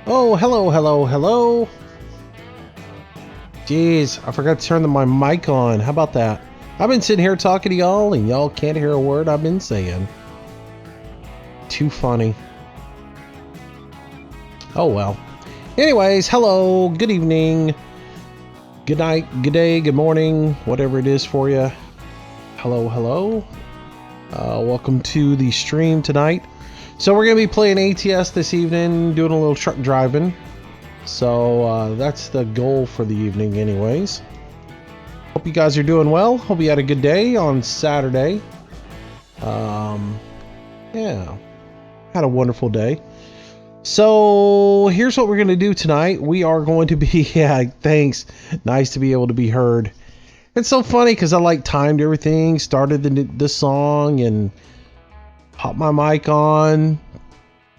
Oh, hello, hello, hello. Jeez, I forgot to turn my mic on. How about that? I've been sitting here talking to y'all, and y'all can't hear a word I've been saying. Too funny. Oh well. Anyways, hello, good evening, good night, good day, good morning, whatever it is for you. Hello, hello. Welcome to the stream tonight. So we're going to be playing ATS this evening, doing a little truck driving. So that's the goal for the evening anyways. Hope you guys are doing well. Hope you had a good day on Saturday. Yeah, had a wonderful day. So here's what we're going to do tonight. We are going to be, yeah, thanks. Nice to be able to be heard. It's so funny because I like timed everything, started the song and popped my mic on,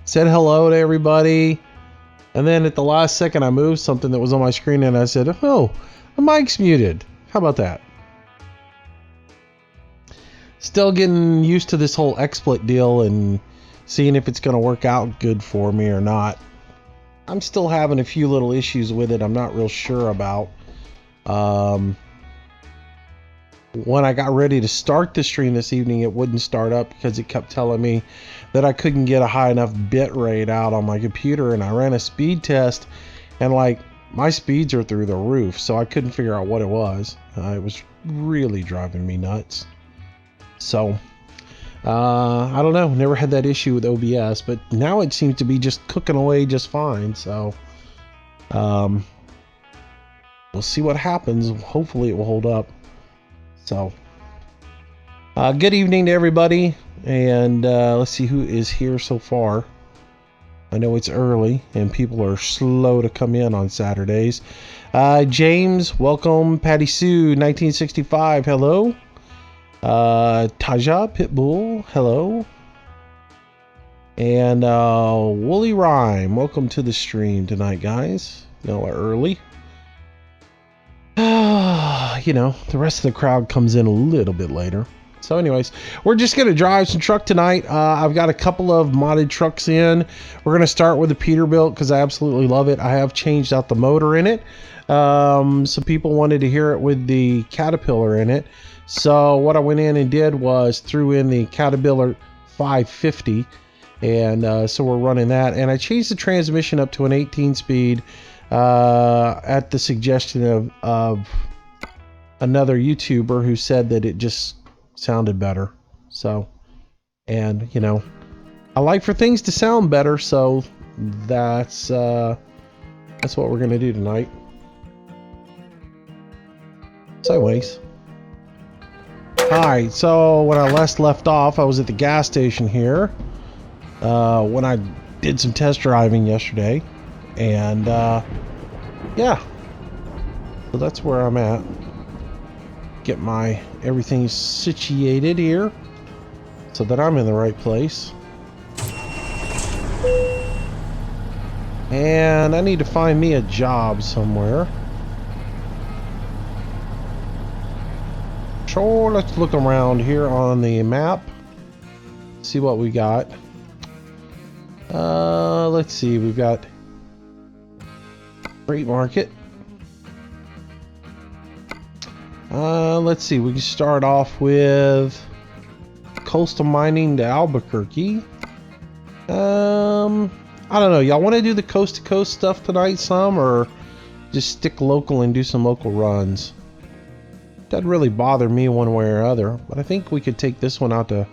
said hello to everybody. And then at the last second I moved something that was on my screen and I said, oh, the mic's muted. How about that? Still getting used to this whole Xplit deal and seeing if it's going to work out good for me or not. I'm still having a few little issues with it I'm not real sure about. When I got ready to start the stream this evening, it wouldn't start up because it kept telling me that I couldn't get a high enough bit rate out on my computer, and I ran a speed test and like my speeds are through the roof, so I couldn't figure out what it was. It was really driving me nuts. So I don't know, never had that issue with OBS, but now it seems to be just cooking away just fine. So we'll see what happens. Hopefully it will hold up. So good evening to everybody, and let's see who is here so far. I know it's early and people are slow to come in on Saturdays. James, welcome. Patty Sue 1965, hello. Taja Pitbull, hello. And Woolly Rhyme, welcome to the stream tonight, guys. Y'all are early. You know, the rest of the crowd comes in a little bit later. So anyways, we're just going to drive some truck tonight. I've got a couple of modded trucks in. We're going to start with the Peterbilt because I absolutely love it. I have changed out the motor in it. Some people wanted to hear it with the Caterpillar in it. So what I went in and did was threw in the Caterpillar 550. And so we're running that. And I changed the transmission up to an 18-speed at the suggestion of another YouTuber who said that it just sounded better. So, and you know, I like for things to sound better, so that's what we're gonna do tonight. So anyways, alright, so when I left off, I was at the gas station here when I did some test driving yesterday, and yeah, so that's where I'm at. Get my everything situated here so that I'm in the right place. And I need to find me a job somewhere. So let's look around here on the map. See what we got. Let's see, we've got Freight Market. Let's see, we can start off with coastal mining to Albuquerque. I don't know, y'all want to do the coast to coast stuff tonight some, or just stick local and do some local runs? Doesn't really bother me one way or other, but I think we could take this one out to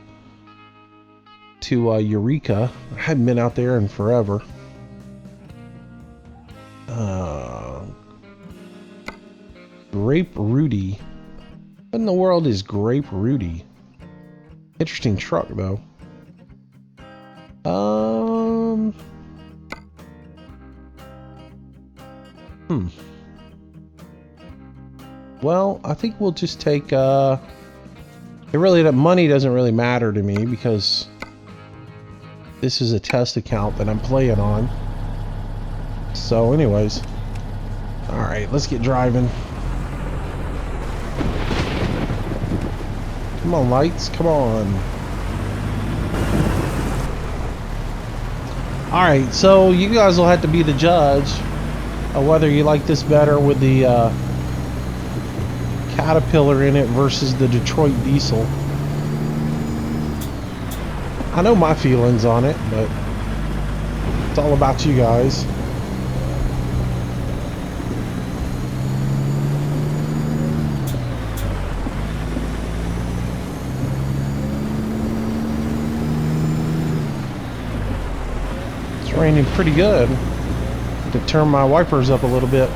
Eureka. I hadn't been out there in forever. Grape Rudy. What in the world is Grape Rudy? Interesting truck though. Well, I think we'll just take the money doesn't really matter to me because this is a test account that I'm playing on. So anyways, all right, let's get driving. Come on, lights, come on. Alright, so you guys will have to be the judge of whether you like this better with the Caterpillar in it versus the Detroit Diesel. I know my feelings on it, but it's all about you guys. It's raining pretty good. To turn my wipers up a little bit.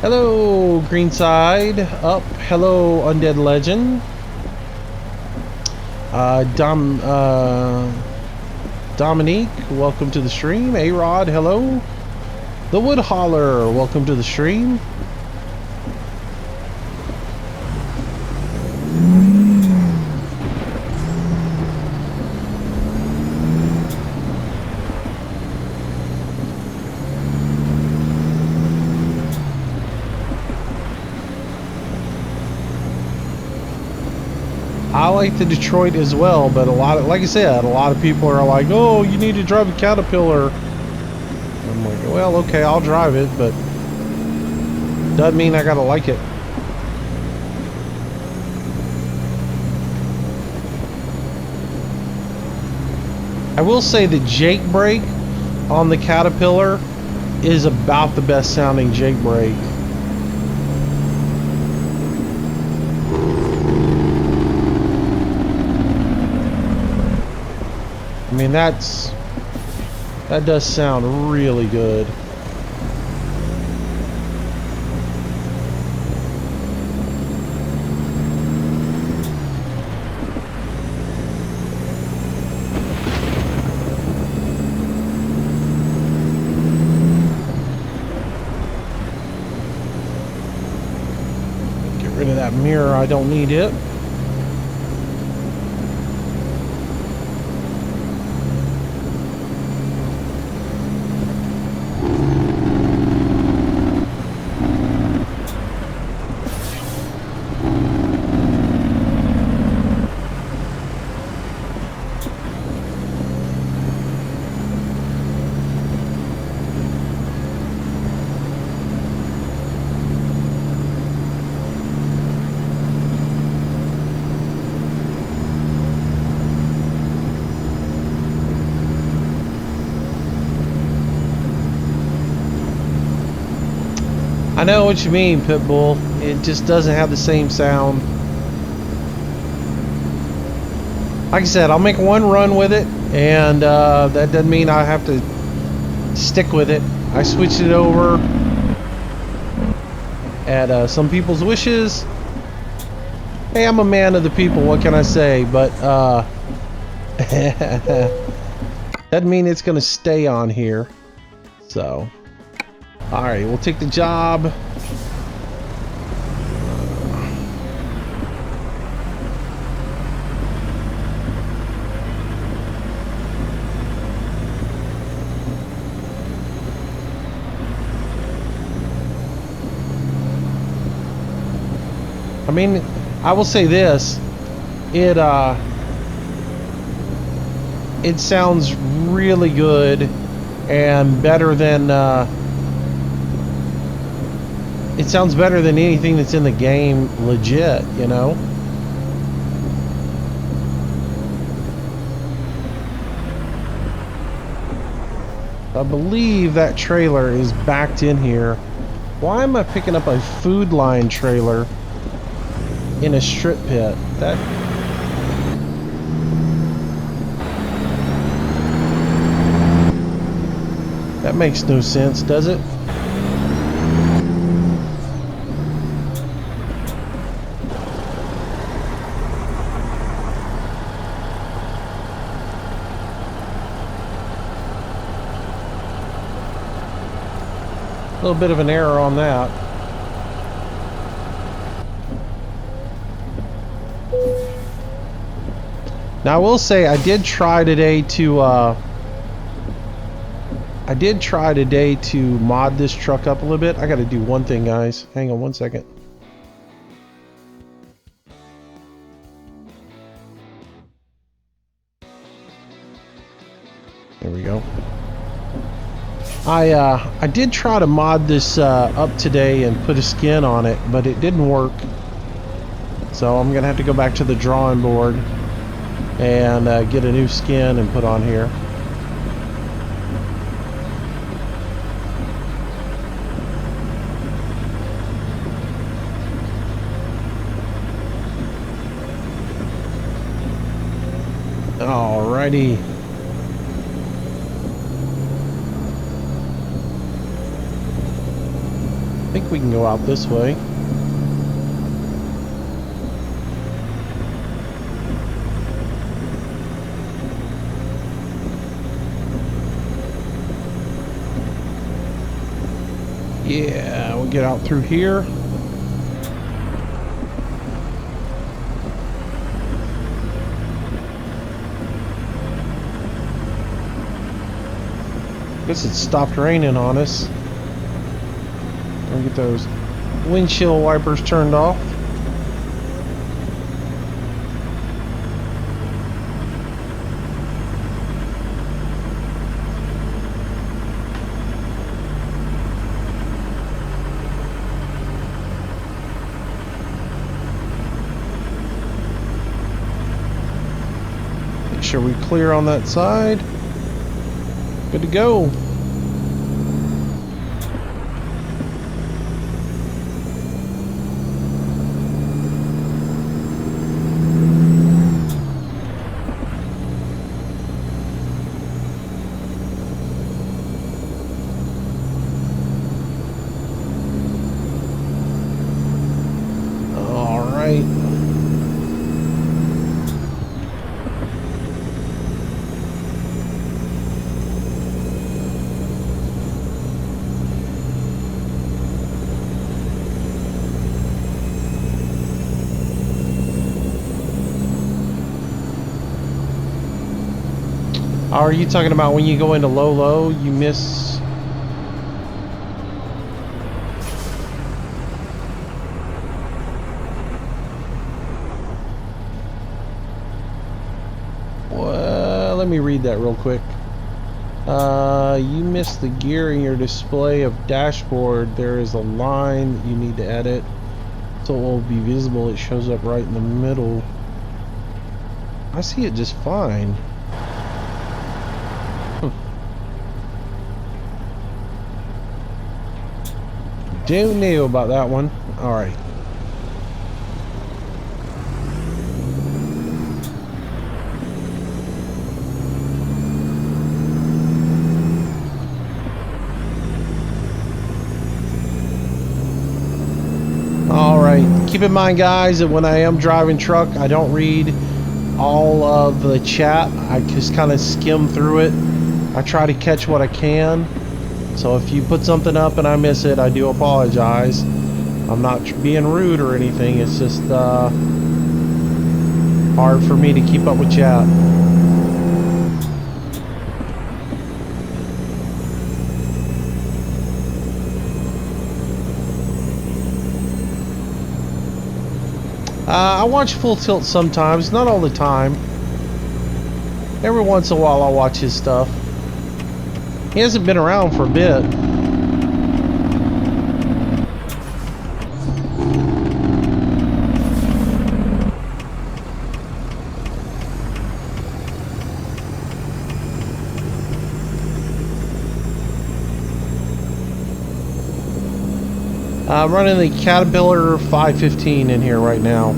Hello, Greenside. Up. Hello, Undead Legend. Dominique, welcome to the stream. A-Rod, hello. The Wood Holler, welcome to the stream. I like the Detroit as well, but like I said, a lot of people are like, oh, you need to drive a Caterpillar. I'm like, well, okay, I'll drive it, but doesn't mean I gotta like it. I will say the Jake brake on the Caterpillar is about the best sounding Jake brake. I mean, that does sound really good. Get rid of that mirror, I don't need it. I know what you mean, Pitbull. It just doesn't have the same sound. Like I said, I'll make one run with it, and that doesn't mean I have to stick with it. I switched it over at some people's wishes. Hey, I'm a man of the people, what can I say? But doesn't mean it's gonna stay on here. So alright, we'll take the job. I mean, I will say this. It sounds really good and better than it sounds better than anything that's in the game, legit, you know? I believe that trailer is backed in here. Why am I picking up a Food Line trailer in a strip pit? That makes no sense, does it? A little bit of an error on that. Now I will say I did try today to mod this truck up a little bit. I got to do one thing, guys. Hang on one second. There we go. I did try to mod this up today and put a skin on it, but it didn't work. So I'm gonna have to go back to the drawing board and get a new skin and put on here. Alrighty. I think we can go out this way. Yeah, we'll get out through here. Guess it stopped raining on us. We'll get those windshield wipers turned off. Make sure we clear on that side. Good to go. All right. Are you talking about when you go into low, you miss? Well, let me read that real quick. You missed the gear in your display of dashboard. There is a line that you need to edit so it will be visible. It shows up right in the middle. I see it just fine. Don't know about that one. All right. All right. Keep in mind, guys, that when I am driving truck, I don't read all of the chat. I just kind of skim through it. I try to catch what I can. So if you put something up and I miss it, I do apologize. I'm not being rude or anything. It's just hard for me to keep up with chat. I watch Full Tilt sometimes, not all the time. Every once in a while I'll watch his stuff. He hasn't been around for a bit. I'm running the Caterpillar 515 in here right now.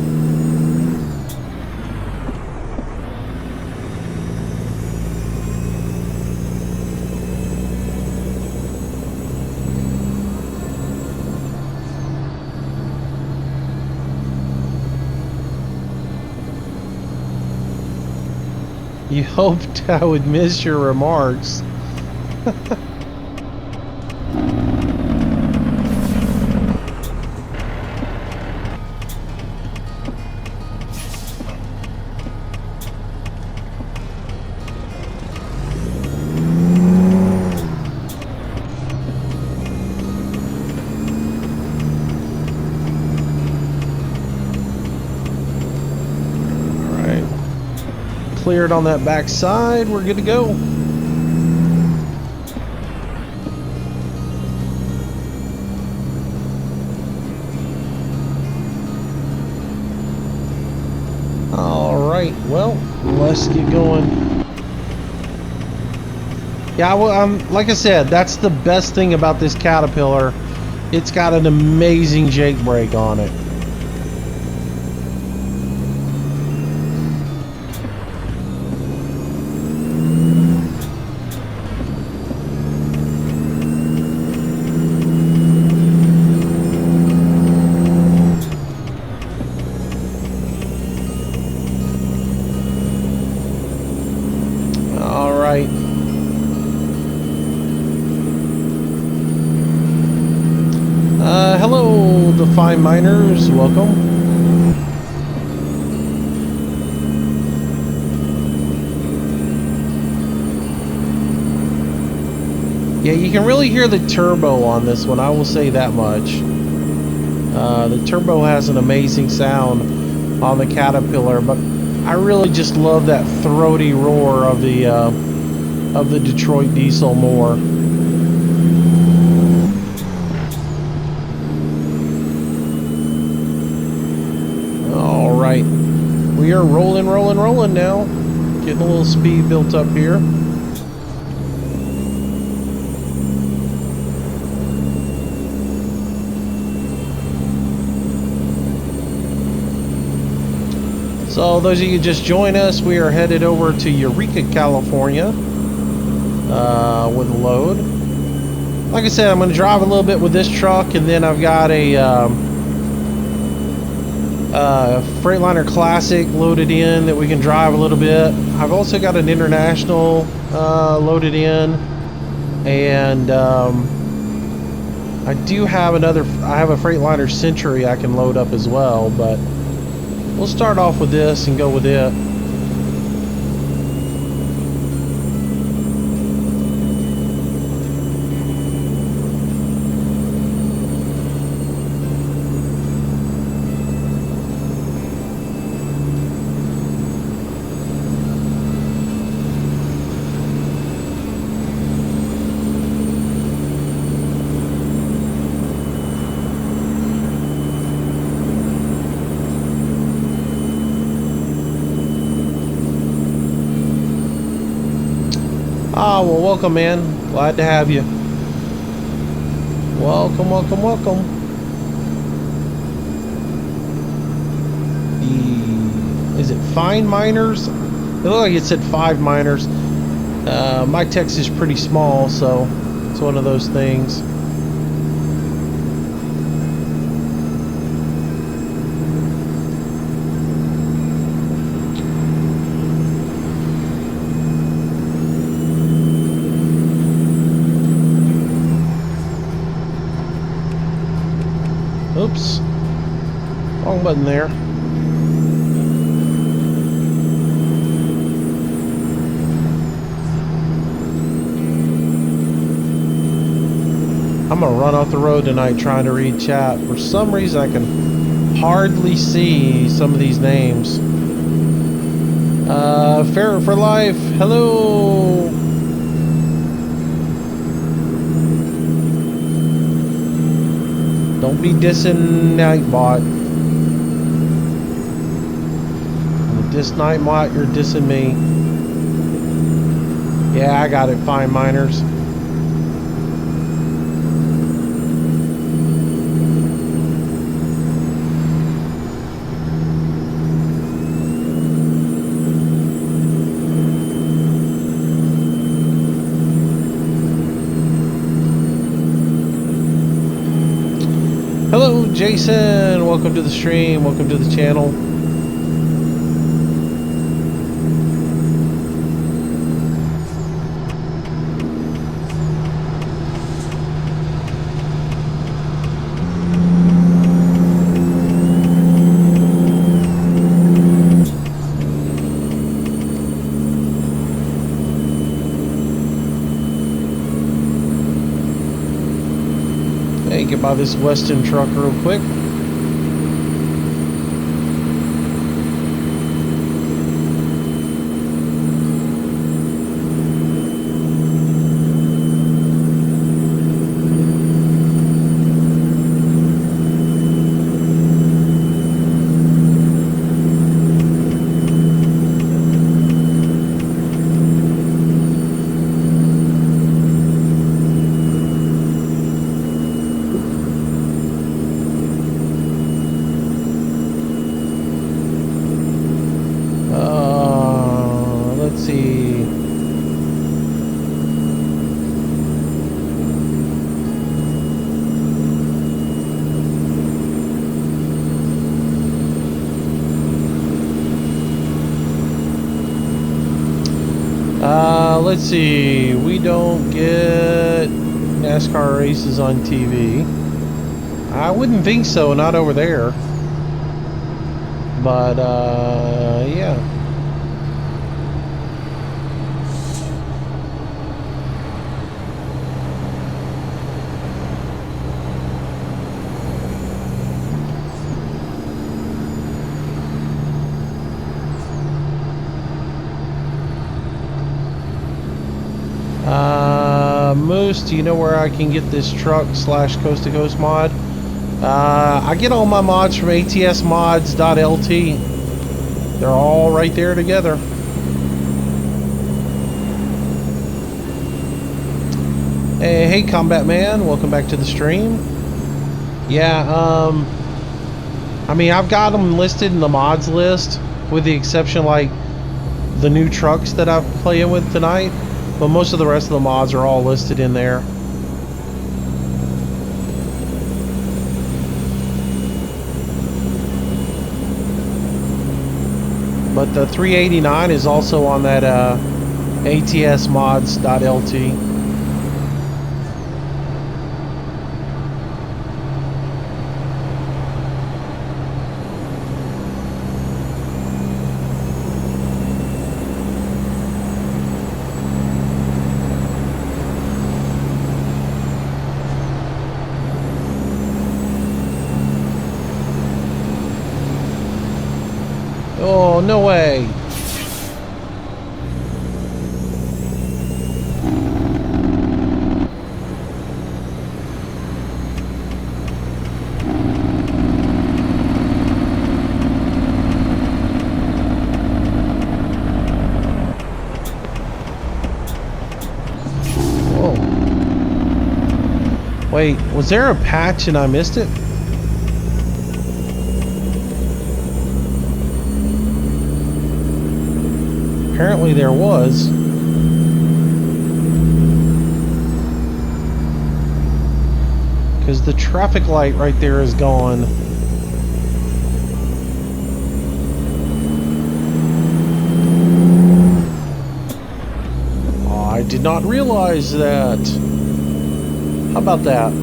You hoped I would miss your remarks. Cleared on that back side, we're good to go. Let's get going. Yeah, well, like I said, that's the best thing about this Caterpillar. It's got an amazing Jake brake on it. All right. Hello, the fine miners. Welcome. Yeah, you can really hear the turbo on this one. I will say that much. The turbo has an amazing sound on the Caterpillar, but I really just love that throaty roar of the Detroit diesel more. All right, we are rolling now. Getting a little speed built up here. So those of you who just joined us, we are headed over to Eureka, California with a load. Like I said, I'm going to drive a little bit with this truck, and then I've got a Freightliner Classic loaded in that we can drive a little bit. I've also got an International loaded in, and I do have I have a Freightliner Century I can load up as well, but we'll start off with this and go with it. Ah, well, welcome, man. Glad to have you. Welcome. Is it Fine Miners? It looked like it said 5 miners. My text is pretty small, so it's one of those things. Oops, wrong button there. I'm gonna run off the road tonight trying to read chat. For some reason I can hardly see some of these names. Ferret for Life, hello. Don't be dissing Nightbot. When you diss Nightbot, you're dissing me. Yeah, I got it, Fine Miners. Hello, Jason. Welcome to the stream. Welcome to the channel. Get by this Weston truck real quick. Let's see. We don't get NASCAR races on TV. I wouldn't think so, not over there. But, yeah. Moose, do you know where I can get this truck / coast to coast mod? I get all my mods from atsmods.lt. They're all right there together. Hey, Combat Man, welcome back to the stream. Yeah, I mean, I've got them listed in the mods list, with the exception like the new trucks that I'm playing with tonight. But most of the rest of the mods are all listed in there. But the 389 is also on that atsmods.lt. Oh, no way. Whoa. Wait, was there a patch and I missed it? Apparently there was. Because the traffic light right there is gone. Oh, I did not realize that. How about that?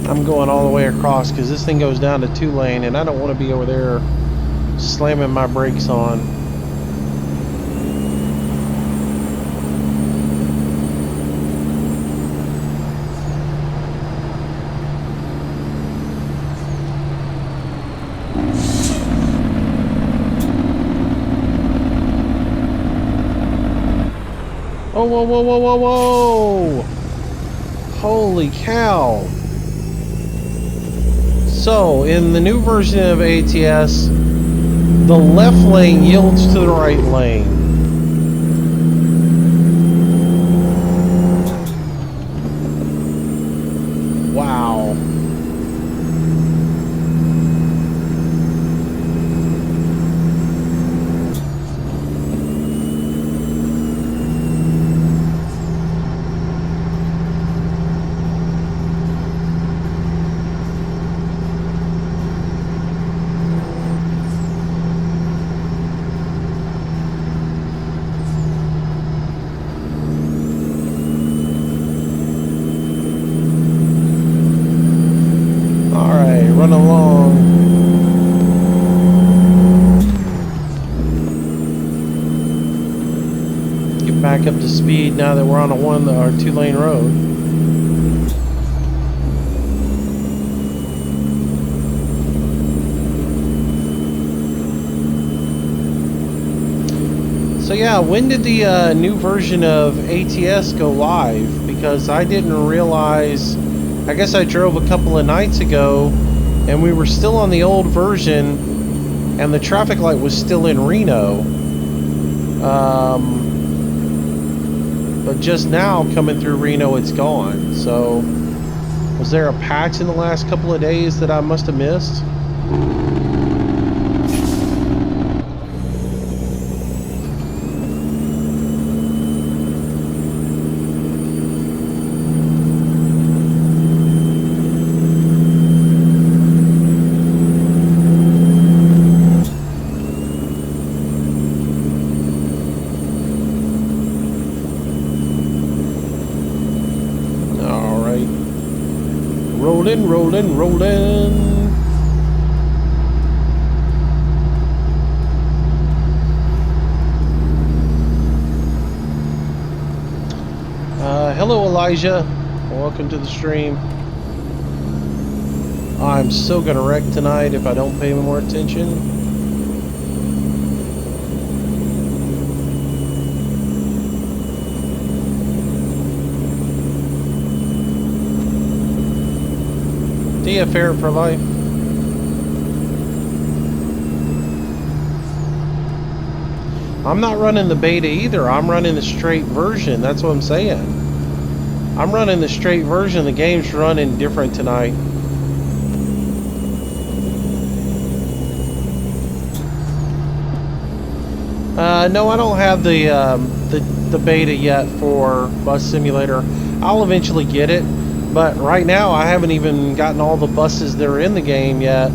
I'm going all the way across because this thing goes down to 2-lane and I don't want to be over there slamming my brakes on. Oh, whoa, whoa, whoa, whoa, whoa! Holy cow! So, in the new version of ATS, the left lane yields to the right lane. Wow. Run along. Get back up to speed now that we're on a 2-lane road. So yeah, when did the new version of ATS go live? Because I didn't realize. I guess I drove a couple of nights ago and we were still on the old version, and the traffic light was still in Reno. But just now, coming through Reno, it's gone. So, was there a patch in the last couple of days that I must have missed? Rolling. Hello, Elijah. Welcome to the stream. I'm so gonna wreck tonight if I don't pay more attention. Ferret for life. I'm not running the beta either. I'm running the straight version. That's what I'm saying. I'm running the straight version. The game's running different tonight. No, I don't have the beta yet for Bus Simulator. I'll eventually get it. But right now, I haven't even gotten all the buses that are in the game yet,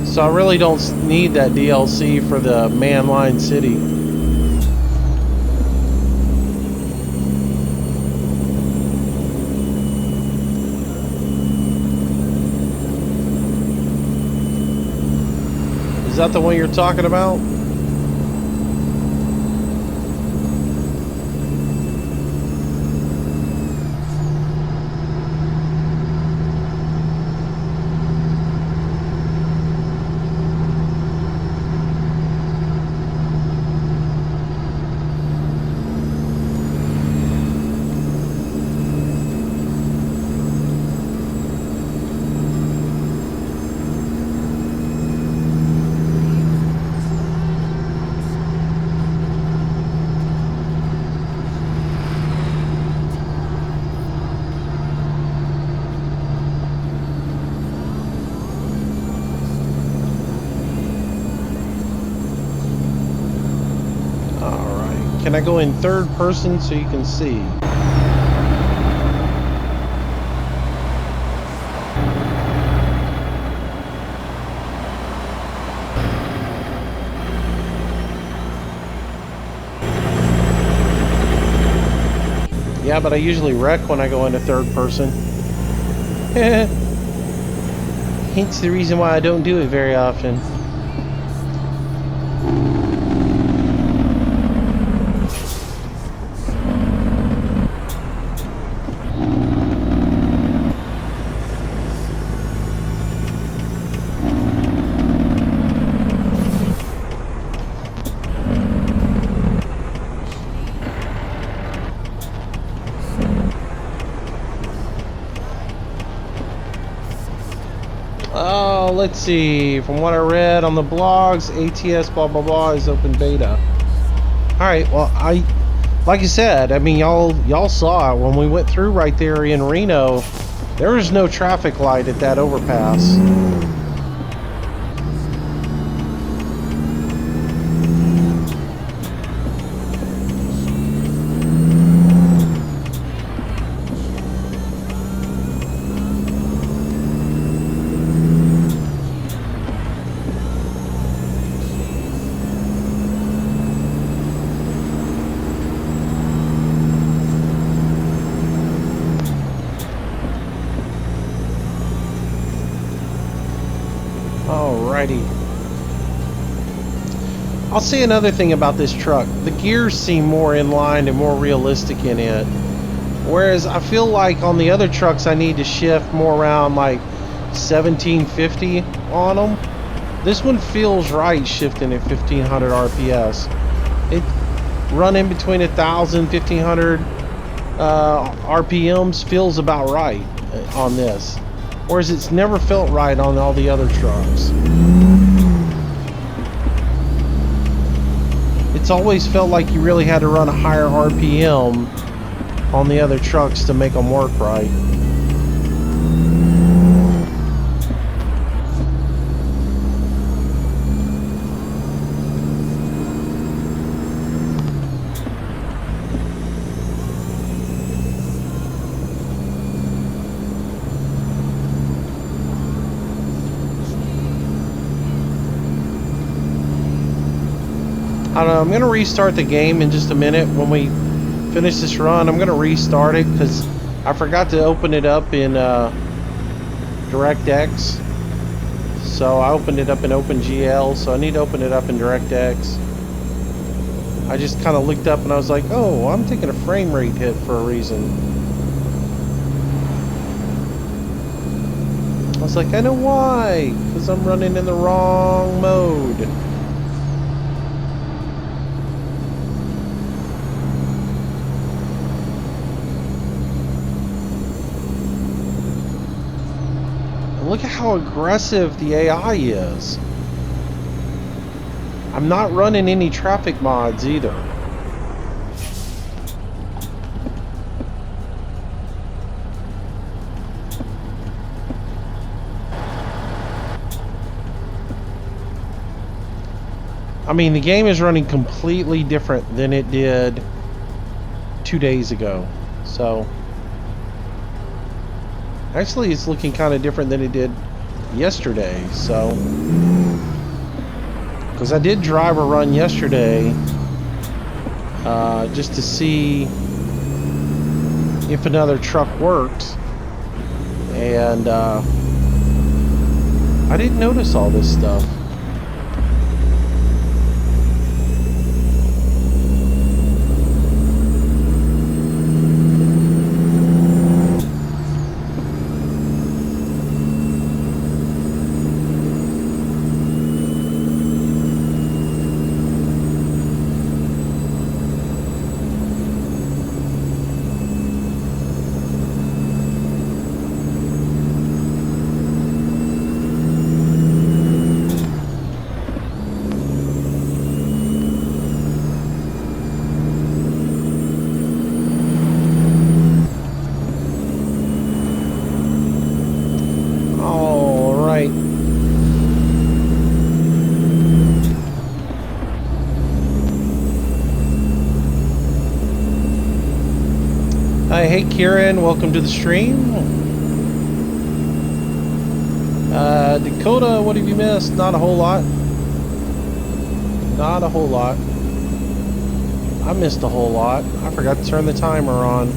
so I really don't need that DLC for the Manline City. Is that the one you're talking about? Can I go in third person so you can see? Yeah, but I usually wreck when I go into third person. Hence the reason why I don't do it very often. Let's see, from what I read on the blogs, ATS blah blah blah is open beta. Alright, well, like I said, I mean, y'all saw it when we went through right there in Reno. There was no traffic light at that overpass. Alrighty. I'll say another thing about this truck. The gears seem more in line and more realistic in it. Whereas I feel like on the other trucks I need to shift more around like 1750 on them. This one feels right shifting at 1500 RPS. It running between 1000 1500 RPMs feels about right on this. Whereas it's never felt right on all the other trucks. it's always felt like you really had to run a higher RPM on the other trucks to make them work right. I don't know, I'm going to restart the game in just a minute. When we finish this run, I'm going to restart it because I forgot to open it up in DirectX. So I opened it up in OpenGL, so I need to open it up in DirectX. I just kind of looked up and I was like, oh, I'm taking a frame rate hit for a reason. I was like, I know why, because I'm running in the wrong mode. Look at how aggressive the AI is. I'm not running any traffic mods either. I mean, the game is running completely different than it did 2 days ago. So actually, it's looking kind of different than it did yesterday, so... Because I did drive a run yesterday, just to see if another truck worked, and I didn't notice all this stuff. Hey Kieran, welcome to the stream. Dakota, what have you missed? Not a whole lot. Not a whole lot. I missed a whole lot. I forgot to turn the timer on.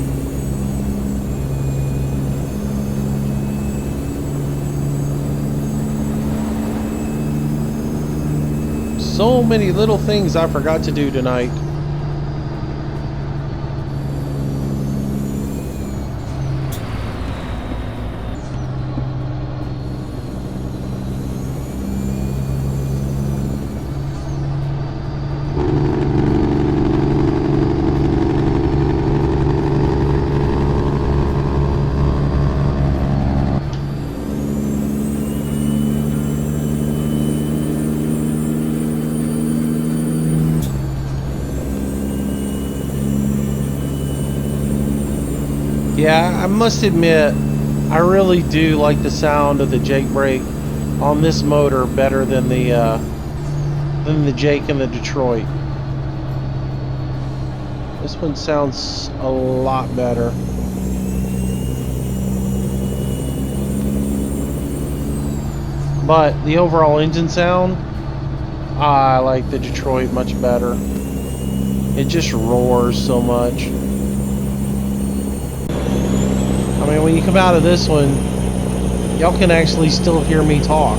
So many little things I forgot to do tonight. Yeah, I must admit, I really do like the sound of the Jake brake on this motor better than the Jake and the Detroit. This one sounds a lot better. But the overall engine sound, I like the Detroit much better. It just roars so much. I mean, when you come out of this one, y'all can actually still hear me talk.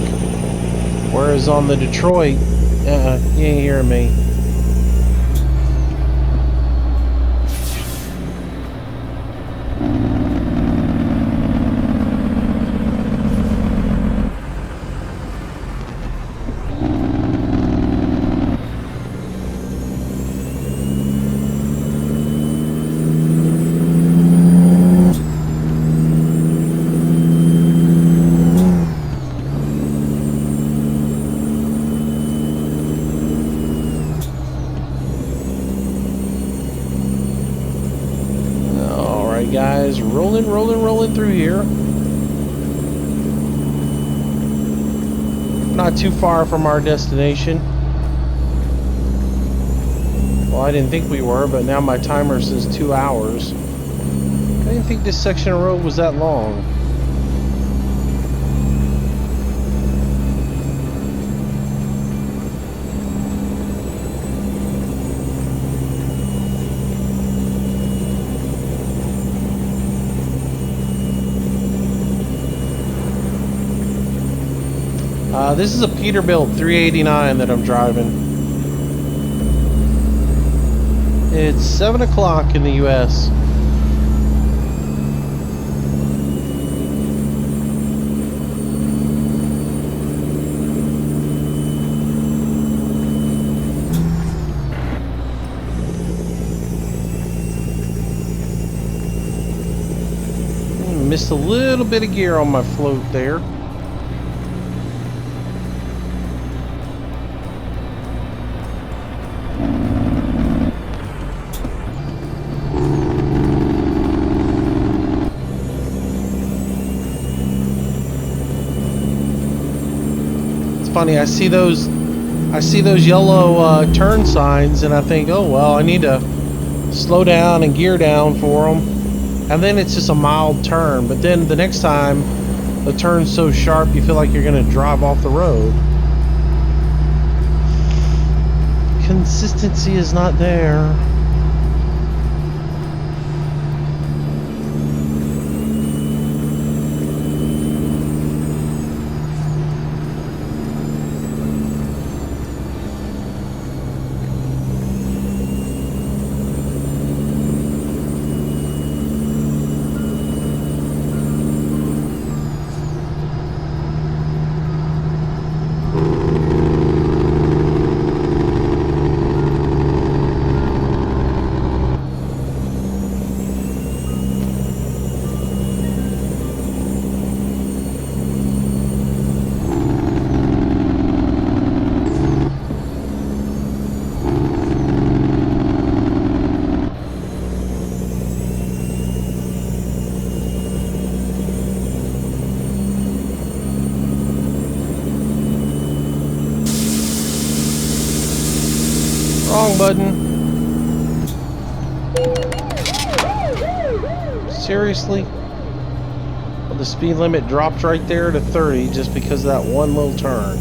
Whereas on the Detroit, you ain't hearing me. here. Not too far from our destination. Well, I didn't think we were, but now my timer says 2 hours. I didn't think this section of road was that long. This is a Peterbilt 389 that I'm driving. It's 7 o'clock in the US. Missed a little bit of gear on my float there. Funny, I see those yellow turn signs and I think, oh well, I need to slow down and gear down for them, and then it's just a mild turn, but then the next time the turn's so sharp you feel like you're gonna drive off the road. Consistency is not there. Wrong button. Seriously? Well, the speed limit dropped right there to 30 just because of that one little turn.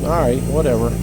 Alright, whatever.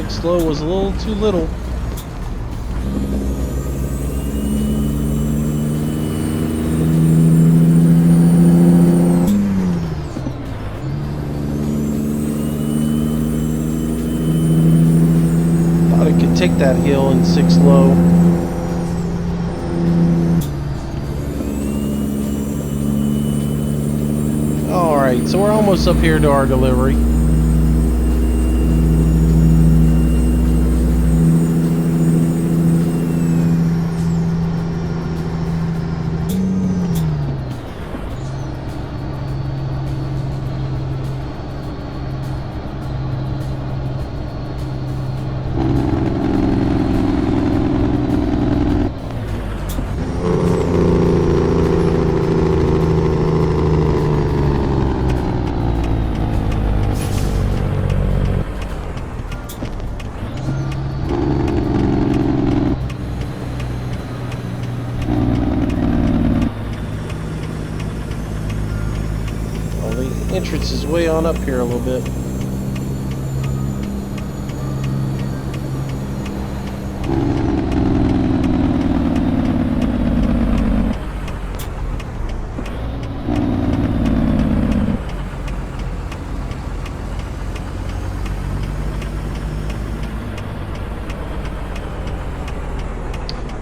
Slow was a little too little. Thought it could take that hill in 6 low. Alright, so we're almost up here to our delivery. is way on up here a little bit.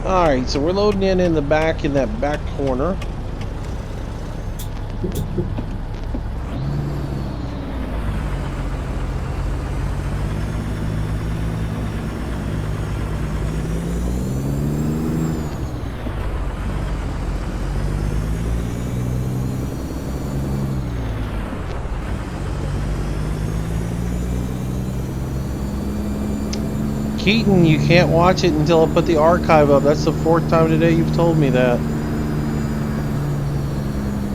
Alright, so we're loading in the back, in that back corner. Keaton, you can't watch it until I put the archive up. That's the 4th time today you've told me that.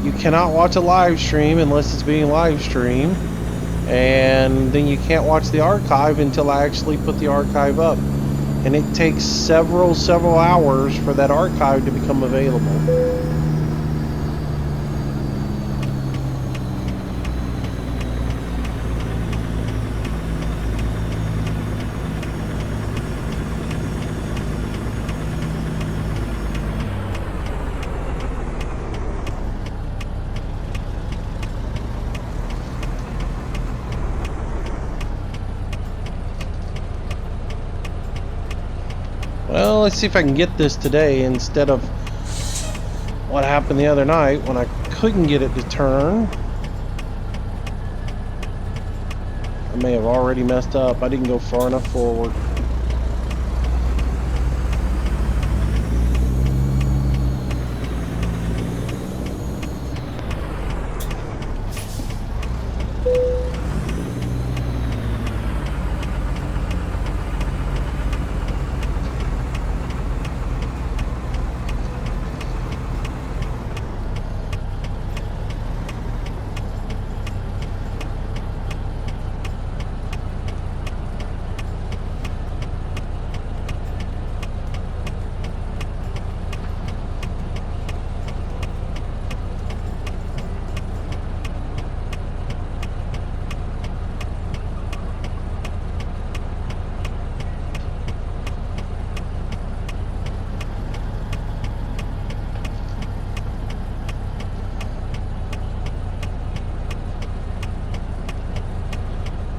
You cannot watch a live stream unless it's being live streamed. And then you can't watch the archive until I actually put the archive up. And it takes several hours for that archive to become available. Well, let's see if I can get this today instead of what happened the other night when I couldn't get it to turn. I may have already messed up. I didn't go far enough forward.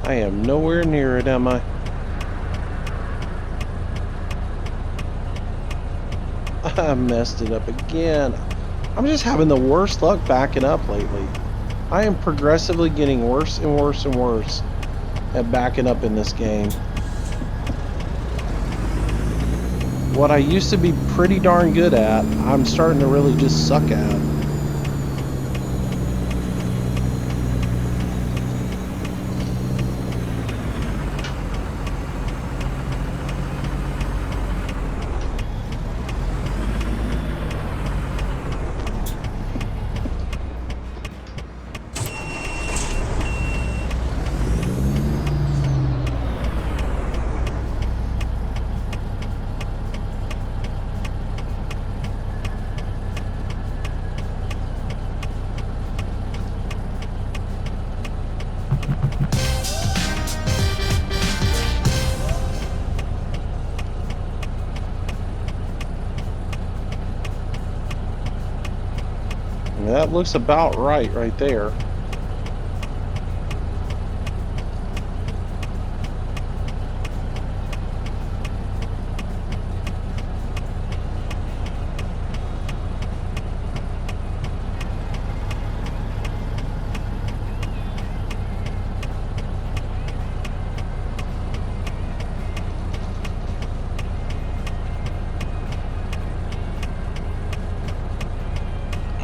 I am nowhere near it, am I? I messed it up again. I'm just having the worst luck backing up lately. I am progressively getting worse and worse and worse at backing up in this game. What I used to be pretty darn good at, I'm starting to really just suck at. That looks about right there.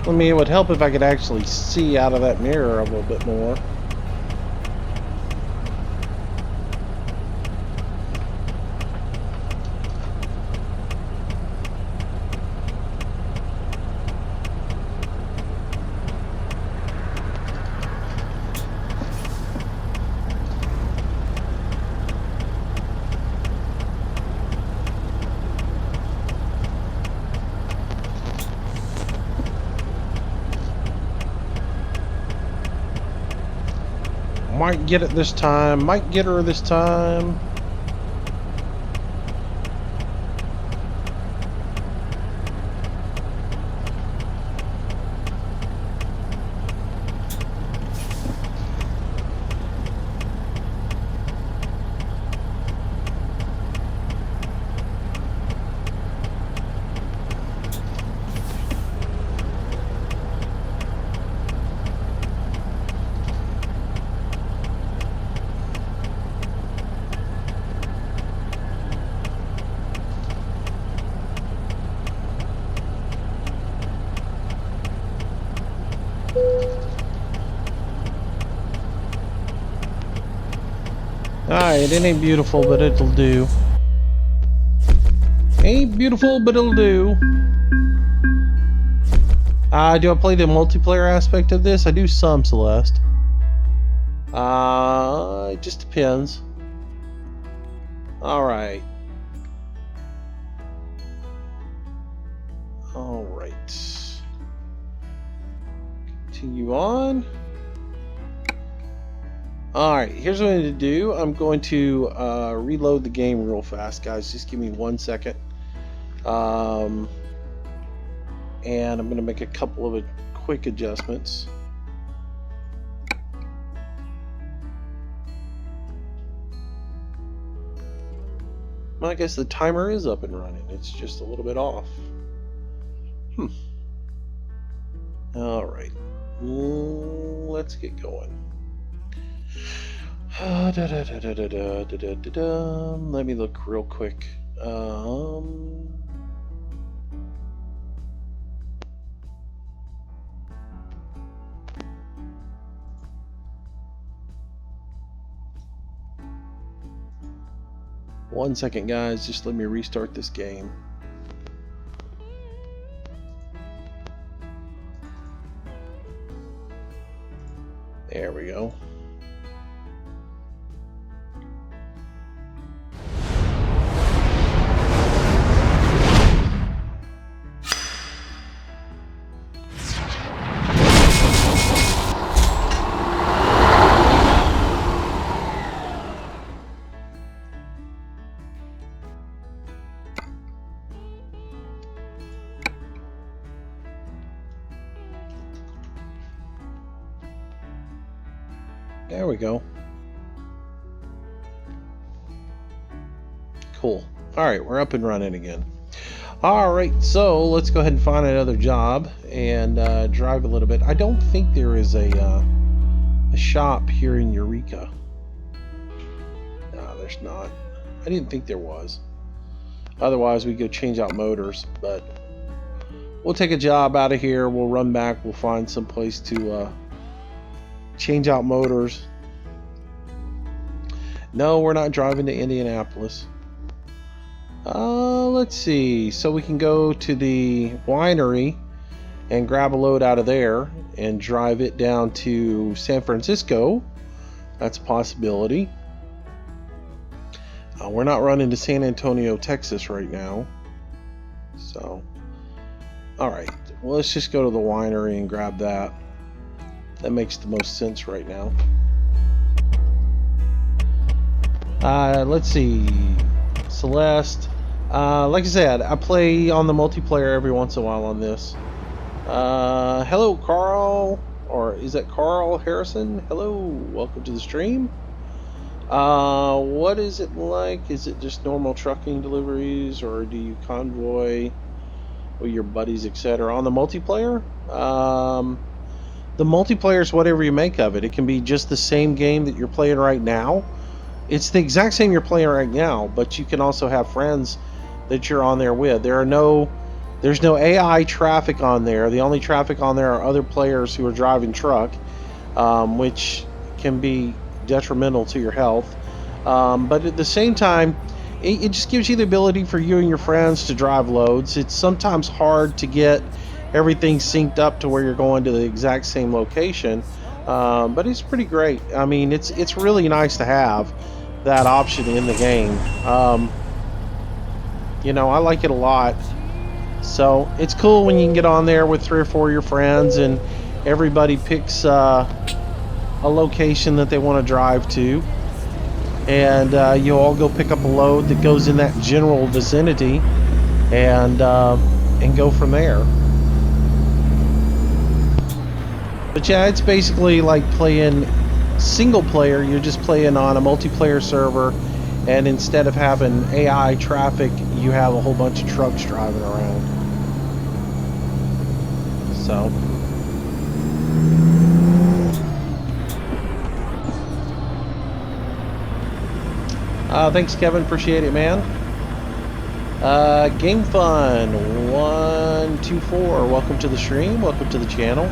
I mean, it would help if I could actually see out of that mirror a little bit more. Might get it this time. Might get her this time. Alright, it ain't beautiful, but it'll do. Ain't beautiful, but it'll do. Do I play the multiplayer aspect of this? I do some, Celeste. It just depends. Alright. Alright. Continue on. Alright, here's what I'm going to do. I'm going to reload the game real fast, guys. Just give me 1 second. And I'm going to make a couple of quick adjustments. Well, I guess the timer is up and running. It's just a little bit off. Alright. Let's get going. Let me look real quick. 1 second, guys. Just let me restart this game. There we go. There we go. Cool. Alright, we're up and running again. Alright, so let's go ahead and find another job and drive a little bit. I don't think there is a shop here in Eureka. No, there's not. I didn't think there was. Otherwise, we go change out motors, but we'll take a job out of here. We'll run back. We'll find some place to change out motors. No, we're not driving to Indianapolis. Let's see. So we can go to the winery and grab a load out of there and drive it down to San Francisco. That's a possibility. We're not running to San Antonio, Texas right now. So, alright. Well, let's just go to the winery and grab that. That makes the most sense right now. Let's see. Celeste. Like I said, I play on the multiplayer every once in a while on this. Hello, Carl. Or is that Carl Harrison? Hello. Welcome to the stream. What is it like? Is it just normal trucking deliveries, or do you convoy with your buddies, etc.? On the multiplayer? The multiplayer is whatever you make of it. It can be just the same game that you're playing right now. It's the exact same you're playing right now, but you can also have friends that you're on there with. There's no AI traffic on there. The only traffic on there are other players who are driving truck, which can be detrimental to your health. But at the same time, it just gives you the ability for you and your friends to drive loads. It's sometimes hard to get everything synced up to where you're going to the exact same location, but it's pretty great. I mean, it's really nice to have that option in the game. You know, I like it a lot. So it's cool when you can get on there with 3 or 4 of your friends and everybody picks a a location that they want to drive to, and you all go pick up a load that goes in that general vicinity, and go from there. But yeah, it's basically like playing single player. You're just playing on a multiplayer server, and instead of having AI traffic, you have a whole bunch of trucks driving around. So thanks, Kevin. Appreciate it, man. Game Fun 124. Welcome to the stream. Welcome to the channel.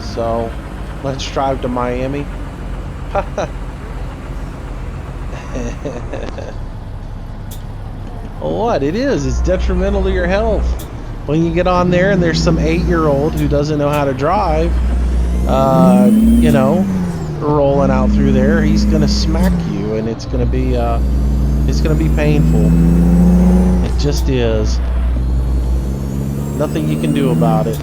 So let's drive to Miami. What it is, it's detrimental to your health. When you get on there and there's some 8-year-old who doesn't know how to drive, you know, rolling out through there, he's gonna smack you, and it's gonna be painful. It just is. Nothing you can do about it.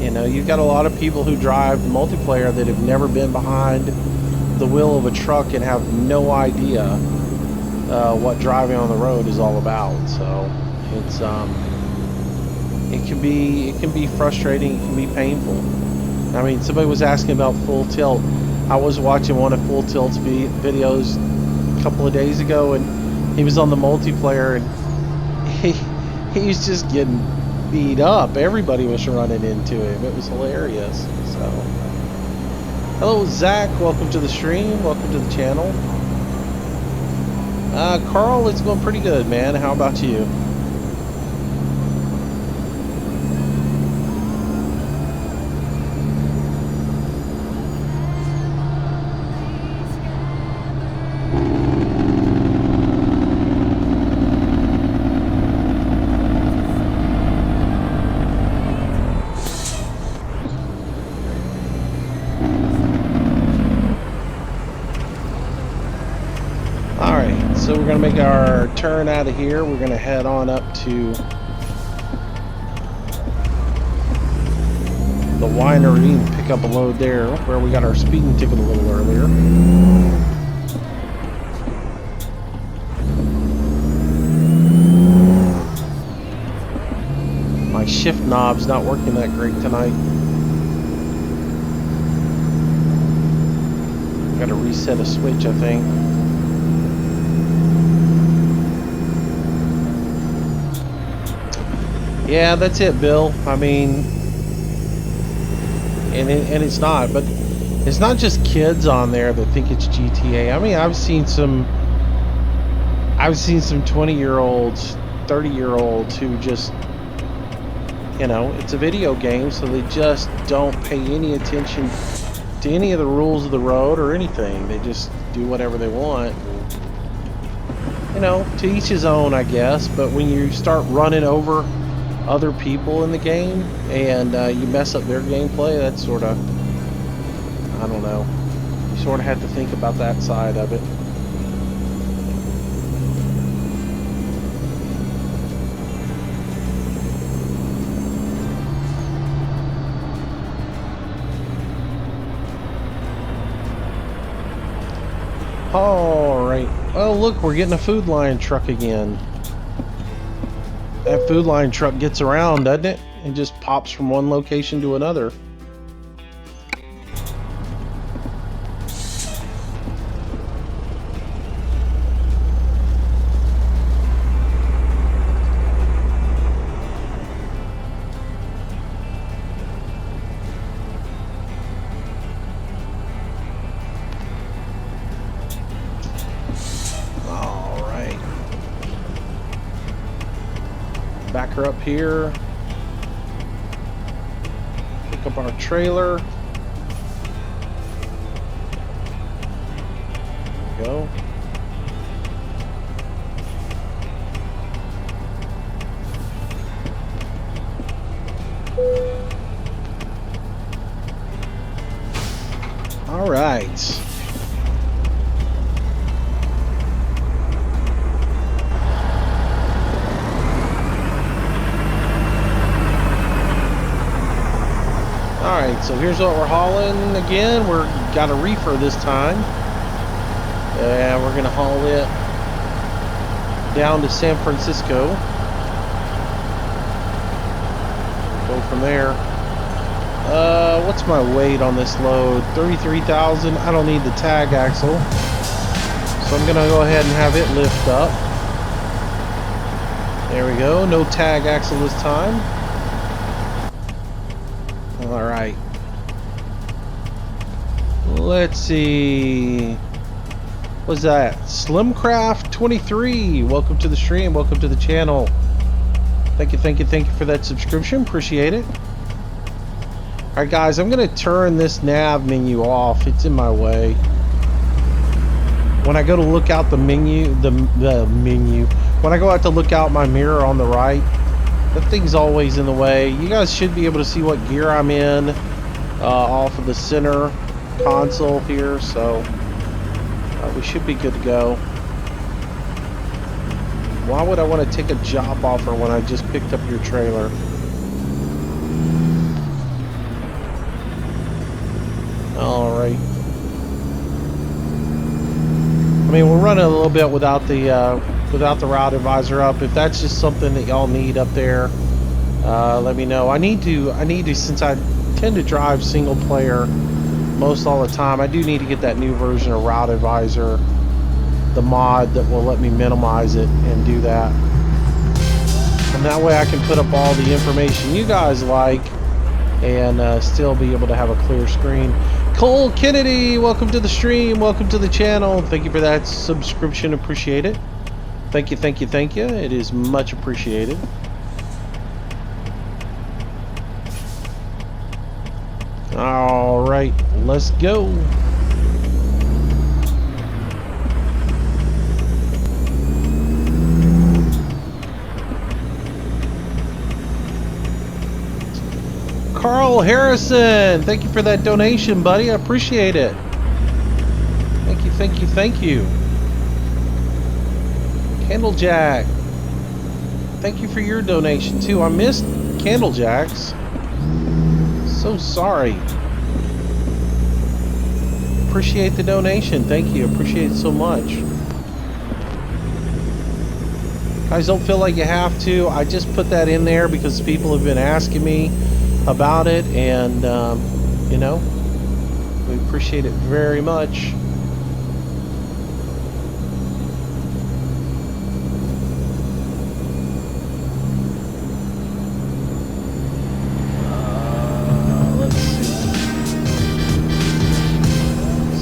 You know, you've got a lot of people who drive multiplayer that have never been behind the wheel of a truck and have no idea what driving on the road is all about. So it's it can be frustrating. It can be painful. I mean, somebody was asking about Full Tilt. I was watching one of Full Tilt's videos a couple of days ago, and he was on the multiplayer, and he was just getting beat up. Everybody was running into him. It was hilarious. So, hello, Zach. Welcome to the stream. Welcome to the channel. Carl, it's going pretty good, man. How about you? So we're going to make our turn out of here. We're going to head on up to the winery and pick up a load there, where we got our speeding ticket a little earlier. My shift knob's not working that great tonight. Got to reset a switch, I think. Yeah, that's it, Bill. I mean, and it's not, but it's not just kids on there that think it's GTA. I mean, I've seen some 20-year-olds, 30-year-olds who just, you know, it's a video game, so they just don't pay any attention to any of the rules of the road or anything. They just do whatever they want. You know, to each his own, I guess. But when you start running over other people in the game and you mess up their gameplay, that's sort of, I don't know, you sort of have to think about that side of it. All right. Oh, look, we're getting a Food Line truck again. That Food Line truck gets around, doesn't it? It just pops from one location to another. Back her up here. Pick up our trailer. There we go. All right. Alright, so here's what we're hauling again. We're got a reefer this time. And we're gonna haul it down to San Francisco. Go from there. What's my weight on this load? 33,000. I don't need the tag axle. So I'm gonna go ahead and have it lift up. There we go. No tag axle this time. Alright. Let's see. What's that? Slimcraft 23. Welcome to the stream. Welcome to the channel. Thank you for that subscription. Appreciate it. Alright guys, I'm going to turn this nav menu off. It's in my way. When I go to look out the menu, the menu. When I go out to look out my mirror on the right, that thing's always in the way. You guys should be able to see what gear I'm in off of the center console here, so we should be good to go. Why would I want to take a job offer when I just picked up your trailer? Alright. I mean, we're running a little bit without the route advisor up. If that's just something that y'all need up there, let me know. I need to, since I tend to drive single player most all the time, I do need to get that new version of route advisor, the mod that will let me minimize it and do that. And that way I can put up all the information you guys like and still be able to have a clear screen. Cole Kennedy, welcome to the stream, welcome to the channel. Thank you for that subscription, appreciate it. Thank you. It is much appreciated. All right, let's go. Carl Harrison, thank you for that donation, buddy. I appreciate it. Thank you. Candlejack, thank you for your donation too. I missed Candlejacks. So sorry. Appreciate the donation. Thank you. Appreciate it so much. Guys, don't feel like you have to. I just put that in there because people have been asking me about it, and you know, we appreciate it very much. Let's see.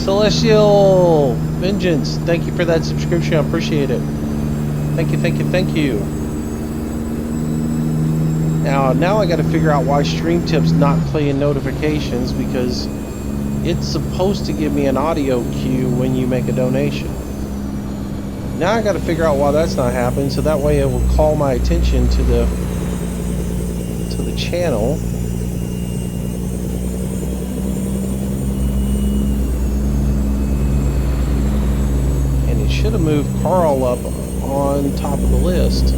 Celestial Vengeance, thank you for that subscription. I appreciate it. Thank you. Now I got to figure out why StreamTip's not playing notifications, because it's supposed to give me an audio cue when you make a donation. Now I got to figure out why that's not happening, so that way it will call my attention to the channel. And it should have moved Carl up on top of the list.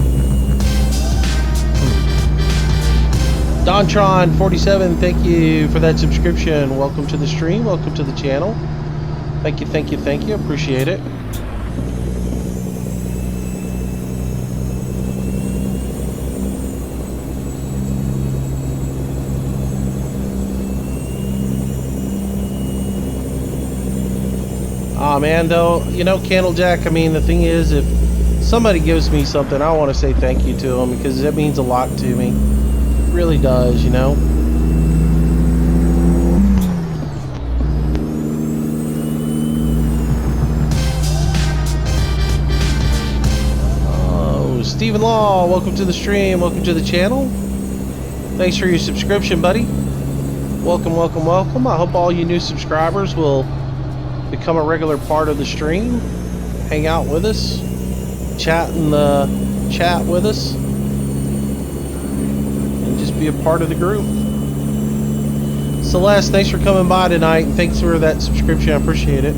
Dontron47, thank you for that subscription. Welcome to the stream, welcome to the channel. Thank you, appreciate it. Aw, man, though, you know, Candlejack, I mean, the thing is, if somebody gives me something, I want to say thank you to them, because it means a lot to me. Really does, you know. Oh, Stephen Law, welcome to the stream, welcome to the channel. Thanks for your subscription, buddy. Welcome. I hope all you new subscribers will become a regular part of the stream. Hang out with us, chat in the chat with us. Be a part of the group. Celeste, thanks for coming by tonight, and thanks for that subscription. I appreciate it.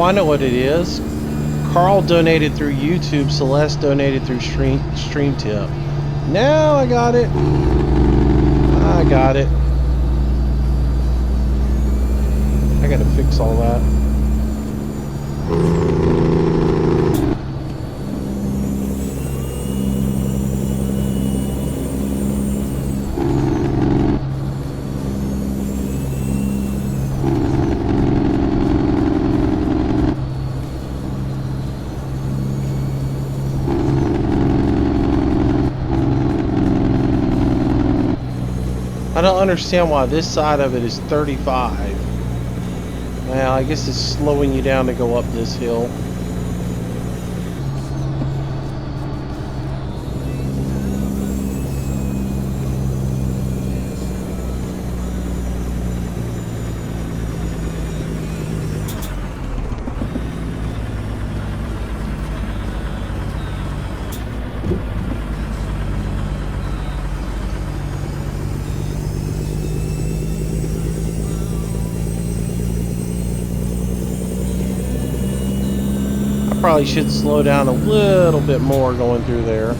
I know what it is. Carl donated through YouTube. Celeste donated through Stream Tip. Now I got it. I got it. I gotta fix all that. I don't understand why this side of it is 35. Well, I guess it's slowing you down to go up this hill. Probably should slow down a little bit more going through there.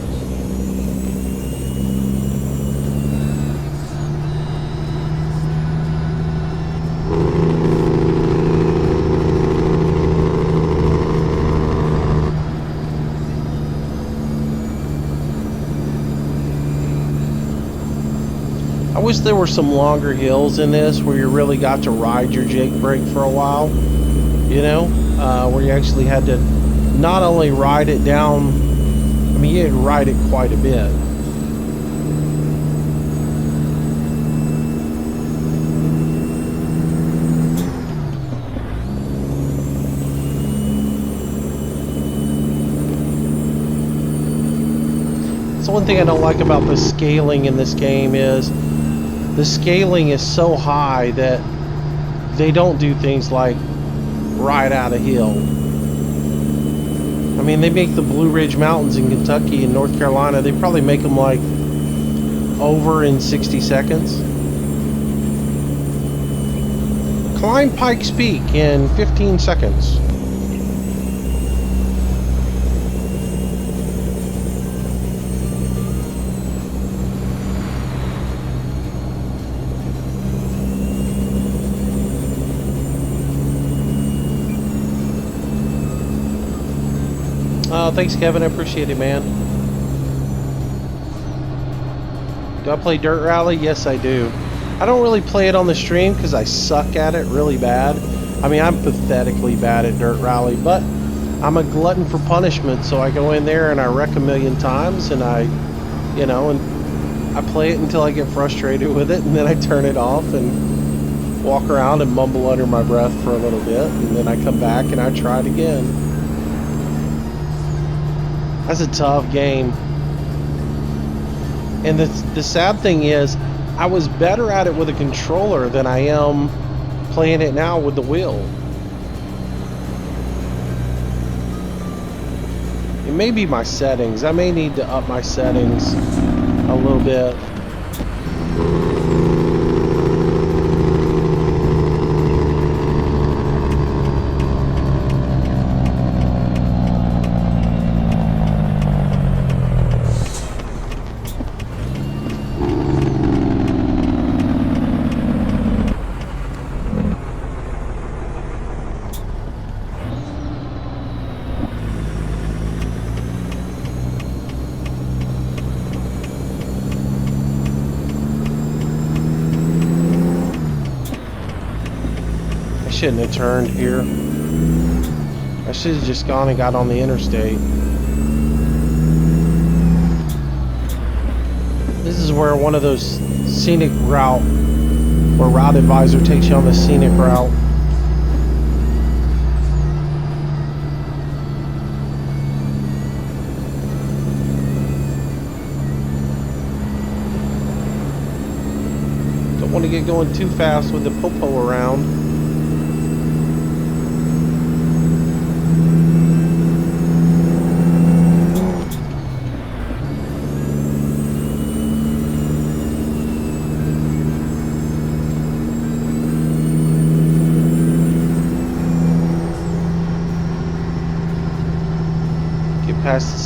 I wish there were some longer hills in this where you really got to ride your Jake brake for a while, you know, where you actually had to not only ride it down, I mean, you had to ride it quite a bit. So one thing I don't like about the scaling in this game is the scaling is so high that they don't do things like ride out a hill. I mean, they make the Blue Ridge Mountains in Kentucky and North Carolina, they probably make them like over in 60 seconds. Climb Pikes Peak in 15 seconds. Oh, thanks, Kevin. I appreciate it, man. Do I play Dirt Rally? Yes, I do. I don't really play it on the stream because I suck at it really bad. I mean, I'm pathetically bad at Dirt Rally, but I'm a glutton for punishment, so I go in there and I wreck a million times, and I play it until I get frustrated with it, and then I turn it off and walk around and mumble under my breath for a little bit, and then I come back and I try it again. That's a tough game. And the sad thing is, I was better at it with a controller than I am playing it now with the wheel. It may be my settings. I may need to up my settings a little bit. Shouldn't have turned here. I should have just gone and got on the interstate. This is where one of those scenic route, where Route Advisor takes you on the scenic route. Don't want to get going too fast with the popo around.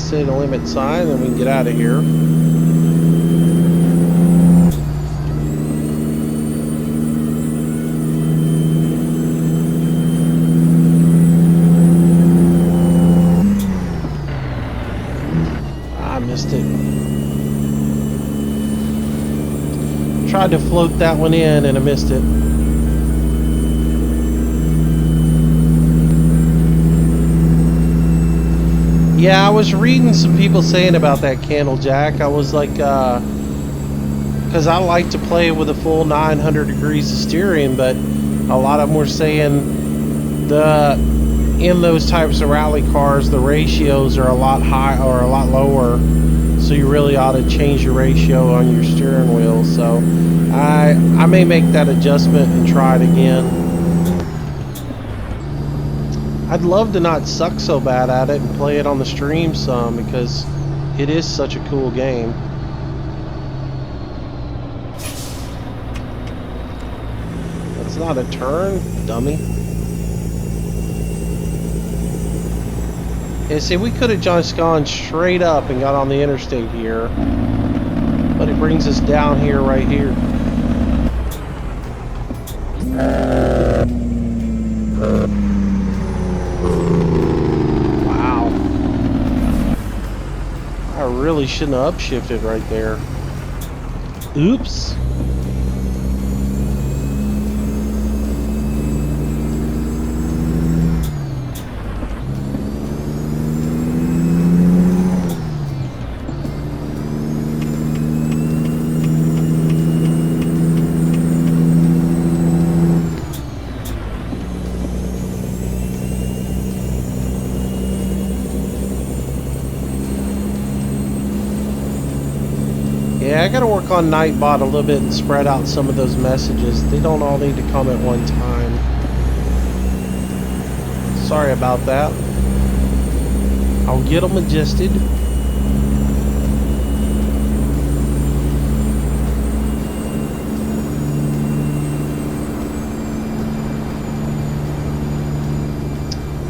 say the limit sign, and we can get out of here. I missed it. Tried to float that one in and I missed it. Yeah, I was reading some people saying about that candle jack. I was like, because I like to play with a full 900 degrees of steering, but a lot of them were saying in those types of rally cars, the ratios are a lot high or a lot lower, so you really ought to change your ratio on your steering wheel. So I may make that adjustment and try it again. I'd love to not suck so bad at it and play it on the stream some, because it is such a cool game. That's not a turn, dummy. Yeah, see, we could have just gone straight up and got on the interstate here, but it brings us down here right here. Wow. I really shouldn't have upshifted right there. Oops. Yeah, I gotta work on Nightbot a little bit and spread out some of those messages. They don't all need to come at one time. Sorry about that. I'll get them adjusted.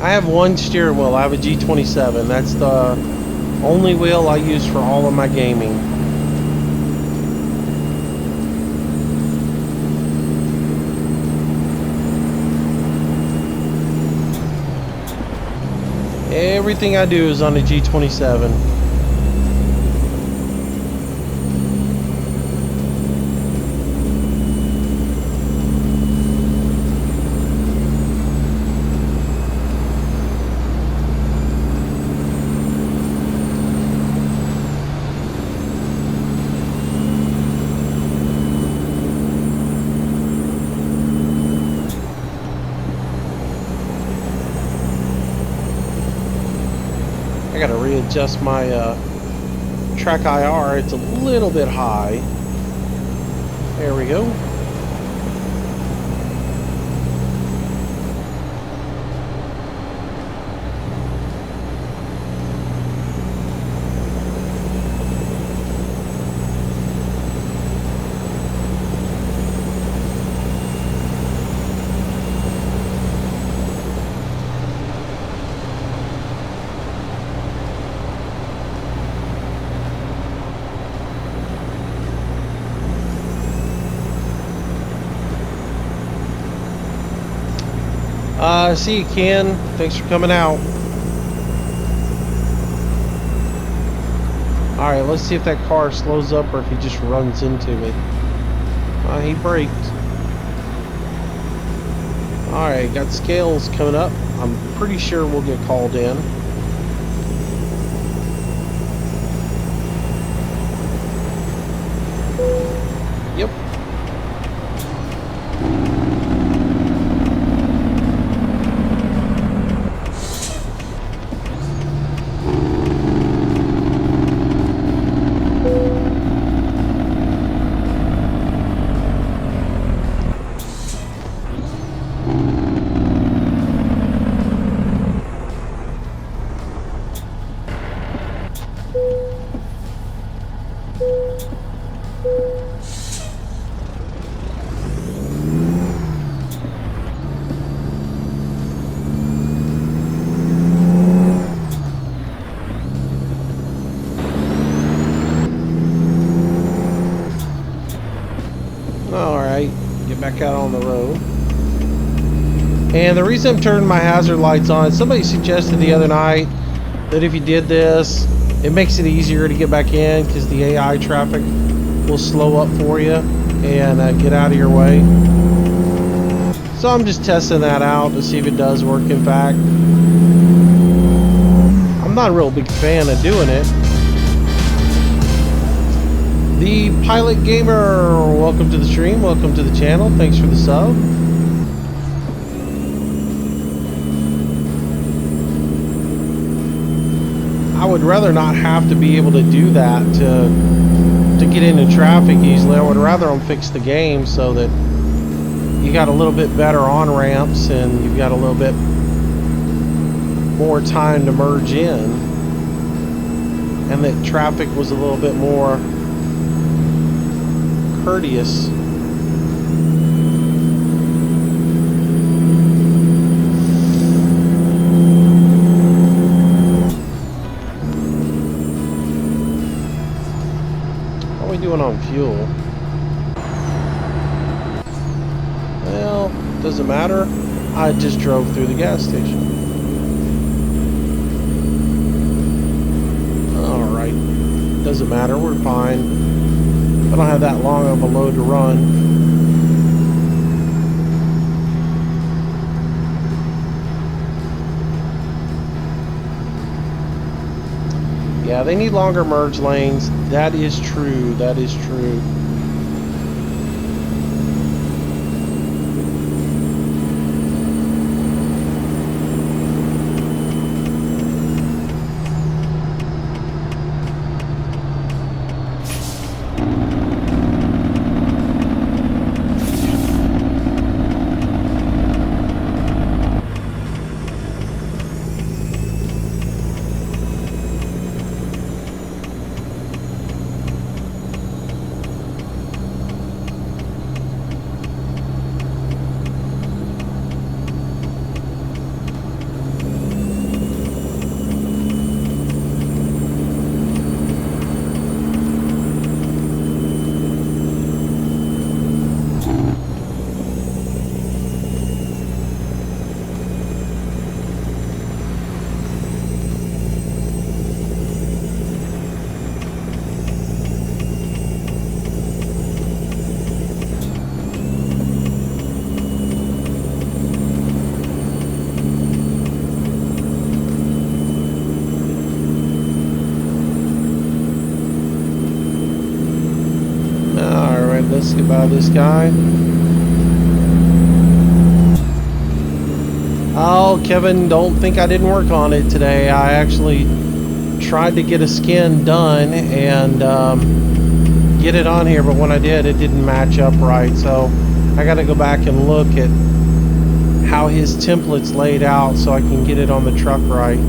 I have one steering wheel. I have a G27. That's the only wheel I use for all of my gaming. Everything I do is on a G27. I gotta readjust my track IR. It's a little bit high. There we go. See you, Ken. Thanks for coming out. Alright, let's see if that car slows up or if he just runs into me. He braked. Alright, got scales coming up. I'm pretty sure we'll get called in. Yep. get back out on the road. And the reason I'm turning my hazard lights on, somebody suggested the other night that if you did this, it makes it easier to get back in because the AI traffic will slow up for you and get out of your way. So I'm just testing that out to see if it does work in fact. I'm not a real big fan of doing it. The Pilot Gamer, welcome to the stream, welcome to the channel, thanks for the sub. I would rather not have to be able to do that to get into traffic easily. I would rather them fix the game so that you got a little bit better on ramps and you've got a little bit more time to merge in, and that traffic was a little bit more courteous. How are we doing on fuel? Well, doesn't matter. I just drove through the gas station. Alright, doesn't matter, we're fine. I don't have that long of a load to run. Yeah, they need longer merge lanes. That is true, that is true. Let's get by this guy. Oh, Kevin, don't think I didn't work on it today. I actually tried to get a skin done and get it on here, but when I did, it didn't match up right. So I got to go back and look at how his template's laid out so I can get it on the truck right.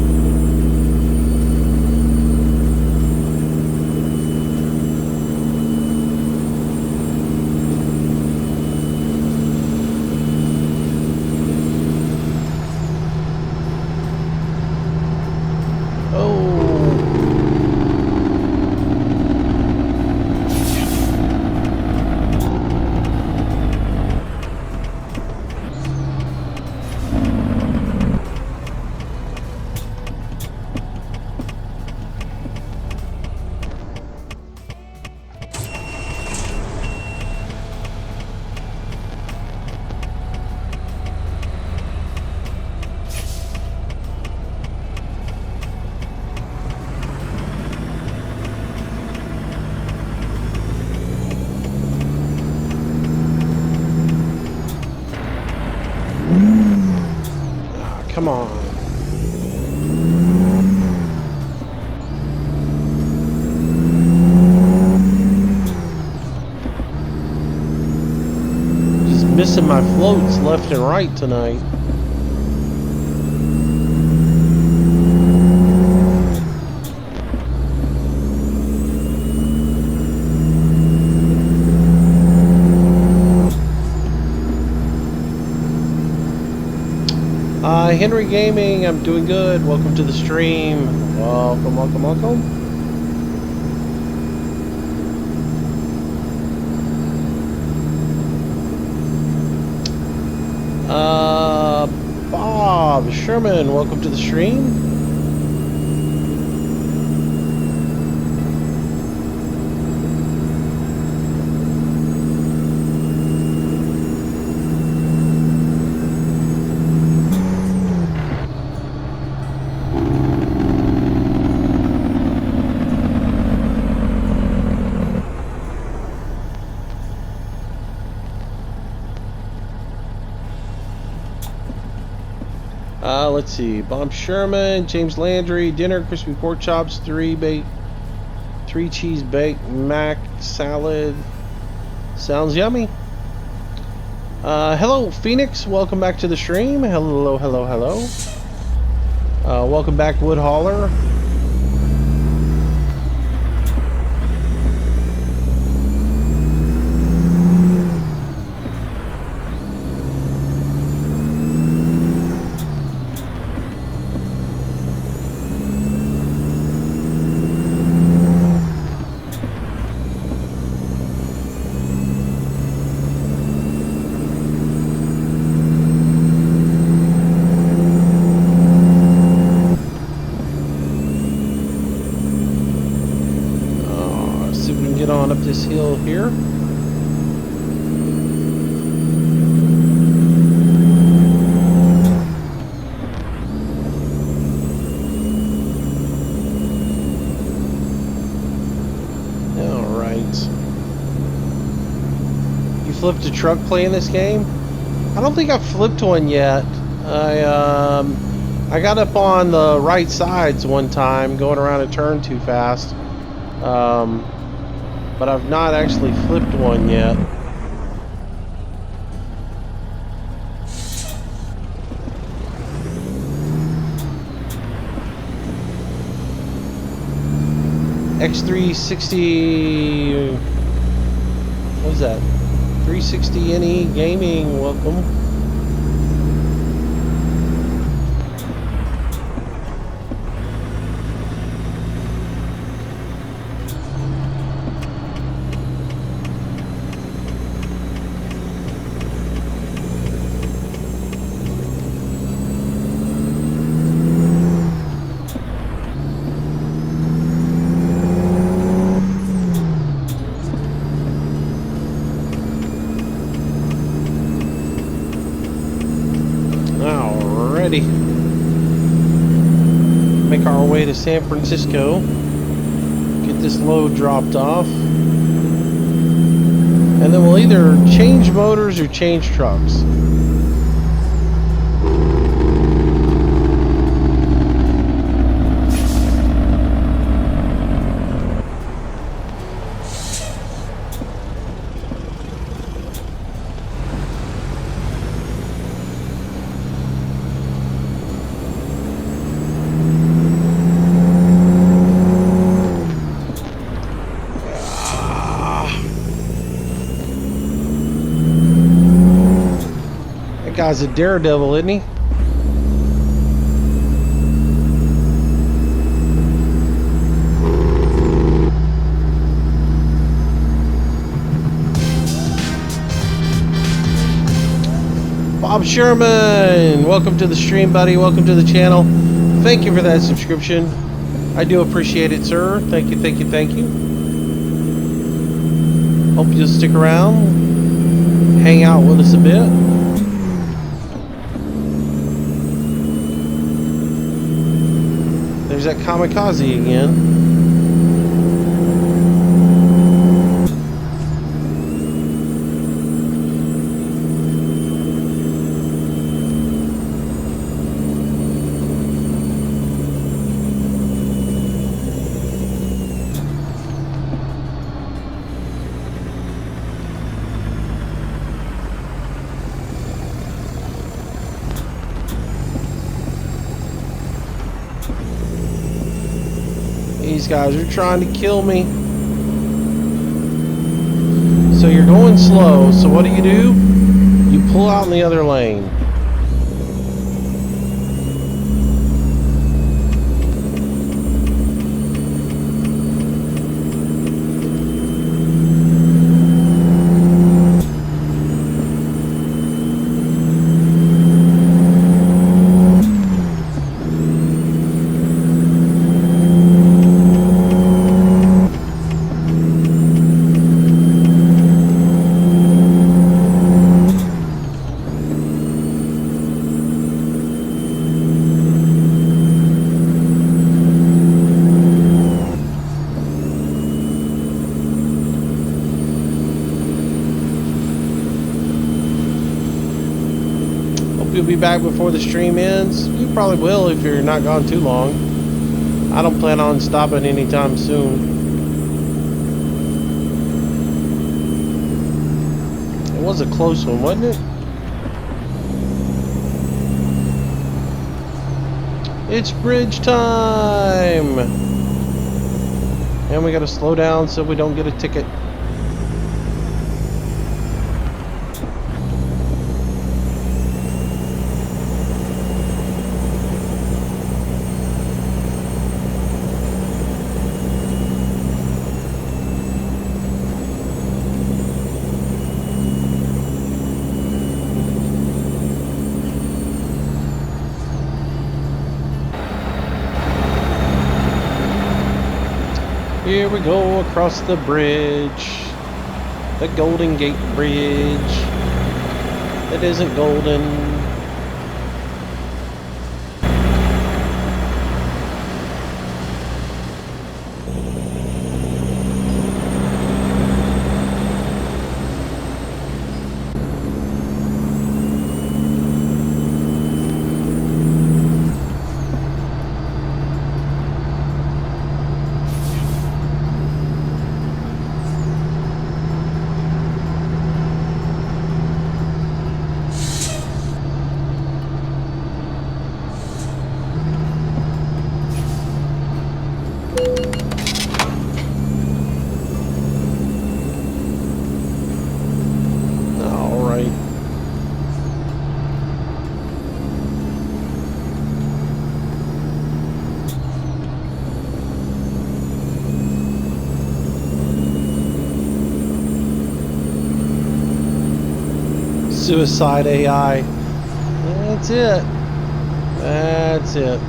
Come on. Just missing my floats left and right tonight. Henry Gaming, I'm doing good. Welcome to the stream. Welcome, welcome, welcome. Bob Sherman, welcome to the stream. Let's see. Bob Sherman, James Landry, dinner, crispy pork chops, 3 cheese baked mac salad. Sounds yummy. Hello, Phoenix. Welcome back to the stream. Hello. Welcome back, Wood Hauler. Up this hill here. All right. You flipped a truck playing this game? I don't think I've flipped one yet. I got up on the right sides one time going around a turn too fast. But I've not actually flipped one yet. X360, what was that? 360 NE Gaming, welcome. Make our way to San Francisco, get this load dropped off, and then we'll either change motors or change trucks. Guy's a daredevil, isn't he? Bob Sherman, welcome to the stream, buddy. Welcome to the channel. Thank you for that subscription. I do appreciate it, sir. Thank you. Hope you'll stick around, hang out with us a bit. There's that kamikaze again. These guys are trying to kill me. So you're going slow, so what do? You pull out in the other lane. be back before the stream ends? You probably will if you're not gone too long. I don't plan on stopping anytime soon. It was a close one, wasn't it? It's bridge time! And we gotta slow down so we don't get a ticket. Here we go across the bridge. The Golden Gate Bridge. It isn't golden. Suicide AI. That's it. That's it.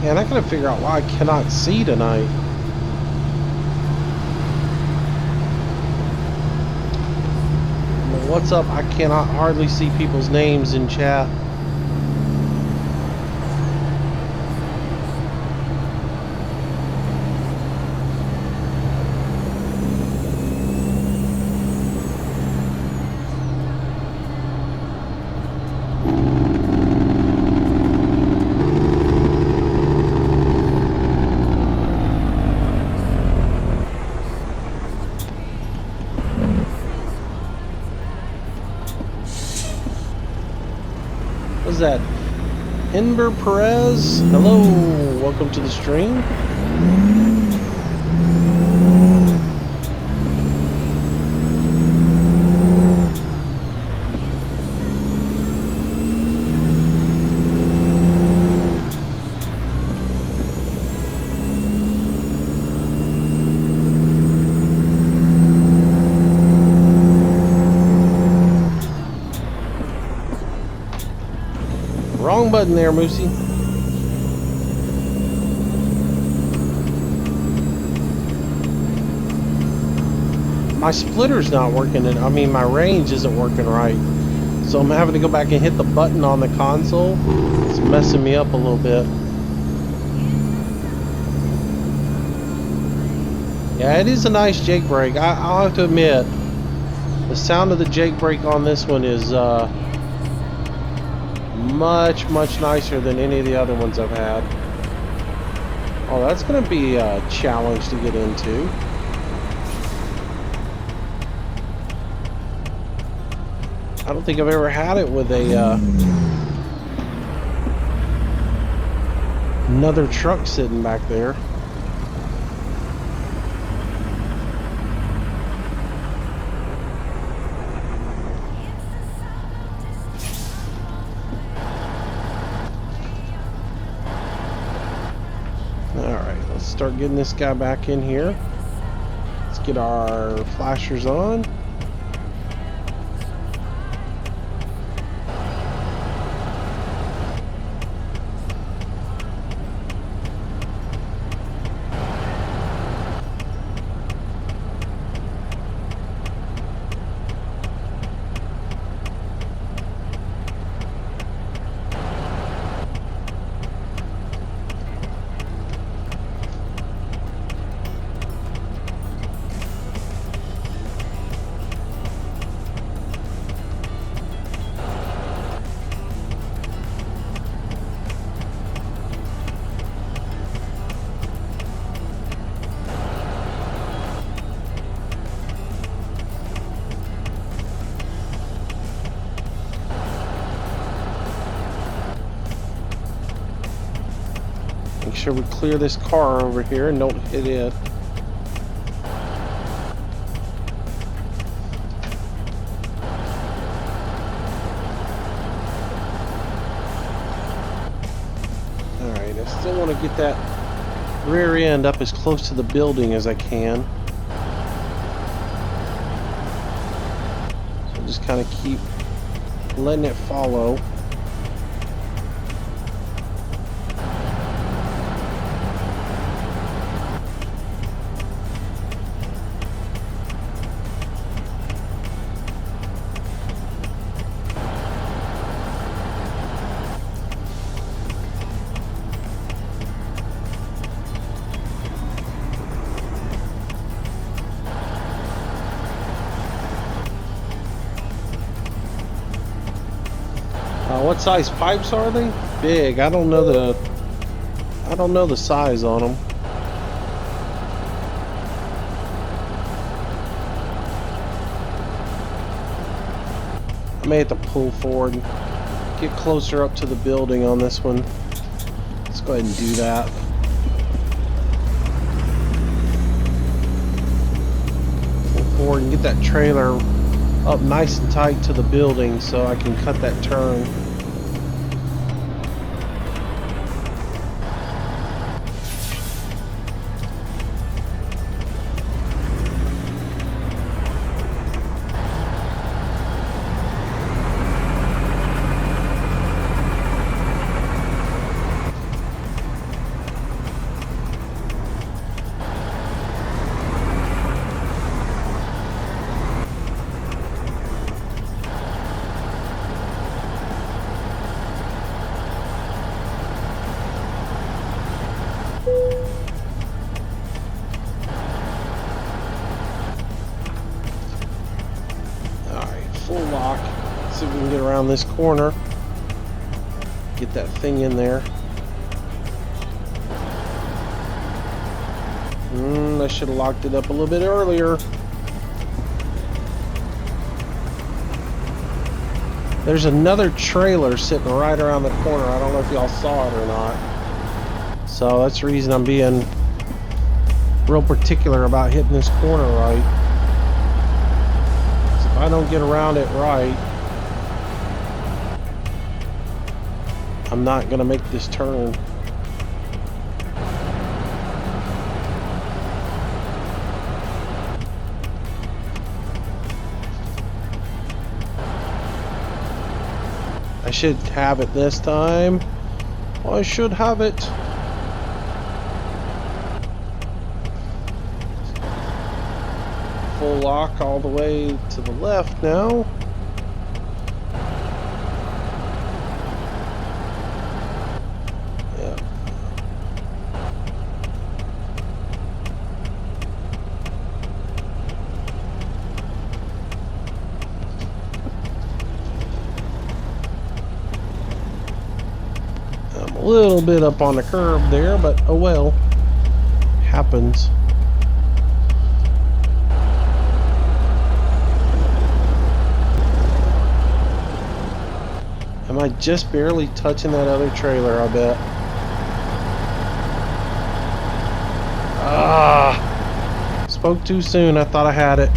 Man, I gotta figure out why I cannot see tonight. What's up? I cannot hardly see people's names in chat. What's that? Ember Perez? Hello, welcome to the stream. Wrong button there, Moosey. My splitter's not working, and I mean my range isn't working right. So I'm having to go back and hit the button on the console. It's messing me up a little bit. Yeah, it is a nice Jake brake. I'll have to admit, the sound of the Jake brake on this one is much nicer than any of the other ones I've had. Oh, that's gonna be a challenge to get into. I don't think I've ever had it with a another truck sitting back there. Start getting this guy back in here. Let's get our flashers on. sure we clear this car over here and don't hit it. Alright, I still want to get that rear end up as close to the building as I can. So just kind of keep letting it follow. What size pipes are they? Big. I don't know the size on them. I may have to pull forward and get closer up to the building on this one. Let's go ahead and do that. Pull forward and get that trailer up nice and tight to the building so I can cut that turn. Full lock. Let's see if we can get around this corner. Get that thing in there. I should have locked it up a little bit earlier. There's another trailer sitting right around the corner. I don't know if y'all saw it or not. So that's the reason I'm being real particular about hitting this corner right. If I don't get around it right, I'm not gonna make this turn. I should have it this time. I should have it. Full lock all the way to the left now. Yeah. I'm a little bit up on the curb there, but oh well. Happens. Am I just barely touching that other trailer, I bet. Ah! Spoke too soon, I thought I had it.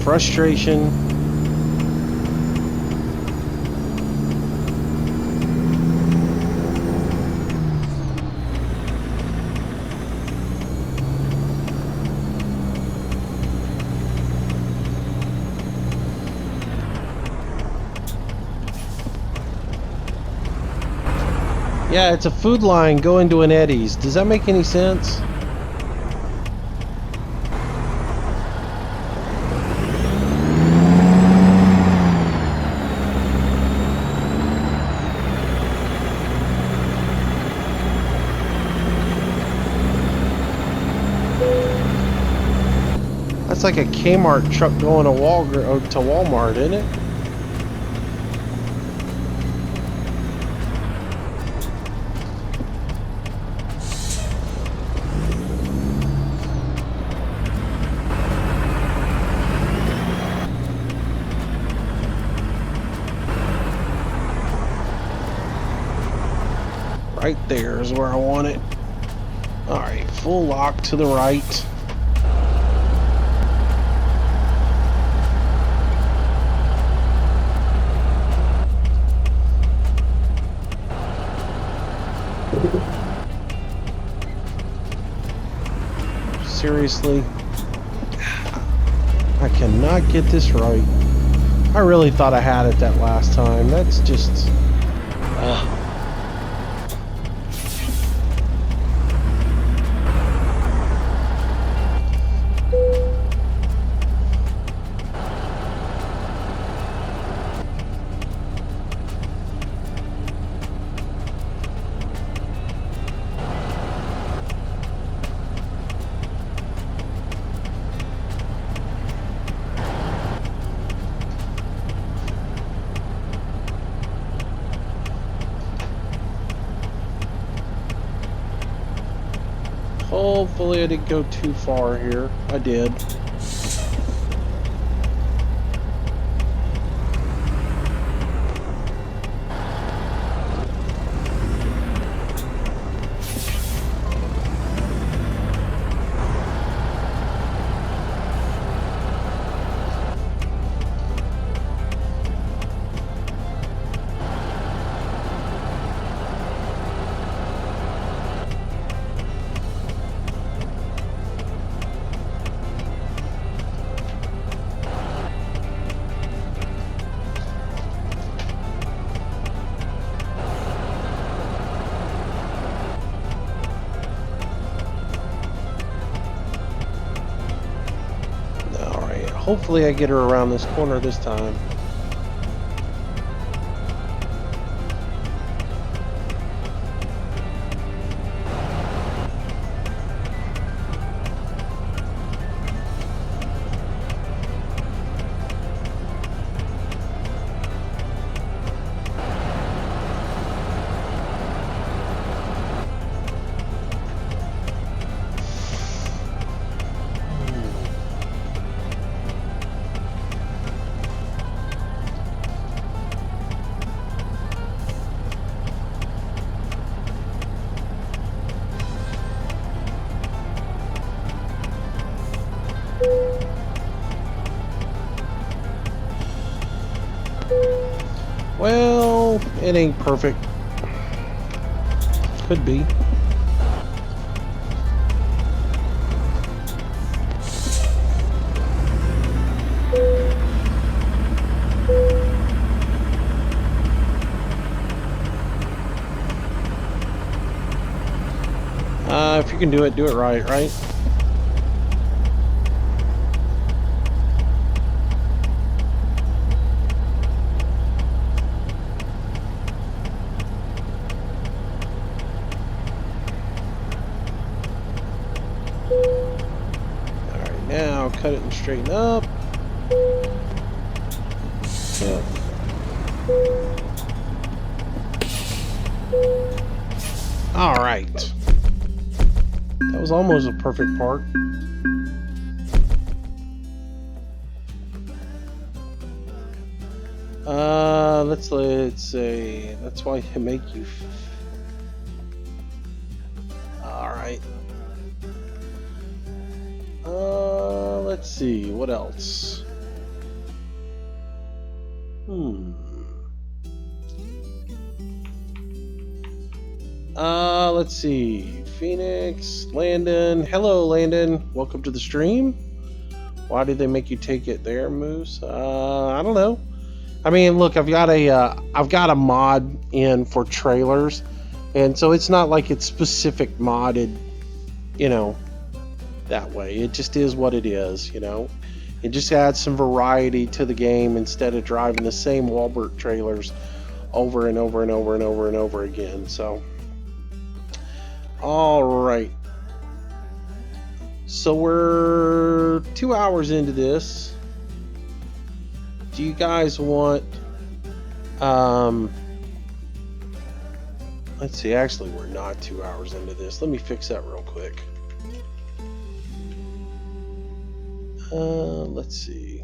Frustration. Yeah, it's a food line going to an Eddie's. Does that make any sense? That's like a Kmart truck going to Walmart, isn't it? Right there is where I want it. Alright, full lock to the right. Seriously, I cannot get this right. I really thought I had it that last time. That's just... Hopefully I didn't go too far here. I did. Hopefully I get her around this corner this time. Well, it ain't perfect. Could be. If you can do it right, right? Alright, now cut it and straighten up. Yeah. Alright. That was almost a perfect part. Let's say that's why I make you. All right. Let's see what else. Let's see. Phoenix, Landon. Hello, Landon. Welcome to the stream. Why did they make you take it there, Moose? I don't know. I mean, look, I've got a mod in for trailers, and so it's not like it's specific modded, you know, that way. It just is what it is, you know. It just adds some variety to the game instead of driving the same Walbert trailers over and over and over and over and over again. So, all right. So we're 2 hours into this. Do you guys want, let's see, actually we're not 2 hours into this. Let me fix that real quick. Let's see.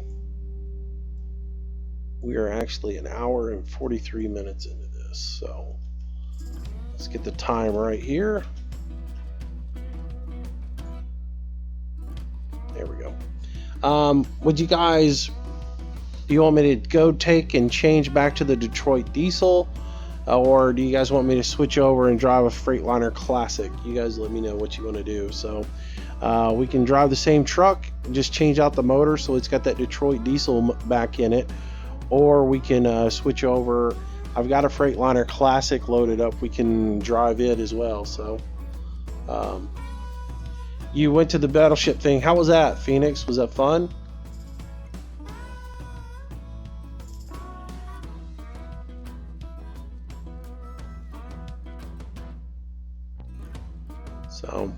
We are actually 1 hour and 43 minutes into this, so Let's get the time right here. There we go. Would you guys, do you want me to go take and change back to the Detroit Diesel? Or do you guys want me to switch over and drive a Freightliner Classic? You guys let me know what you want to do. So we can drive the same truck, just change out the motor so it's got that Detroit Diesel back in it. Or we can switch over. I've got a Freightliner Classic loaded up. We can drive it as well. So you went to the battleship thing. How was that, Phoenix? Was that fun? So,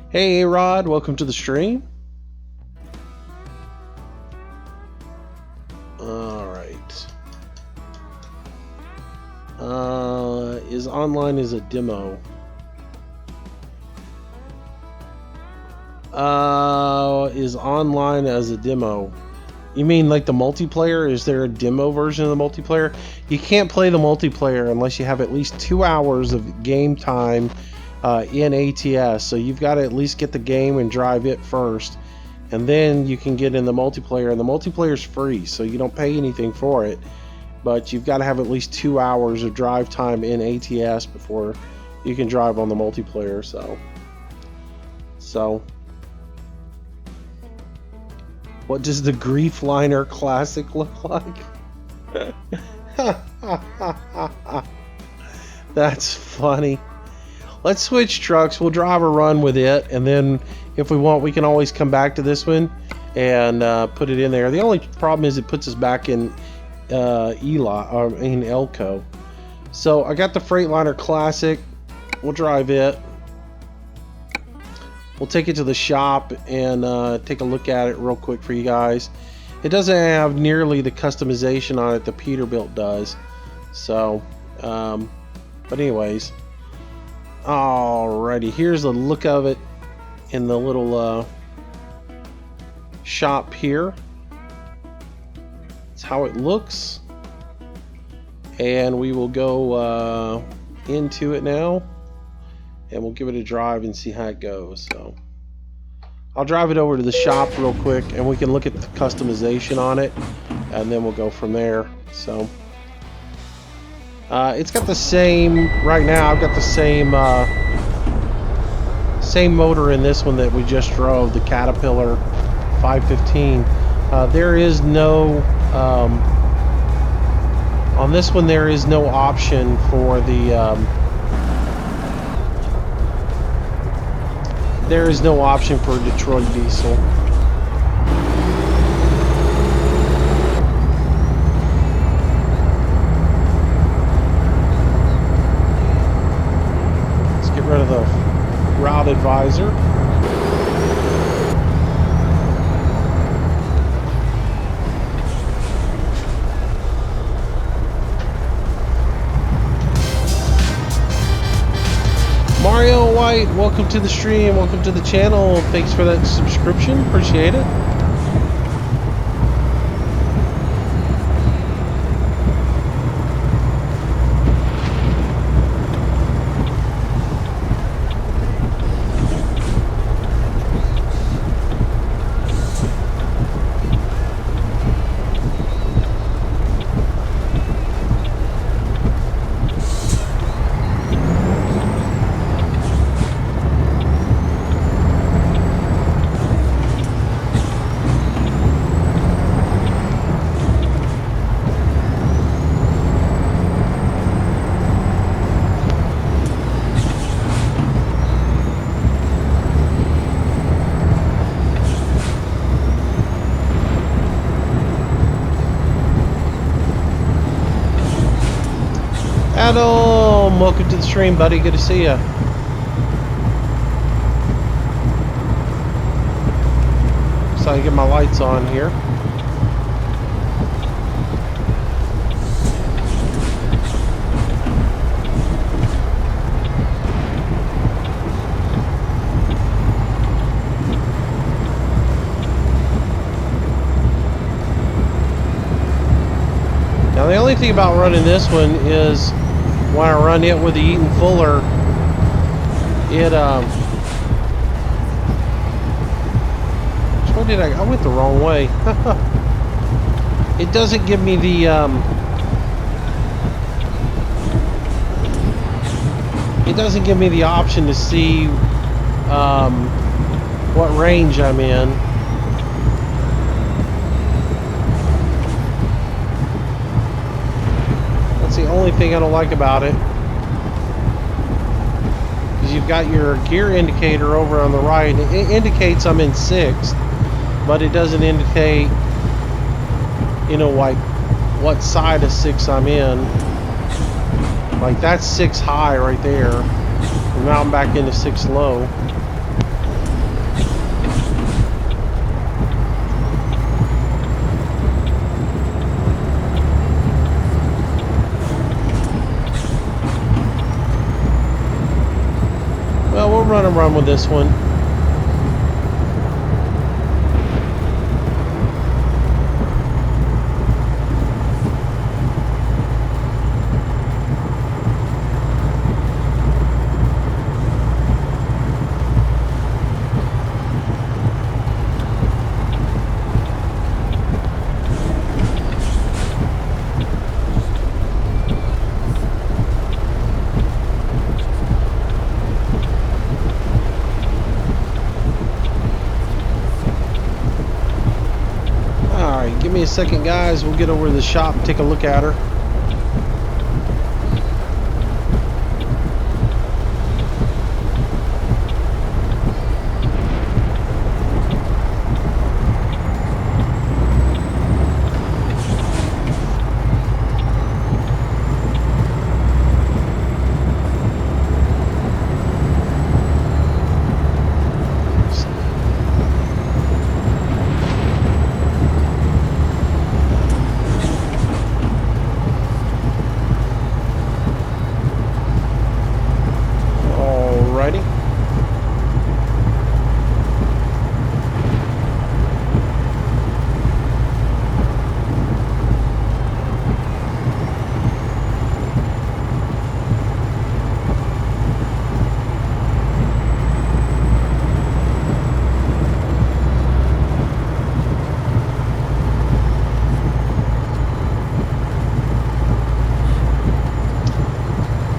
hey Rod, welcome to the stream. All right. Is online as a demo? Is online as a demo? You mean like the multiplayer? Is there a demo version of the multiplayer? You can't play the multiplayer unless you have at least 2 hours of game time in ATS. So you've got to at least get the game and drive it first, and then you can get in the multiplayer. And the multiplayer is free, so you don't pay anything for it. But you've got to have at least 2 hours of drive time in ATS before you can drive on the multiplayer. So what does the Griefliner Classic look like? That's funny. Let's switch trucks. We'll drive a run with it, and then if we want, we can always come back to this one and put it in there. The only problem is it puts us back in Elko. So I got the Freightliner Classic. We'll drive it. We'll take it to the shop and take a look at it real quick for you guys. It doesn't have nearly the customization on it that Peterbilt does. So, but anyways, alrighty. Here's a look of it in the little shop here. That's how it looks, and we will go into it now. And we'll give it a drive and see how it goes. So I'll drive it over to the shop real quick, and we can look at the customization on it, and then we'll go from there. So it's got the same, right now I've got the same same motor in this one that we just drove, the Caterpillar 515. There is no on this one, there is no option for the there is no option for Detroit Diesel. Let's get rid of the route advisor. Mario White, welcome to the stream, welcome to the channel. Thanks for that subscription, appreciate it. Adam, welcome to the stream, buddy. Good to see you. So I get my lights on here. Now the only thing about running this one is when I run it with the Eaton Fuller, it what did I went the wrong way. It doesn't give me the option to see what range I'm in. That's the only thing I don't like about it. Because you've got your gear indicator over on the right. It indicates I'm in 6th, but it doesn't indicate, you know, like what side of 6 I'm in. Like that's 6 high right there. And now I'm back into 6 low. Well, we'll run with this one. Give me a second, guys. We'll get over to the shop and take a look at her.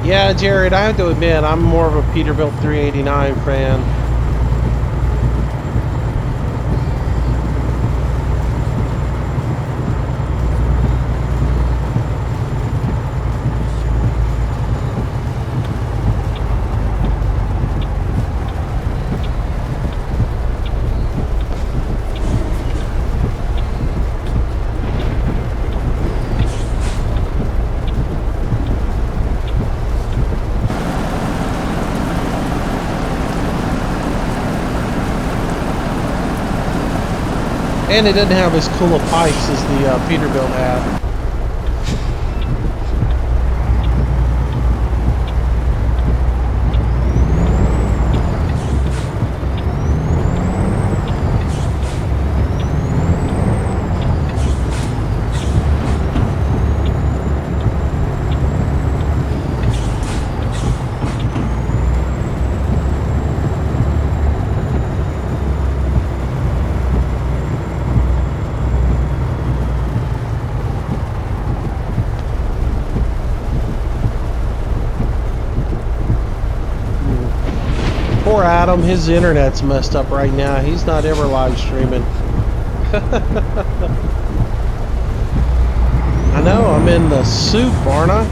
Yeah, Jared, I have to admit, I'm more of a Peterbilt 389 fan. And it doesn't have as cool of pipes as the Peterbilt had. Poor Adam, his internet's messed up right now. He's not ever live streaming. I know, I'm in the soup, aren't I?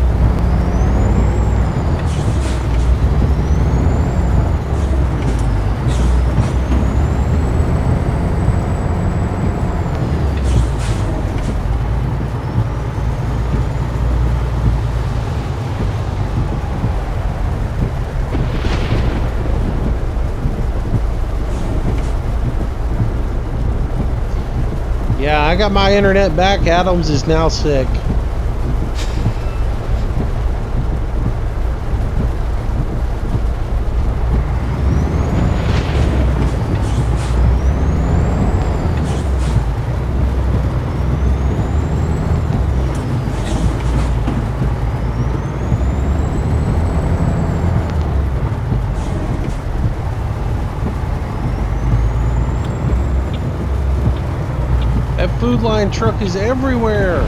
Yeah, I got my internet back. Adams is now sick. line truck is everywhere.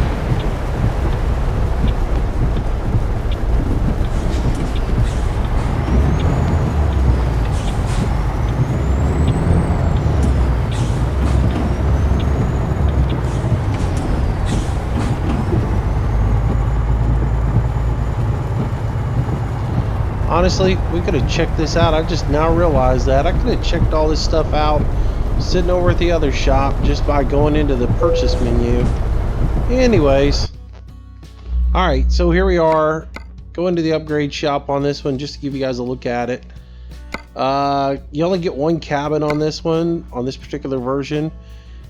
Honestly, we could have checked this out. I just now realized that. I could have checked all this stuff out sitting over at the other shop just by going into the purchase menu. Anyways. Alright, so here we are. Go into the upgrade shop on this one just to give you guys a look at it. You only get one cabin on this one, on this particular version.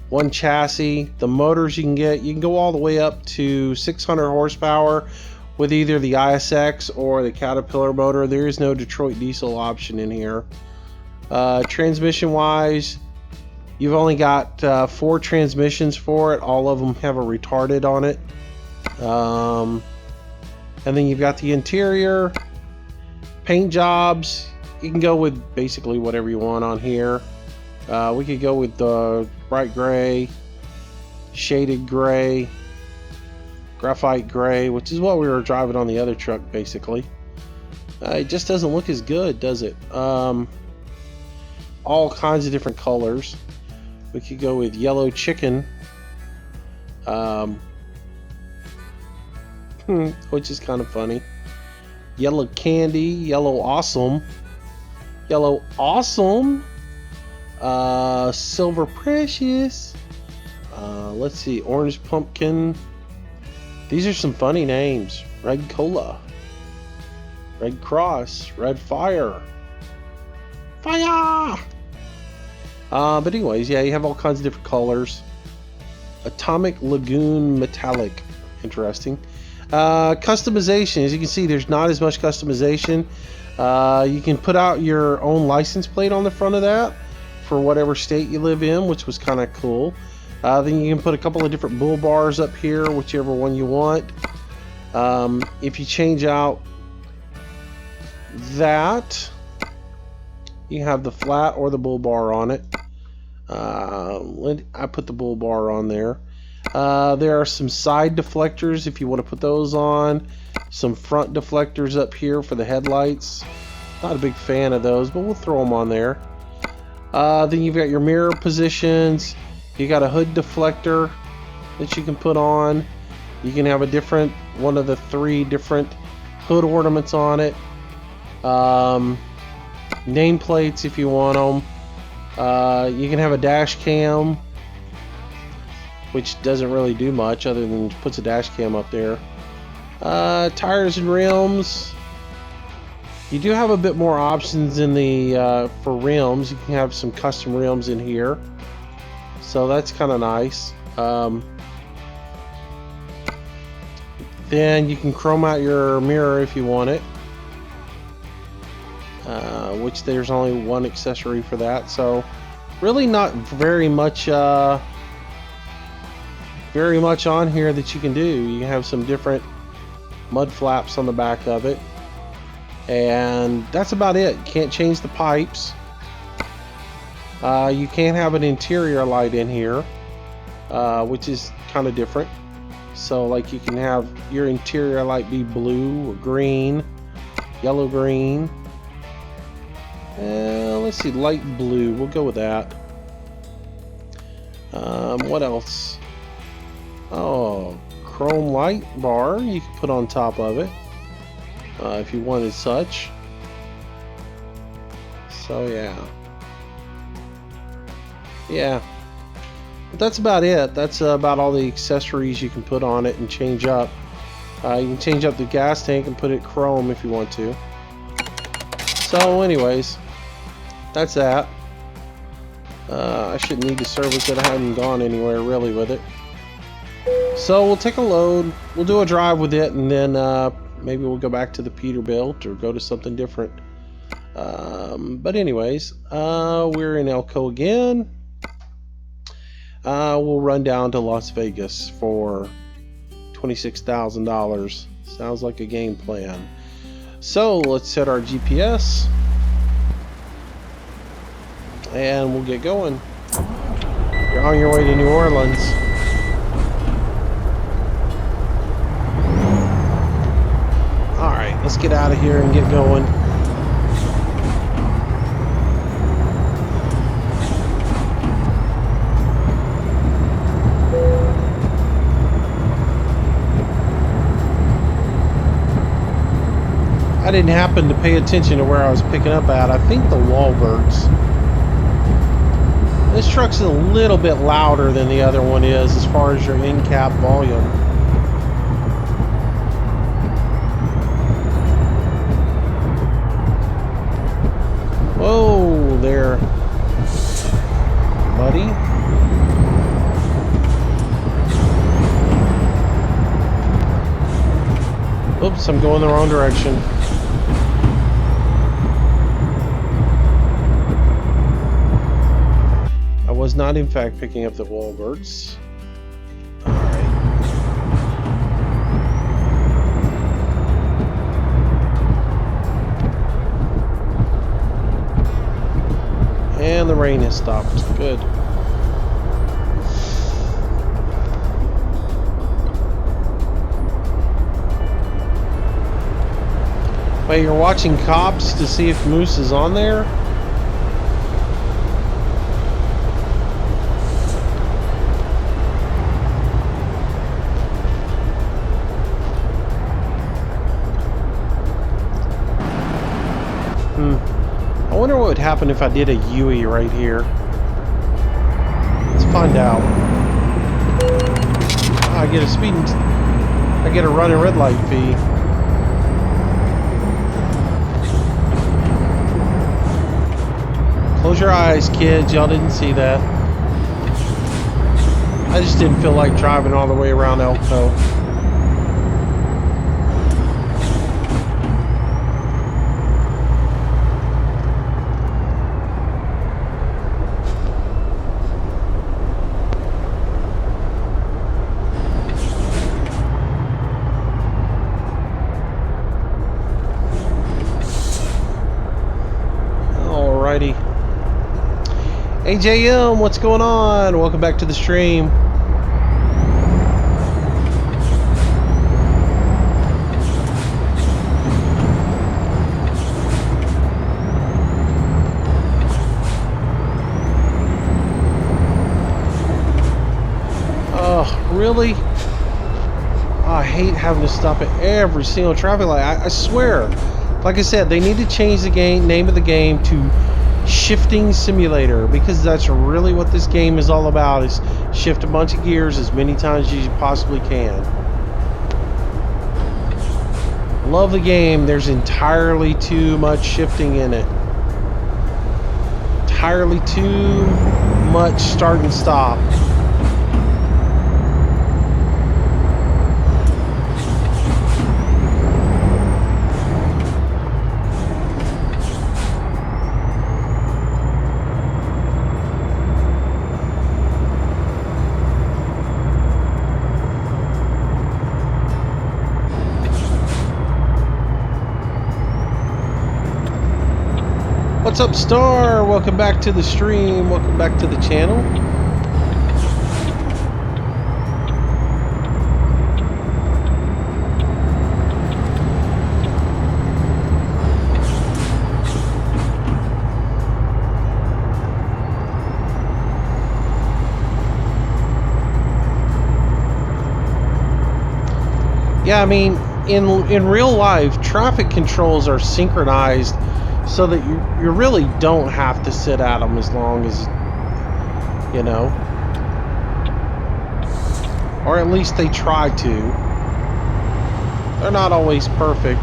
One chassis. The motors you can go all the way up to 600 horsepower with either the ISX or the Caterpillar motor. There is no Detroit diesel option in here. Transmission wise, you've only got 4 transmissions for it. All of them have a retarded on it. And then you've got the interior. Paint jobs, you can go with basically whatever you want on here. We could go with the bright gray, shaded gray, graphite gray, which is what we were driving on the other truck basically. It just doesn't look as good, does it? All kinds of different colors. We could go with yellow chicken, which is kind of funny. Yellow candy, yellow awesome, silver precious. Let's see, orange pumpkin. These are some funny names. Red cola, red cross, red fire. But anyways, yeah, you have all kinds of different colors. Atomic Lagoon Metallic, interesting. Customization, as you can see, there's not as much customization. You can put out your own license plate on the front of that for whatever state you live in, which was kind of cool. Then you can put a couple of different bull bars up here, whichever one you want. If you change out that, you have the flat or the bull bar on it. I put the bull bar on there. There are some side deflectors if you want to put those on. Some front deflectors up here for the headlights. Not a big fan of those, but we'll throw them on there. Then you've got your mirror positions. You got a hood deflector that you can put on. You can have one of the 3 different hood ornaments on it. Nameplates if you want them. You can have a dash cam, which doesn't really do much other than puts a dash cam up there. Tires and rims. You do have a bit more options in the for rims. You can have some custom rims in here, so that's kind of nice. Then you can chrome out your mirror if you want it, which there's only one accessory for that, so really not very much on here that you can do. You have some different mud flaps on the back of it, and that's about it. You can't change the pipes. You can't have an interior light in here, which is kind of different. So like you can have your interior light be blue or green, yellow green. Let's see, light blue. We'll go with that. What else? Oh, chrome light bar you can put on top of it if you wanted such. So yeah, but that's about it. That's about all the accessories you can put on it and change up. You can change up the gas tank and put it chrome if you want to. So anyways, that's that. I shouldn't need to service it. I haven't gone anywhere really with it. So we'll take a load, we'll do a drive with it, and then maybe we'll go back to the Peterbilt or go to something different. But anyways, we're in Elko again. We'll run down to Las Vegas for $26,000. Sounds like a game plan. So let's set our GPS and we'll get going. You're on your way to New Orleans. Let's get out of here and get going. I didn't happen to pay attention to where I was picking up at. I think the Walberts. This truck's a little bit louder than the other one is as far as your in-cab volume. Whoa there, buddy. Oops, I'm going the wrong direction. I was not, in fact, picking up the Walberts. Alright. And the rain has stopped. Good. Wait, you're watching Cops to see if Moose is on there? I wonder what would happen if I did a Yui right here. Let's find out. I get a speeding... I get a running red light fee. Close your eyes, kids. Y'all didn't see that. I just didn't feel like driving all the way around Elko. Alrighty. AJM, what's going on? Welcome back to the stream. Oh, really? I hate having to stop at every single traffic light. I swear. Like I said, they need to change the name of the game to Shifting Simulator, because that's really what this game is all about, is shift a bunch of gears as many times as you possibly can. Love the game. There's entirely too much shifting in it. Entirely too much start and stop. What's up, Star? Welcome back to the stream. Welcome back to the channel. Yeah, I mean, in real life, traffic controls are synchronized so that you really don't have to sit at them as long as, you know, or at least they try to. They're not always perfect.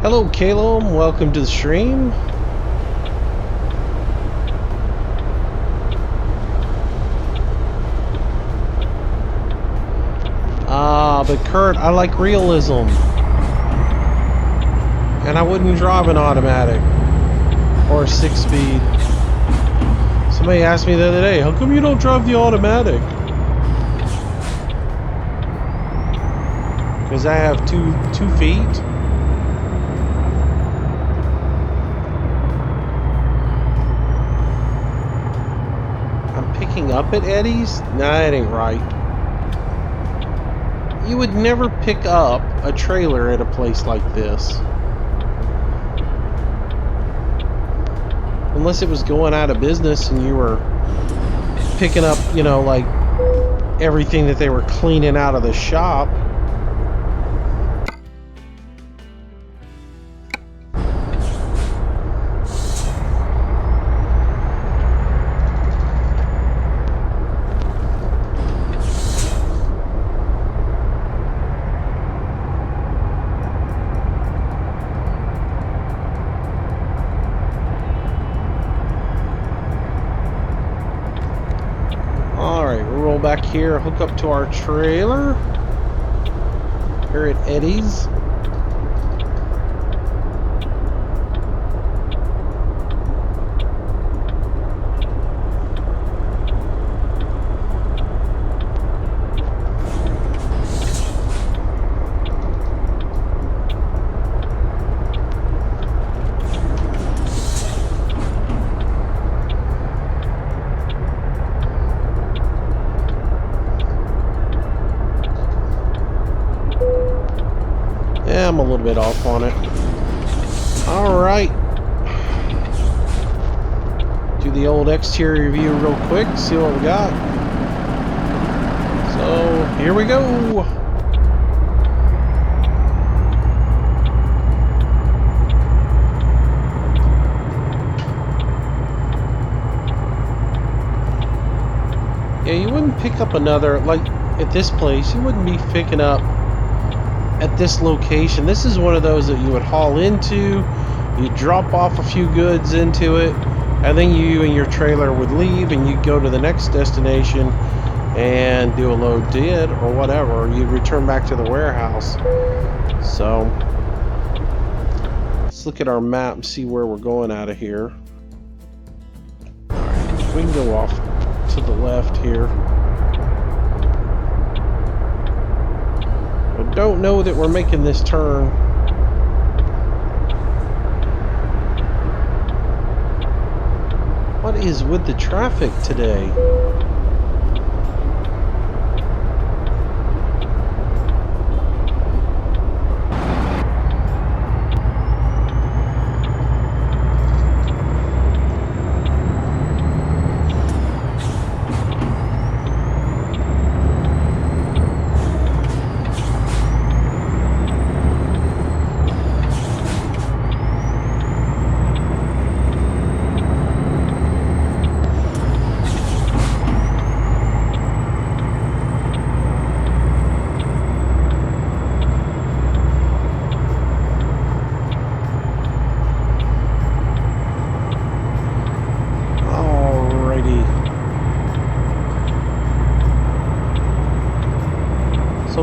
Hello, Calum. Welcome to the stream. But Kurt, I like realism. And I wouldn't drive an automatic. Or a 6-speed. Somebody asked me the other day, how come you don't drive the automatic? Because I have two feet. I'm picking up at Eddie's? Nah, that ain't right. You would never pick up a trailer at a place like this. Unless it was going out of business and you were picking up, you know, like everything that they were cleaning out of the shop. Back here, hook up to our trailer here at Eddie's. I'm a little bit off on it. Alright. Do the old exterior view real quick, see what we got. So, here we go. Yeah, you wouldn't pick up another, like, at this place, you wouldn't be picking up at this location. This is one of those that you would haul into, you drop off a few goods into it, and then you and your trailer would leave and you'd go to the next destination and do a load did or whatever. You'd return back to the warehouse. So let's look at our map and see where we're going out of here. Alright, we can go off to the left here. Don't know that we're making this turn. What is with the traffic today?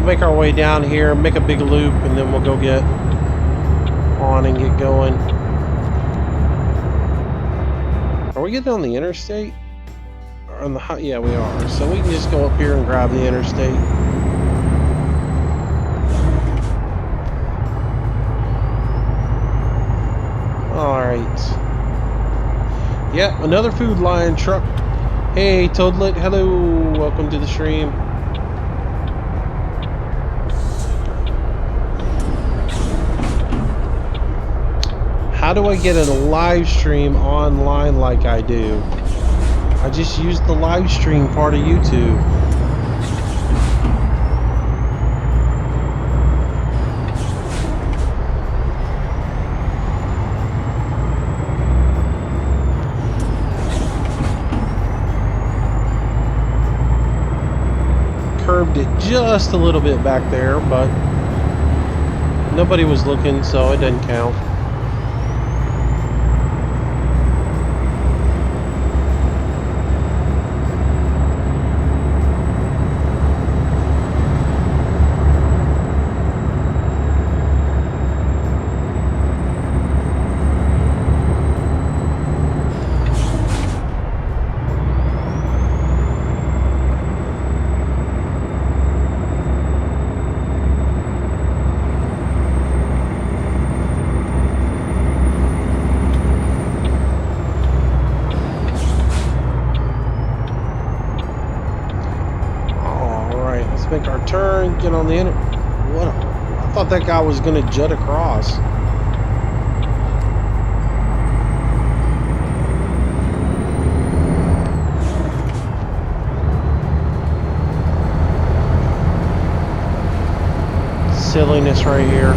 Make our way down here, make a big loop, and then we'll go get on and get going. Are we getting on the interstate? Or on the yeah, we are. So we can just go up here and grab the interstate. Alright. Yep, another Food Lion truck. Hey, Toadlet, hello, welcome to the stream. How do I get a live stream online like I do? I just used the live stream part of YouTube. Curved it just a little bit back there, but Nobody was looking, so it doesn't count. Make our turn, get on the inner. What? I thought that guy was gonna jut across. Silliness right here.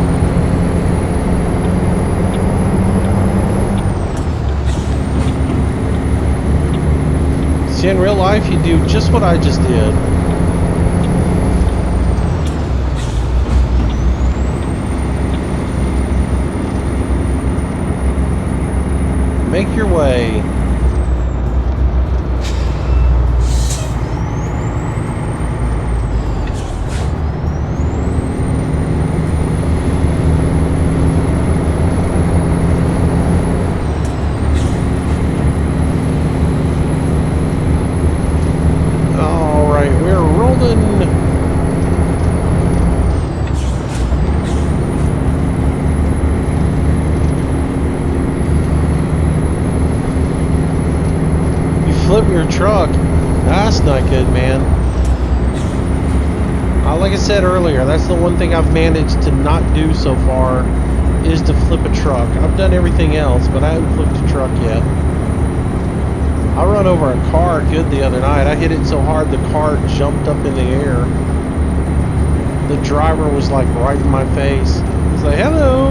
See, in real life, you do just what I just did. Make your way. All right, we're rolling. Flip your truck. That's not good, man. Like I said earlier, that's the one thing I've managed to not do so far, is to flip a truck. I've done everything else, but I haven't flipped a truck yet. I run over a car good the other night. I hit it so hard the car jumped up in the air. The driver was like right in my face. He's like, hello.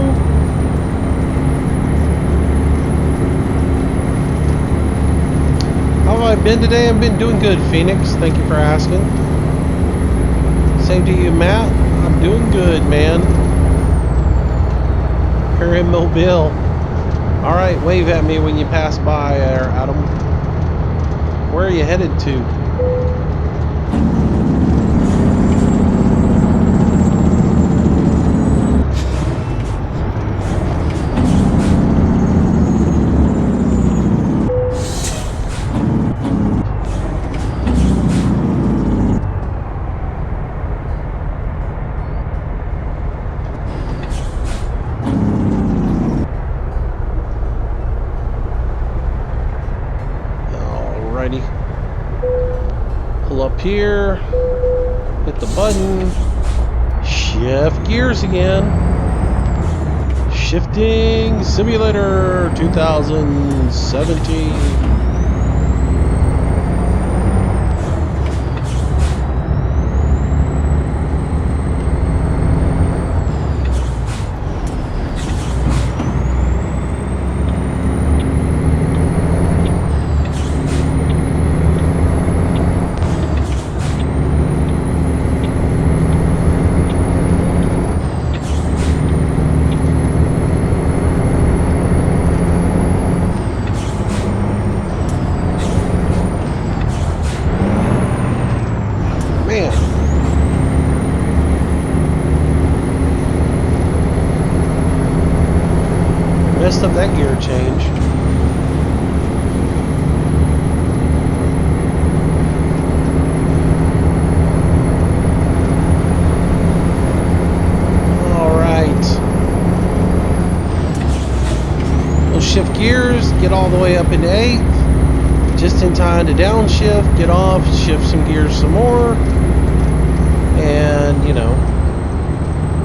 How have I been today? I've been doing good, Phoenix. Thank you for asking. Same to you, Matt. I'm doing good, man. Here in Mobile. Alright, wave at me when you pass by there, Adam. Where are you headed to? Pull up here, hit the button, shift gears again. Shifting Simulator 2017. Messed up that gear change. All right. We'll shift gears, get all the way up into 8th. Just in time to downshift, get off, shift some gears some more. And, you know,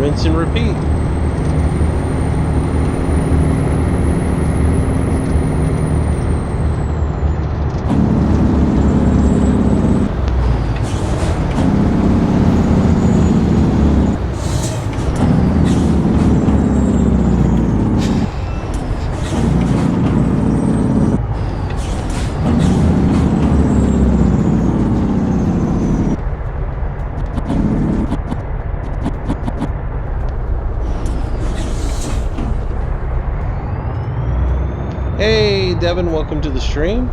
rinse and repeat. Hey, Devin, welcome to the stream.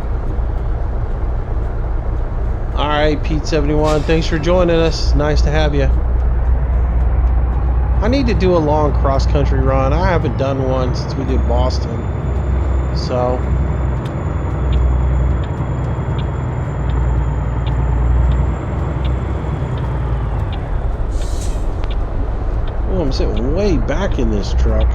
All right, Pete71, thanks for joining us. Nice to have you. I need to do a long cross-country run. I haven't done one since we did Boston. So... oh, I'm sitting way back in this truck.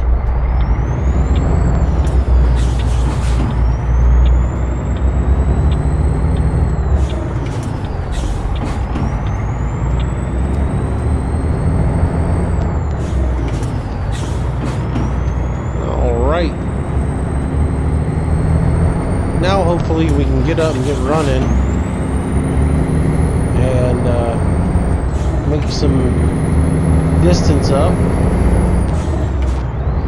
Alright. Now hopefully we can get up and get running. And make some distance up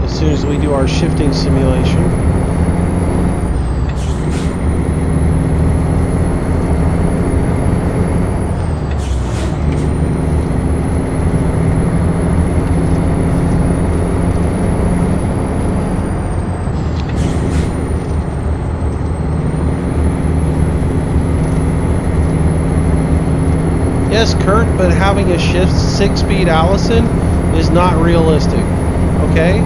as soon as we do our shifting simulation. Yes, Kurt, but having a shift 6-speed Allison is not realistic. Okay?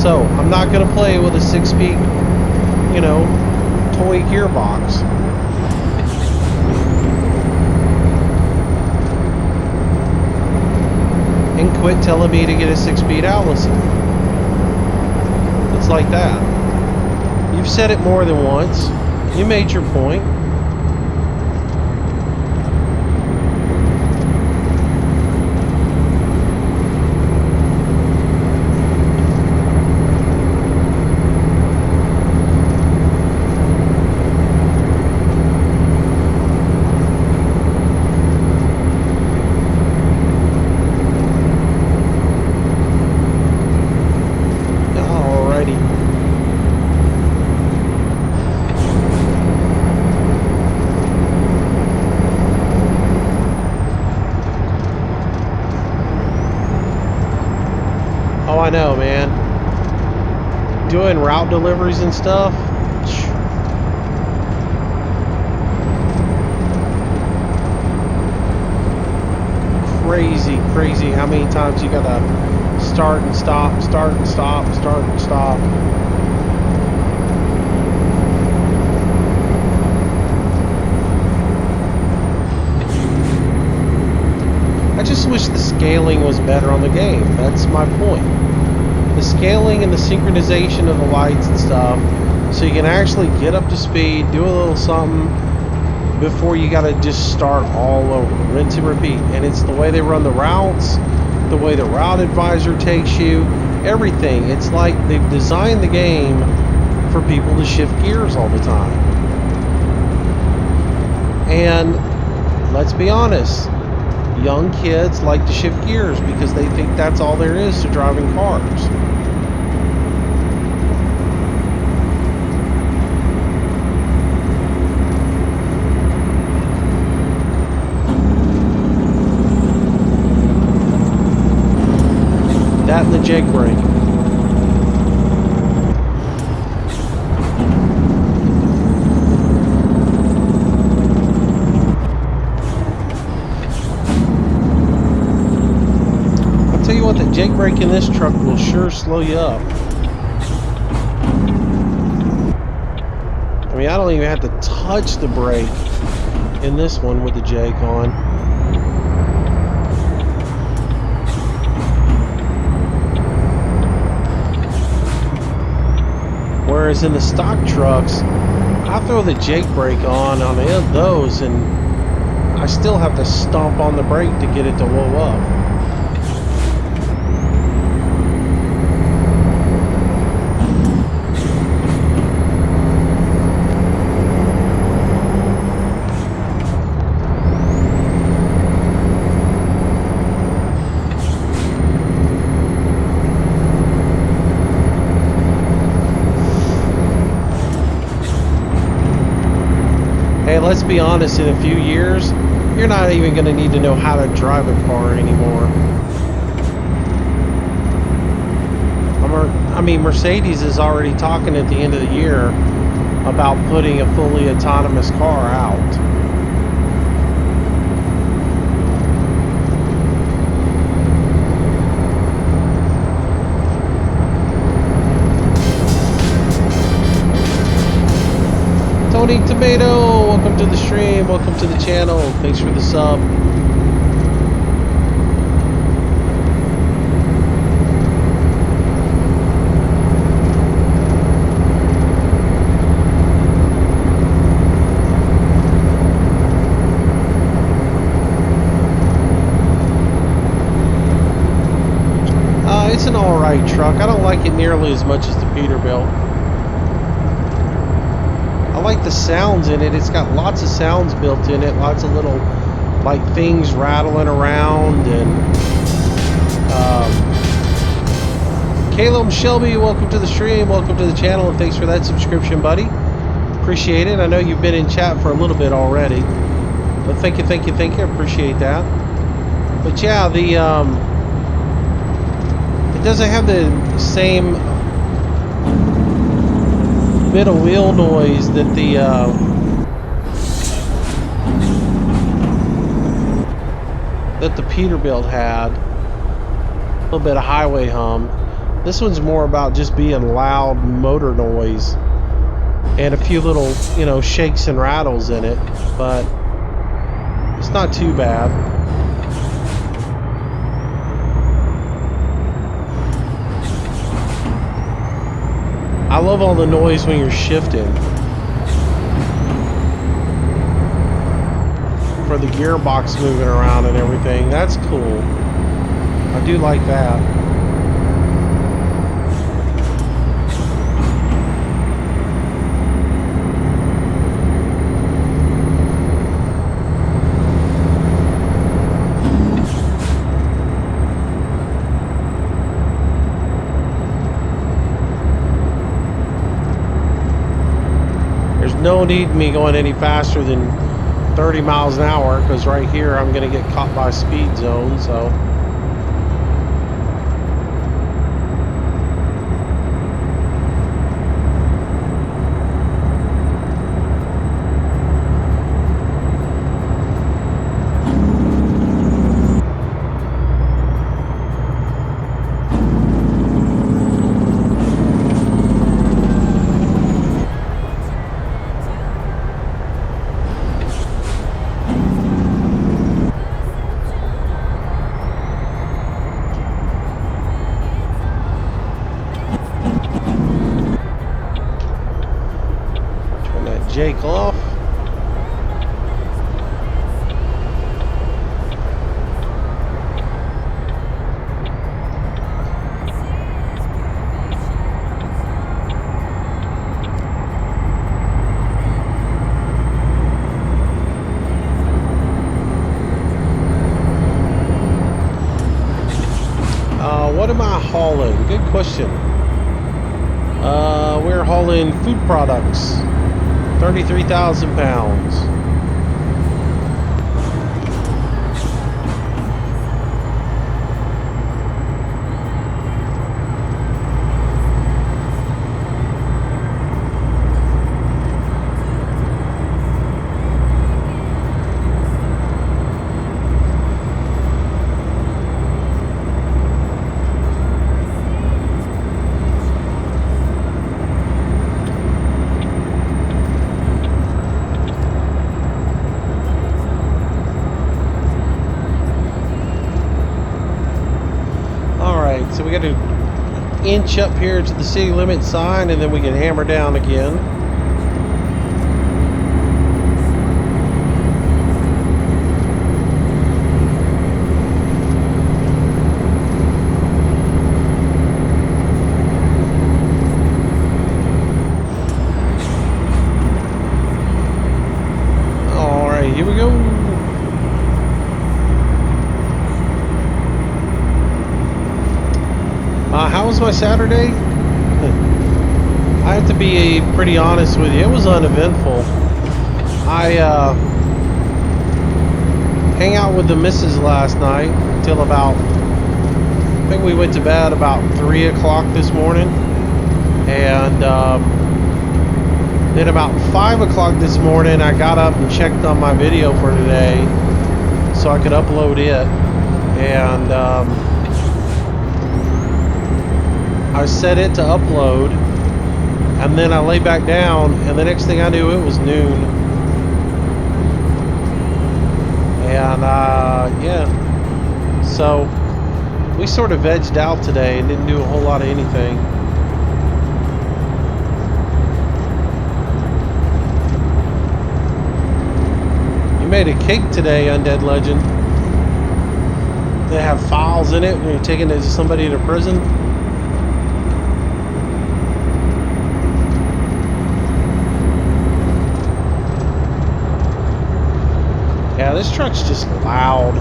So, I'm not going to play with a 6-speed, you know, toy gearbox. And quit telling me to get a 6-speed Allison. It's like that. You've said it more than once. You made your point. I know, man. Doing route deliveries and stuff. Crazy how many times you gotta start and stop, start and stop, start and stop. I just wish the scaling was better on the game. That's my point. The scaling and the synchronization of the lights and stuff, so you can actually get up to speed, do a little something before you gotta just start all over, rinse and repeat. And it's the way they run the routes, the way the route advisor takes you, everything. It's like they've designed the game for people to shift gears all the time. And let's be honest, young kids like to shift gears because they think that's all there is to driving cars. That and the jake brake. The jake brake in this truck will sure slow you up. I mean, I don't even have to touch the brake in this one with the jake on. Whereas in the stock trucks, I throw the jake brake on those and I still have to stomp on the brake to get it to whoa up. Hey, let's be honest, in a few years, you're not even going to need to know how to drive a car anymore. I mean, Mercedes is already talking at the end of the year about putting a fully autonomous car out. Tony Tomato, welcome to the stream, welcome to the channel, thanks for the sub. It's an alright truck. I don't like it nearly as much as the Peterbilt. I like the sounds in it. It's got lots of sounds built in it. Lots of little, like, things rattling around. And Caleb Shelby, welcome to the stream. Welcome to the channel. And thanks for that subscription, buddy. Appreciate it. I know you've been in chat for a little bit already. But thank you, thank you, thank you. I appreciate that. But yeah, it doesn't have the same bit of wheel noise that the Peterbilt had. A little bit of highway hum. This one's more about just being loud motor noise and a few little, you know, shakes and rattles in it, but it's not too bad. I love all the noise when you're shifting. For the gearbox moving around and everything. That's cool. I do like that. No need me going any faster than 30 miles an hour, because right here I'm going to get caught by a speed zone. So Jake off. What am I hauling? Good question. We're hauling food products. 33,000 pounds. So we got to inch up here to the city limit sign, and then we can hammer down again. All right, here we go. How was my Saturday? I have to be pretty honest with you. It was uneventful. I hang out with the missus last night till about, I think we went to bed about 3 o'clock this morning. And then about 5 o'clock this morning, I got up and checked on my video for today so I could upload it. And I set it to upload, and then I lay back down, and the next thing I knew, it was noon. And yeah, so we sort of vegged out today and didn't do a whole lot of anything. You made a cake today, Undead Legend. They have files in it when you're taking it to somebody to prison. Yeah, this truck's just loud.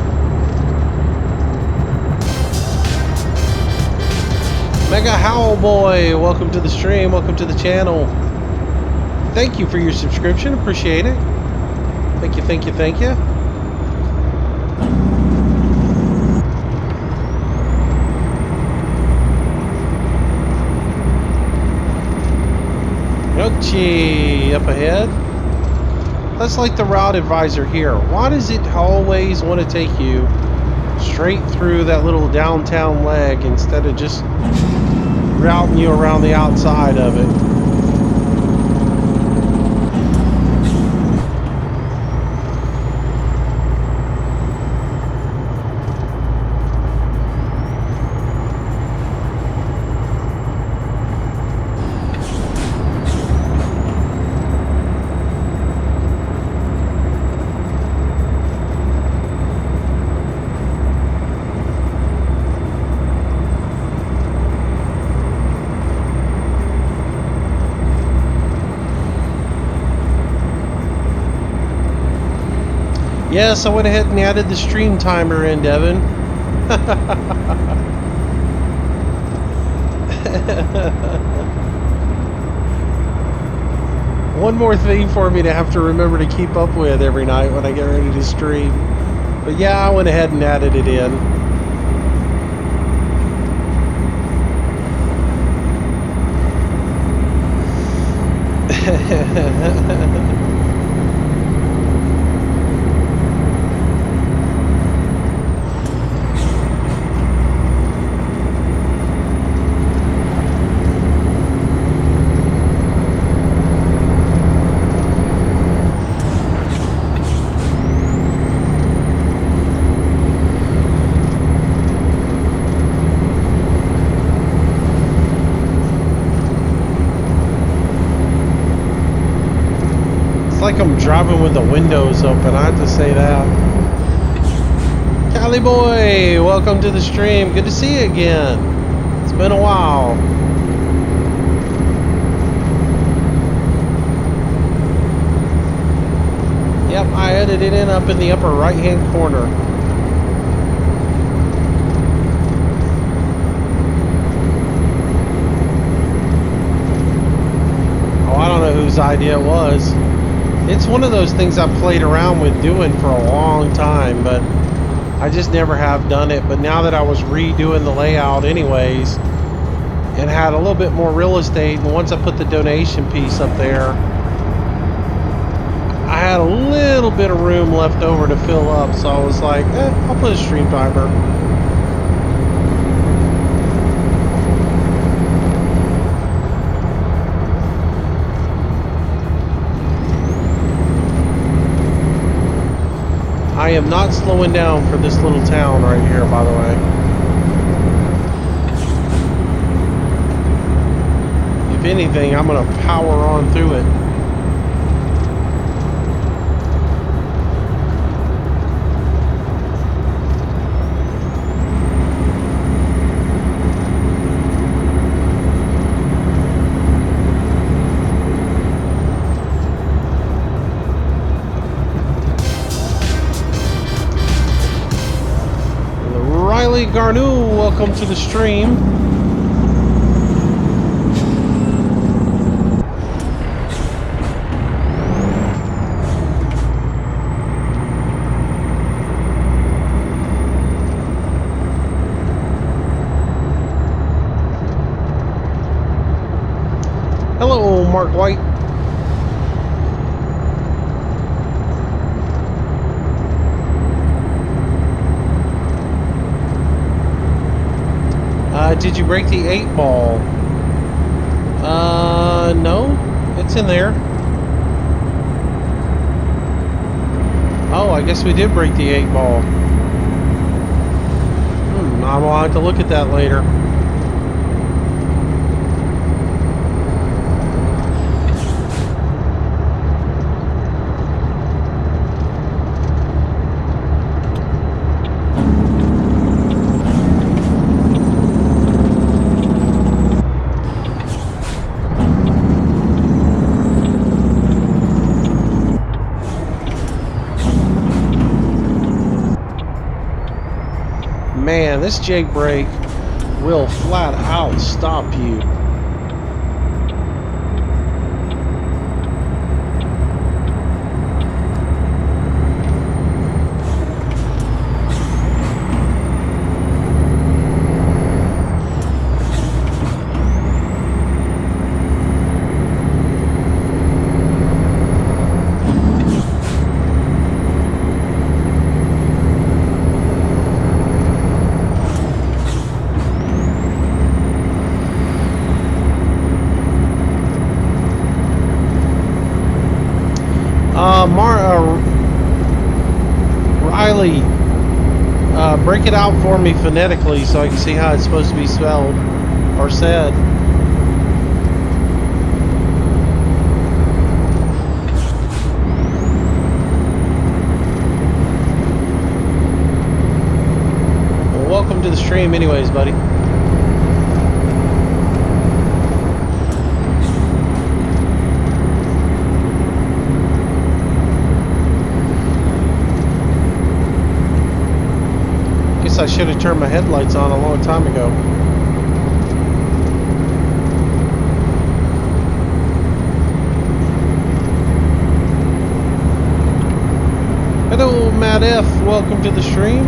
Mega Howl Boy, welcome to the stream, welcome to the channel. Thank you for your subscription, appreciate it. Thank you, thank you, thank you. Yochi, up ahead. That's like the route advisor here. Why does it always want to take you straight through that little downtown leg instead of just routing you around the outside of it? Yes, I went ahead and added the stream timer in, Devin. One more thing for me to have to remember to keep up with every night when I get ready to stream. But yeah, I went ahead and added it in. Like I'm driving with the windows open, I have to say that. Cali Boy, welcome to the stream. Good to see you again. It's been a while. Yep, I edited it up in the upper right hand corner. Oh, I don't know whose idea it was. It's one of those things I've played around with doing for a long time, but I just never have done it. But now that I was redoing the layout anyways, and had a little bit more real estate, and once I put the donation piece up there, I had a little bit of room left over to fill up, so I was like, I'll put a stream timer. I am not slowing down for this little town right here, by the way. If anything, I'm going to power on through it. Garnu, welcome to the stream. Mark White. Did you break the 8-ball? No. It's in there. Oh, I guess we did break the 8-ball. I'm gonna have to look at that later. Man, this Jake brake will flat out stop you. Riley, break it out for me phonetically so I can see how it's supposed to be spelled or said. Well, welcome to the stream anyways, buddy. I should have turned my headlights on a long time ago. Hello, Matt F. Welcome to the stream.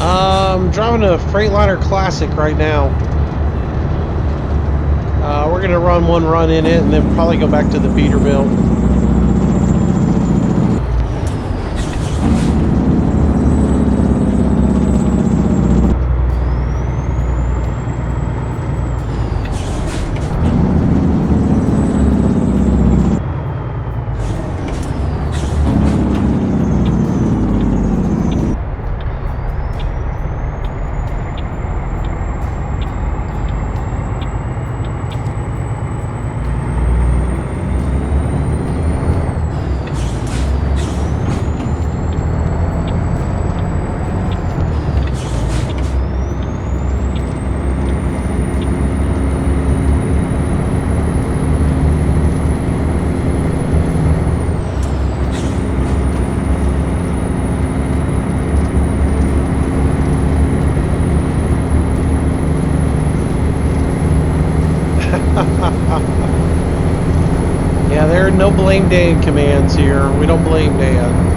I'm driving a Freightliner Classic right now. We're going to run one run in it and then probably go back to the Peterbilt. Yeah, there are no blame Dan commands here. We don't blame Dan.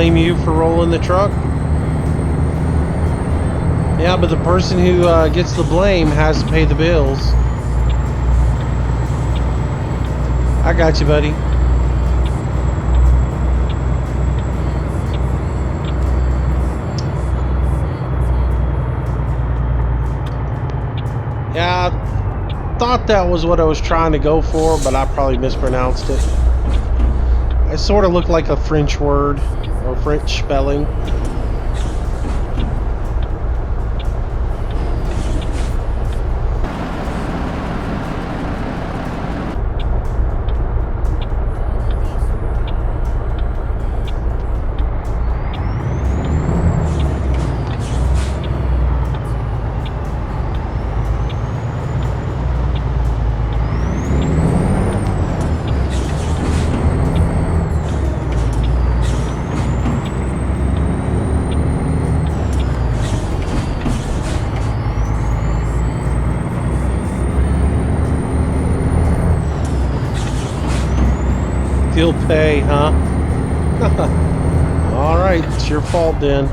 blame you for rolling the truck? Yeah, but the person who gets the blame has to pay the bills. I got you, buddy. Yeah, I thought that was what I was trying to go for, but I probably mispronounced it. It sort of looked like a French word or French spelling. You'll pay, huh? All right, it's your fault then.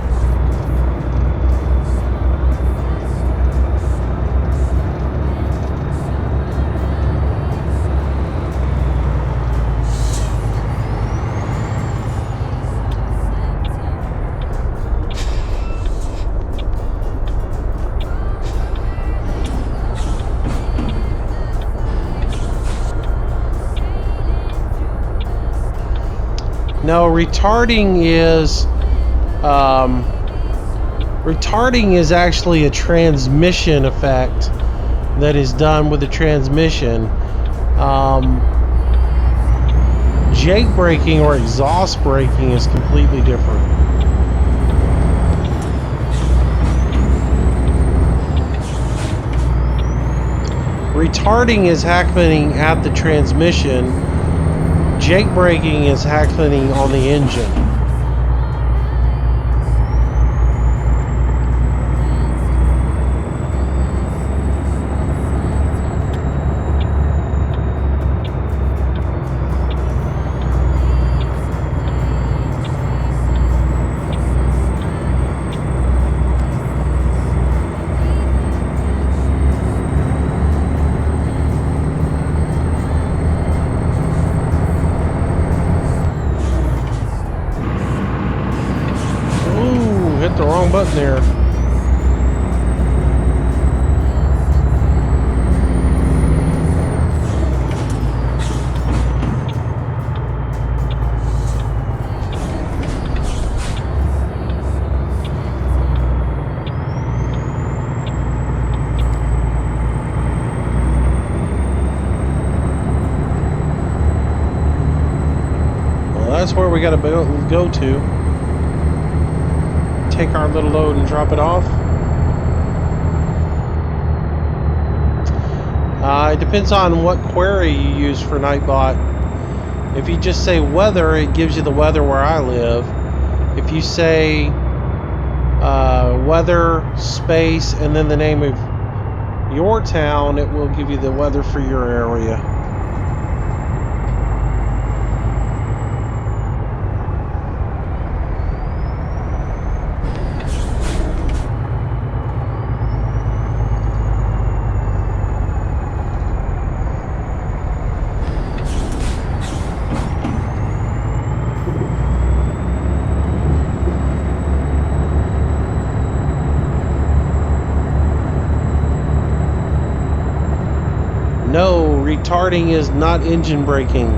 No, retarding is actually a transmission effect that is done with the transmission. Jake braking or exhaust braking is completely different. Retarding is happening at the transmission. Jake braking is happening on the engine. Hit the wrong button there. Well, that's where we got to go to. Take our little load and drop it off. It depends on what query you use for Nightbot. If you just say weather, it gives you the weather where I live. If you say weather space and then the name of your town, it will give you the weather for your area. No, retarding is not engine braking.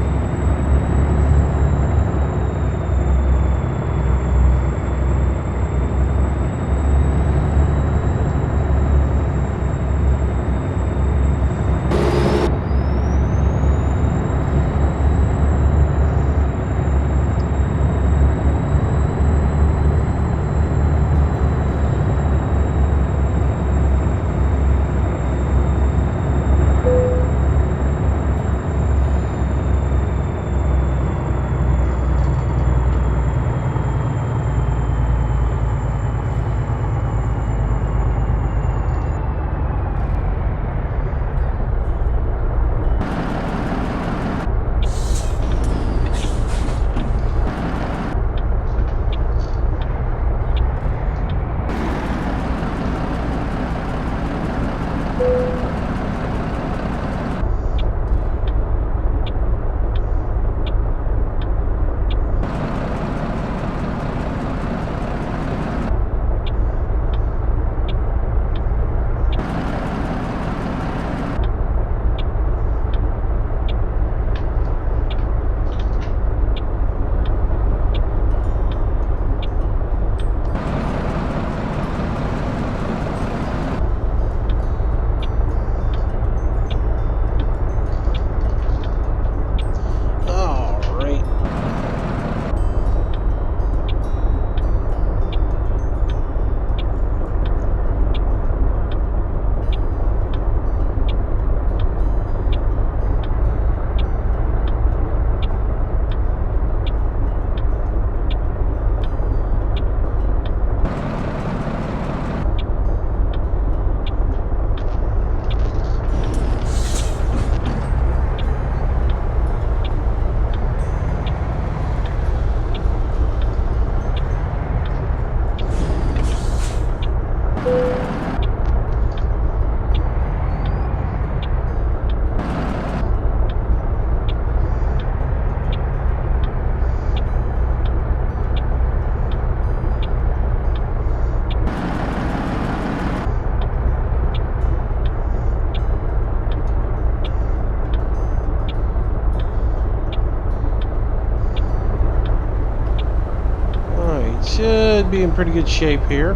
Should be in pretty good shape here.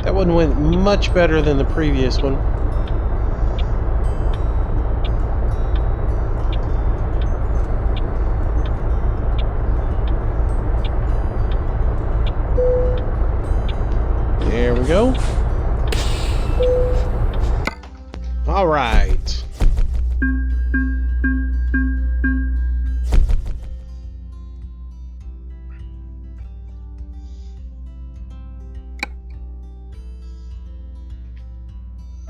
That one went much better than the previous one. There we go. All right.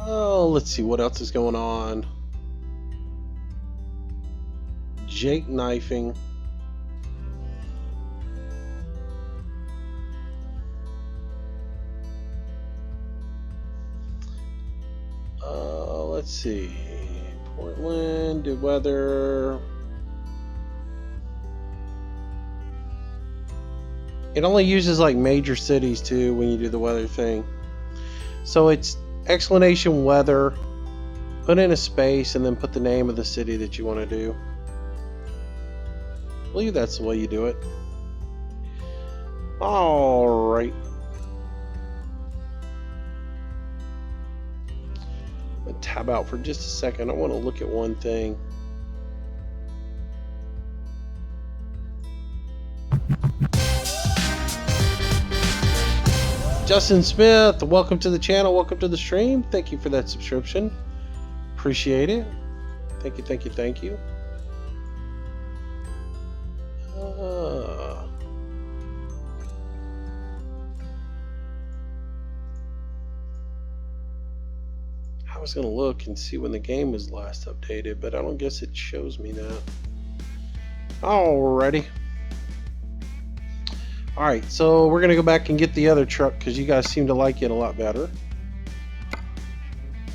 Oh, let's see what else is going on. Jake knifing. Let's see. Portland, did weather. It only uses like major cities too when you do the weather thing. So it's explanation weather, put in a space, and then put the name of the city that you want to do. I believe that's the way you do it. All right. I'm going to tab out for just a second. I want to look at one thing. Justin Smith, welcome to the channel. Welcome to the stream. Thank you for that subscription. Appreciate it. Thank you, thank you, thank you. I was going to look and see when the game was last updated, but I don't guess it shows me that. Alrighty. Alright, so we're going to go back and get the other truck because you guys seem to like it a lot better.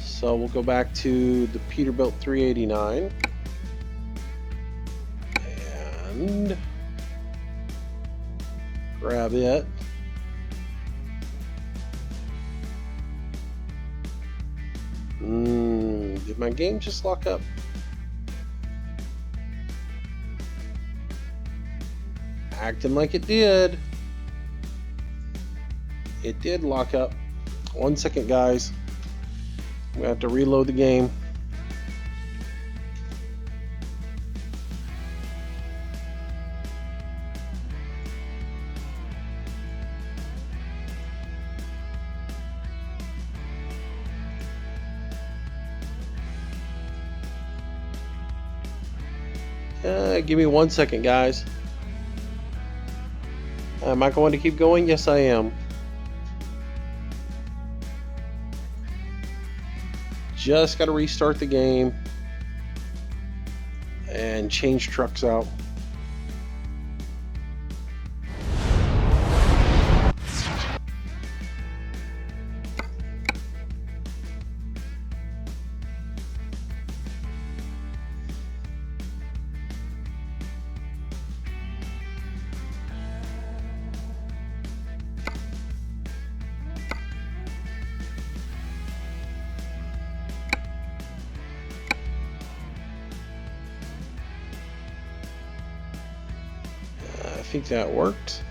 So we'll go back to the Peterbilt 389. And grab it. Did my game just lock up? Acting like it did. It did lock up. 1 second, guys. I'm gonna have to reload the game. Give me 1 second, guys. Am I going to keep going? Yes, I am. Just got to restart the game and change trucks out. think that worked.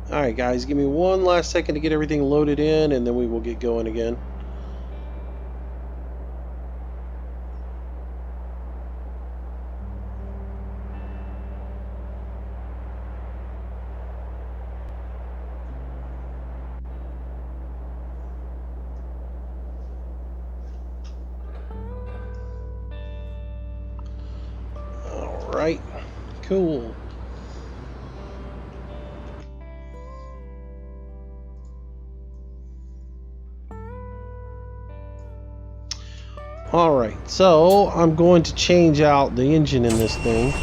Alright guys, give me one last second to get everything loaded in and then we will get going again. Alright, cool. Alright, so I'm going to change out the engine in this thing.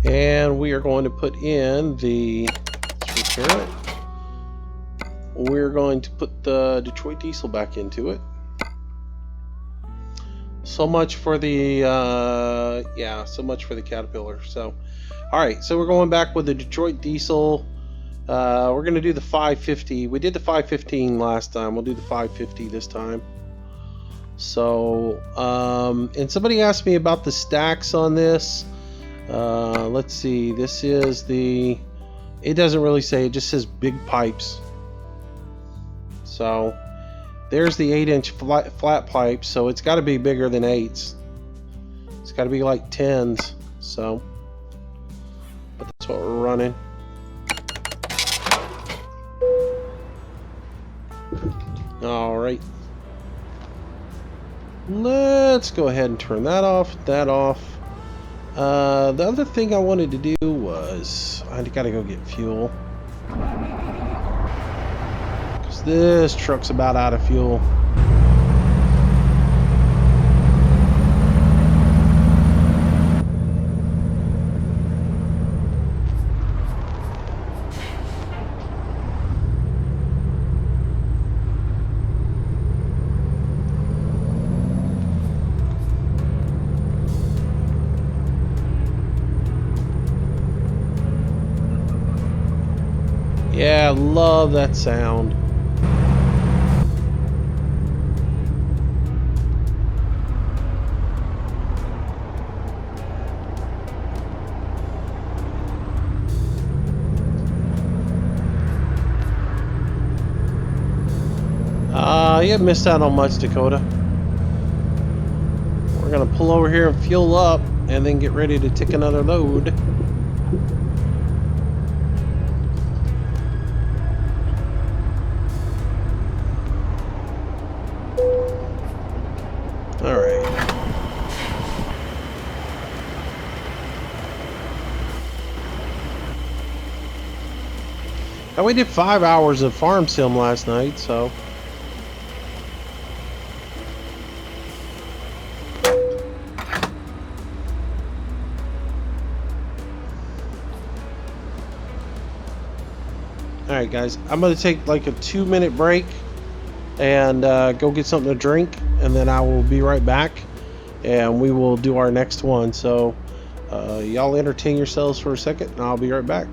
And we are going to put in the, let's repair it. We're going to put the Detroit diesel back into it. So much for the, so much for the Caterpillar. So, alright, so we're going back with the Detroit diesel. We're going to do the 550. We did the 515 last time. We'll do the 550 this time. So, and somebody asked me about the stacks on this. Let's see. This is the... It doesn't really say. It just says big pipes. So, there's the 8-inch flat pipe. So, it's got to be bigger than 8s. It's got to be like 10s. So, but that's what we're running. Alright. Let's go ahead and turn that off, The other thing I wanted to do was I gotta go get fuel. Because this truck's about out of fuel. Yeah, I love that sound. You haven't missed out on much, Dakota. We're gonna pull over here and fuel up and then get ready to take another load. Alright. Now we did 5 hours of farm sim last night, so... Alright guys, I'm going to take like a 2-minute break and go get something to drink, and then I will be right back and we will do our next one. So y'all entertain yourselves for a second and I'll be right back.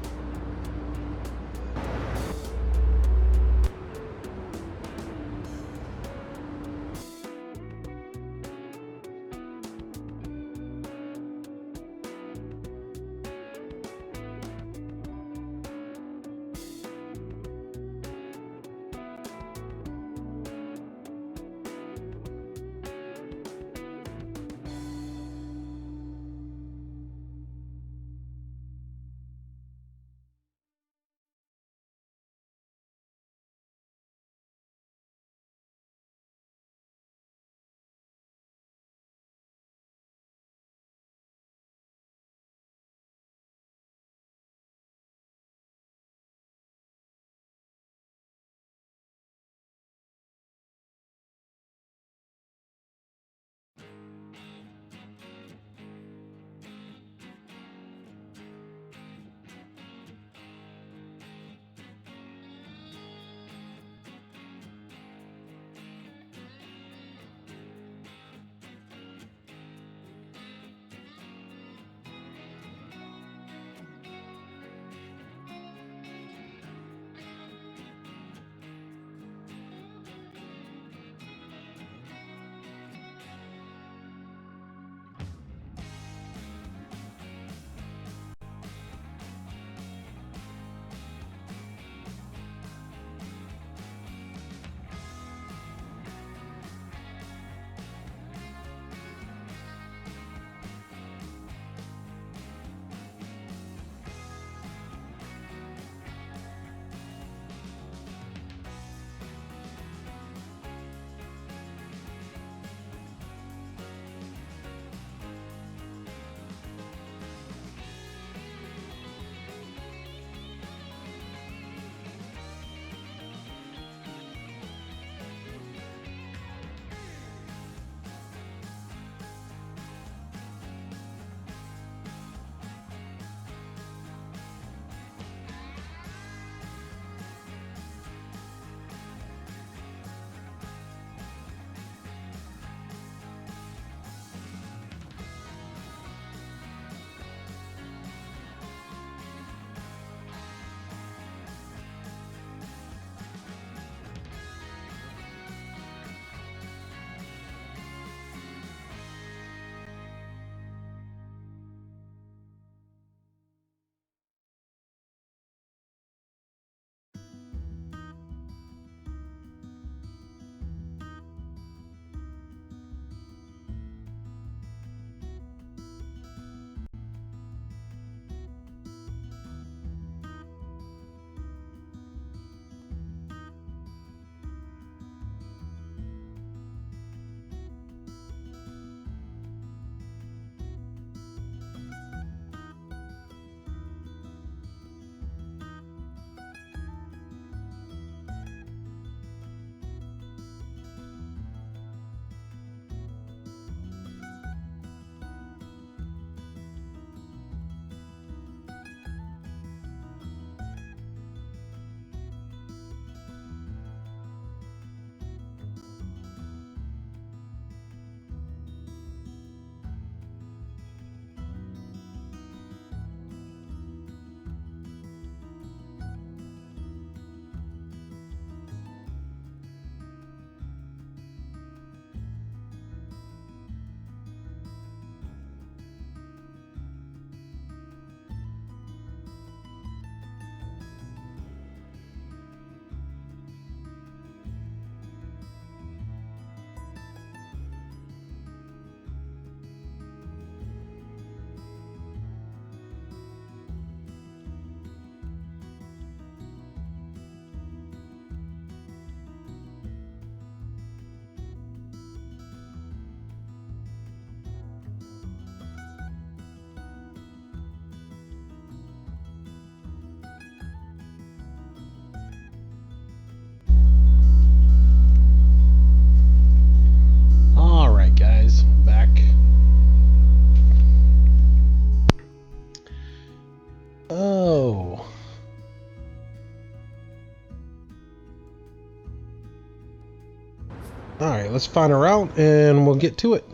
All right, let's find a route and we'll get to it.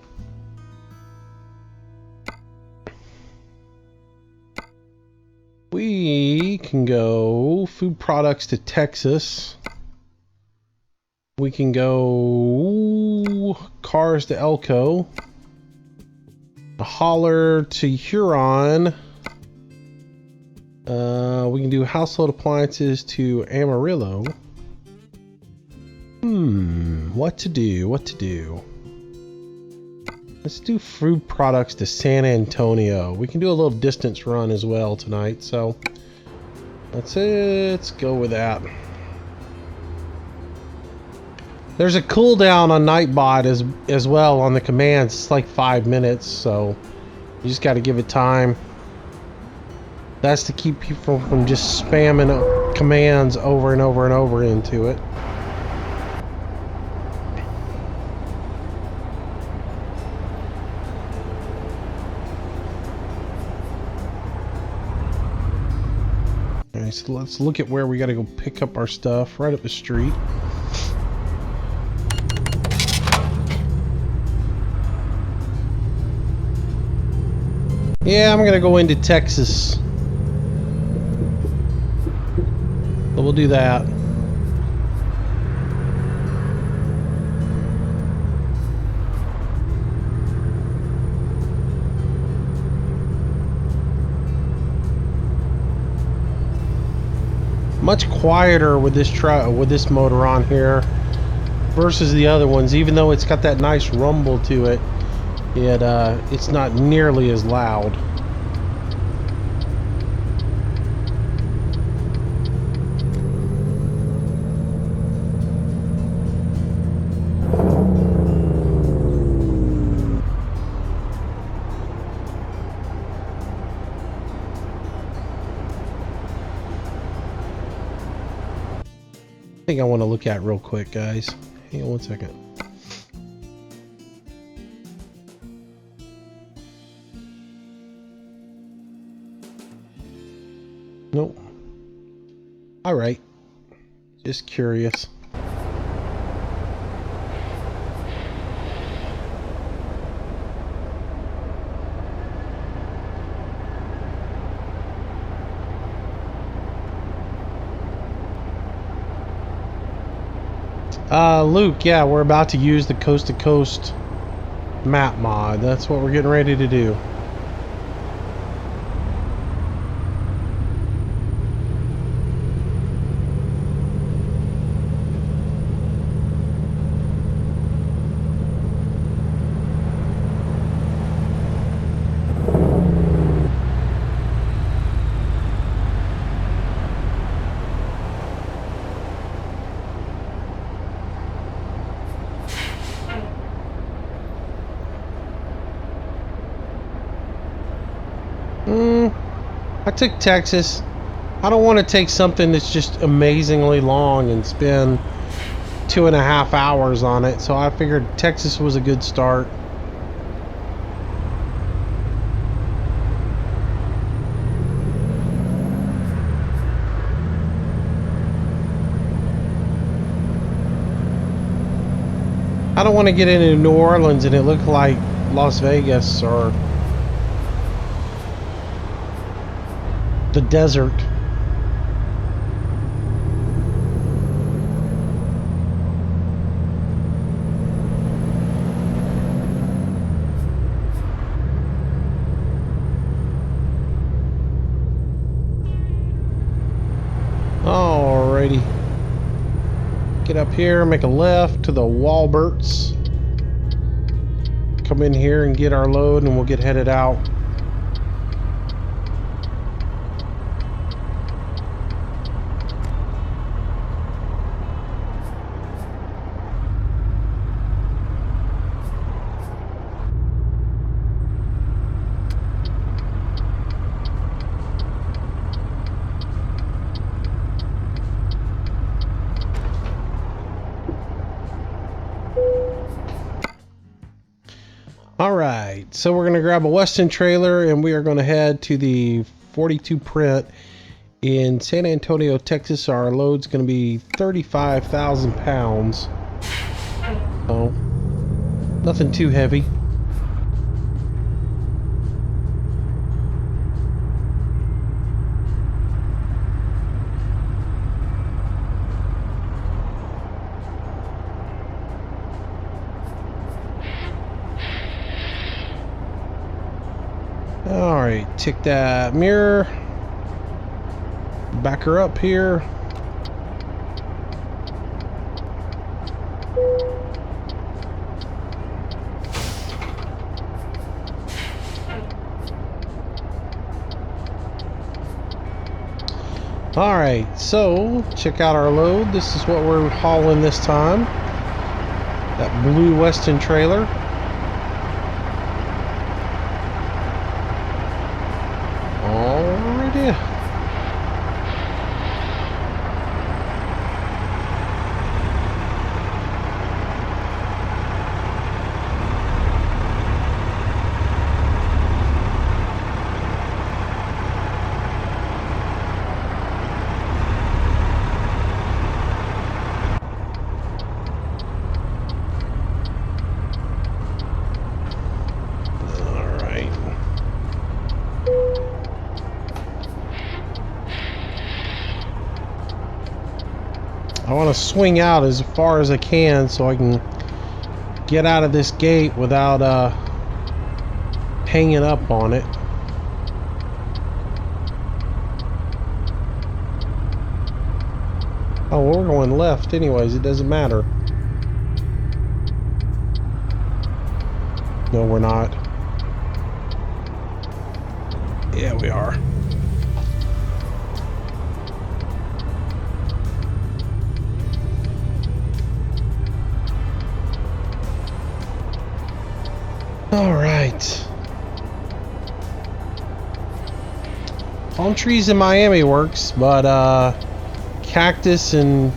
We can go food products to Texas. We can go cars to Elko. A hauler to Huron. We can do household appliances to Amarillo. What to do? Let's do food products to San Antonio. We can do a little distance run as well tonight, so let's go with that. There's a cooldown on Nightbot as well on the commands. It's like 5 minutes, so you just got to give it time. That's to keep people from just spamming commands over and over and over into it. Alright, so let's look at where we got to go pick up our stuff. Right up the street. Yeah, I'm going to go into Texas. So we'll do that. Much quieter with this motor on here versus the other ones. Even though it's got that nice rumble to it, it's not nearly as loud. Thing I want to look at real quick, guys. Hang on one second. Nope. All right. Just curious. Luke, yeah, we're about to use the coast to coast map mod. That's what we're getting ready to do. I took Texas. I don't want to take something that's just amazingly long and spend 2.5 hours on it, so I figured Texas was a good start. I don't want to get into New Orleans and it look like Las Vegas or the desert. Alrighty. Get up here, make a left to the Walberts. Come in here and get our load and we'll get headed out. Alright, so we're going to grab a Weston trailer and we are going to head to the 42 print in San Antonio, Texas. Our load's going to be 35,000 pounds. So, nothing too heavy. Alright, tick that mirror. Back her up here. Alright, so check out our load. This is what we're hauling this time. That blue Weston trailer. Alrighty. I want to swing out as far as I can so I can get out of this gate without hanging up on it. Oh, well, we're going left anyways, it doesn't matter. No, we're not. Yeah, we are. All right. Palm trees in Miami works, but cactus and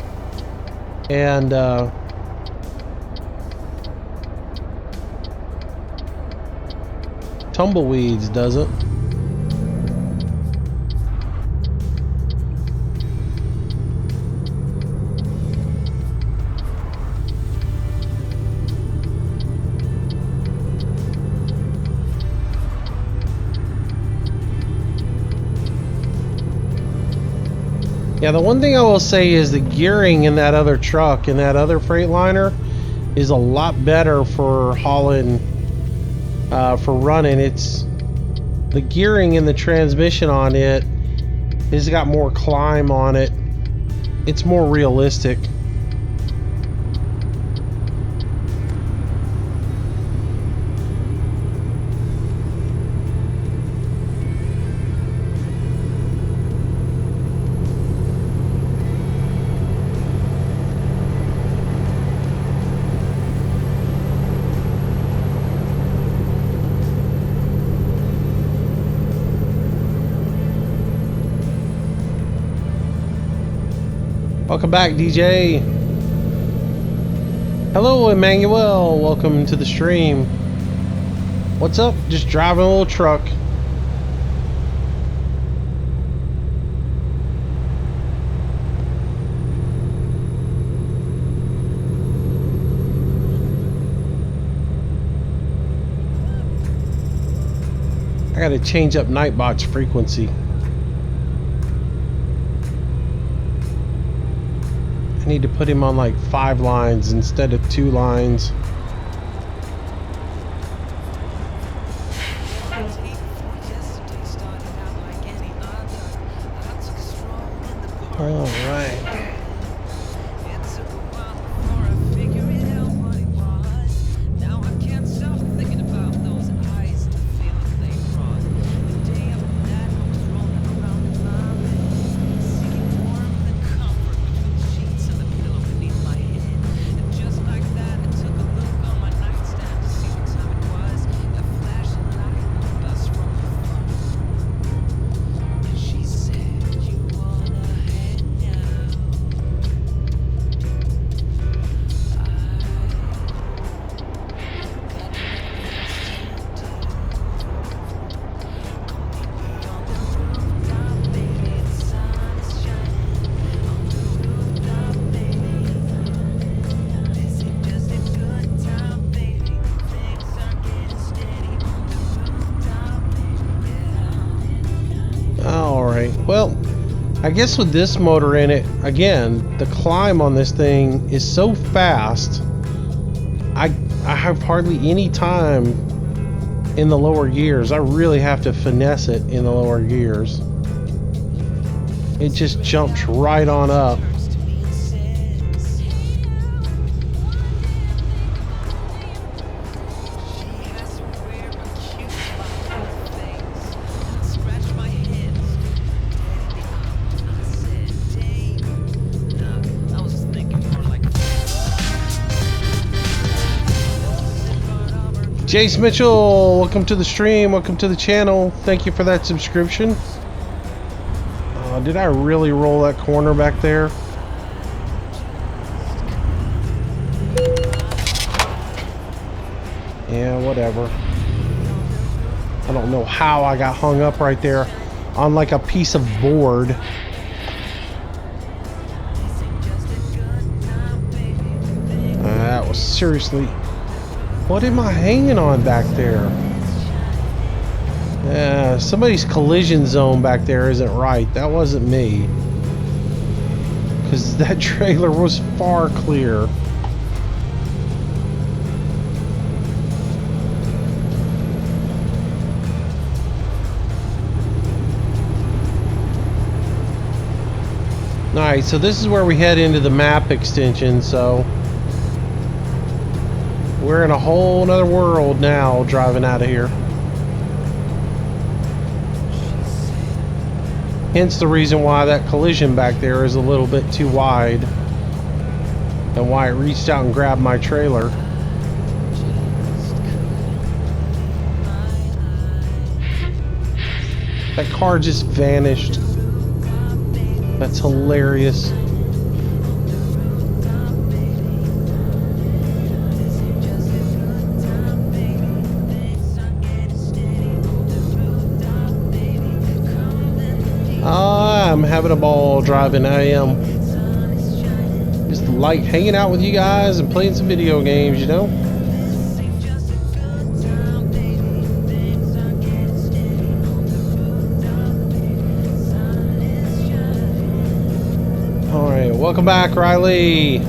tumbleweeds doesn't. Yeah, the one thing I will say is the gearing in that other truck, in that other Freightliner, is a lot better for hauling, for running. It's the gearing in the transmission on it has got more climb on it. It's more realistic. Welcome back, DJ. Hello, Emmanuel. Welcome to the stream. What's up? Just driving a little truck. I gotta change up Nightbot's frequency. I need to put him on like 5 lines instead of 2 lines. All right. I guess with this motor in it, again, the climb on this thing is so fast. I have hardly any time in the lower gears. I really have to finesse it in the lower gears. It just jumps right on up. Jace Mitchell, welcome to the stream, welcome to the channel. Thank you for that subscription. Did I really roll that corner back there? Yeah, whatever. I don't know how I got hung up right there on like a piece of board. That was seriously... What am I hanging on back there? Somebody's collision zone back there isn't right. That wasn't me. Because that trailer was far clear. Alright, so this is where we head into the map extension, so... We're in a whole nother world now driving out of here. Hence the reason why that collision back there is a little bit too wide. And why it reached out and grabbed my trailer. That car just vanished. That's hilarious. I'm having a ball driving. I am. Just like hanging out with you guys and playing some video games, you know? Alright, welcome back, Riley.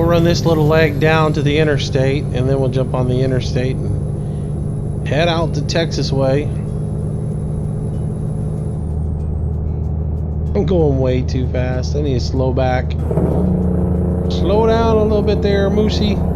Run this little leg down to the interstate, and then we'll jump on the interstate and head out the Texas way. I'm going way too fast. I need to slow back. Slow down a little bit there, Moosey.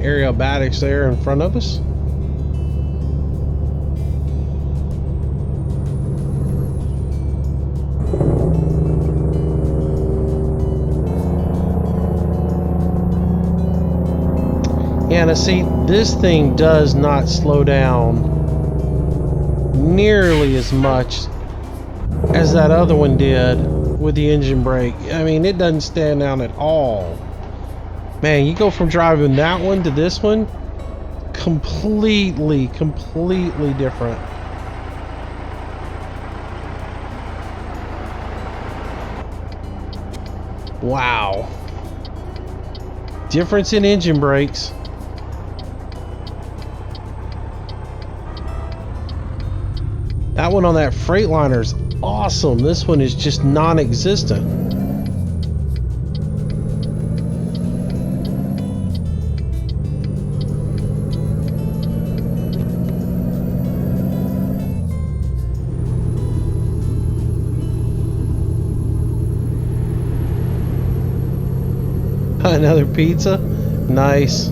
Aerobatics there in front of us. Yeah, now see, this thing does not slow down nearly as much as that other one did with the engine brake. I mean, it doesn't stand down at all. Man, you go from driving that one to this one, completely different. Wow. Difference in engine brakes. That one on that Freightliner is awesome. This one is just non-existent. Another pizza? Nice.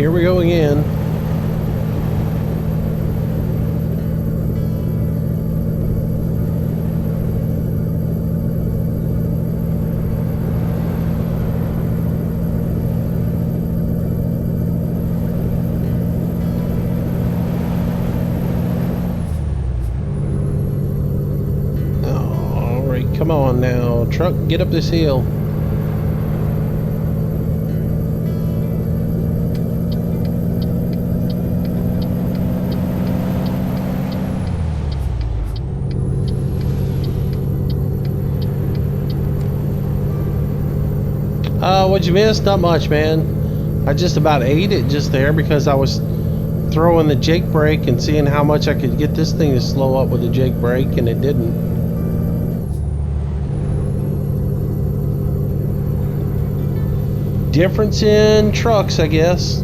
Here we go again. Alright, come on now. Truck, get up this hill. What'd you miss? Not much, man. I just about ate it just there because I was throwing the Jake brake and seeing how much I could get this thing to slow up with the Jake brake, and it didn't. Difference in trucks, I guess.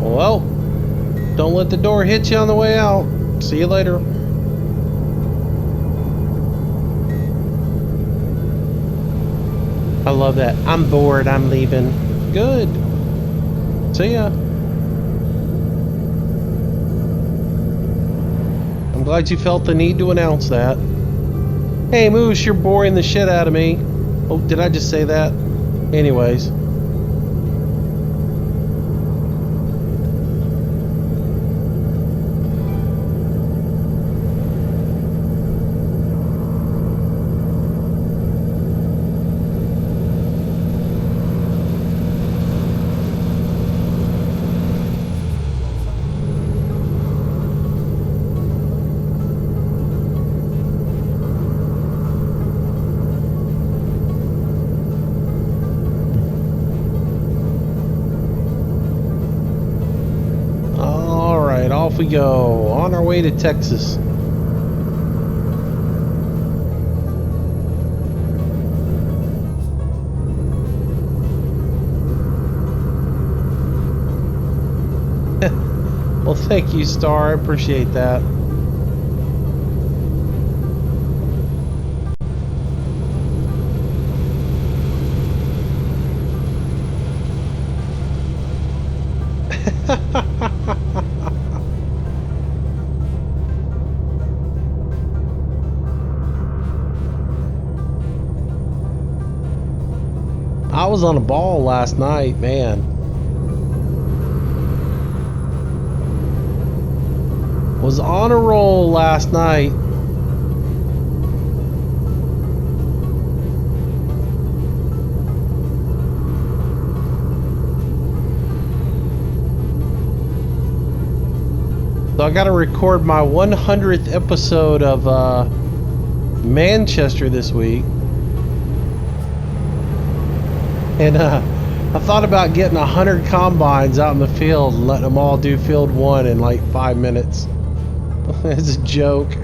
Well, don't let the door hit you on the way out. See you later. I love that. I'm bored, I'm leaving. Good. See ya. I'm glad you felt the need to announce that. Hey Moose, you're boring the shit out of me. Oh, did I just say that? Anyways. Off we go, on our way to Texas. Well, thank you, Star. I appreciate that. I was on a ball last night, man. Was on a roll last night. So I gotta record my 100th episode of Manchester this week. And I thought about getting 100 combines out in the field and letting them all do field 1 in like 5 minutes. It's a joke.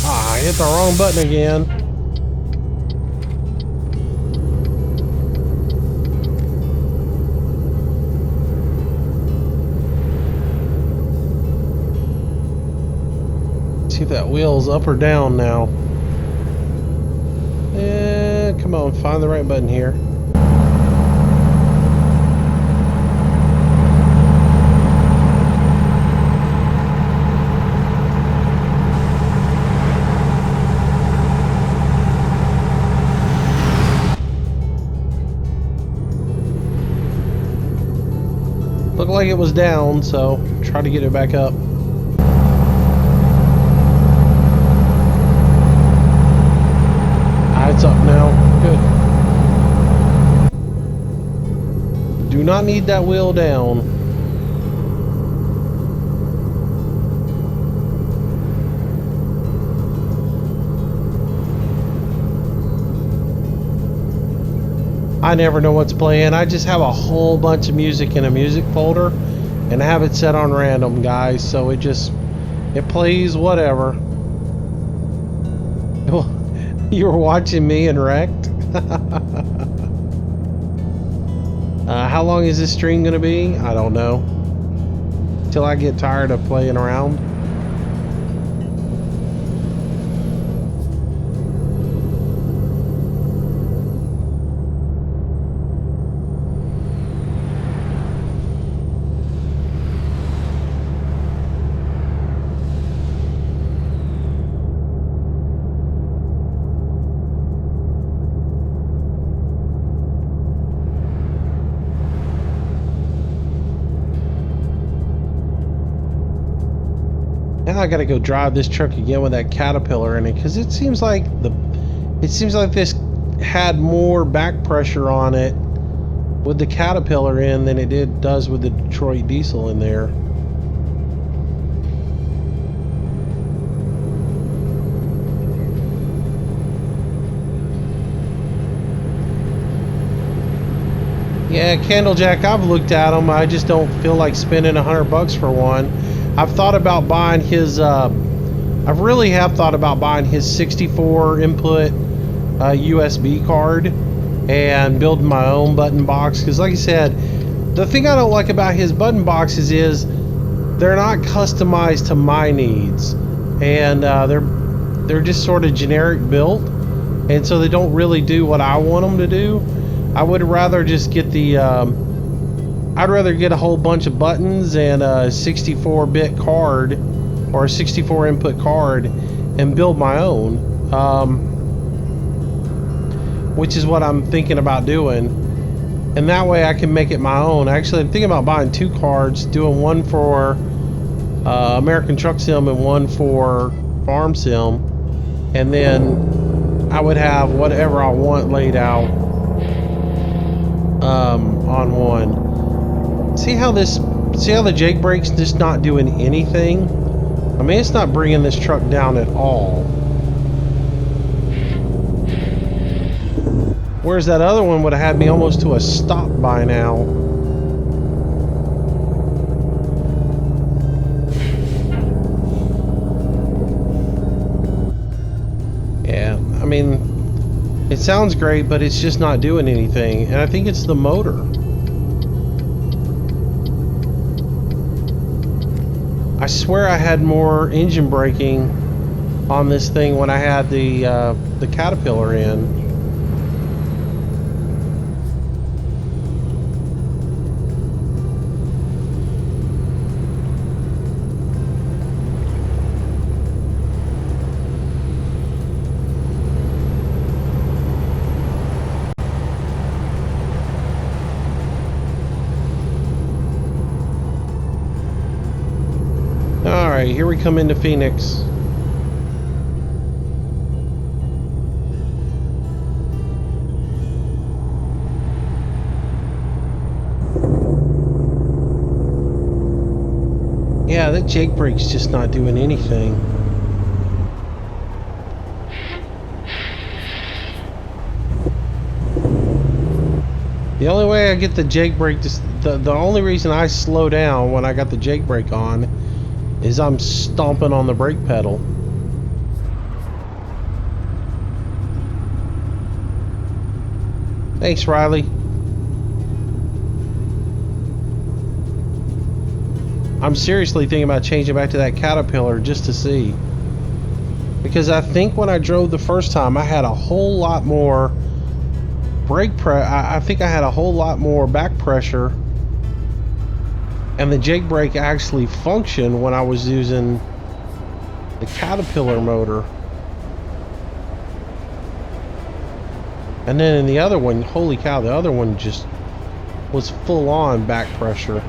I hit the wrong button again. See if that wheel's up or down now. Come on, find the right button here. Looked like it was down, so try to get it back up. It's up now. Good. not need that wheel down. I never know what's playing. I just have a whole bunch of music in a music folder and I have it set on random, guys, so it plays whatever. You were watching me and wrecked. How long is this stream gonna be? I don't know. Till I get tired of playing around. Now I gotta go drive this truck again with that Caterpillar in it, because it seems like this had more back pressure on it with the Caterpillar in than it does with the Detroit diesel in there. Yeah, Candlejack, I've looked at them. I just don't feel like spending $100 for one. I've thought about buying his, I really have thought about buying his 64 input USB card and building my own button box. Because like I said, the thing I don't like about his button boxes is they're not customized to my needs. And they're just sort of generic built. And so they don't really do what I want them to do. I would rather just get the, I'd rather get a whole bunch of buttons and a 64-bit card or a 64 input card and build my own, which is what I'm thinking about doing. And that way I can make it my own. Actually, I'm thinking about buying 2 cards, doing one for American Truck Sim and one for Farm Sim. And then I would have whatever I want laid out on one. See how the Jake brake's just not doing anything? I mean, it's not bringing this truck down at all. Whereas that other one would have had me almost to a stop by now. Yeah, I mean, it sounds great, but it's just not doing anything. And I think it's the motor. I swear I had more engine braking on this thing when I had the Caterpillar in. Alright, here we come into Phoenix. Yeah, that Jake brake's just not doing anything. The only way I get the Jake brake, the only reason I slow down when I got the Jake brake on is I'm stomping on the brake pedal. Thanks, Riley. I'm seriously thinking about changing back to that Caterpillar just to see. Because I think when I drove the first time, I had a whole lot more brake pressure. I think I had a whole lot more back pressure. And the Jake brake actually functioned when I was using the Caterpillar motor. And then in the other one, holy cow, the other one just was full on back pressure.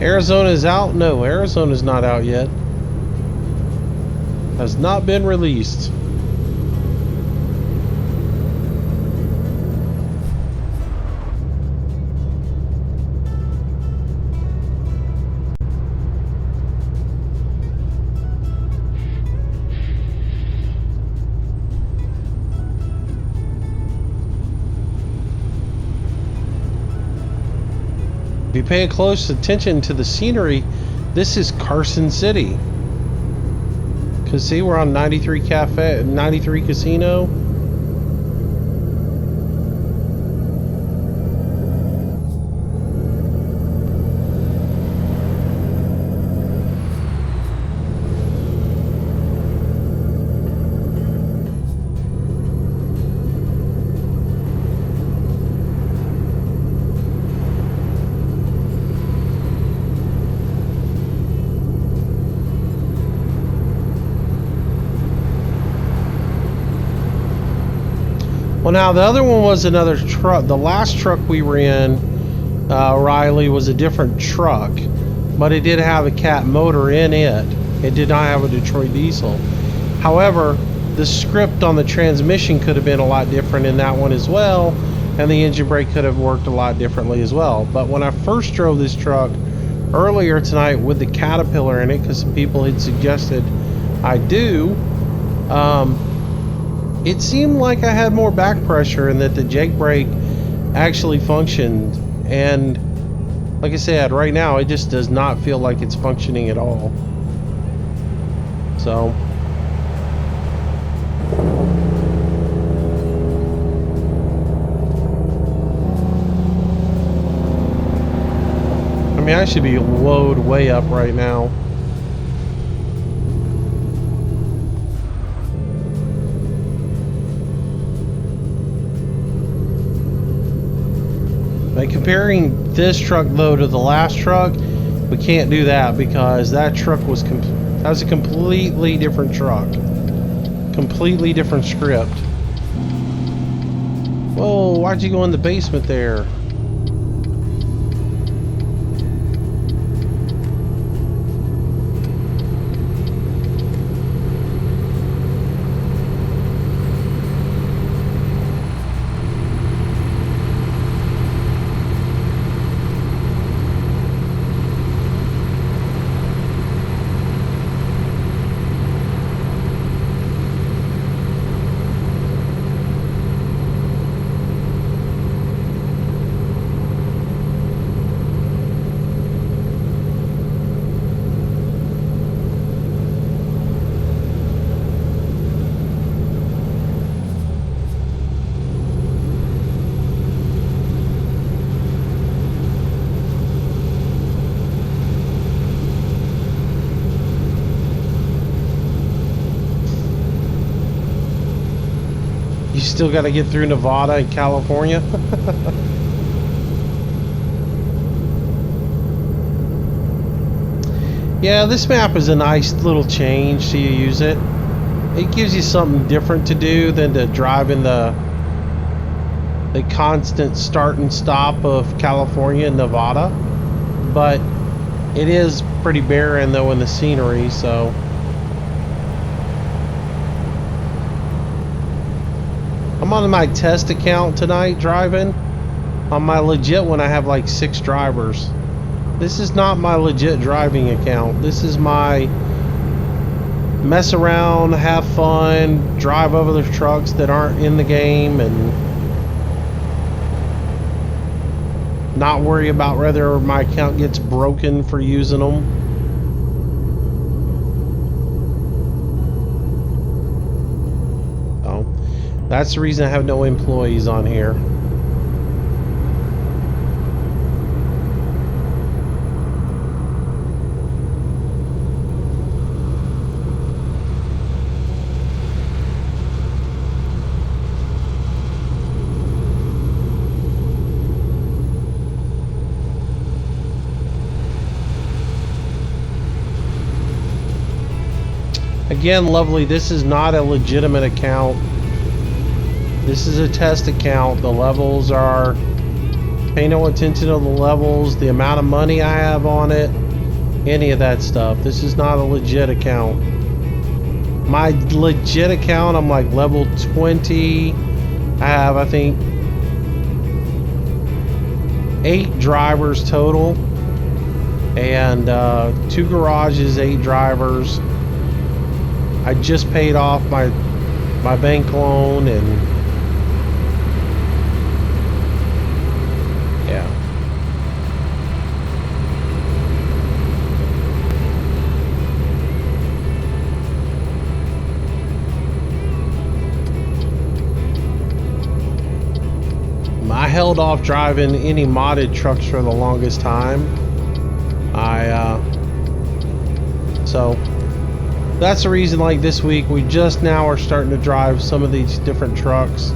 Arizona is out? No, Arizona's not out yet. Has not been released. If you pay close attention to the scenery, this is Carson City. Cause see, we're on 93 Cafe, 93 Casino. Well, now the other one was another truck. The last truck we were in, Riley, was a different truck, but it did have a Cat motor in it. It did not have a Detroit diesel. However, the script on the transmission could have been a lot different in that one as well, and the engine brake could have worked a lot differently as well. But when I first drove this truck earlier tonight with the Caterpillar in it, because some people had suggested I do, it seemed like I had more back pressure and that the jake brake actually functioned. And like I said, right now it just does not feel like it's functioning at all. So I mean, I should be load way up right now. By comparing this truck though to the last truck, we can't do that because that truck was that was a completely different truck, completely different script. Whoa! Why'd you go in the basement there? You still got to get through Nevada and California. Yeah, this map is a nice little change to use it. It gives you something different to do than to drive in the constant start and stop of California and Nevada. But it is pretty barren though in the scenery, so I'm on my test account tonight driving. On my legit one I have like 6 drivers. This is not my legit driving account. This is my mess around, have fun, drive other trucks that aren't in the game and not worry about whether my account gets broken for using them. That's the reason I have no employees on here. Again, lovely, this is not a legitimate account. This is a test account. The levels are Pay no attention to the levels, the amount of money I have on it, any of that stuff. This is not a legit account. My legit account, I'm like level 20. I have, I think, 8 drivers total. And 2 garages, 8 drivers. I just paid off my bank loan, and yeah. I held off driving any modded trucks for the longest time. So that's the reason, like this week, we just now are starting to drive some of these different trucks.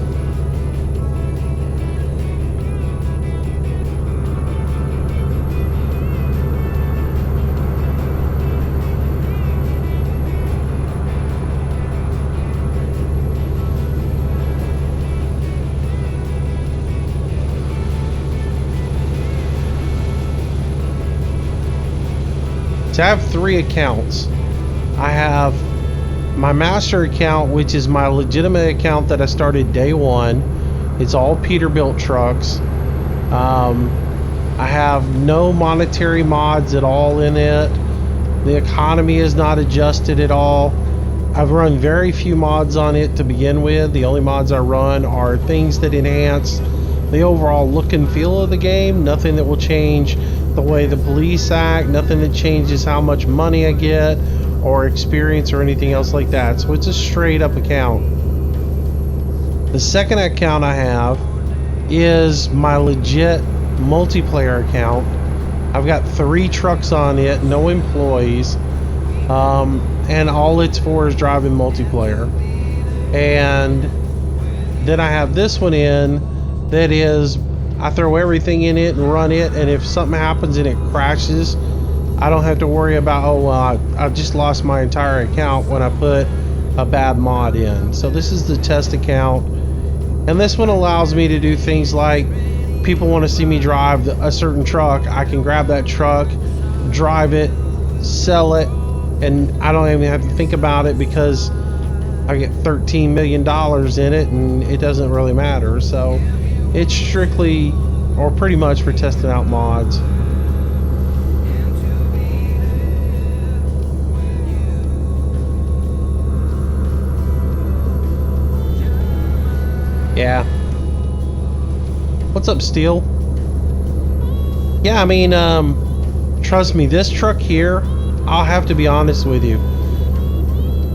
So I have 3 accounts. I have my master account, which is my legitimate account that I started day one. It's all Peterbilt trucks. I have no monetary mods at all in it. The economy is not adjusted at all. I've run very few mods on it to begin with. The only mods I run are things that enhance the overall look and feel of the game. Nothing that will change the way the police act. Nothing that changes how much money I get or experience or anything else like that. So it's a straight up account. The second account I have is my legit multiplayer account. I've got 3 trucks on it, no employees, and all it's for is driving multiplayer. And then I have this one in that is, I throw everything in it and run it, and if something happens and it crashes, I don't have to worry about, oh, well, I just lost my entire account when I put a bad mod in. So this is the test account, and this one allows me to do things like, people want to see me drive a certain truck, I can grab that truck, drive it, sell it, and I don't even have to think about it because I get $13 million in it, and it doesn't really matter. So it's strictly, or pretty much, for testing out mods. Yeah. What's up, Steel? Yeah, I mean, trust me, this truck here, I'll have to be honest with you.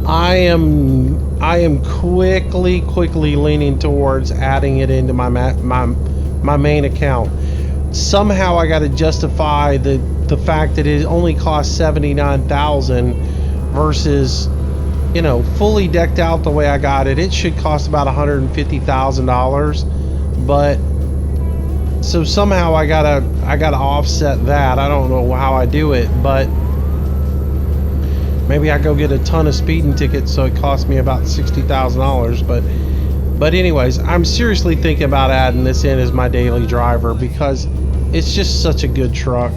I am quickly leaning towards adding it into my main account. Somehow I got to justify the fact that it only costs $79,000 versus, you know, fully decked out the way I got it. It should cost about $150,000, but so somehow I gotta offset that. I don't know how I do it, but maybe I go get a ton of speeding tickets so it costs me about $60,000. But anyways, I'm seriously thinking about adding this in as my daily driver because it's just such a good truck.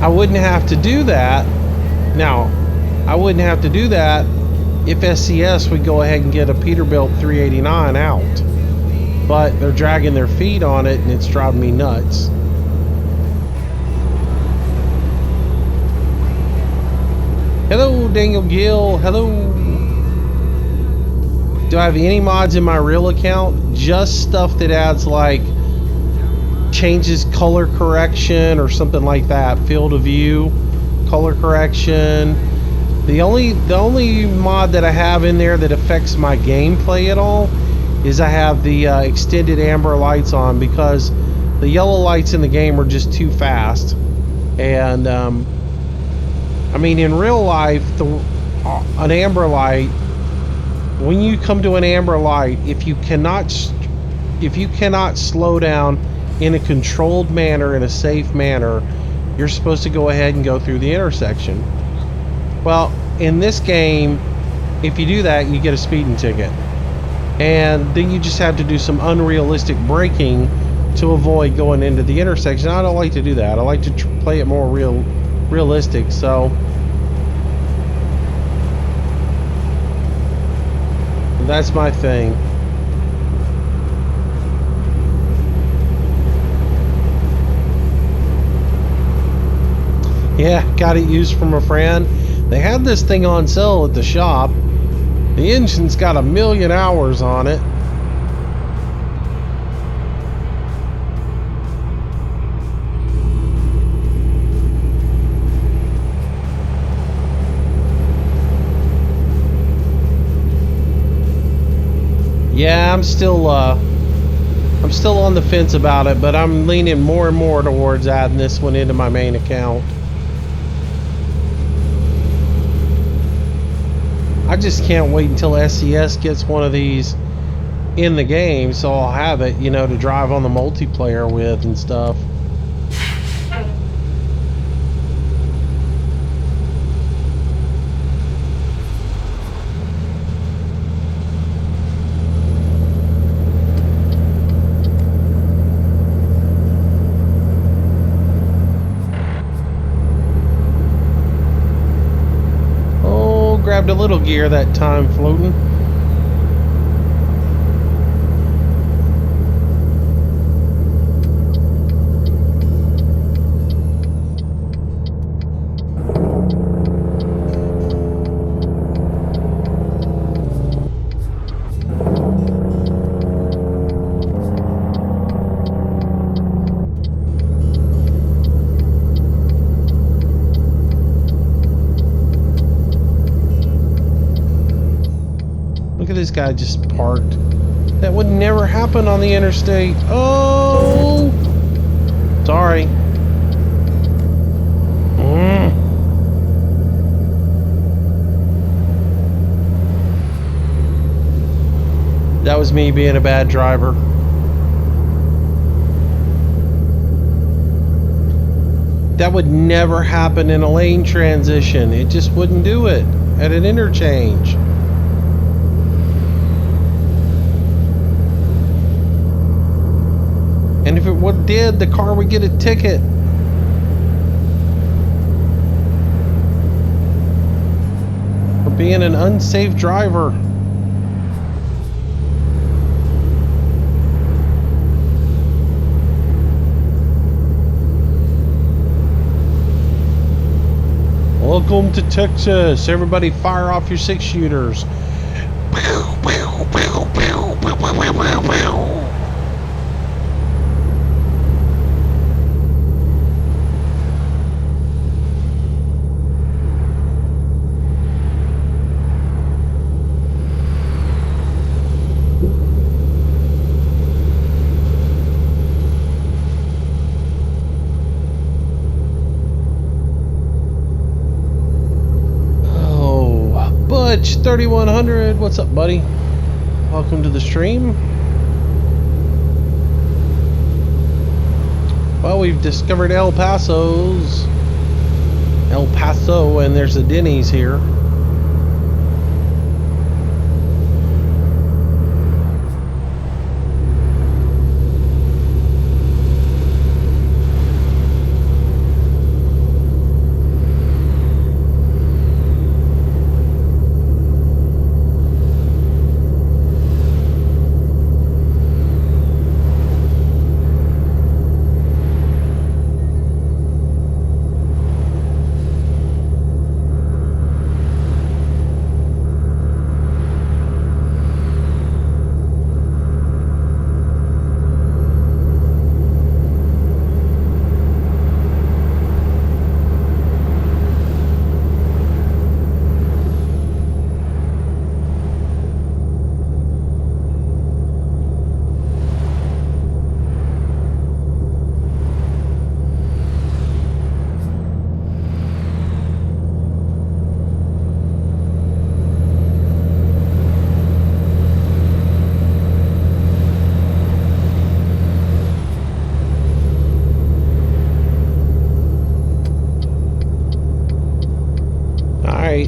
I wouldn't have to do that. Now, I wouldn't have to do that if SCS would go ahead and get a Peterbilt 389 out. But they're dragging their feet on it, and it's driving me nuts. Hello, Daniel Gill. Hello. Do I have any mods in my real account? Just stuff that adds, like, changes color correction or something like that. Field of view, color correction. The only mod that I have in there that affects my gameplay at all is I have the extended amber lights on because the yellow lights in the game are just too fast. And I mean, in real life, an amber light, when you come to an amber light, if you cannot slow down in a controlled manner, in a safe manner, you're supposed to go ahead and go through the intersection. Well, in this game, If you do that, you get a speeding ticket. And then you just have to do some unrealistic braking to avoid going into the intersection. I don't like to do that. I like to play it more realistic. So that's my thing. Yeah, got it used from a friend. They had this thing on sale at the shop. The engine's got 1,000,000 hours on it. Yeah, I'm still on the fence about it, but I'm leaning more and more towards adding this one into my main account. I just can't wait until SCS gets one of these in the game, so I'll have it, you know, to drive on the multiplayer with and stuff. Oh, grabbed a little gear that time floating. Look at this guy just parked. That would never happen on the interstate. Oh! Sorry. That was me being a bad driver. That would never happen in a lane transition. It just wouldn't do it at an interchange. And if it did, the car would get a ticket. For being an unsafe driver. Welcome to Texas. Everybody fire off your 6-shooters. Butch 3100, what's up, buddy? Welcome to the stream. Well, we've discovered El Paso, and there's a Denny's here.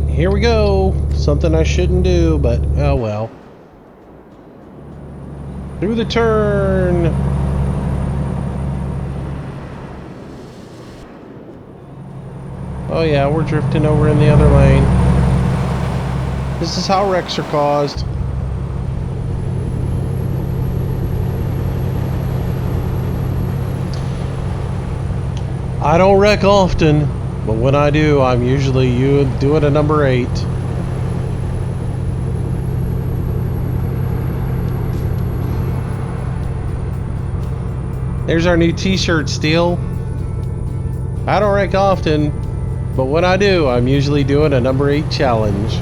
Here we go. Something I shouldn't do, but oh well. Through the turn. Oh yeah, we're drifting over in the other lane. This is how wrecks are caused. I don't wreck often, but when I do, I'm usually doing a number 8. There's our new t-shirt, Steel. I don't wreck often, but when I do, I'm usually doing a number 8 challenge.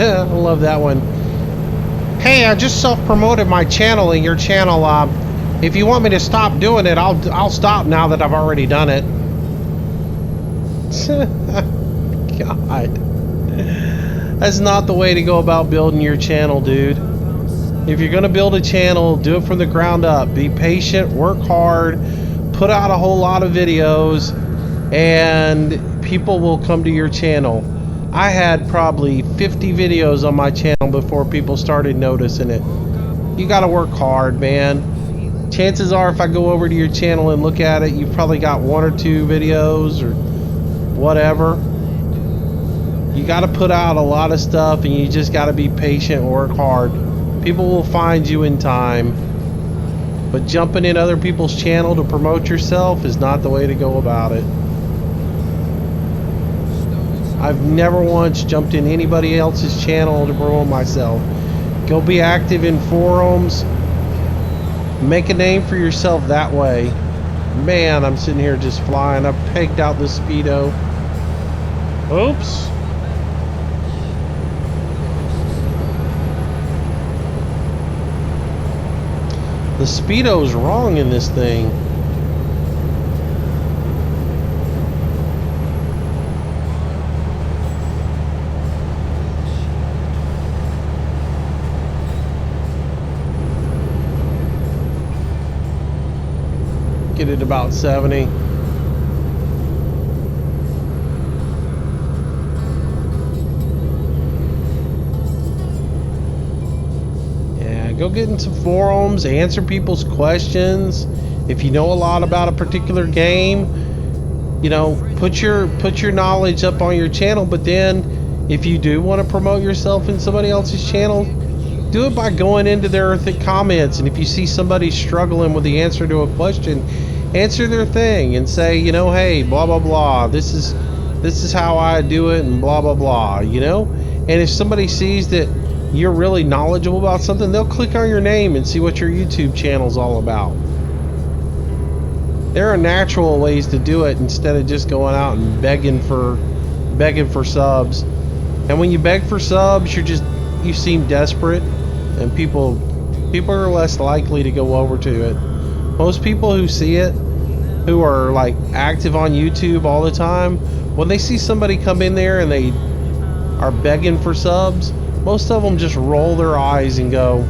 I love that one. Hey, I just self-promoted my channel and your channel. If you want me to stop doing it, I'll stop now that I've already done it. God, that's not the way to go about building your channel, dude. If you're gonna build a channel, do it from the ground up. Be patient, work hard, put out a whole lot of videos, and people will come to your channel. I had probably 50 videos on my channel before people started noticing it. You gotta work hard, man. Chances are if I go over to your channel and look at it, you've probably got 1 or 2 videos or whatever. You gotta put out a lot of stuff, and you just gotta be patient and work hard. People will find you in time. But jumping in other people's channel to promote yourself is not the way to go about it. I've never once jumped in anybody else's channel to promote myself. Go be active in forums. Make a name for yourself that way. Man, I'm sitting here just flying. I've pegged out the speedo. Oops. The speedo's wrong in this thing. Get it about 70. Yeah, go get into forums, answer people's questions. If you know a lot about a particular game, you know, put your knowledge up on your channel. But then if you do want to promote yourself in somebody else's channel, do it by going into their comments, and if you see somebody struggling with the answer to a question, answer their thing and say, you know, hey, blah blah blah, this is how I do it, and blah blah blah, you know. And if somebody sees that you're really knowledgeable about something, they'll click on your name and see what your YouTube channel's all about. There are natural ways to do it instead of just going out and begging for subs. And when you beg for subs, you seem desperate, and people People are less likely to go over to it. Most people who see it, who are like active on YouTube all the time, when they see somebody come in there and they are begging for subs, most of them just roll their eyes and go,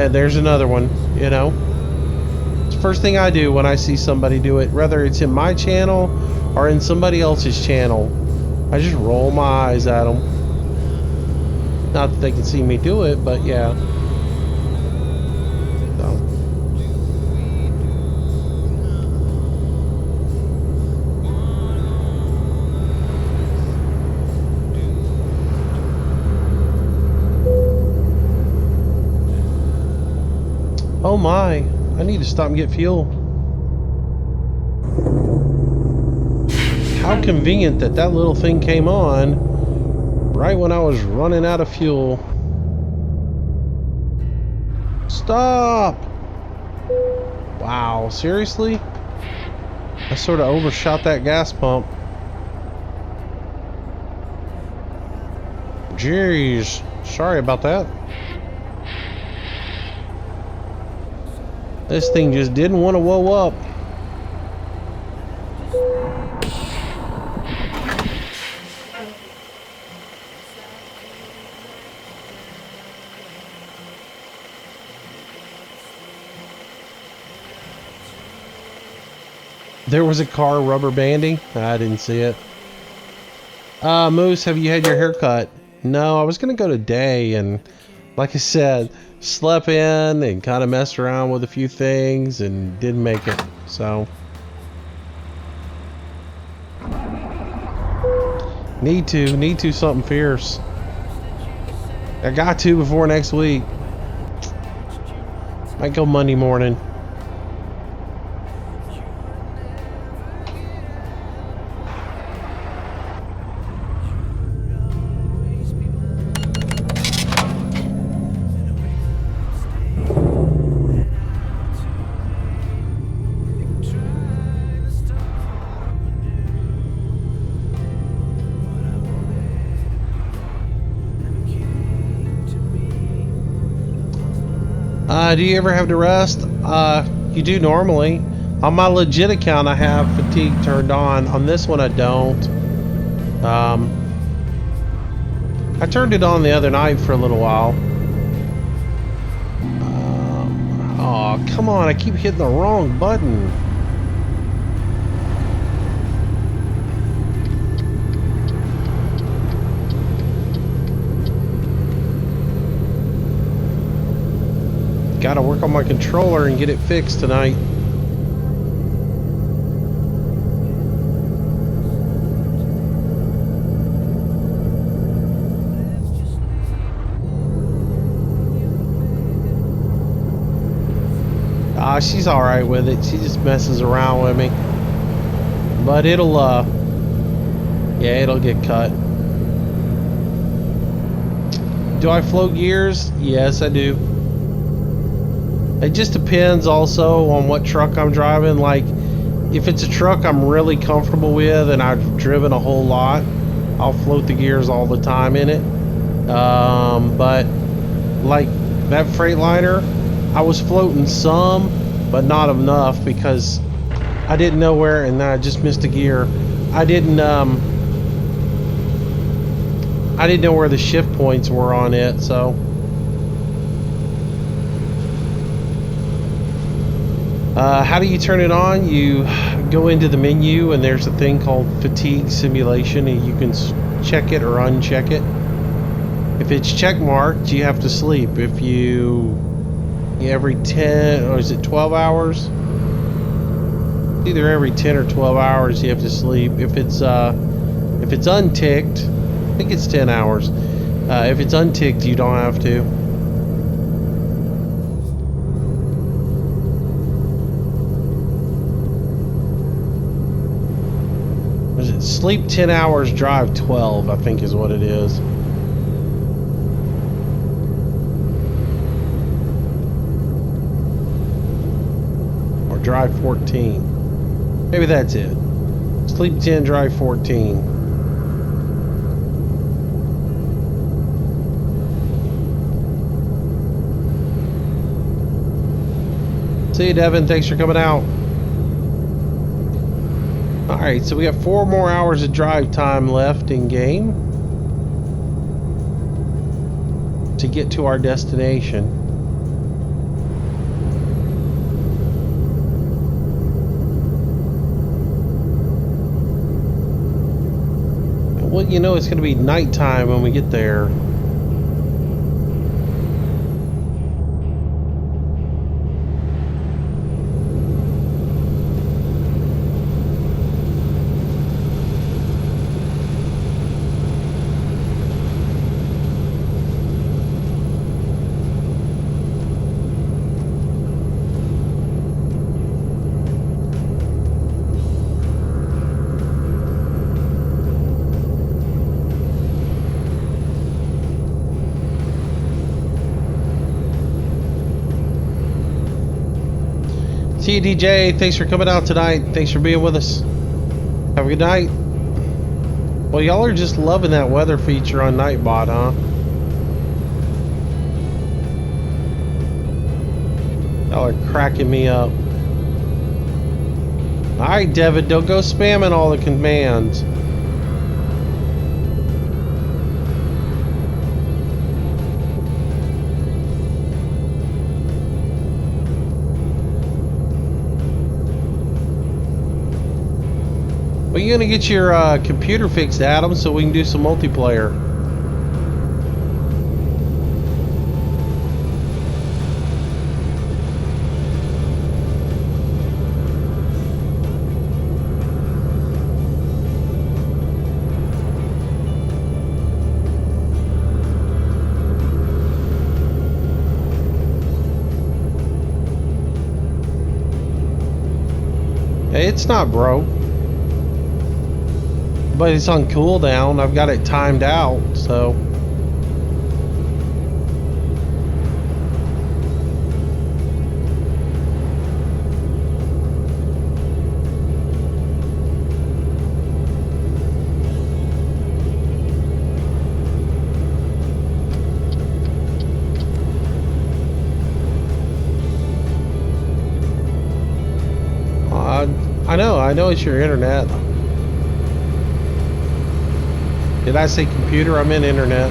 there's another one, you know? It's the first thing I do when I see somebody do it, whether it's in my channel or in somebody else's channel. I just roll my eyes at them. Not that they can see me do it, but yeah. So. Oh my, I need to stop and get fuel. How convenient that that little thing came on right when I was running out of fuel. Stop! Wow, seriously? I sort of overshot that gas pump. Jeez, sorry about that. This thing just didn't want to whoa up. There was a car rubber banding. I didn't see it. Moose, have you had your hair cut? No, I was gonna go today, and like I said, slept in and kind of messed around with a few things and didn't make it. So need to something fierce. I got to before next week. Might go Monday morning. Do you ever have to rest? You do normally. On my legit account, I have fatigue turned on. On this one, I don't. I turned it on the other night for a little while. Oh, come on. I keep hitting the wrong button. Gotta work on my controller and get it fixed tonight. She's alright with it. She just messes around with me. But it'll, yeah, it'll get cut. Do I float gears? Yes, I do. It just depends also on what truck I'm driving. Like, if it's a truck I'm really comfortable with and I've driven a whole lot, I'll float the gears all the time in it. But like that Freightliner, I was floating some, but not enough because I didn't know where, and I just missed a gear. I didn't know where the shift points were on it, so. How do you turn it on? You go into the menu and there's a thing called fatigue simulation, and you can check it or uncheck it. If it's check marked, you have to sleep. If every 10, or is it 12 hours? Either every 10 or 12 hours you have to sleep. If it's unticked, I think it's 10 hours. If it's unticked, you don't have to. Sleep 10 hours, drive 12, I think is what it is. Or drive 14. Maybe that's it. Sleep 10, drive 14. See you, Devin. Thanks for coming out. Alright, so we got 4 more hours of drive time left in game to get to our destination. Well, you know, it's going to be nighttime when we get there. See you, DJ. Thanks for coming out tonight. Thanks for being with us. Have a good night. Well, y'all are just loving that weather feature on Nightbot, huh? Y'all are cracking me up. Alright, Devin, don't go spamming all the commands. Well, you're gonna get your computer fixed, Adam, so we can do some multiplayer. Hey, it's not broke. But it's on cooldown. I've got it timed out, so. I know it's your internet. Did I say computer? I meant internet.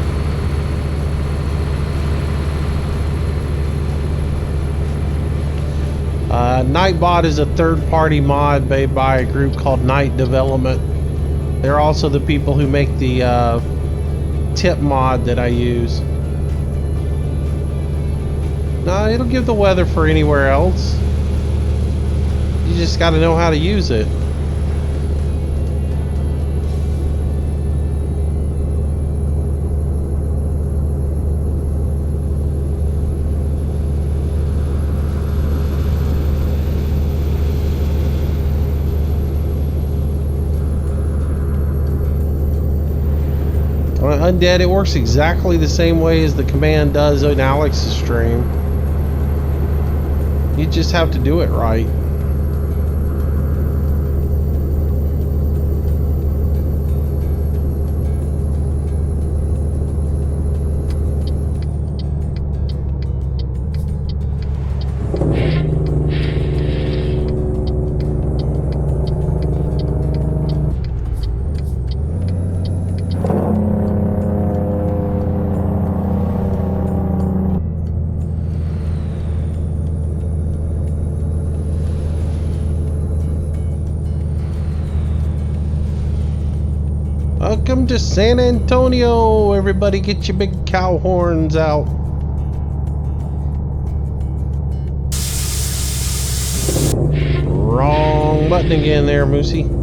Nightbot is a third-party mod made by a group called Night Development. They're also the people who make the tip mod that I use. No, it'll give the weather for anywhere else. You just got to know how to use it. Undead, it works exactly the same way as the command does in Alex's stream. You just have to do it right. Welcome to San Antonio. Everybody get your big cow horns out. Wrong button again there, Moosey.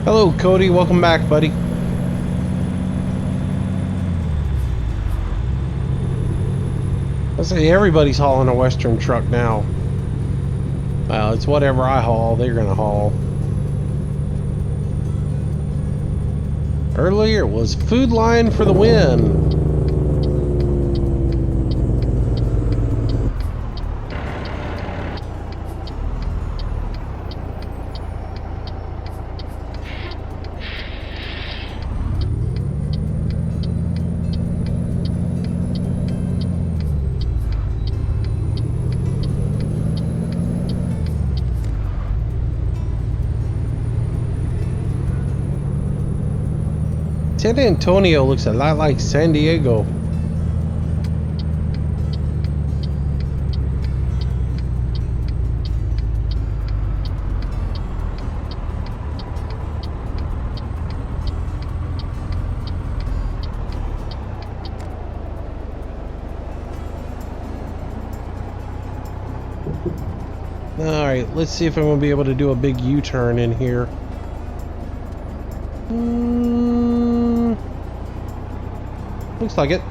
Hello, Cody. Welcome back, buddy. I say everybody's hauling a Western truck now. Well, it's whatever I haul, they're gonna haul. Earlier was Food Line for the win. San Antonio looks a lot like San Diego. Alright, let's see if I'm going to be able to do a big U-turn in here. Looks like it.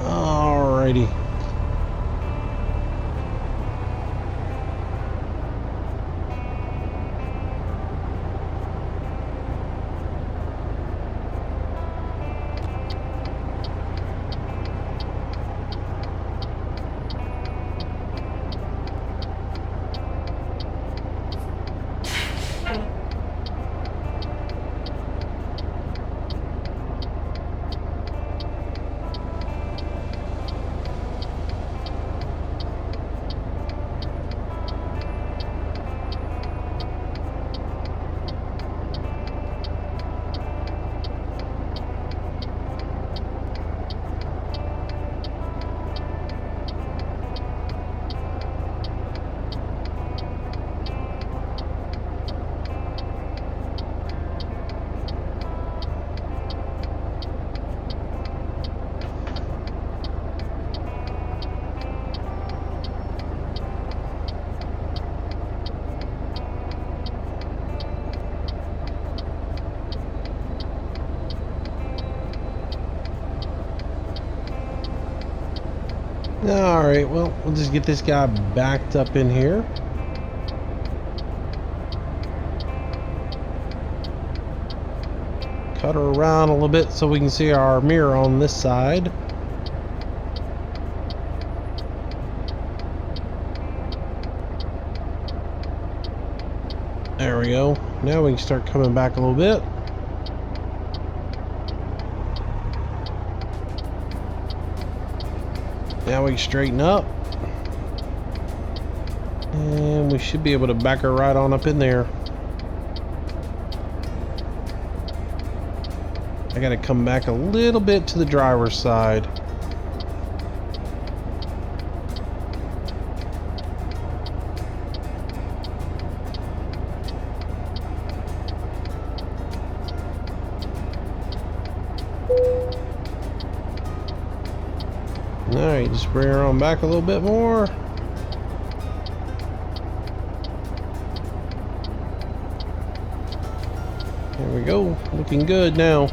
Alrighty. Alright, well, we'll just get this guy backed up in here. Cut her around a little bit so we can see our mirror on this side. There we go. Now we can start coming back a little bit. Now we can straighten up. And we should be able to back her right on up in there. I gotta come back a little bit to the driver's side. Alright, just bring her on back a little bit more. There we go, looking good now.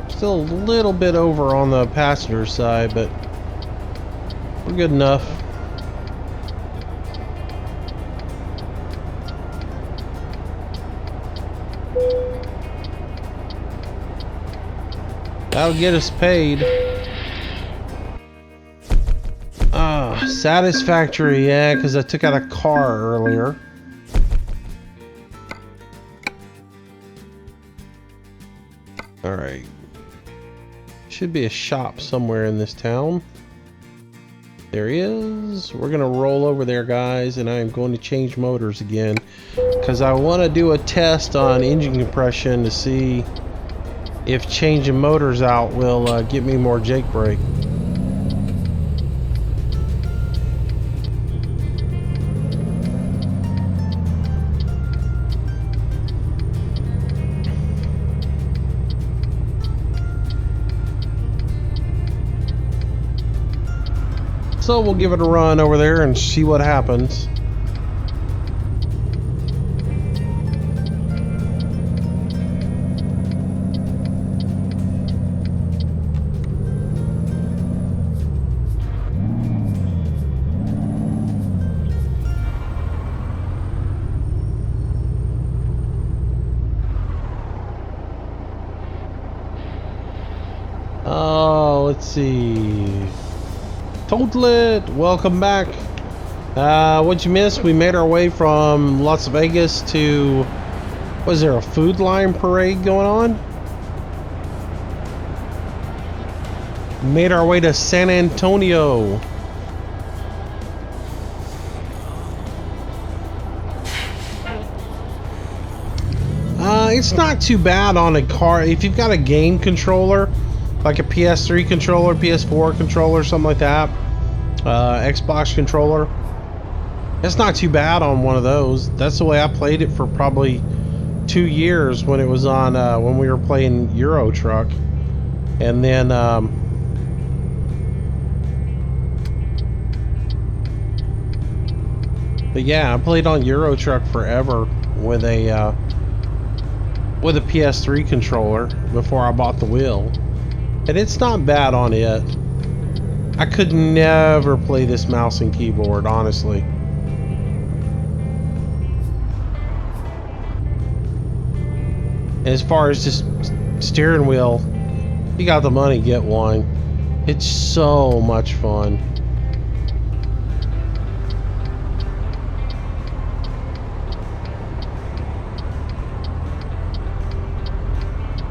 Still a little bit over on the passenger side, but we're good enough. That'll get us paid. Satisfactory, yeah, because I took out a car earlier. Alright. Should be a shop somewhere in this town. There he is. We're gonna roll over there, guys, and I am going to change motors again because I want to do a test on engine compression to see if changing motors out will get me more Jake brake. So we'll give it a run over there and see what happens. Oh, let's see. Xplit, welcome back. What'd you miss? We made our way from Las Vegas to, was there a food line parade going on? Made our way to San Antonio. It's not too bad on a car. If you've got a game controller, like a PS3 controller, PS4 controller, something like that, Xbox controller, it's not too bad on one of those. That's the way I played it for probably 2 years when it was on, when we were playing Euro Truck. And then, but yeah, I played on Euro Truck forever with a PS3 controller before I bought the wheel. And it's not bad on it. I could never play this mouse and keyboard, honestly. And as far as just steering wheel, if you got the money, get one. It's so much fun.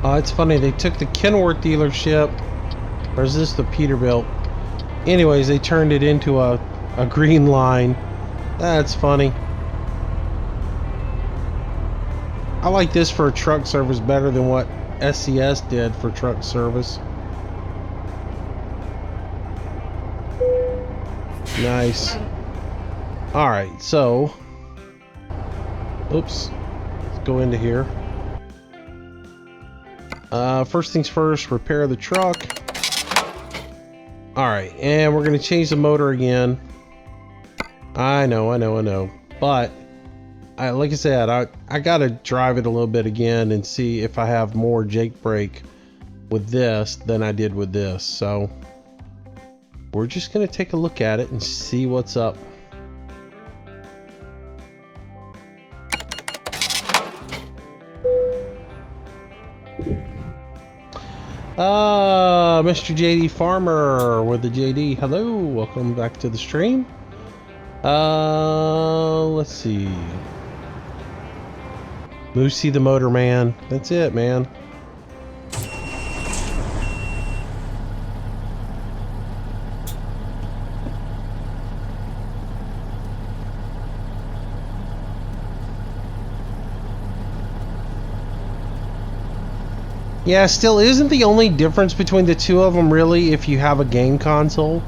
It's funny, they took the Kenworth dealership, or is this the Peterbilt? Anyways, they turned it into a green line. That's funny. I like this for truck service better than what SCS did for truck service. Nice. Alright, so, oops, let's go into here. First things first, repair the truck. Alright, and we're going to change the motor again. I know. But, like I said, I got to drive it a little bit again and see if I have more Jake brake with this than I did with this. So, we're just going to take a look at it and see what's up. Mr. JD Farmer with the JD. Hello, welcome back to the stream. Let's see. Lucy the Motor Man. That's it, man. Yeah, still isn't the only difference between the two of them really if you have a game console?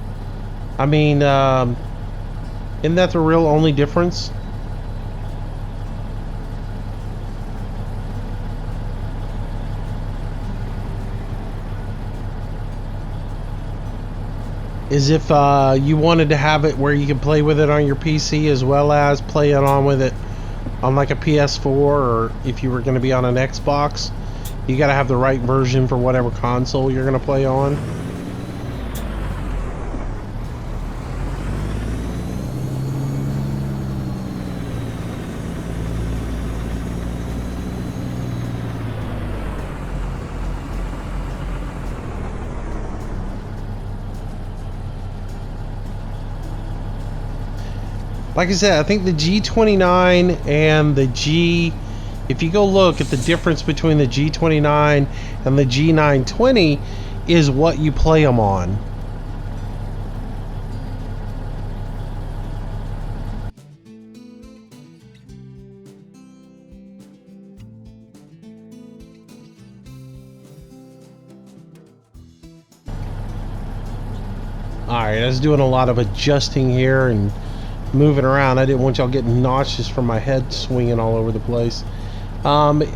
I mean, isn't that the real only difference? Is if you wanted to have it where you can play with it on your PC as well as play it on with it on like a PS4, or if you were going to be on an Xbox. You gotta have the right version for whatever console you're gonna play on. Like I said, I think the G29 and the G... If you go look at the difference between the G29 and the G920 is what you play them on. Alright, I was doing a lot of adjusting here and moving around. I didn't want y'all getting nauseous from my head swinging all over the place. I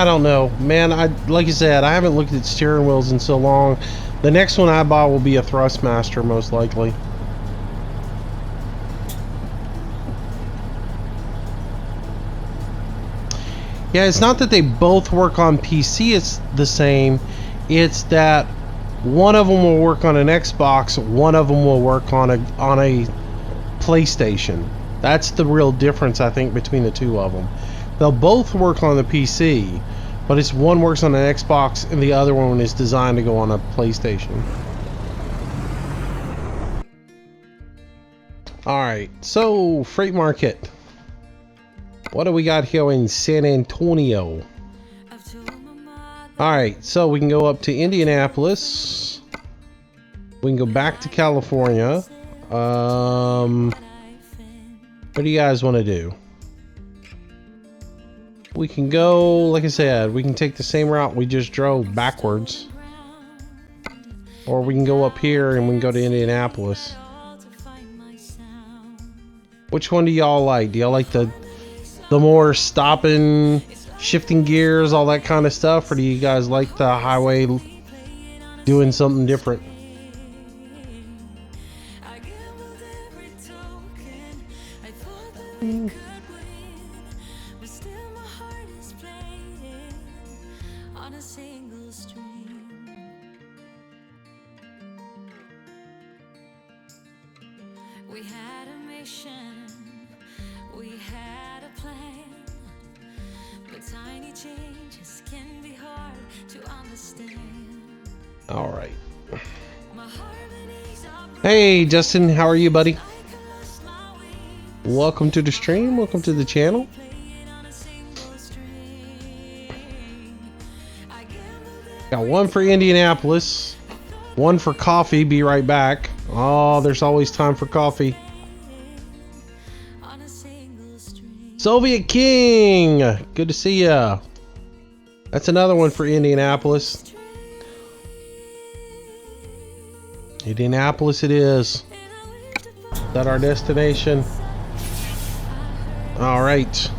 don't know, man. Like I said, I haven't looked at steering wheels in so long. The next one I buy will be a Thrustmaster, most likely. Yeah, it's not that they both work on PC. It's the same. It's that one of them will work on an Xbox, one of them will work on a PlayStation. That's the real difference, I think, between the two of them. They'll both work on the PC, but it's one works on an Xbox and the other one is designed to go on a PlayStation. Alright, so freight market. What do we got here in San Antonio? Alright, so we can go up to Indianapolis. We can go back to California. What do you guys want to do? We can go, like I said, we can take the same route we just drove backwards. Or we can go up here and we can go to Indianapolis. Which one do y'all like? Do y'all like the more stopping, shifting gears, all that kind of stuff? Or do you guys like the highway doing something different? We had a mission, we had a plan, but tiny changes can be hard to understand. All right. Hey Justin, how are you, buddy? Welcome to the stream, welcome to the channel. Got one for Indianapolis, one for coffee. Be right back. Oh, there's always time for coffee. Soviet King, good to see ya. That's another one for Indianapolis. Indianapolis it is. Is that our destination? All right.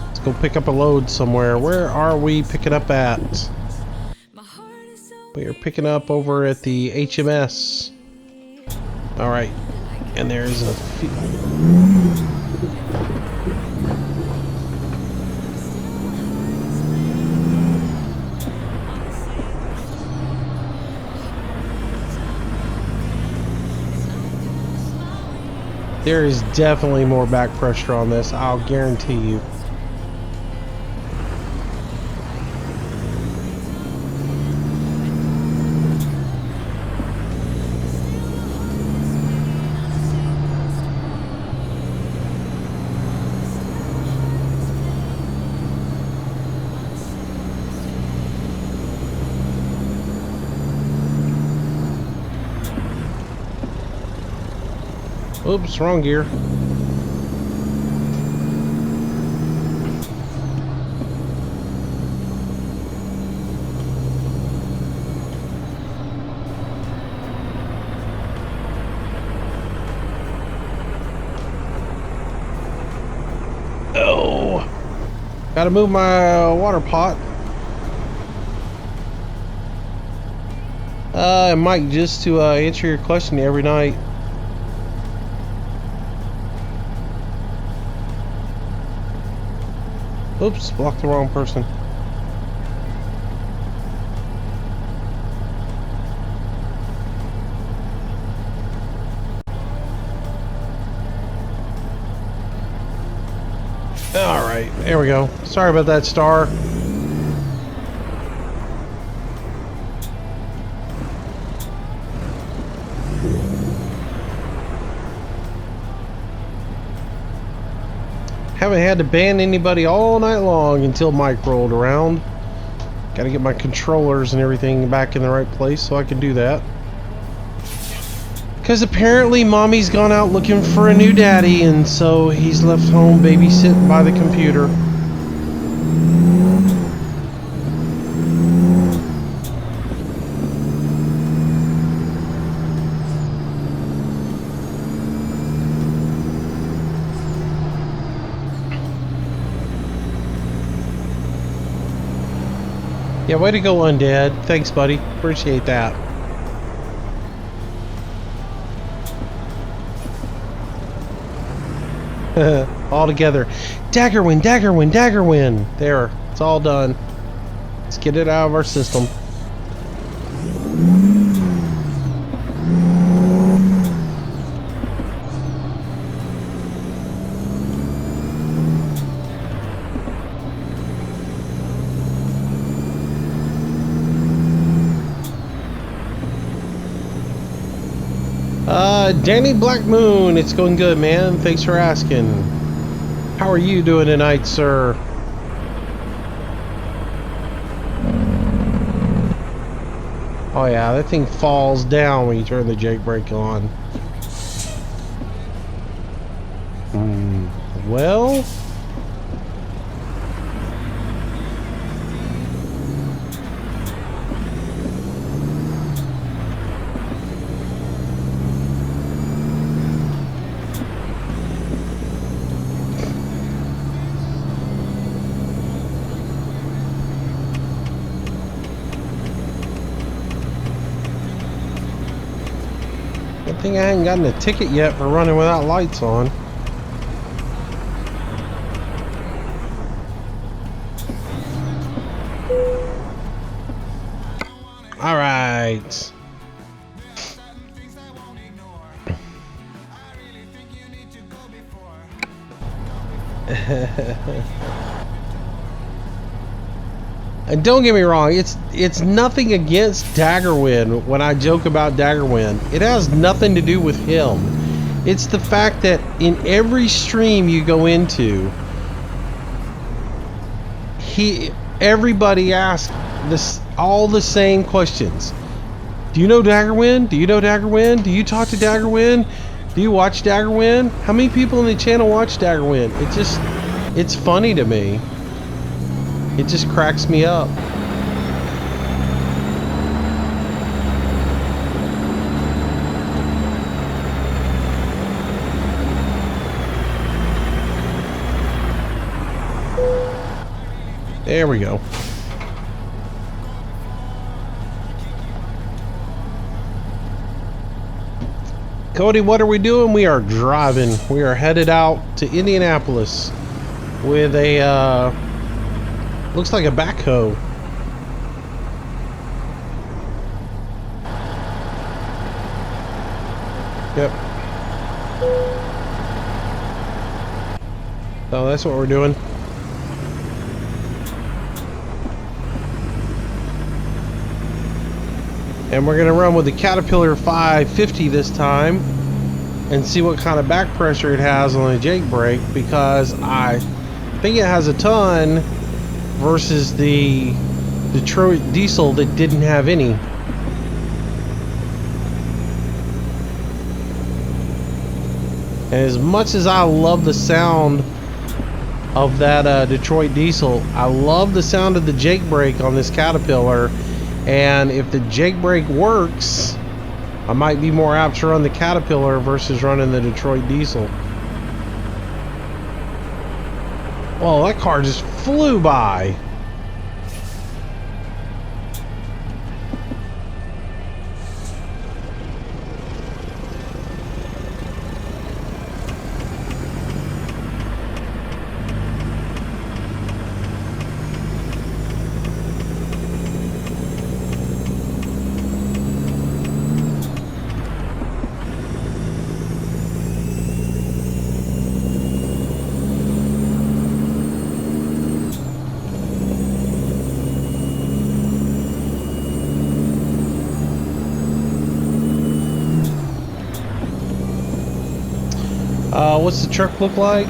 Let's go pick up a load somewhere. Where are we picking up at? We are picking up over at the HMS. All right. And there's a few. There is definitely more back pressure on this, I'll guarantee you. Oops, wrong gear. Oh, gotta move my water pot. Mike, just to answer your question every night. Oops, blocked the wrong person. Alright, there we go. Sorry about that, Star. Haven't had to ban anybody all night long until Mike rolled around. Gotta get my controllers and everything back in the right place so I can do that. Because apparently mommy's gone out looking for a new daddy, and so he's left home babysitting by the computer. Yeah, way to go, Undead. Thanks, buddy. Appreciate that. All together. Daggerwind, Daggerwind, Daggerwind. There. It's all done. Let's get it out of our system. Danny Black Moon, it's going good, man. Thanks for asking. How are you doing tonight, sir? Oh yeah, that thing falls down when you turn the Jake brake on. Well... I think I hadn't gotten a ticket yet for running without lights on. All right. And don't get me wrong, it's nothing against Daggerwind when I joke about Daggerwind. It has nothing to do with him. It's the fact that in every stream you go into, everybody asks all the same questions. Do you know Daggerwind? Do you know Daggerwind? Do you talk to Daggerwind? Do you watch Daggerwind? How many people in the channel watch Daggerwind? It's funny to me. It just cracks me up. There we go. Cody, what are we doing? We are driving. We are headed out to Indianapolis with a looks like a backhoe. Yep. So that's what we're doing. And we're gonna run with the Caterpillar 550 this time and see what kind of back pressure it has on the Jake brake, because I think it has a ton versus the Detroit diesel that didn't have any. And as much as I love the sound of that Detroit diesel, I love the sound of the Jake brake on this Caterpillar. And if the Jake brake works, I might be more apt to run the Caterpillar versus running the Detroit diesel. Oh, that car just flew by. What's the truck look like?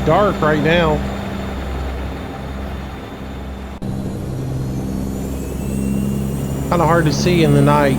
Dark right now. Kind of hard to see in the night.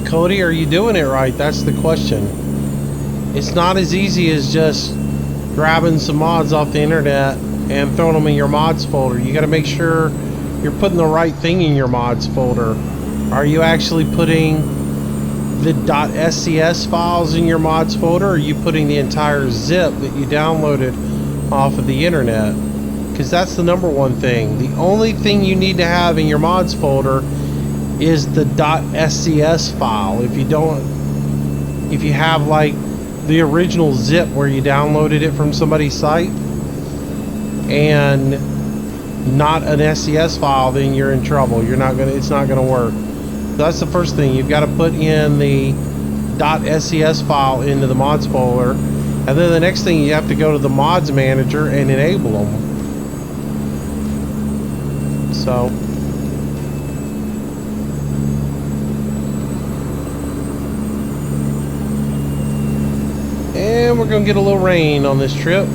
Cody, are you doing it right? That's the question. It's not as easy as just grabbing some mods off the internet and throwing them in your mods folder. You got to make sure you're putting the right thing in your mods folder. Are you actually putting the .scs files in your mods folder, or are you putting the entire zip that you downloaded off of the internet? Because that's the number one thing. The only thing you need to have in your mods folder is the .scs file. If you have like the original zip where you downloaded it from somebody's site and not an SCS file, then you're in trouble. It's not gonna work. So that's the first thing. You've got to put in the .scs file into the mods folder, and then the next thing, you have to go to the mods manager and enable them. So and we're gonna get a little rain on this trip.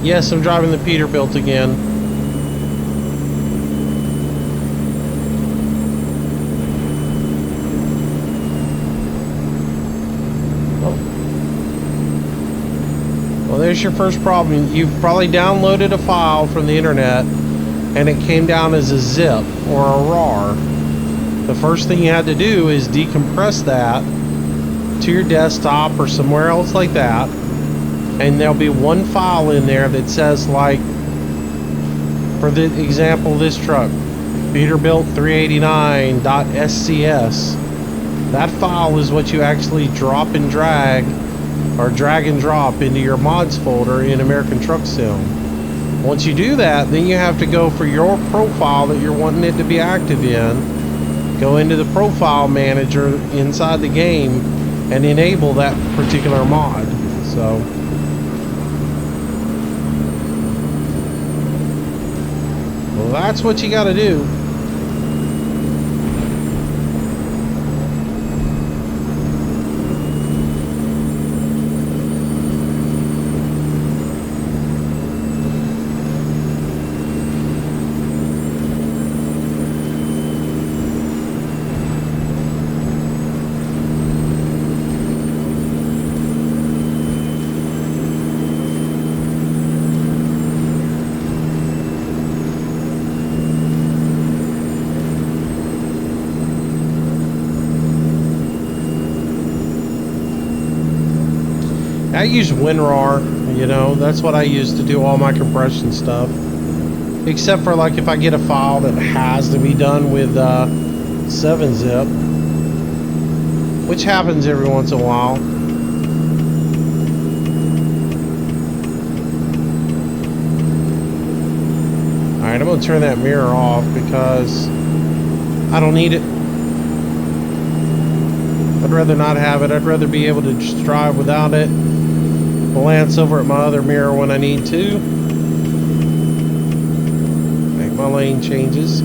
Yes, I'm driving the Peterbilt again. Oh. Well, there's your first problem. You've probably downloaded a file from the internet and it came down as a zip or a RAR. The first thing you had to do is decompress that to your desktop or somewhere else like that. And there'll be one file in there that says, like, for the example of this truck, Peterbilt 389.scs. That file is what you actually drop and drag, or drag and drop into your mods folder in American Truck Sim. Once you do that, then you have to go for your profile that you're wanting it to be active in, go into the profile manager inside the game and enable that particular mod. So well, that's what you got to do. I use WinRAR, you know, that's what I use to do all my compression stuff. Except for like if I get a file that has to be done with 7-zip, which happens every once in a while. Alright, I'm going to turn that mirror off because I don't need it. I'd rather not have it. I'd rather be able to just drive without it. Glance over at my other mirror when I need to. Make my lane changes.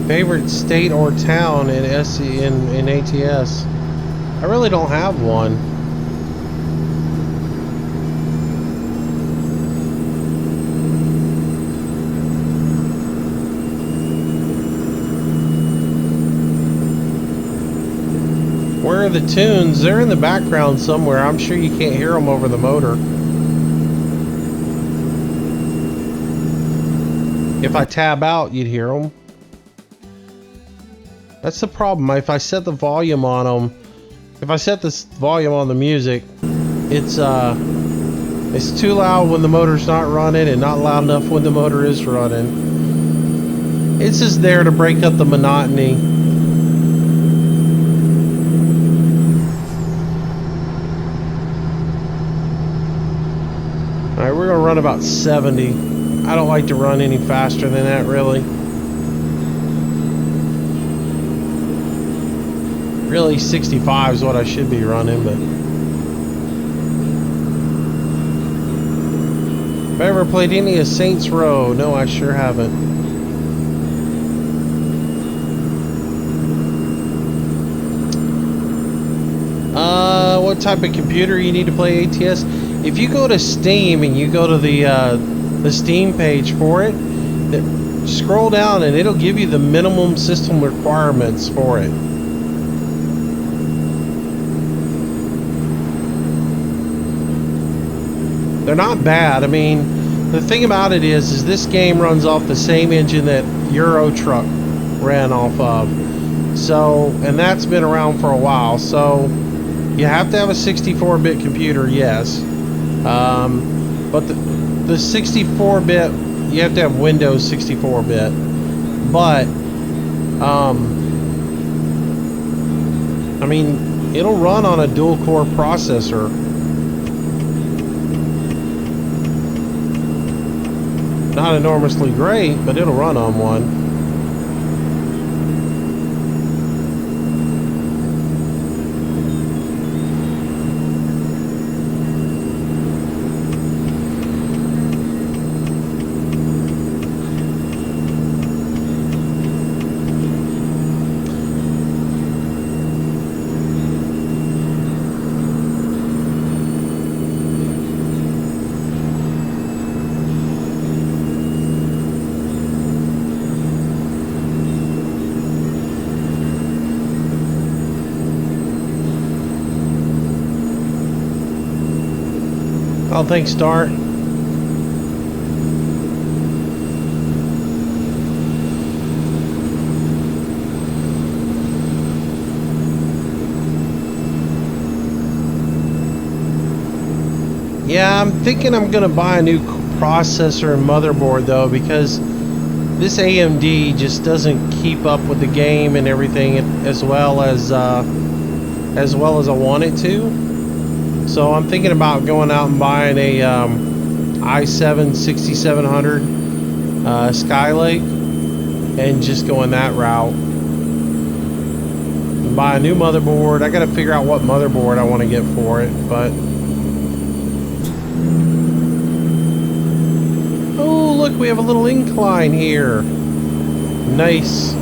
Favorite state or town in in ATS? I really don't have one. Where are the tunes? They're in the background somewhere. I'm sure you can't hear them over the motor. If I tab out, you'd hear them. That's the problem. If I set the volume on them, if I set this volume on the music, it's too loud when the motor's not running and not loud enough when the motor is running. It's just there to break up the monotony. Alright, we're gonna run about 70. I don't like to run any faster than that, really. Really, 65 is what I should be running, but have I ever played any of Saints Row? No, I sure haven't. What type of computer you need to play ATS? If you go to Steam and you go to the Steam page for it, scroll down and it'll give you the minimum system requirements for it. They're not bad. I mean, the thing about it is this game runs off the same engine that Euro Truck ran off of. So, and that's been around for a while. So, you have to have a 64-bit computer, yes. But the 64-bit, you have to have Windows 64-bit. But, I mean, it'll run on a dual-core processor. Not enormously great, but it'll run on one. Oh, thanks, Dart. Yeah, I'm thinking I'm gonna buy a new processor and motherboard though, because this AMD just doesn't keep up with the game and everything as well as I want it to. So I'm thinking about going out and buying a i7 6700 Skylake and just going that route. Buy a new motherboard. I got to figure out what motherboard I want to get for it, but oh, look, we have a little incline here. Nice.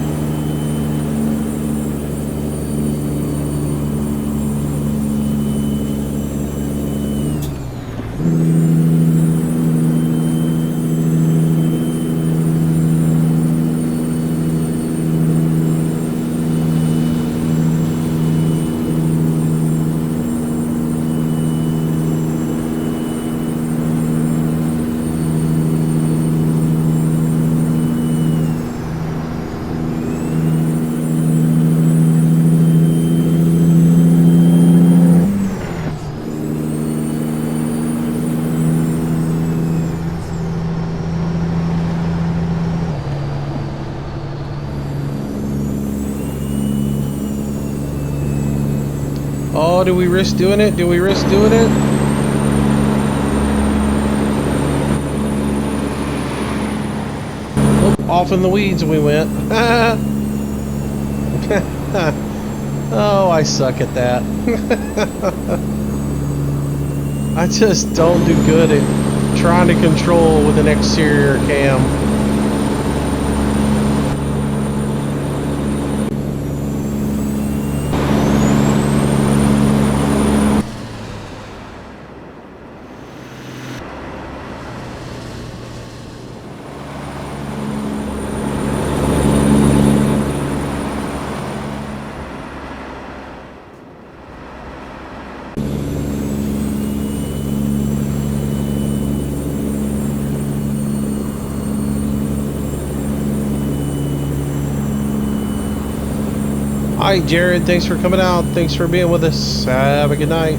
Oh, do we risk doing it? Do we risk doing it? Oh, off in the weeds we went. Oh, I suck at that. I just don't do good at trying to control with an exterior cam. Hi, Jared. Thanks for coming out. Thanks for being with us. Have a good night.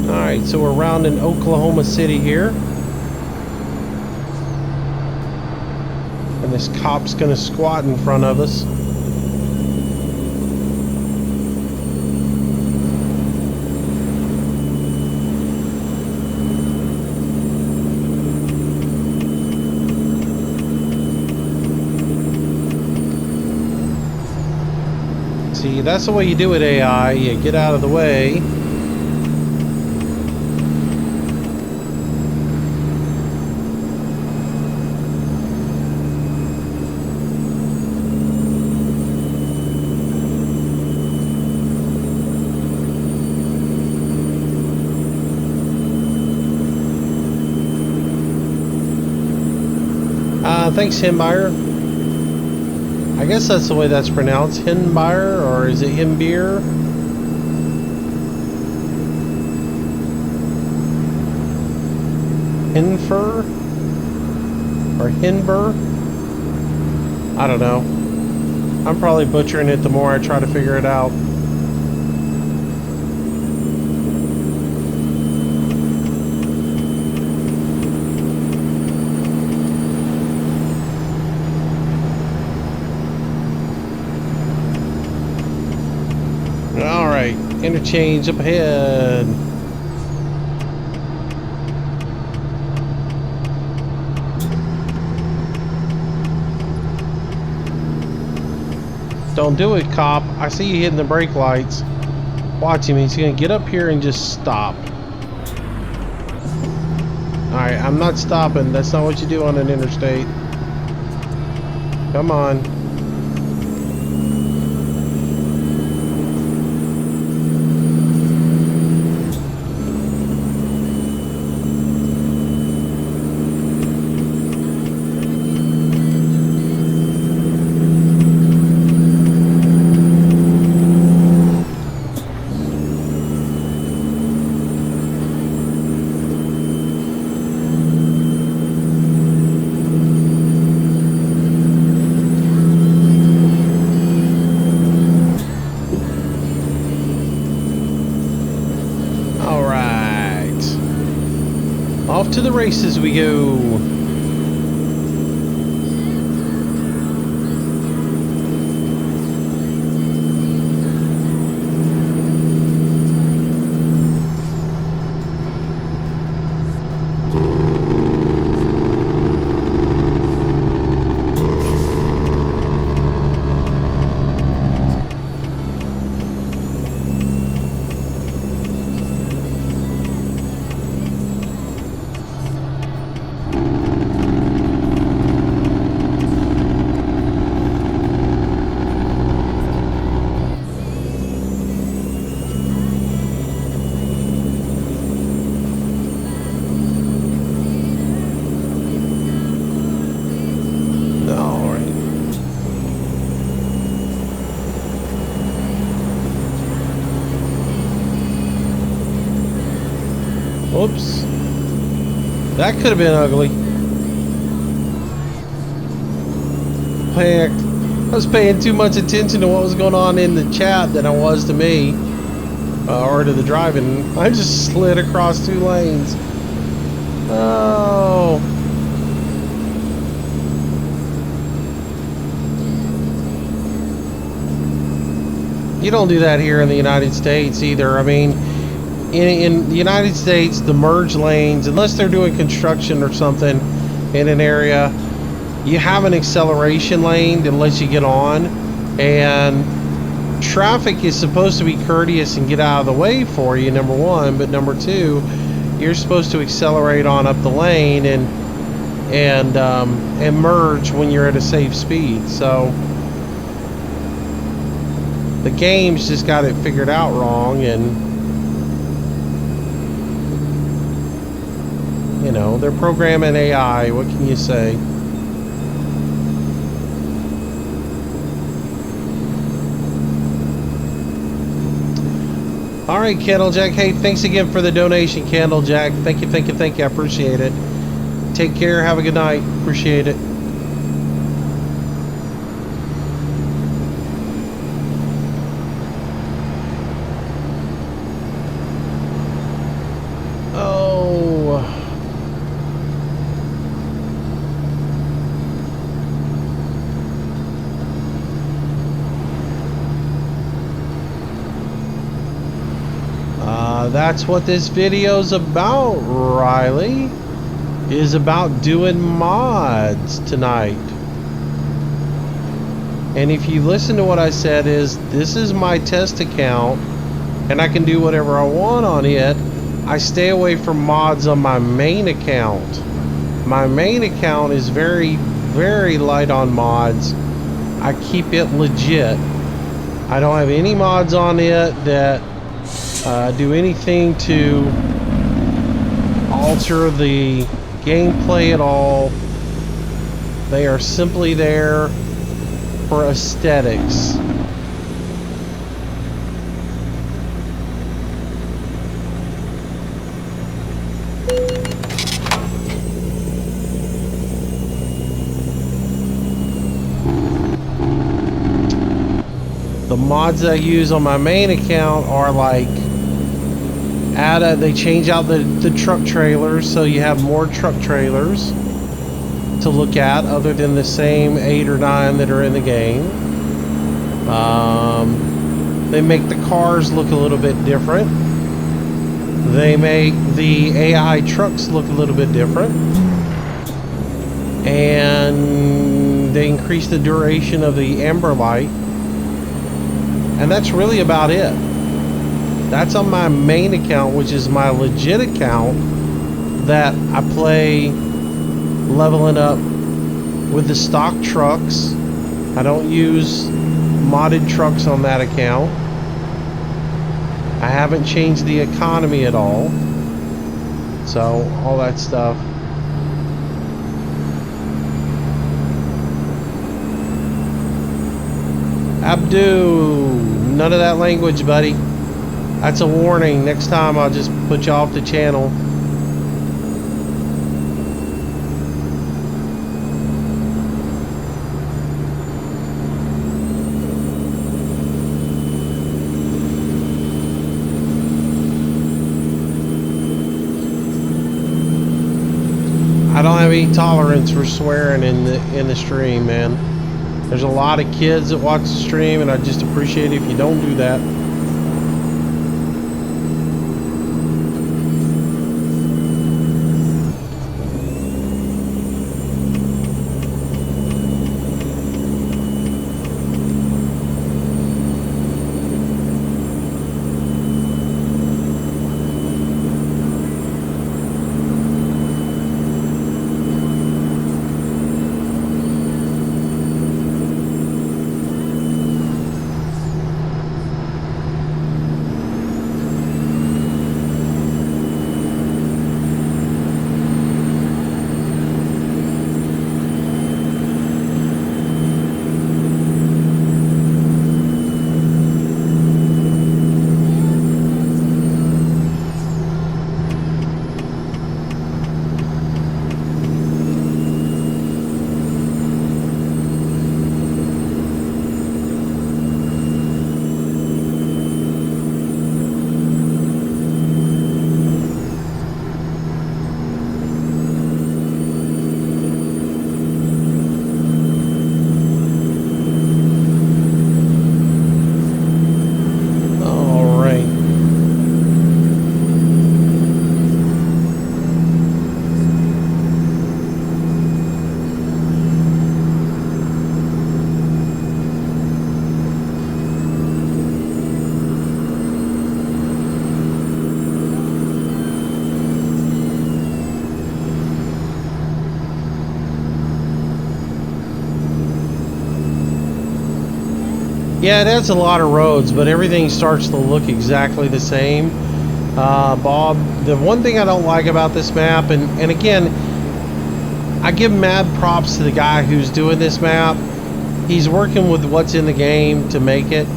Alright, so we're around in Oklahoma City here. And this cop's gonna squat in front of us. See, that's the way you do it, AI. You get out of the way. Thanks, Himbeer. I guess that's the way that's pronounced. Himbeer, or is it Himbeer? Hinfer? Or Hinber? I don't know. I'm probably butchering it the more I try to figure it out. Alright, interchange up ahead. Don't do it, cop. I see you hitting the brake lights. Watch him. He's going to get up here and just stop. Alright, I'm not stopping. That's not what you do on an interstate. Come on. Off to the races we go. Whoops. That could have been ugly. I was paying too much attention to what was going on in the chat than I was to me. Or to the driving. I just slid across 2 lanes. Oh. You don't do that here in the United States either. I mean, in the United States, the merge lanes, unless they're doing construction or something in an area, you have an acceleration lane that lets you get on, and traffic is supposed to be courteous and get out of the way for you, number one, but number two, you're supposed to accelerate on up the lane and merge when you're at a safe speed. So the game's just got it figured out wrong, and you know, they're programming AI. What can you say? All right, Candlejack. Hey, thanks again for the donation, Candlejack. Thank you, thank you, thank you. I appreciate it. Take care. Have a good night. Appreciate it. That's what this video's about, Riley. Is about doing mods tonight. And if you listen to what I said, is this is my test account and I can do whatever I want on it. I stay away from mods on my main account. My main account is very, very light on mods. I keep it legit. I don't have any mods on it that do anything to alter the gameplay at all. They are simply there for aesthetics. The mods I use on my main account are like they change out the truck trailers, so you have more truck trailers to look at other than the same 8 or 9 that are in the game. They make the cars look a little bit different. They make the AI trucks look a little bit different. And they increase the duration of the amber light. And that's really about it. That's on my main account, which is my legit account that I play leveling up with the stock trucks. I don't use modded trucks on that account. I haven't changed the economy at all. So, all that stuff. Abdu, none of that language, buddy. That's a warning. Next time I'll just put you off the channel. I don't have any tolerance for swearing in the stream, man. There's a lot of kids that watch the stream, and I just appreciate it if you don't do that. Yeah, it has a lot of roads, but everything starts to look exactly the same. Bob, the one thing I don't like about this map, and again, I give mad props to the guy who's doing this map. He's working with what's in the game to make it,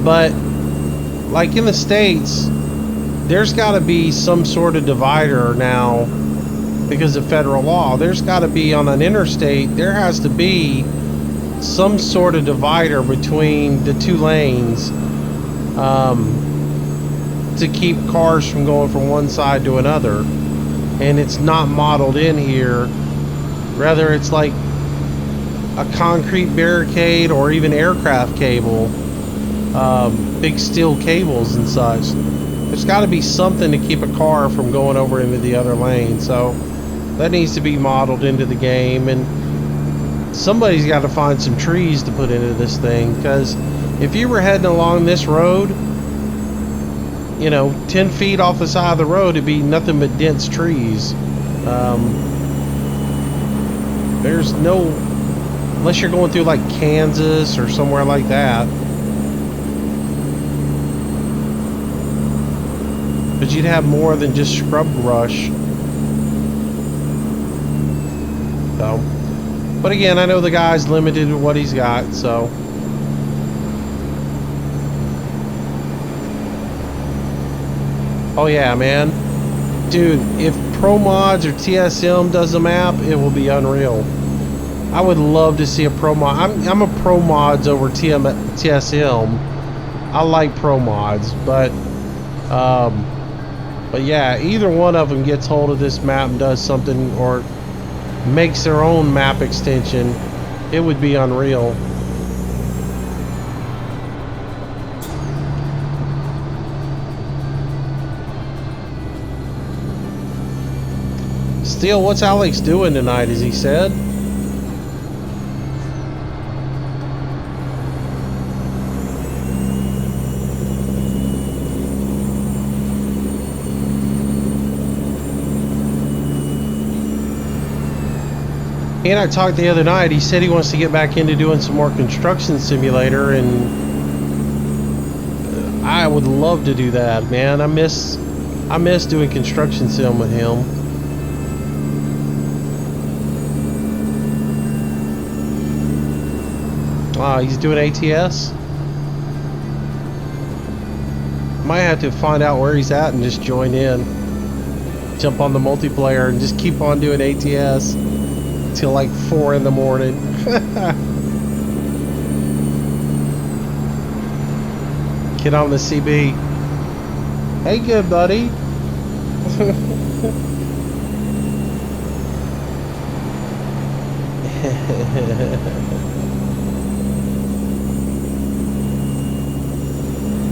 but like in the States, there's got to be some sort of divider now because of federal law. There's got to be on an interstate, there has to be some sort of divider between the two lanes to keep cars from going from one side to another, and it's not modeled in here. Rather, it's like a concrete barricade or even aircraft cable, big steel cables and such. There's got to be something to keep a car from going over into the other lane, so that needs to be modeled into the game. And somebody's got to find some trees to put into this thing, because if you were heading along this road, you know, 10 feet off the side of the road, it'd be nothing but dense trees. There's no, unless you're going through like Kansas or somewhere like that. But you'd have more than just scrub brush. So, but again, I know the guy's limited to what he's got, so. Oh yeah, man. Dude, if Pro Mods or TSM does a map, it will be unreal. I would love to see a Pro Mod. I'm a Pro Mods over TSM. I like Pro Mods, but yeah, either one of them gets hold of this map and does something, or makes their own map extension, it would be unreal. Still, what's Alex doing tonight, as he said? He and I talked the other night. He said he wants to get back into doing some more construction simulator, and I would love to do that, man. I miss doing construction sim with him. He's doing ATS. Might have to find out where he's at and just join in. Jump on the multiplayer and just keep on doing ATS till like 4 in the morning. Get on the CB. Hey, good buddy.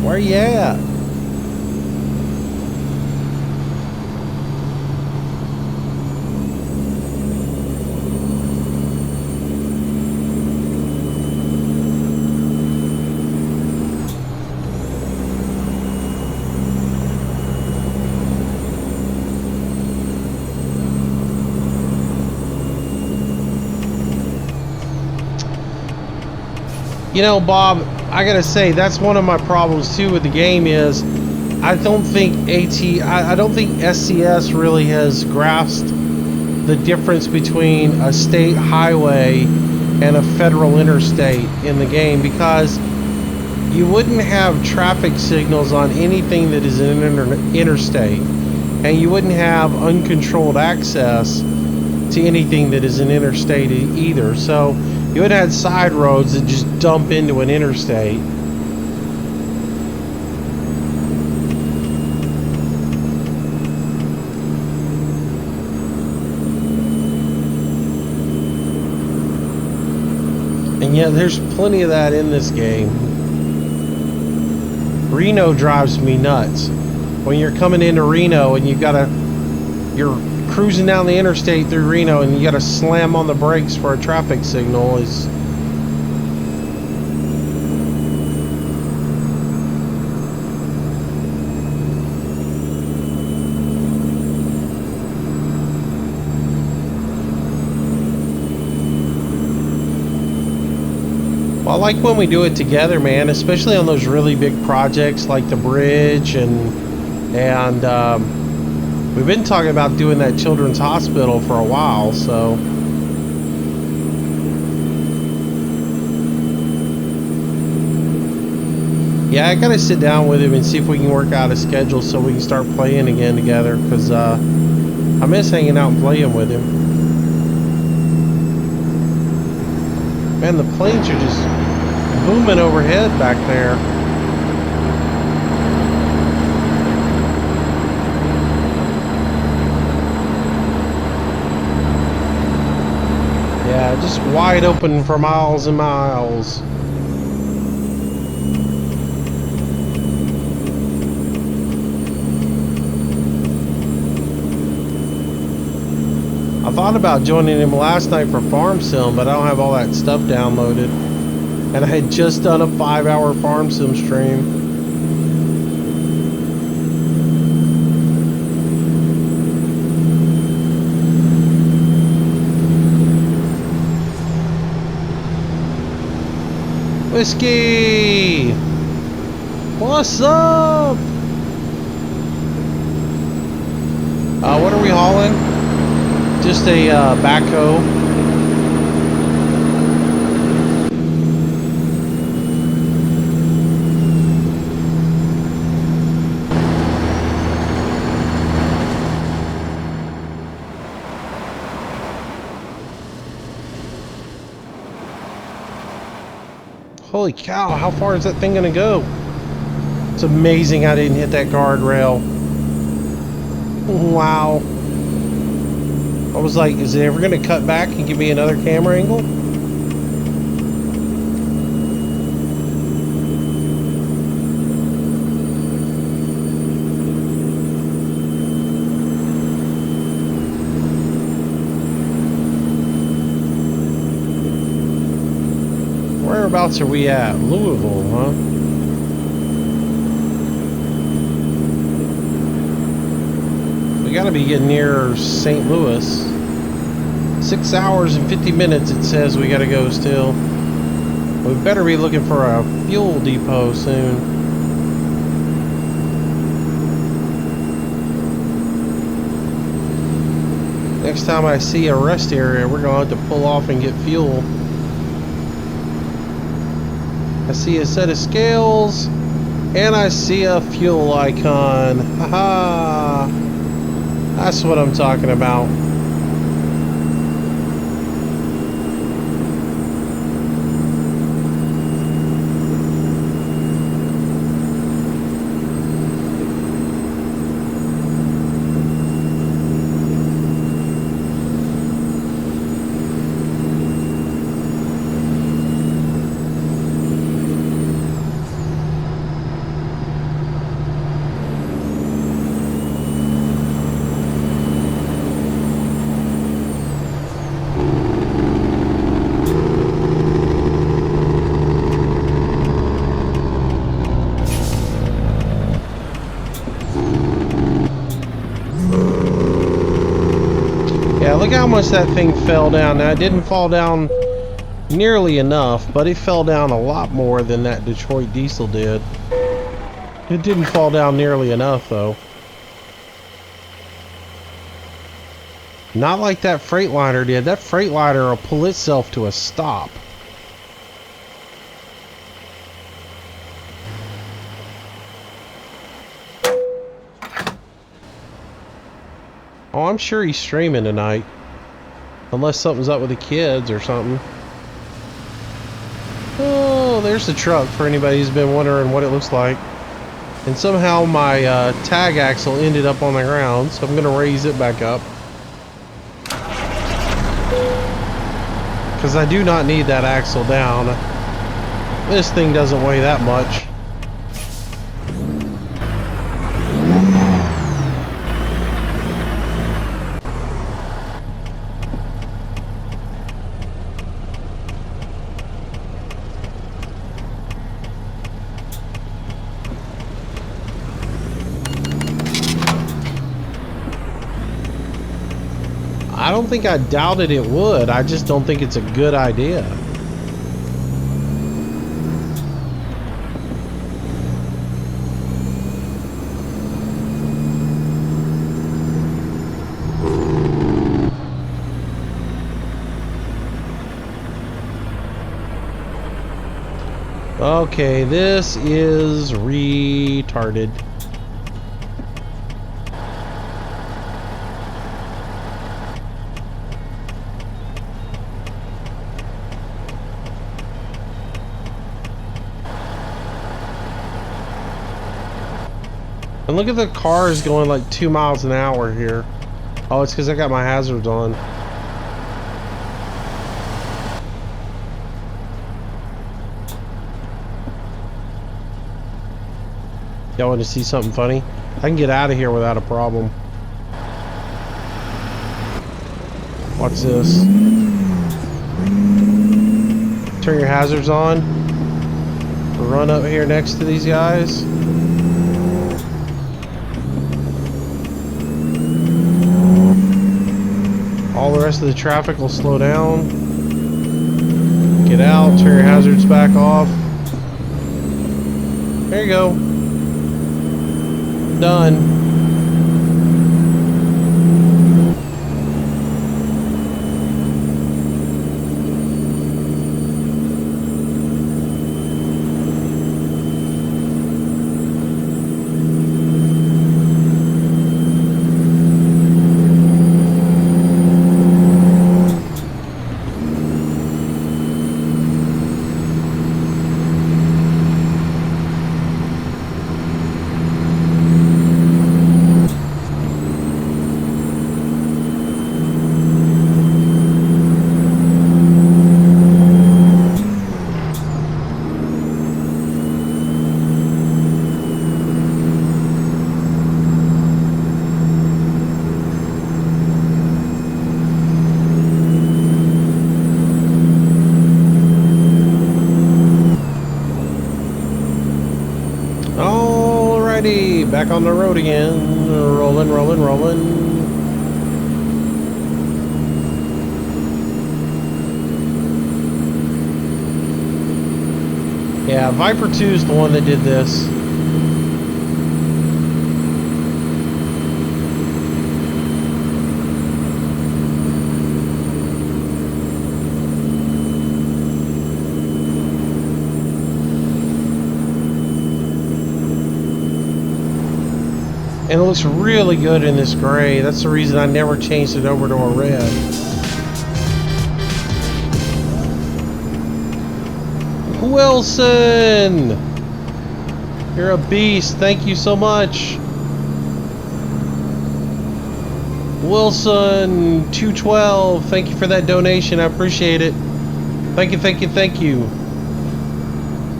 Where you at? You know, Bob, I gotta say, that's one of my problems too with the game is I don't think SCS really has grasped the difference between a state highway and a federal interstate in the game, because you wouldn't have traffic signals on anything that is an interstate, and you wouldn't have uncontrolled access to anything that is an interstate either. So you would have had side roads that just dump into an interstate. And yet there's plenty of that in this game. Reno drives me nuts. When you're coming into Reno and you're cruising down the interstate through Reno and you gotta slam on the brakes for a traffic signal is... Well, I like when we do it together, man, especially on those really big projects like the bridge and we've been talking about doing that children's hospital for a while, so. Yeah, I gotta sit down with him and see if we can work out a schedule so we can start playing again together, because I miss hanging out and playing with him. Man, the planes are just booming overhead back there. Yeah, just wide open for miles and miles. I I thought about joining him last night for Farm Sim, but I don't have all that stuff downloaded. And I had just done a 5-hour Farm Sim stream. Whiskey! What's up? What are we hauling? Just a backhoe. Holy cow, how far is that thing gonna go? It's amazing I didn't hit that guardrail. Wow. I was like, is it ever gonna cut back and give me another camera angle? Whereabouts are we at? Louisville, huh? We gotta be getting near St. Louis. 6 hours and 50 minutes it says we gotta go still. We better be looking for a fuel depot soon. Next time I see a rest area, we're gonna have to pull off and get fuel. I see a set of scales, and I see a fuel icon. Haha! That's what I'm talking about. Yeah, look how much that thing fell down. Now, it didn't fall down nearly enough, but it fell down a lot more than that Detroit diesel did. It didn't fall down nearly enough, though. Not like that Freightliner did. That Freightliner will pull itself to a stop. Oh, I'm sure he's streaming tonight. Unless something's up with the kids or something. Oh, there's the truck for anybody who's been wondering what it looks like. And somehow my tag axle ended up on the ground, so I'm going to raise it back up. Because I do not need that axle down. This thing doesn't weigh that much. I don't think I doubted it would. I just don't think it's a good idea. Okay, this is retarded. And look at the cars going like 2 miles an hour here. Oh, it's because I got my hazards on. Y'all want to see something funny? I can get out of here without a problem. Watch this. Turn your hazards on. Run up here next to these guys. All the rest of the traffic will slow down. Get out, turn your hazards back off. There you go. Done. Alrighty, back on the road again. Rolling, rolling, rolling. Yeah, Viper 2 is the one that did this. And it looks really good in this gray. That's the reason I never changed it over to a red. Wilson! You're a beast. Thank you so much. Wilson 212, thank you for that donation. I appreciate it. Thank you, thank you, thank you.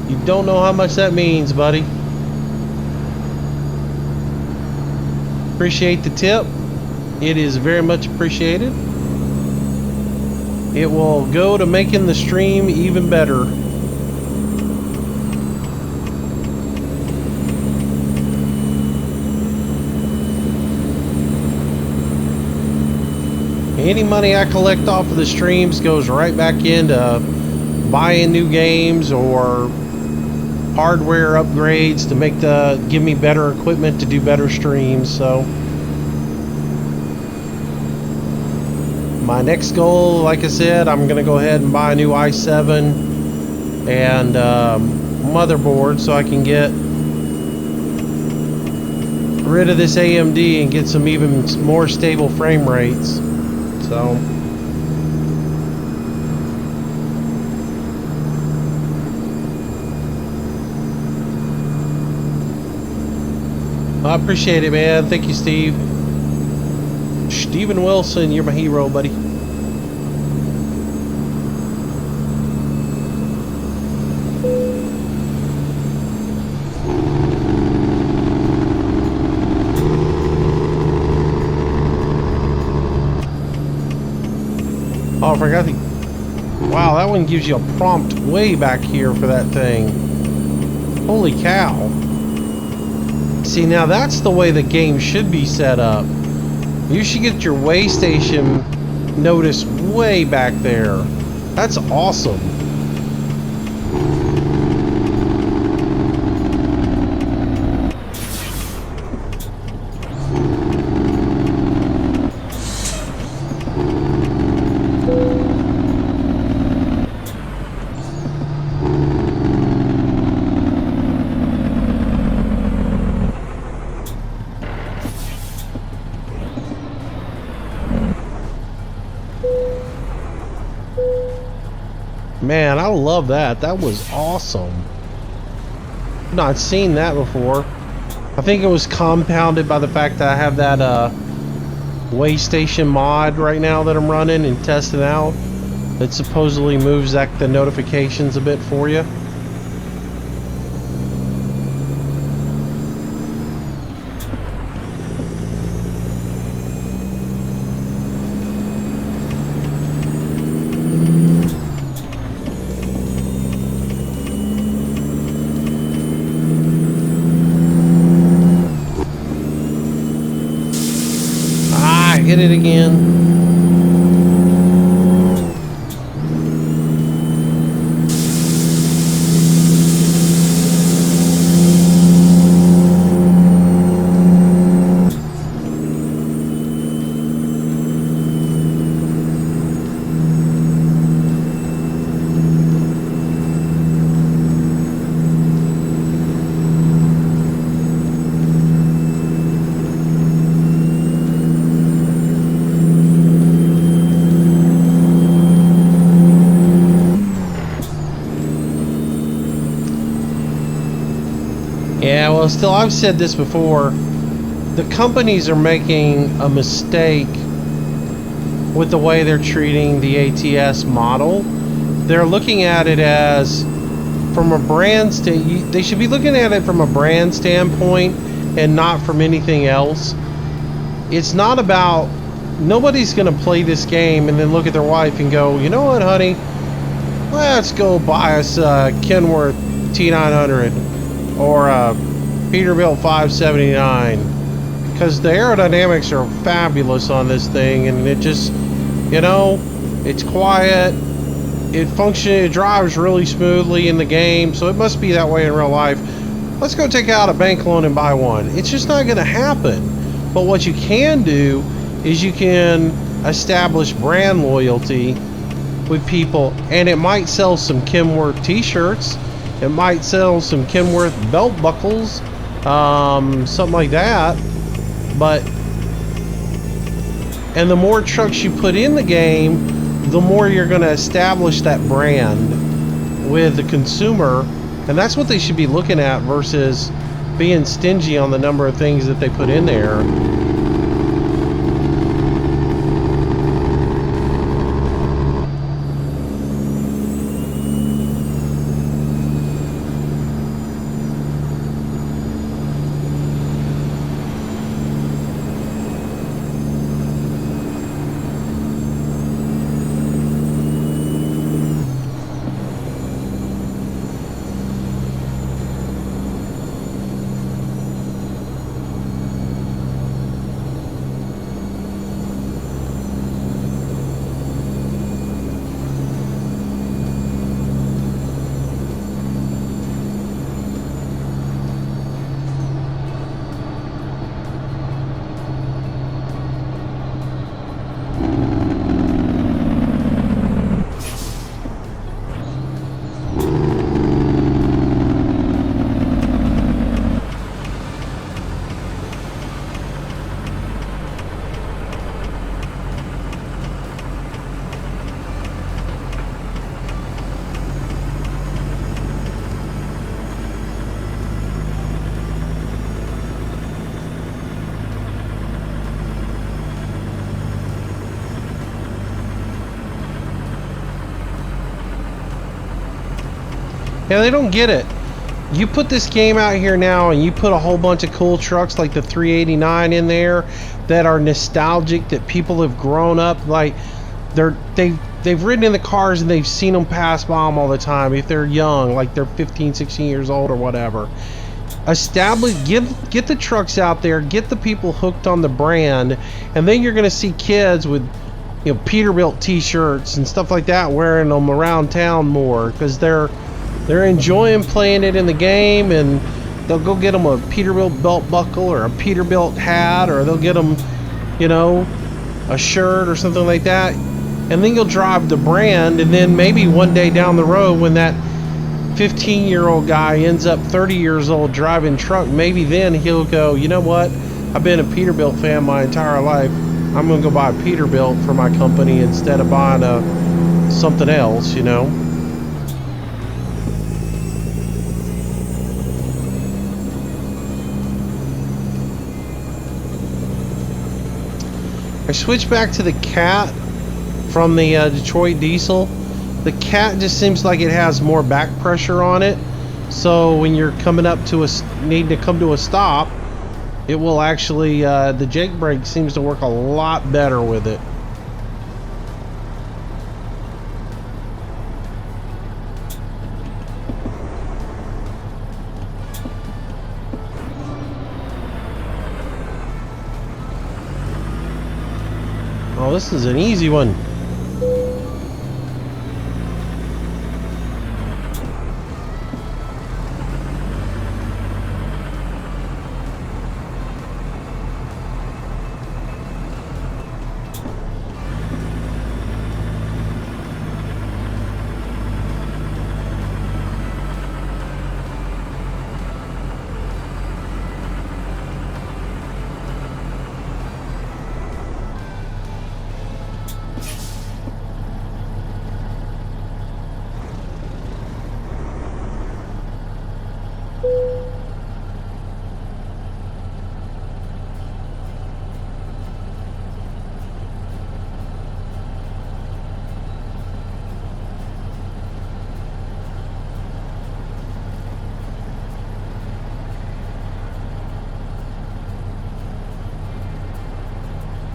You don't know how much that means, buddy. Appreciate the tip. It is very much appreciated. It will go to making the stream even better. Any money I collect off of the streams goes right back into buying new games or hardware upgrades to give me better equipment to do better streams. So my next goal, like I said, I'm gonna go ahead and buy a new i7 and motherboard so I can get rid of this AMD and get some even more stable frame rates. So I appreciate it, man. Thank you, Steve. Steven Wilson, you're my hero, buddy. Oh, I forgot the... Wow, that one gives you a prompt way back here for that thing. Holy cow. See, now that's the way the game should be set up. You should get your way station notice way back there. That's awesome. Man, I love that. That was awesome. Not seen that before. I think it was compounded by the fact that I have that way station mod right now that I'm running and testing out. That supposedly moves the notifications a bit for you. hit it again. Yeah, well, still, I've said this before. The companies are making a mistake with the way they're treating the ATS model. They're looking at it as from a brand they should be looking at it from a brand standpoint and not from anything else. It's not about, nobody's going to play this game and then look at their wife and go, you know what, honey, let's go buy us a Kenworth T900 or a Peterbilt 579, because the aerodynamics are fabulous on this thing, and it just, you know, it's quiet, it drives really smoothly in the game, so it must be that way in real life. Let's go take out a bank loan and buy one. It's just not going to happen. But what you can do is you can establish brand loyalty with people, and it might sell some Kenworth t-shirts, it might sell some Kenworth belt buckles, something like that. But, and the more trucks you put in the game, the more you're going to establish that brand with the consumer, and that's what they should be looking at versus being stingy on the number of things that they put in there. Yeah, they don't get it. You put this game out here now and you put a whole bunch of cool trucks like the 389 in there that are nostalgic, that people have grown up, like they've ridden in the cars and they've seen them pass by them all the time. If they're young, like they're 15, 16 years old or whatever. Get the trucks out there, get the people hooked on the brand, and then you're going to see kids with, you know, Peterbilt t-shirts and stuff like that wearing them around town more, because they're enjoying playing it in the game, and they'll go get them a Peterbilt belt buckle or a Peterbilt hat, or they'll get them, you know, a shirt or something like that, and then you'll drive the brand, and then maybe one day down the road when that 15-year-old guy ends up 30 years old driving truck, maybe then he'll go, you know what, I've been a Peterbilt fan my entire life, I'm gonna go buy a Peterbilt for my company instead of buying something else, you know. I switched back to the Cat from the Detroit Diesel. The Cat just seems like it has more back pressure on it, so when you're coming up to need to come to a stop, it will actually, the Jake brake seems to work a lot better with it. Oh, this is an easy one.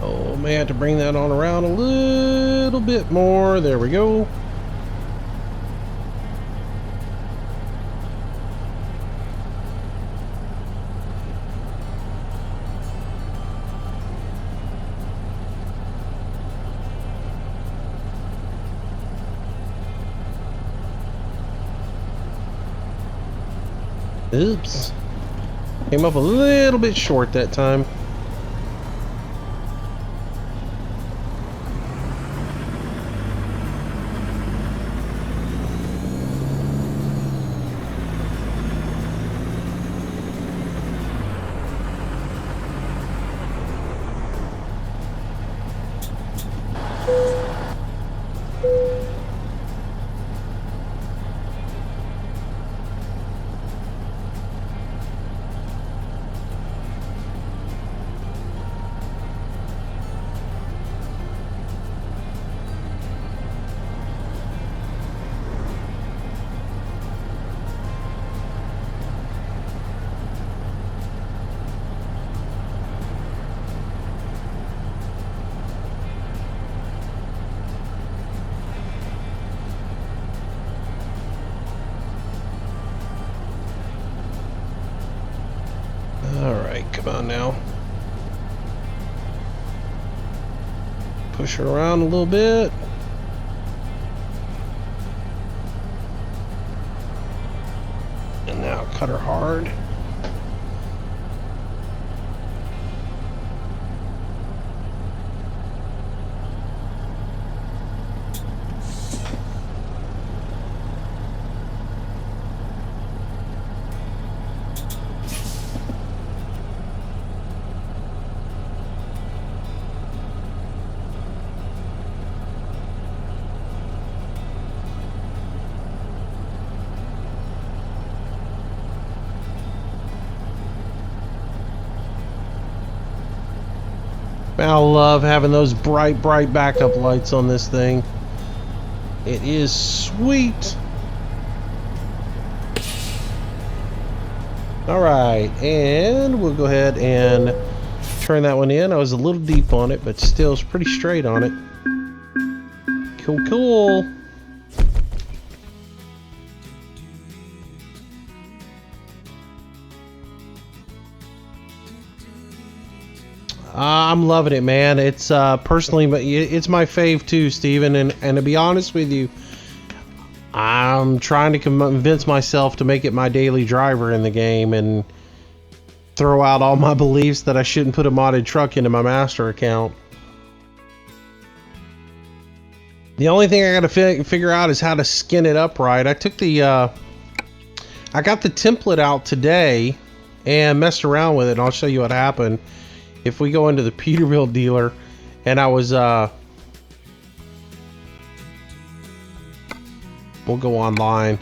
Oh, may have to bring that on around a little bit more. There we go. Oops. Came up a little bit short that time. Alright, come on now. Push her around a little bit. And now cut her hard. I love having those bright backup lights on this thing. It is sweet. Alright, and we'll go ahead and turn that one in. I was a little deep on it, but still it's pretty straight on it. Cool. I'm loving it, man. It's personally, but it's my fave too, Steven. And to be honest with you, I'm trying to convince myself to make it my daily driver in the game and throw out all my beliefs that I shouldn't put a modded truck into my master account. The only thing I got to figure out is how to skin it up right. I took the, I got the template out today and messed around with it. And I'll show you what happened. If we go into the Peterbilt dealer, and I was, we'll go online,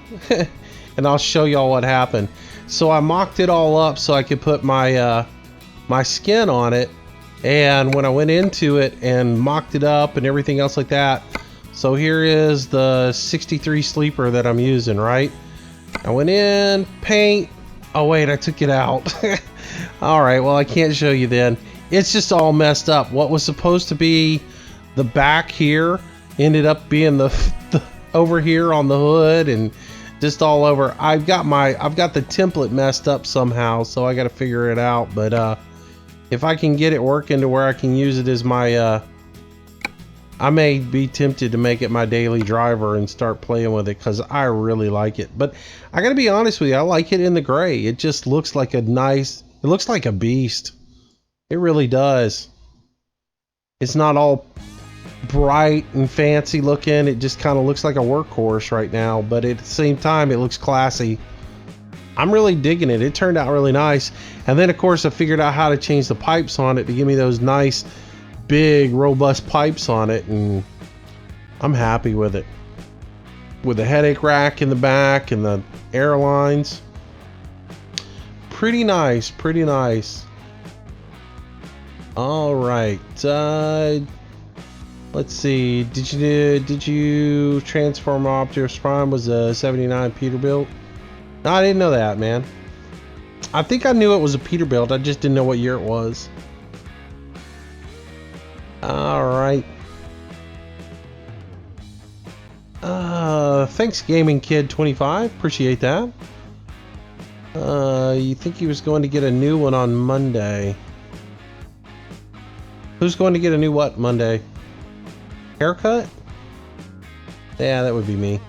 and I'll show y'all what happened. So I mocked it all up so I could put my, my skin on it, and when I went into it and mocked it up and everything else like that, so here is the 63 sleeper that I'm using, right? I went in, paint, oh wait, I took it out. Alright, well I can't show you then. It's just all messed up. What was supposed to be the back here ended up being the over here on the hood and just all over. I've got the template messed up somehow, so I got to figure it out. But if I can get it working to where I can use it as my I may be tempted to make it my daily driver and start playing with it because I really like it. But I gotta be honest with you, I like it in the gray. It just looks like it looks like a beast. It really does. It's not all bright and fancy looking. It just kind of looks like a workhorse right now, but at the same time, it looks classy. I'm really digging it. It turned out really nice. And then of course I figured out how to change the pipes on it to give me those nice, big, robust pipes on it, and I'm happy with it. With the headache rack in the back and the airlines. Pretty nice, pretty nice. All right. Let's see. Did you transform Optimus Prime was a 79 Peterbilt? No, I didn't know that, man. I think I knew it was a Peterbilt. I just didn't know what year it was. All right. Thanks, Gaming Kid 25. Appreciate that. You think he was going to get a new one on Monday? Who's going to get a new what Monday? Haircut? Yeah, that would be me.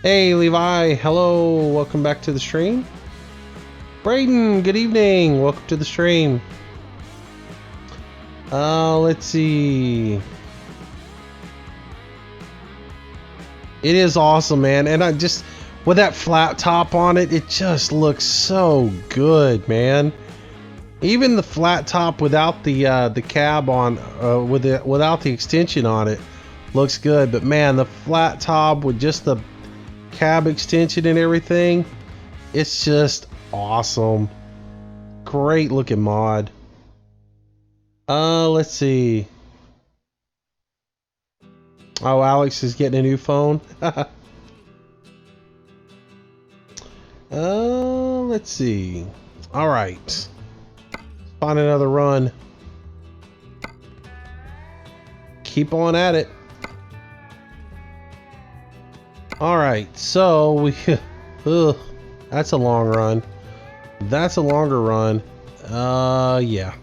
Hey Levi, hello, welcome back to the stream. Braden, good evening, welcome to the stream. Let's see. It is awesome, man, and I just, with that flat top on it, it just looks so good, man. Even the flat top without the cab on, without the extension on it, looks good. But man, the flat top with just the cab extension and everything, it's just awesome. Great looking mod. Let's see. Oh, Alex is getting a new phone. Let's see. All right, find another run. Keep on at it. All right, so we that's a long run. That's a longer run. Yeah.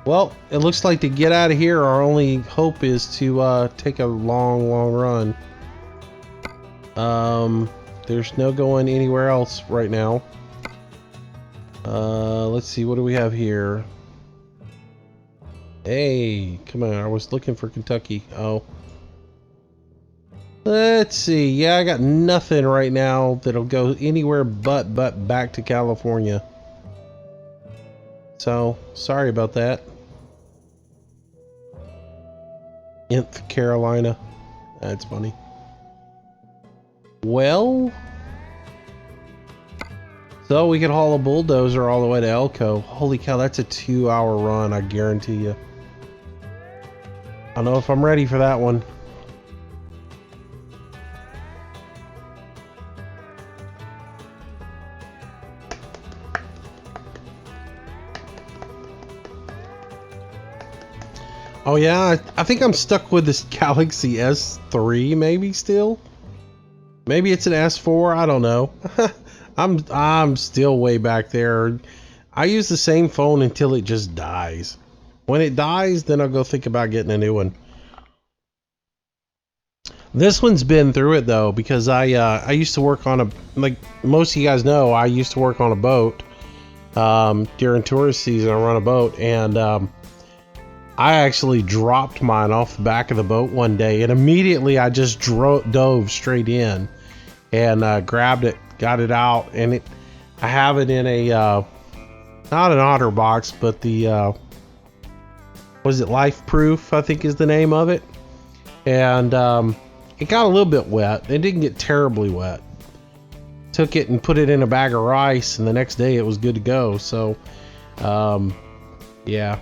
Well, it looks like to get out of here, our only hope is to take a long run. There's no going anywhere else right now. Let's see, what do we have here? Hey, come on, I was looking for Kentucky. Oh. Let's see. Yeah, I got nothing right now that'll go anywhere but back to California. So, sorry about that. Nth Carolina. That's funny. Well, so we could haul a bulldozer all the way to Elko. Holy cow, that's a 2-hour run, I guarantee you. I don't know if I'm ready for that one. Oh yeah, I think I'm stuck with this Galaxy S3 maybe still. Maybe it's an S4, I don't know. I'm still way back there. I use the same phone until it just dies. When it dies, then I'll go think about getting a new one. This one's been through it though, because I used to work on like most of you guys know, I used to work on a boat. During tourist season, I run a boat, and I actually dropped mine off the back of the boat one day, and immediately I just dove straight in and grabbed it, got it out, and I have it in a not an otter box, but the was it Life Proof, I think is the name of it, and it got a little bit wet. It didn't get terribly wet. Took it and put it in a bag of rice, and the next day it was good to go. So yeah.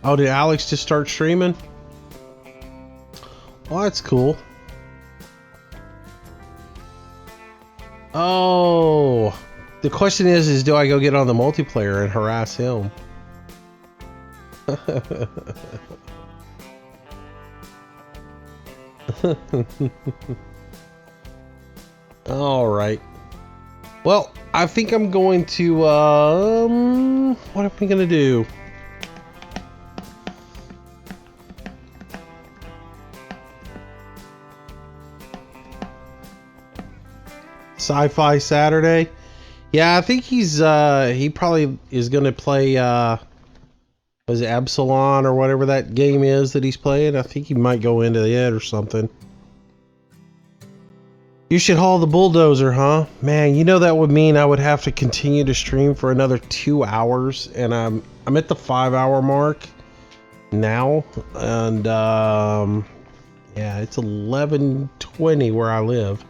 Oh, did Alex just start streaming? Well, that's cool. Oh, the question is do I go get on the multiplayer and harass him? All right. Well, I think I'm going to, what are we going to do? Sci-Fi Saturday. Yeah, I think he probably is going to play, was it Absalon or whatever that game is that he's playing? I think he might go into it or something. You should haul the bulldozer, huh? Man, you know that would mean I would have to continue to stream for another 2 hours, and I'm at the 5-hour mark now, and yeah, it's 11:20 where I live.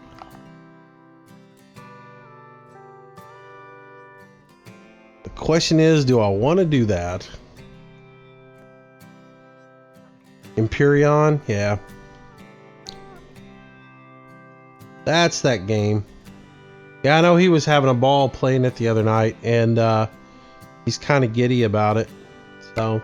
The question is, do I want to do that? Empyrean? Yeah. That's that game. Yeah, I know he was having a ball playing it the other night, and he's kind of giddy about it. So,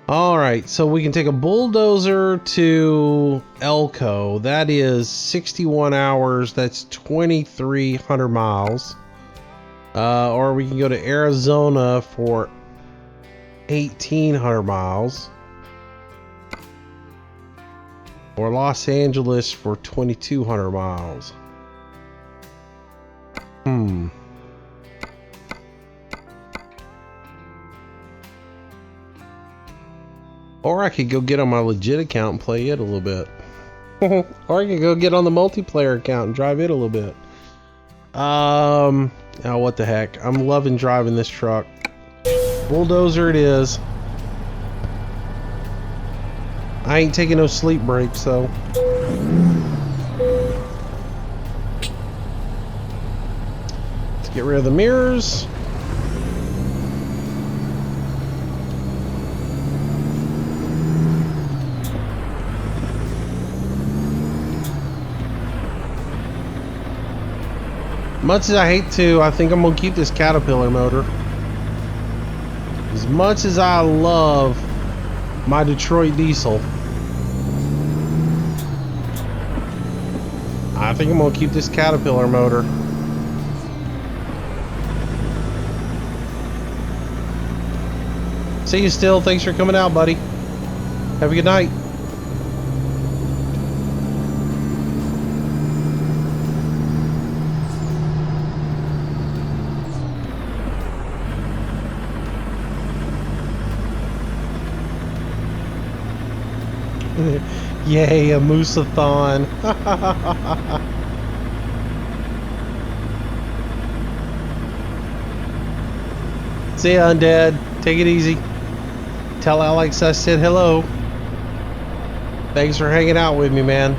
all right, so we can take a bulldozer to Elko. That is 61 hours. That's 2,300 miles. Or we can go to Arizona for 1,800 miles. Or Los Angeles for 2,200 miles. Or I could go get on my legit account and play it a little bit. Or I could go get on the multiplayer account and drive it a little bit. Oh, what the heck. I'm loving driving this truck. Bulldozer it is. I ain't taking no sleep breaks, though. Let's get rid of the mirrors. Much as I hate to, I think I'm gonna keep this Caterpillar motor. As much as I love my Detroit diesel, I think I'm gonna keep this Caterpillar motor. See you still. Thanks for coming out, buddy. Have a good night. Yay, a moose-a-thon. See ya, Undead. Take it easy. Tell Alex I said hello. Thanks for hanging out with me, man.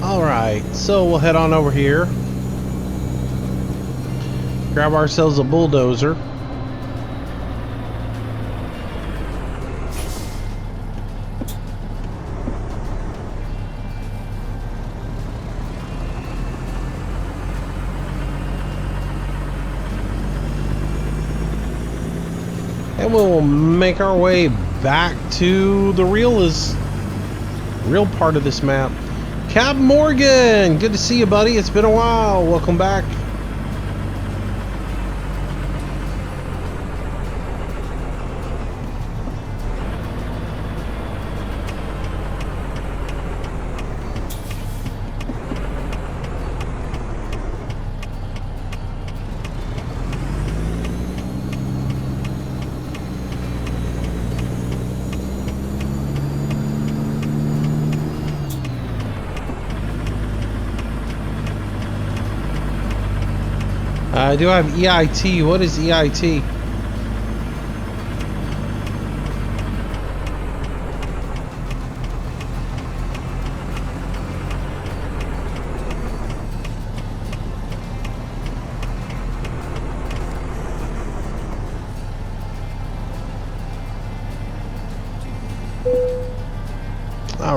Alright, so we'll head on over here. Grab ourselves a bulldozer. And we'll make our way back to the real part of this map. Cap Morgan, good to see you, buddy. It's been a while. Welcome back. I do have EIT. What is EIT?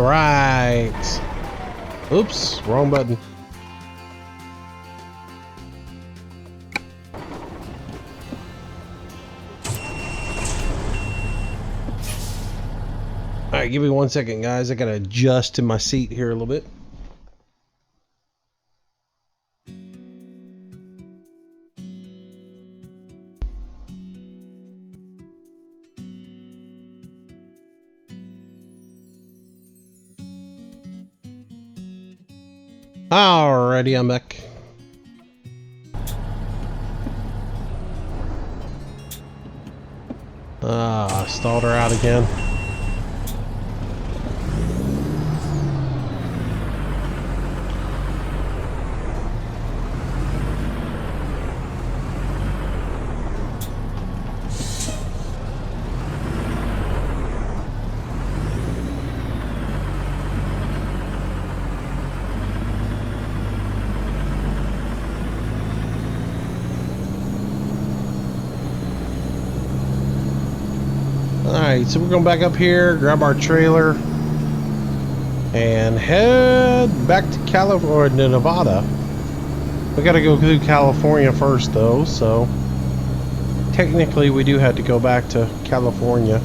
All right. Oops, wrong button. All right, give me 1 second, guys. I gotta adjust to my seat here a little bit. Alrighty, I'm back. Stalled her out again. Alright, so we're going back up here, grab our trailer, and head back to California, Nevada. We gotta go through California first though, so technically we do have to go back to California.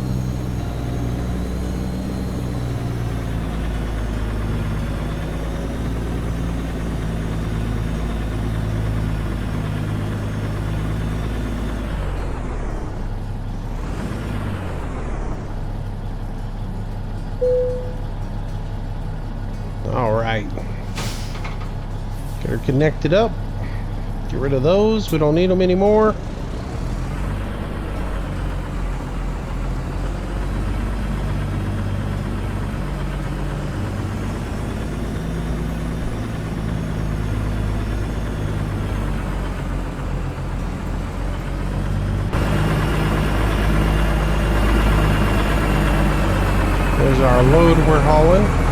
Alright. Get her connected up. Get rid of those. We don't need them anymore. There's our load we're hauling.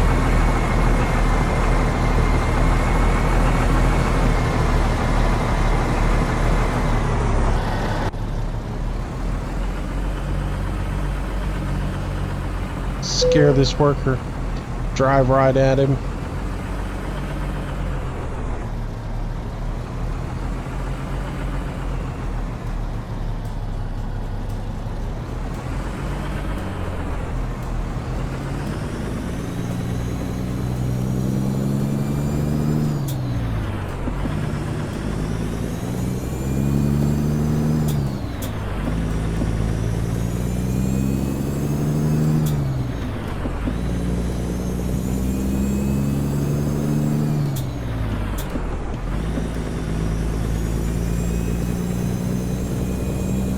Scare this worker. Drive right at him.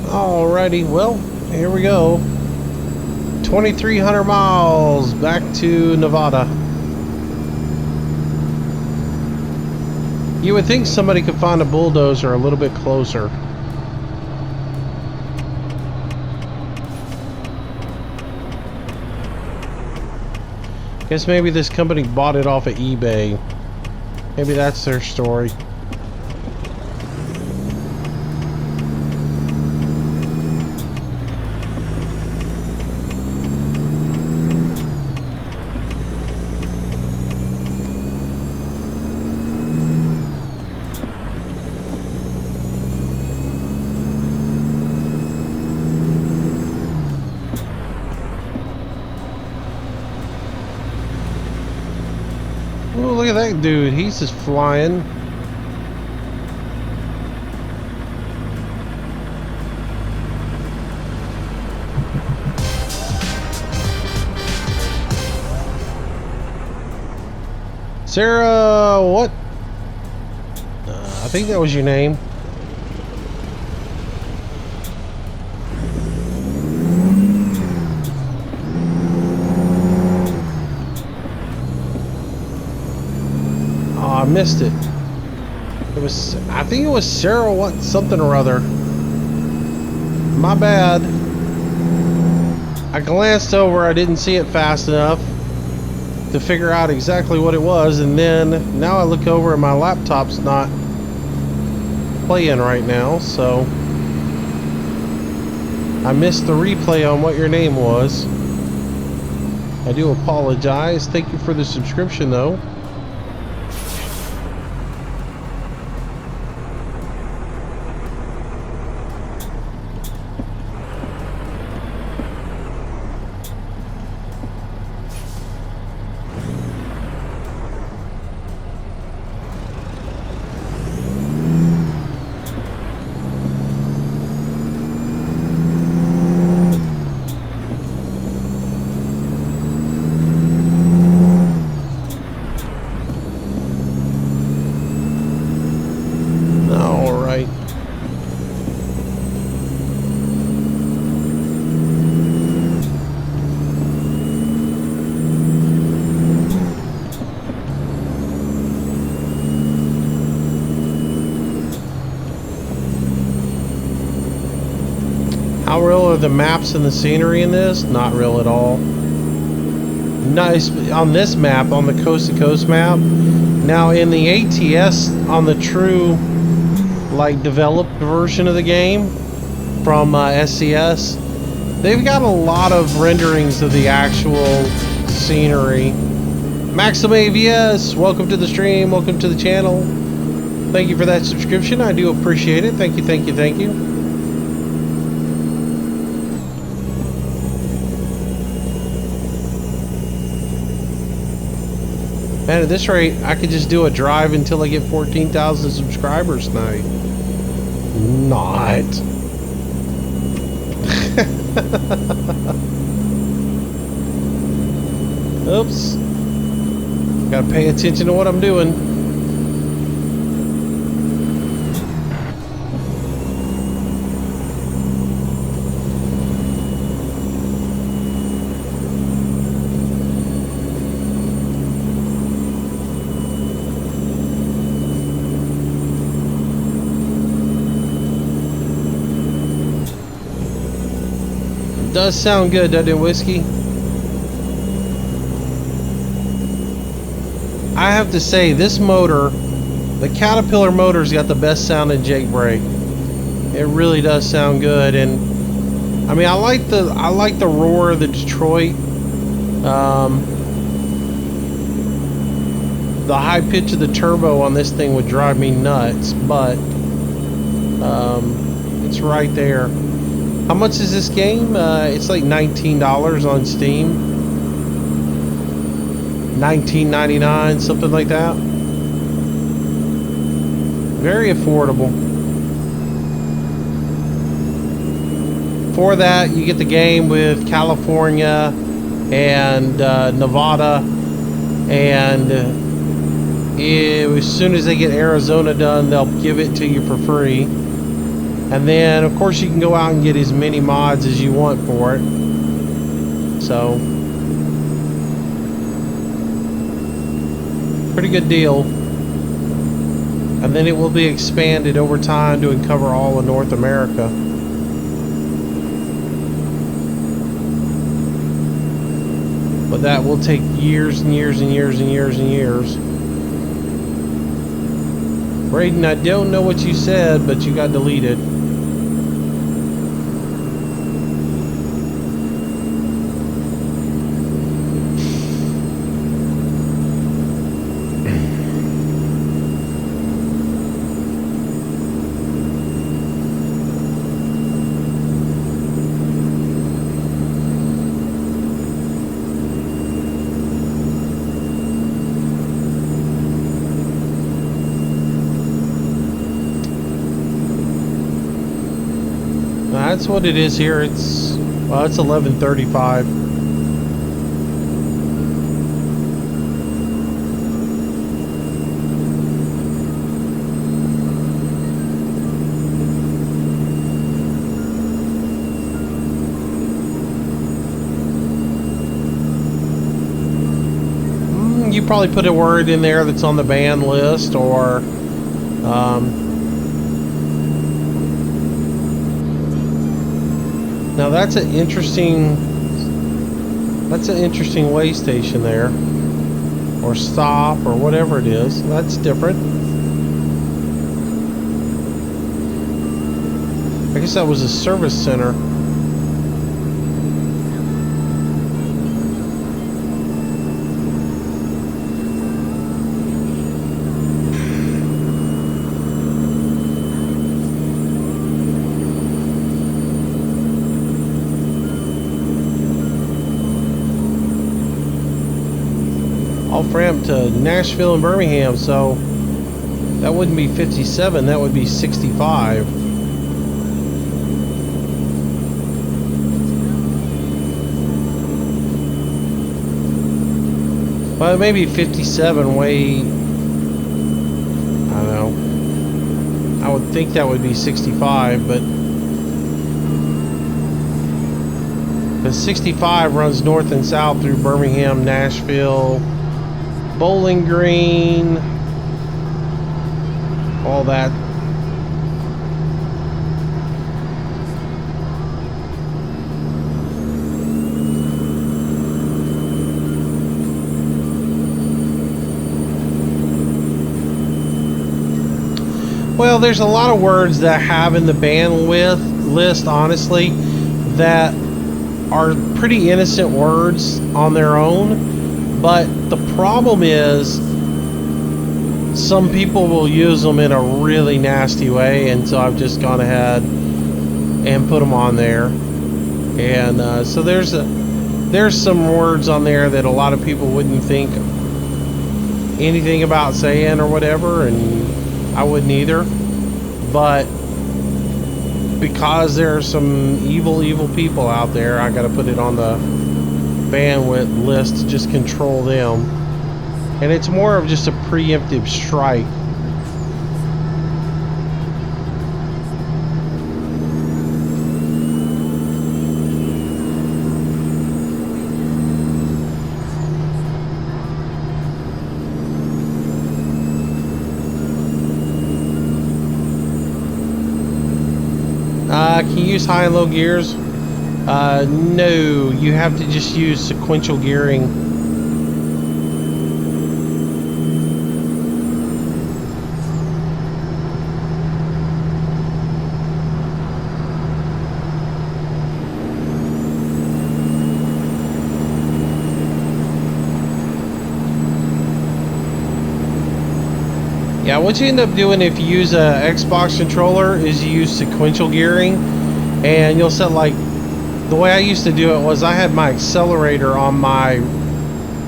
Alrighty, well, here we go. 2,300 miles back to Nevada. You would think somebody could find a bulldozer a little bit closer. Guess maybe this company bought it off of eBay. Maybe that's their story. Oh, look at that dude. He's just flying. Sarah, what? I think that was your name. I missed it. It was, I think it was Sarah what something or other. My bad. I glanced over, I didn't see it fast enough to figure out exactly what it was, and then now I look over and my laptop's not playing right now, so I missed the replay on what your name was. I do apologize. Thank you for the subscription, though. All right. How real are the maps and the scenery in this? Not real at all. Nice on this map, on the coast to coast map. Now in the ATS, on the true like developed version of the game from SCS, they've got a lot of renderings of the actual scenery. Maximavius, welcome to the stream, welcome to the channel. Thank you for that subscription. I do appreciate it. Thank you, thank you, thank you. Man, at this rate, I could just do a drive until I get 14,000 subscribers tonight. Not. Oops. Gotta pay attention to what I'm doing. Does sound good, doesn't it, Whiskey? I have to say, this motor, the Caterpillar motor's got the best sounding Jake brake. It really does sound good, and I mean, I like the roar of the Detroit. The high pitch of the turbo on this thing would drive me nuts, but it's right there. How much is this game? It's like $19 on Steam. $19.99, something like that. Very affordable. For that, you get the game with California and Nevada, and as soon as they get Arizona done, they'll give it to you for free. And then, of course, you can go out and get as many mods as you want for it. So, pretty good deal. And then it will be expanded over time to cover all of North America. But that will take years and years and years and years and years. Braden, I don't know what you said, but you got deleted. That's what it is here. It's 11:35. You probably put a word in there that's on the ban list, or now that's an interesting way station there, or stop, or whatever it is. That's different. I guess that was a service center. off ramp to Nashville and Birmingham, so that wouldn't be 57, that would be 65. Well, maybe 57 way, I don't know. I would think that would be 65, but the 65 runs north and south through Birmingham, Nashville, Bowling Green, all that. Well, there's a lot of words that have in the bandwidth list, honestly, that are pretty innocent words on their own, but the problem is some people will use them in a really nasty way, and so I've just gone ahead and put them on there. And so there's some words on there that a lot of people wouldn't think anything about saying or whatever, and I wouldn't either, but because there are some evil people out there, I gotta put it on the bandwidth list to just control them. And it's more of just a preemptive strike. Can you use high and low gears? No, you have to just use sequential gearing. Yeah, what you end up doing if you use a Xbox controller is you use sequential gearing, and you'll set, like, the way I used to do it was I had my accelerator on my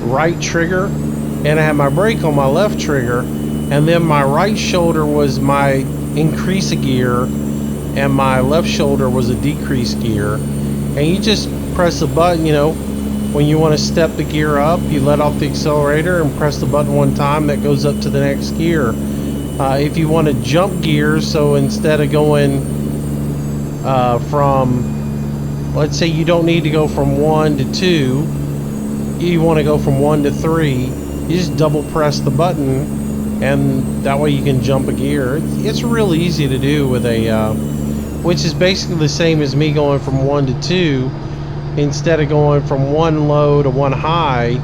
right trigger and I had my brake on my left trigger, and then my right shoulder was my increase a gear and my left shoulder was a decrease gear. And you just press the button, you know, when you want to step the gear up, you let off the accelerator and press the button one time, that goes up to the next gear. If you want to jump gears, so instead of going from, let's say you don't need to go from 1 to 2, you want to go from 1 to 3, you just double press the button, and that way you can jump a gear. It's really easy to do with a, which is basically the same as me going from 1 to 2, instead of going from 1 low to 1 high.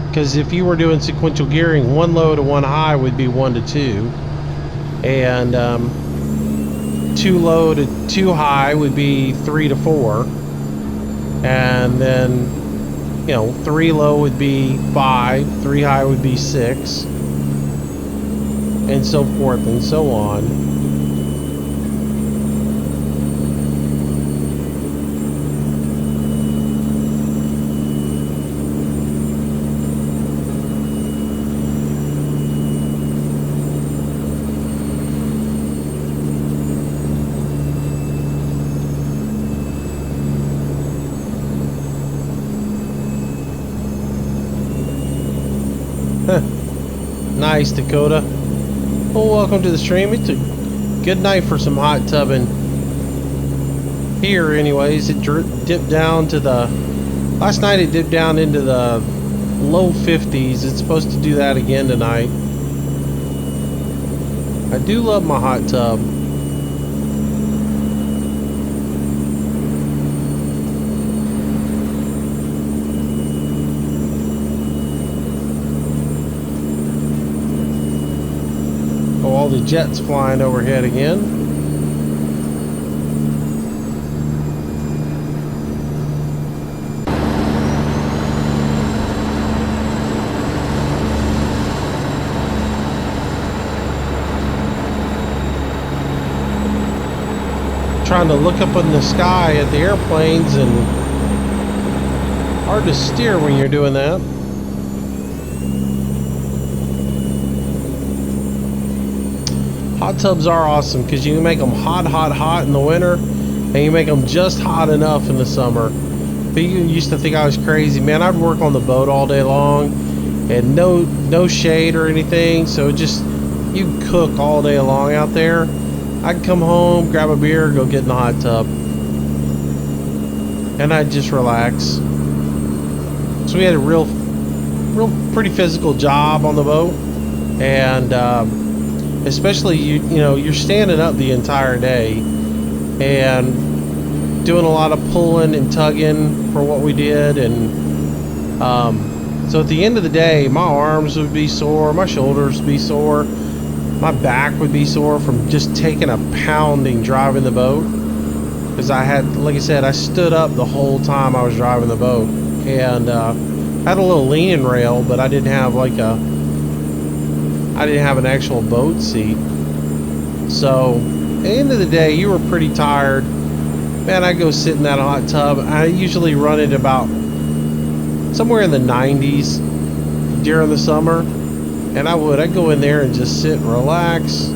Because if you were doing sequential gearing, 1 low to 1 high would be 1 to 2, and 2 low to 2 high would be 3 to 4, and then, you know, 3 low would be 5, 3 high would be 6, and so forth and so on. Nice, Dakota. Well, welcome to the stream. It's a good night for some hot tubbing. Here, anyways, it dipped down to the... Last night it dipped down into the low 50s. It's supposed to do that again tonight. I do love my hot tub. All the jets flying overhead again. Trying to look up in the sky at the airplanes, and hard to steer when you're doing that. Hot tubs are awesome because you can make them hot in the winter, and you make them just hot enough in the summer. People used to think I was crazy, man. I'd work on the boat all day long, and no shade or anything, so just you cook all day long out there. I'd come home, grab a beer, go get in the hot tub, and I'd just relax. So we had a real pretty physical job on the boat, and especially you know you're standing up the entire day and doing a lot of pulling and tugging for what we did, and so at the end of the day my arms would be sore, my shoulders would be sore, my back would be sore from just taking a pounding driving the boat, because I had, like I said, I stood up the whole time I was driving the boat, and I had a little leaning rail, but I didn't have an actual boat seat. So at the end of the day, you were pretty tired, man. I go sit in that hot tub. I usually run it about somewhere in the 90s during the summer, and I'd go in there and just sit and relax,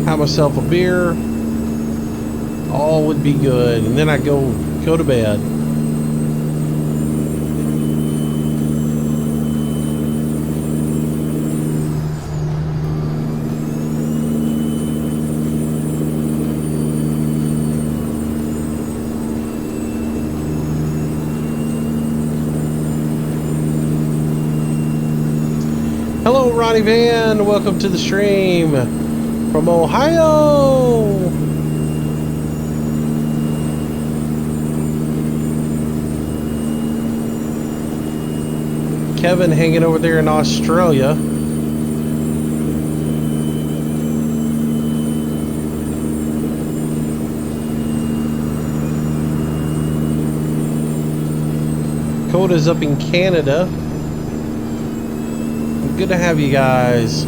have myself a beer, all would be good, and then I'd go to bed. Hello, Ronnie Van. Welcome to the stream from Ohio. Kevin hanging over there in Australia. Coda's up in Canada. Good to have you guys.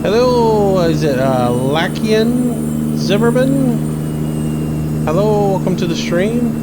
Hello, is it Lakian Zimmerman? Hello, welcome to the stream.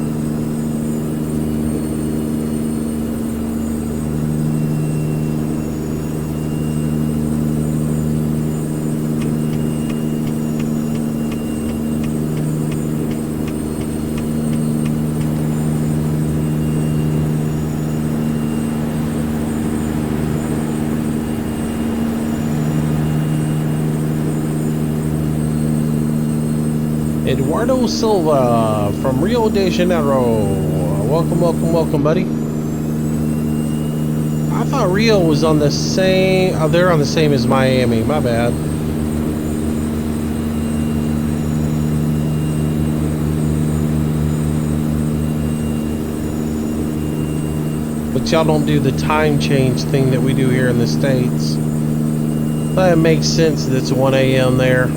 Eduardo Silva from Rio de Janeiro. Welcome, buddy. I thought Rio was on the same. Oh, they're on the same as Miami. My bad. But y'all don't do the time change thing that we do here in the States. But it makes sense that it's 1 a.m. there.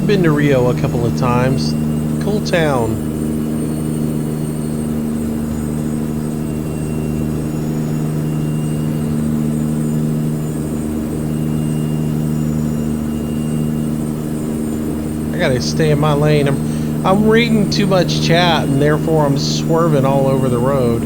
Been to Rio a couple of times. Cool town. I gotta stay in my lane. I'm reading too much chat, and therefore I'm swerving all over the road.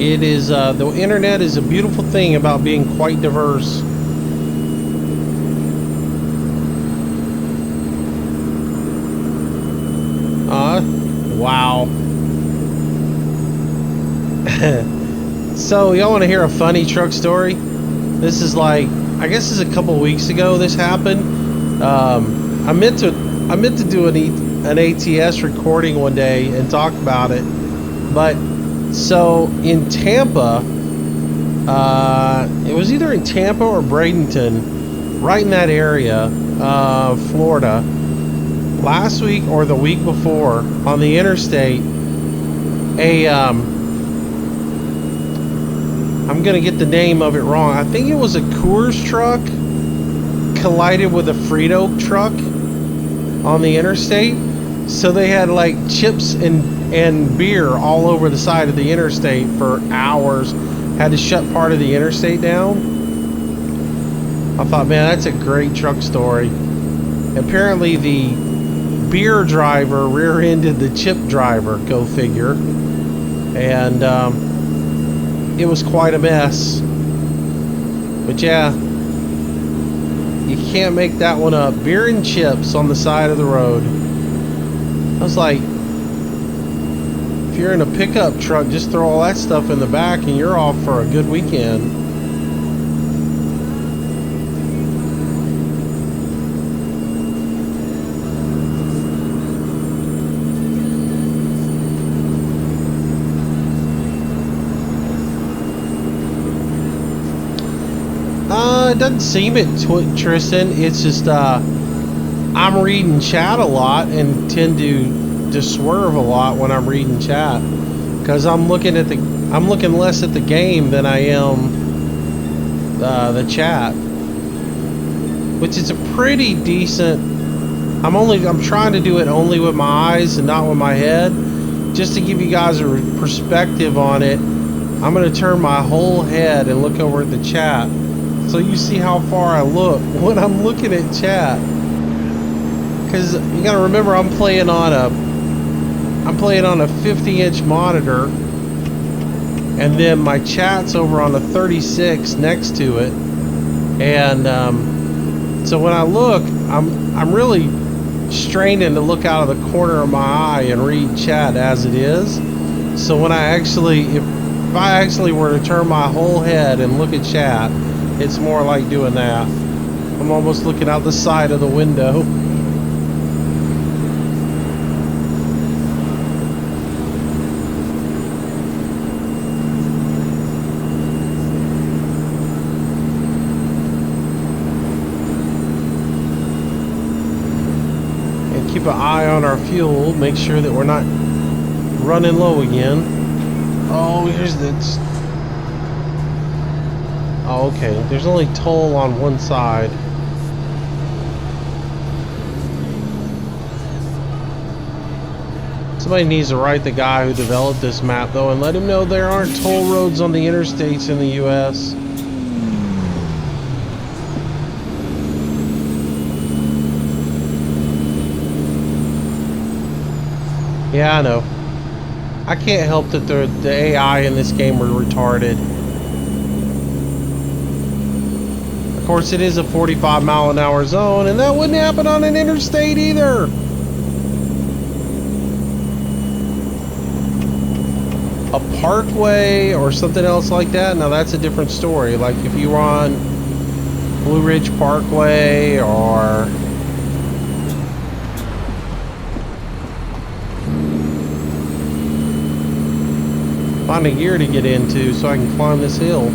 It is, the internet is a beautiful thing about being quite diverse. Wow. So, y'all want to hear a funny truck story? This is like, I guess this is a couple weeks ago this happened. I meant to do an an ATS recording one day and talk about it. But so in Tampa, it was either in Tampa or Bradenton, right in that area, Florida, last week or the week before on the interstate, I'm gonna get the name of it wrong. I think it was a Coors truck collided with a Frito truck on the interstate. So they had like chips and beer all over the side of the interstate for hours. Had to shut part of the interstate down. I thought, man, that's a great truck story. Apparently the beer driver rear-ended the chip driver, go figure. And it was quite a mess. But yeah, you can't make that one up. Beer and chips on the side of the road. I was like, if you're in a pickup truck, just throw all that stuff in the back and you're off for a good weekend. It doesn't seem it, Tristan. It's just I'm reading chat a lot and tend to swerve a lot when I'm reading chat because I'm looking less at the game than I am the chat, which is a pretty decent. I'm trying to do it only with my eyes and not with my head, just to give you guys a perspective on it. I'm going to turn my whole head and look over at the chat. So you see how far I look when I'm looking at chat. Because you gotta remember, I'm playing on a 50-inch monitor, and then my chat's over on a 36 next to it. And so when I look, I'm really straining to look out of the corner of my eye and read chat as it is. So when if I actually were to turn my whole head and look at chat, it's more like doing that. I'm almost looking out the side of the window. And keep an eye on our fuel. Make sure that we're not running low again. Oh, here's the... Oh, okay. There's only toll on one side. Somebody needs to write the guy who developed this map, though, and let him know there aren't toll roads on the interstates in the U.S. Yeah, I know. I can't help that the AI in this game were retarded. Of course, it is a 45-mile-an-hour zone, and that wouldn't happen on an interstate either. A parkway or something else like that, now that's a different story. Like if you were on Blue Ridge Parkway or... Find a gear to get into so I can climb this hill.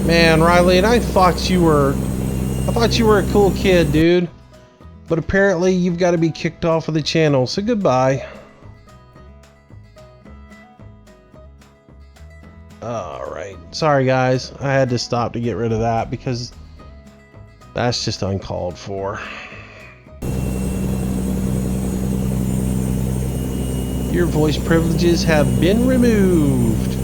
Man, Riley, and I thought you were a cool kid, dude. But apparently you've got to be kicked off of the channel, so goodbye. Alright. Sorry guys, I had to stop to get rid of that because that's just uncalled for. Your voice privileges have been removed.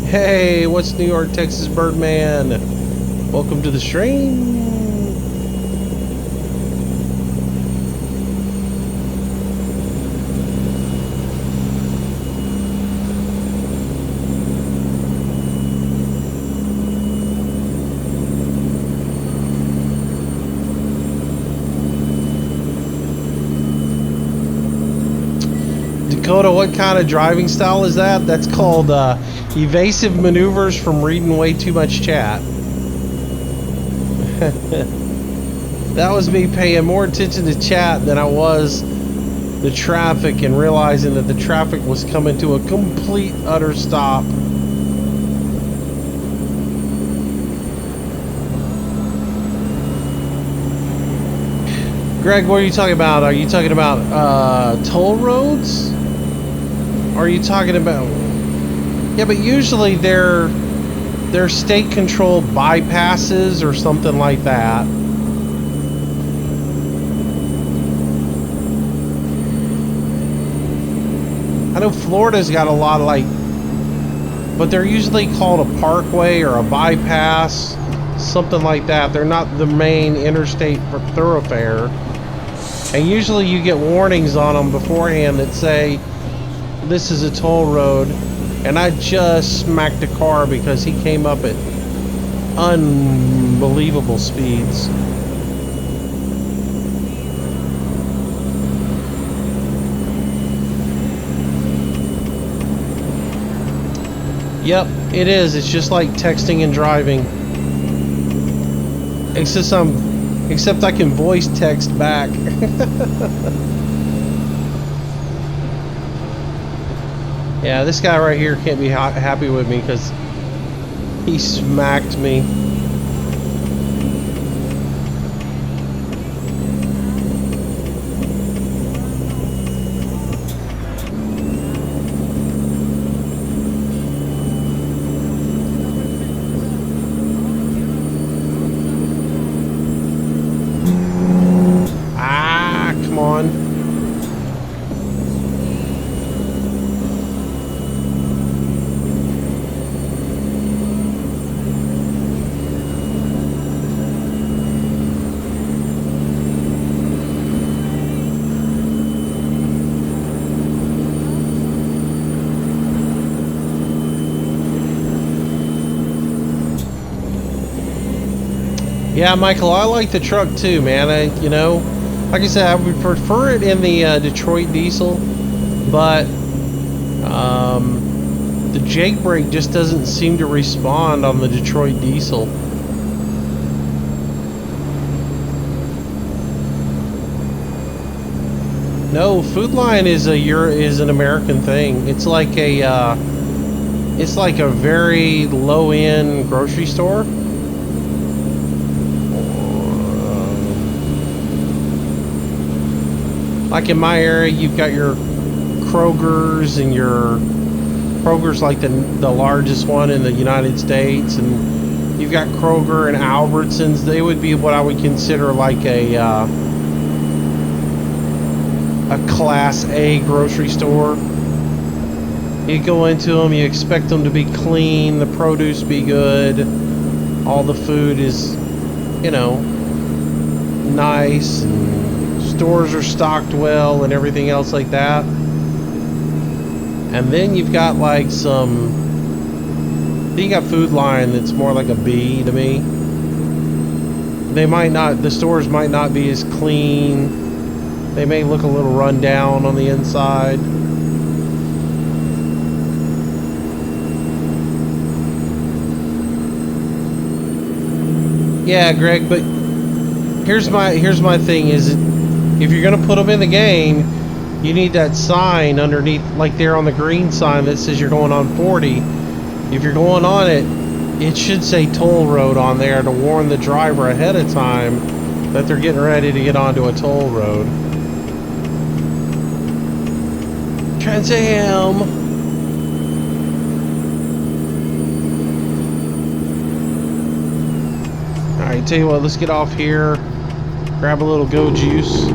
Hey, what's New York, Texas, Birdman? Welcome to the stream. Dakota, what kind of driving style is that? That's called evasive maneuvers from reading way too much chat. That was me paying more attention to chat than I was the traffic and realizing that the traffic was coming to a complete utter stop. Greg, what are you talking about? Are you talking about toll roads? Or are you talking about... Yeah, but usually they're state-controlled bypasses or something like that. I know Florida's got a lot of like... But they're usually called a parkway or a bypass. Something like that. They're not the main interstate thoroughfare. And usually you get warnings on them beforehand that say, this is a toll road. And I just smacked a car because he came up at unbelievable speeds. Yep, it is. It's just like texting and driving. Except I can voice text back. Yeah, this guy right here can't be happy with me because he smacked me. Ah, come on. Yeah, Michael, I like the truck too, man. You know, like I said, I would prefer it in the Detroit diesel, but the Jake brake just doesn't seem to respond on the Detroit diesel. No, Food Lion is an American thing. It's like a very low end grocery store. Like in my area, you've got your Kroger's, and your Kroger's like the largest one in the United States, and you've got Kroger and Albertsons. They would be what I would consider like a Class A grocery store. You go into them, you expect them to be clean, the produce be good, all the food is, you know, nice, and stores are stocked well and everything else like that. And then you've got like you got Food Lion that's more like a B to me. The stores might not be as clean. They may look a little run down on the inside. Yeah, Greg, but here's my thing is, if you're gonna put them in the game, you need that sign underneath, like there on the green sign that says you're going on 40. If you're going on it, it should say toll road on there to warn the driver ahead of time that they're getting ready to get onto a toll road. Trans Am. Alright, tell you what, let's get off here. Grab a little Go Juice.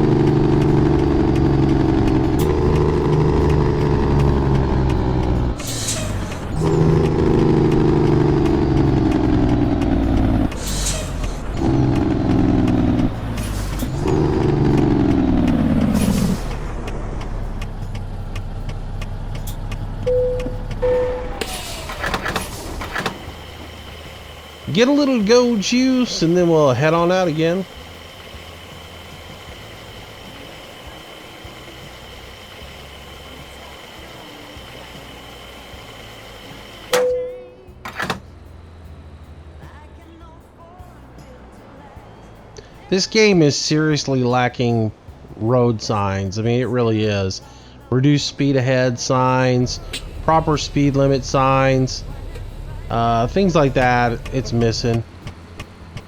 Get a little Go Juice, and then we'll head on out again. This game is seriously lacking road signs. I mean, it really is. Reduce speed ahead signs, proper speed limit signs, things like that. It's missing.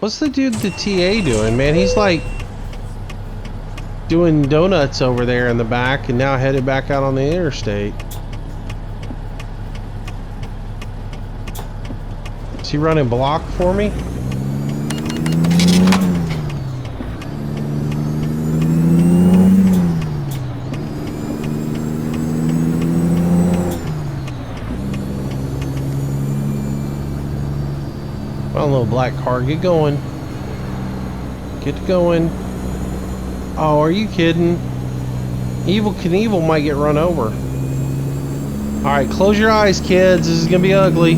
What's the dude, the TA doing, man? He's like doing donuts over there in the back and now headed back out on the interstate. Is he running block for me? Well, little black car, get going. Get going. Oh, are you kidding? Evel Knievel might get run over. Alright, close your eyes, kids. This is gonna be ugly.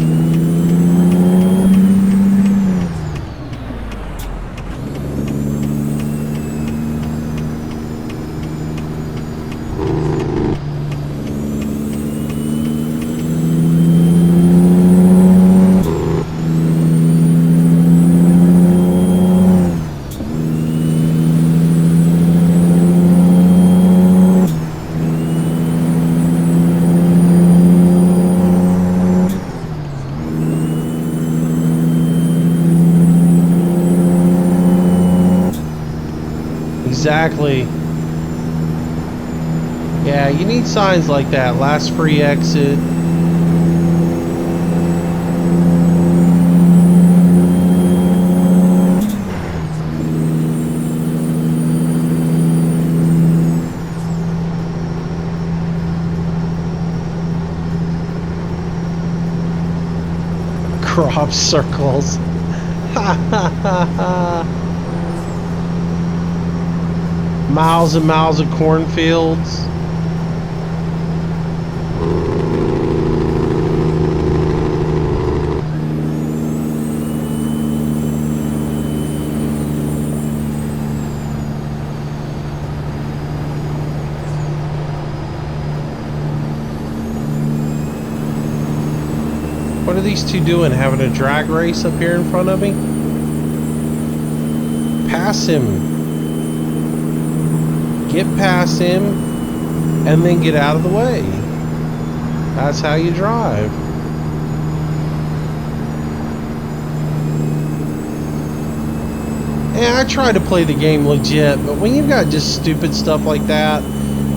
Exactly. Yeah, you need signs like that. Last free exit. Crop circles. Ha ha ha ha. Miles and miles of cornfields. What are these two doing? Having a drag race up here in front of me? Pass him. Get past him and then get out of the way. That's how you drive. And I try to play the game legit, but when you've got just stupid stuff like that,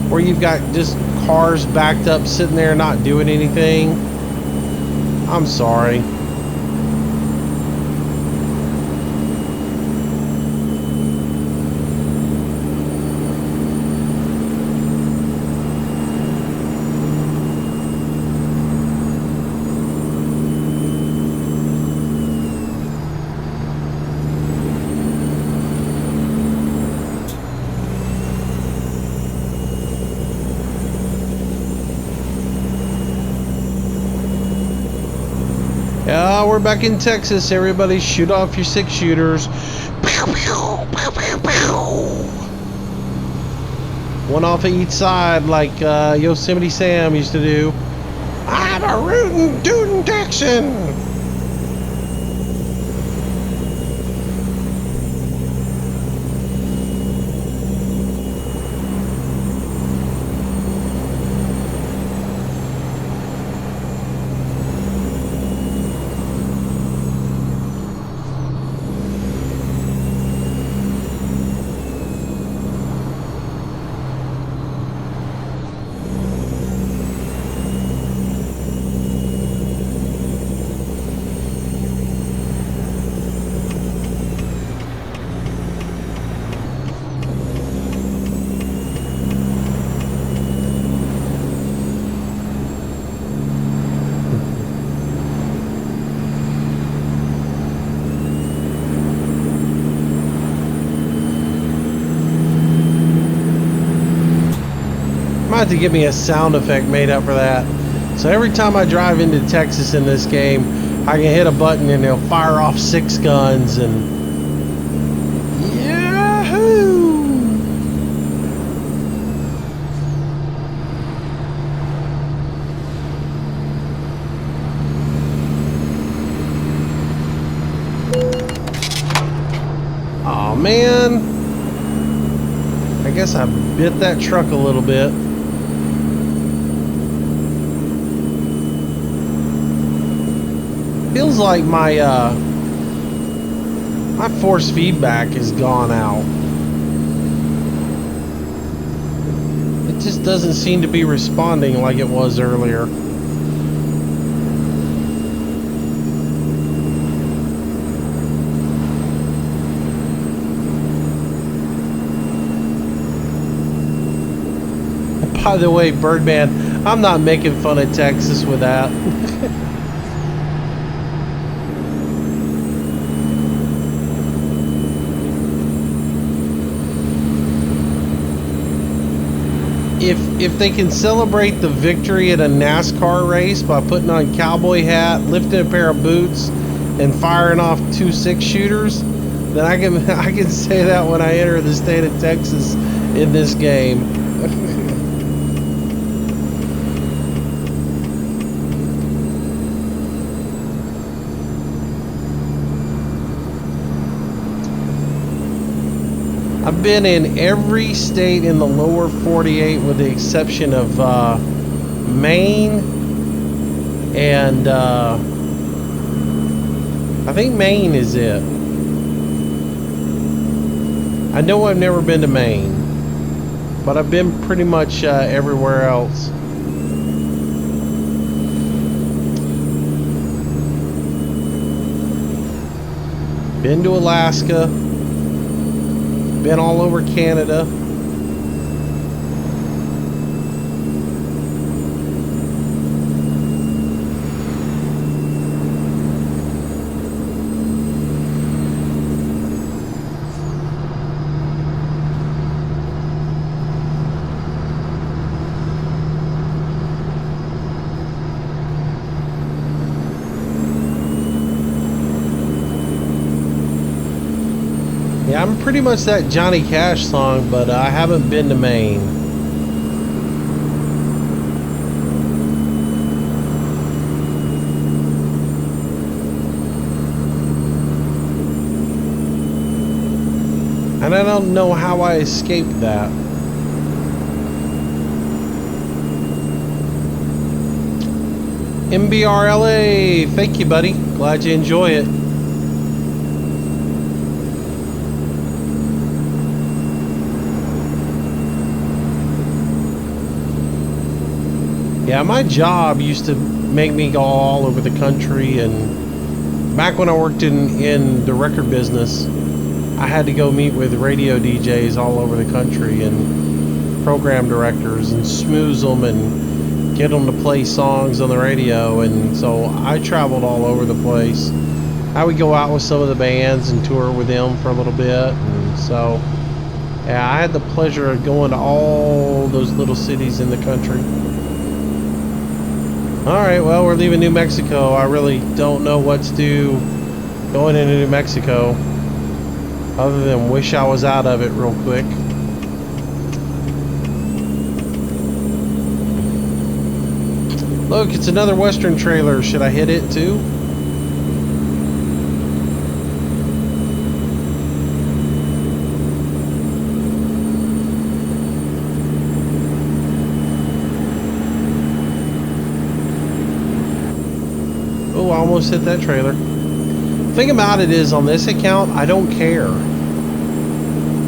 where you've got just cars backed up sitting there not doing anything, I'm sorry. Yeah, we're back in Texas. Everybody shoot off your 6-shooters. One off of each side like Yosemite Sam used to do. I'm a rootin' tootin' Texan. Might have to get me a sound effect made up for that. So every time I drive into Texas in this game, I can hit a button and it'll fire off 6 guns and yahoo! Aw, man. I guess I bit that truck a little bit. Feels like my force feedback has gone out. It just doesn't seem to be responding like it was earlier. By the way, Birdman, I'm not making fun of Texas with that. If they can celebrate the victory at a NASCAR race by putting on a cowboy hat, lifting a pair of boots, and firing off 2 6-shooters, then I can say that when I enter the state of Texas in this game. I've been in every state in the lower 48 with the exception of Maine and I think Maine is it. I know I've never been to Maine, but I've been pretty much everywhere else. Been to Alaska. Been all over Canada. Yeah, I'm pretty much that Johnny Cash song, but I haven't been to Maine. And I don't know how I escaped that. MBRLA, thank you, buddy. Glad you enjoy it. Yeah, my job used to make me go all over the country, and back when I worked in the record business, I had to go meet with radio DJs all over the country and program directors and smooze them and get them to play songs on the radio, and so I traveled all over the place. I would go out with some of the bands and tour with them for a little bit, and so yeah, I had the pleasure of going to all those little cities in the country. Alright, well, we're leaving New Mexico. I really don't know what to do going into New Mexico other than wish I was out of it real quick. Look, it's another Western trailer. Should I hit it too? Oh, I almost hit that trailer. The thing about it is, on this account, I don't care.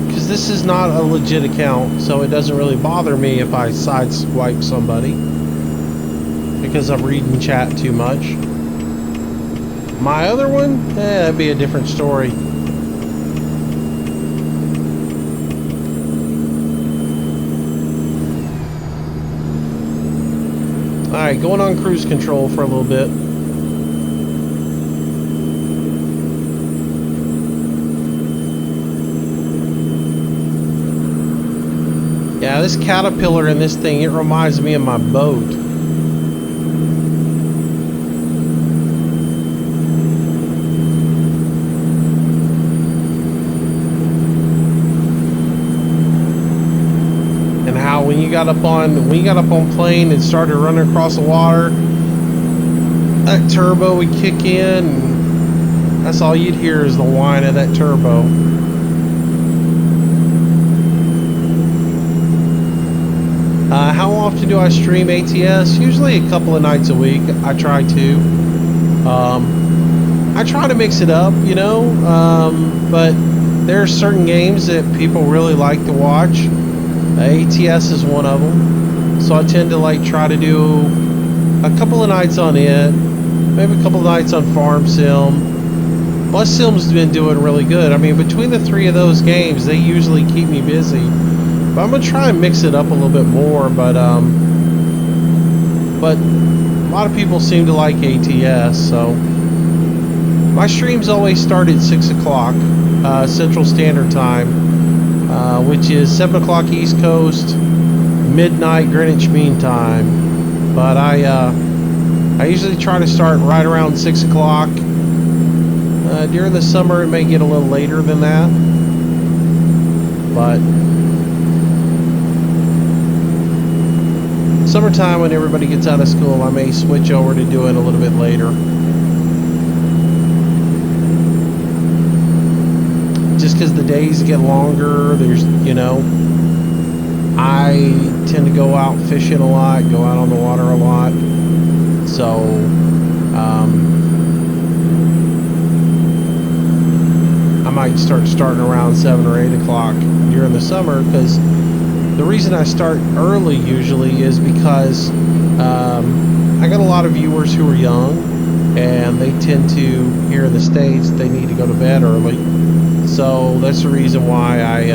Because this is not a legit account, so it doesn't really bother me if I sideswipe somebody. Because I'm reading chat too much. My other one? That'd be a different story. Alright, going on cruise control for a little bit. Yeah, this caterpillar in this thing, it reminds me of my boat. And how when you got up on plane and started running across the water, that turbo would kick in, and that's all you'd hear is the whine of that turbo. often do I stream ATS? Usually a couple of nights a week. I try to. I try to mix it up, you know, but there are certain games that people really like to watch. ATS is one of them. So I tend to like try to do a couple of nights on it, maybe a couple of nights on Farm Sim. Bus Sim's been doing really good. I mean, between the three of those games, they usually keep me busy. But I'm gonna try and mix it up a little bit more. But a lot of people seem to like ATS. So my streams always start at 6 o'clock Central Standard Time, which is 7 o'clock East Coast, midnight Greenwich Mean Time. But I usually try to start right around 6 o'clock. During the summer, it may get a little later than that. But summertime, when everybody gets out of school, I may switch over to doing a little bit later. Just because the days get longer, there's, you know, I tend to go out fishing a lot, go out on the water a lot. So, I might starting around 7 or 8 o'clock during the summer, because the reason I start early usually is because I got a lot of viewers who are young, and they tend to, here in the States, they need to go to bed early. So that's the reason why I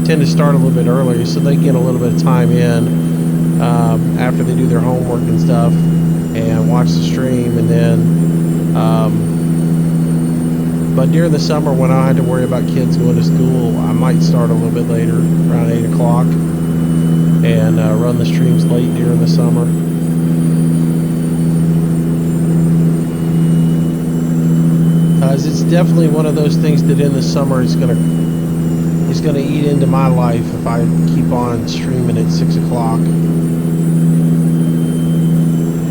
tend to start a little bit earlier, so they get a little bit of time in after they do their homework and stuff, and watch the stream. And then but during the summer, when I had to worry about kids going to school, I might start a little bit later, around 8 o'clock, and run the streams late during the summer. Because it's definitely one of those things that in the summer is gonna eat into my life if I keep on streaming at 6 o'clock.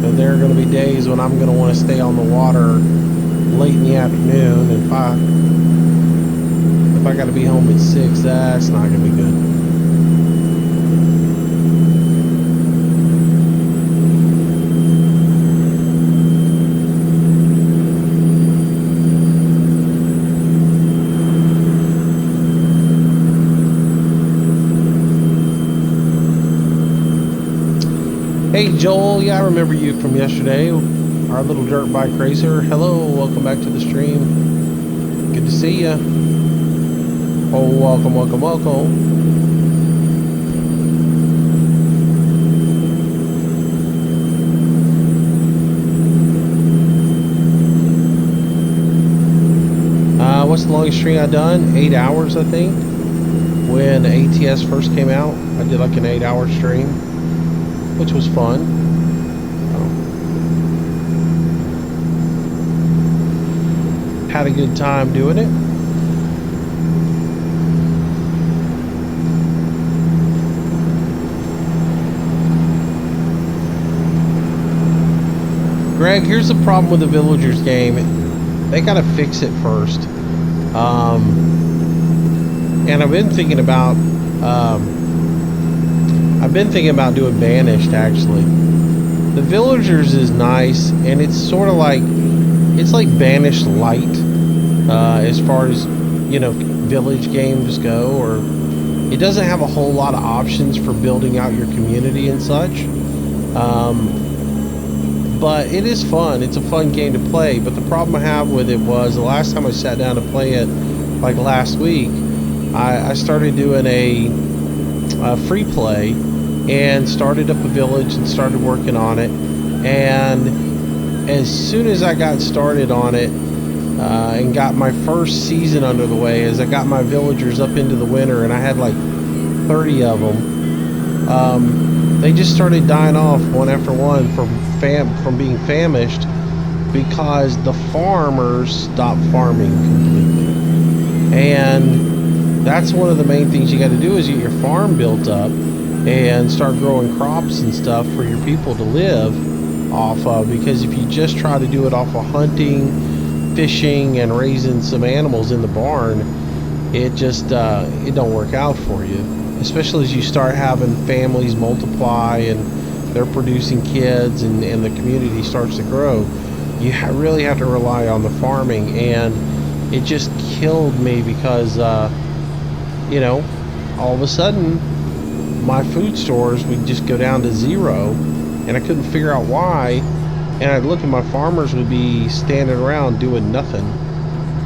And there are going to be days when I'm going to want to stay on the water late in the afternoon, and if I got to be home at 6, that's not going to be good. Hey Joel, yeah, I remember you from yesterday, our little dirt bike racer. Hello, welcome back to the stream. Good to see you. Oh, welcome, welcome, welcome. What's the longest stream I've done? 8 hours, I think. When ATS first came out, I did like an 8-hour stream, which was fun. Had a good time doing it. Greg, here's the problem with the Villagers game. They gotta fix it first. And I've been thinking about doing Banished, actually. The Villagers is nice, and it's sort of like, it's like Banished light, as far as, you know, village games go, or it doesn't have a whole lot of options for building out your community and such. But it is fun. It's a fun game to play. But the problem I have with it was the last time I sat down to play it, like last week, I started doing a free play and started up a village and started working on it. And as soon as I got started on it and got my first season under the way, as I got my villagers up into the winter, and I had like 30 of them, they just started dying off one after one from being famished, because the farmers stopped farming completely. And that's one of the main things you got to do, is get your farm built up and start growing crops and stuff for your people to live off of. Because if you just try to do it off of hunting, fishing, and raising some animals in the barn, it just it don't work out for you. especially as you start having families multiply and they're producing kids, and the community starts to grow, you really have to rely on the farming. And it just killed me because, you know, all of a sudden my food stores would just go down to zero, and I couldn't figure out why. And I'd look, and my farmers would be standing around doing nothing.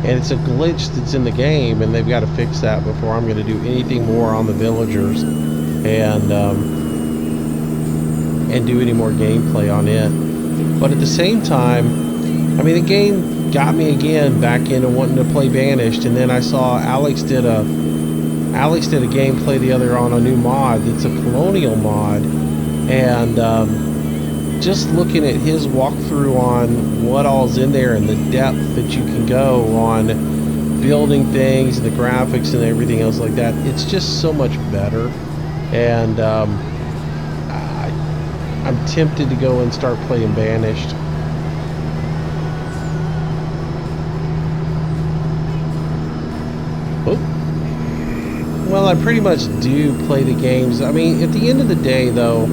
And it's a glitch that's in the game, and they've got to fix that before I'm going to do anything more on the villagers and do any more gameplay on it. But at the same time, I mean, the game got me again back into wanting to play Banished. And then I saw Alex did a gameplay the other on a new mod that's a colonial mod, and just looking at his walkthrough on what all's in there and the depth that you can go on building things and the graphics and everything else like that, it's just so much better. And I'm tempted to go and start playing Banished. Oh. Well, I pretty much do play the games. I mean, at the end of the day, though,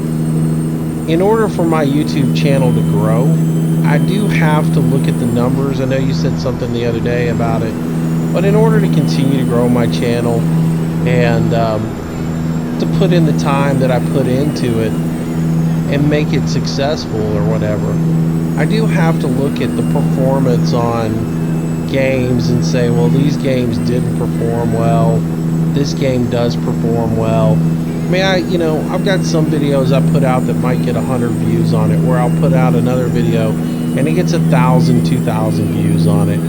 in order for my YouTube channel to grow, I do have to look at the numbers. I know you said something the other day about it, but in order to continue to grow my channel and to put in the time that I put into it and make it successful or whatever, I do have to look at the performance on games and say, well, these games didn't perform well. This game does perform well. I mean, I've got some videos I put out that might get 100 views on it, where I'll put out another video and it gets 1,000, 2,000 views on it.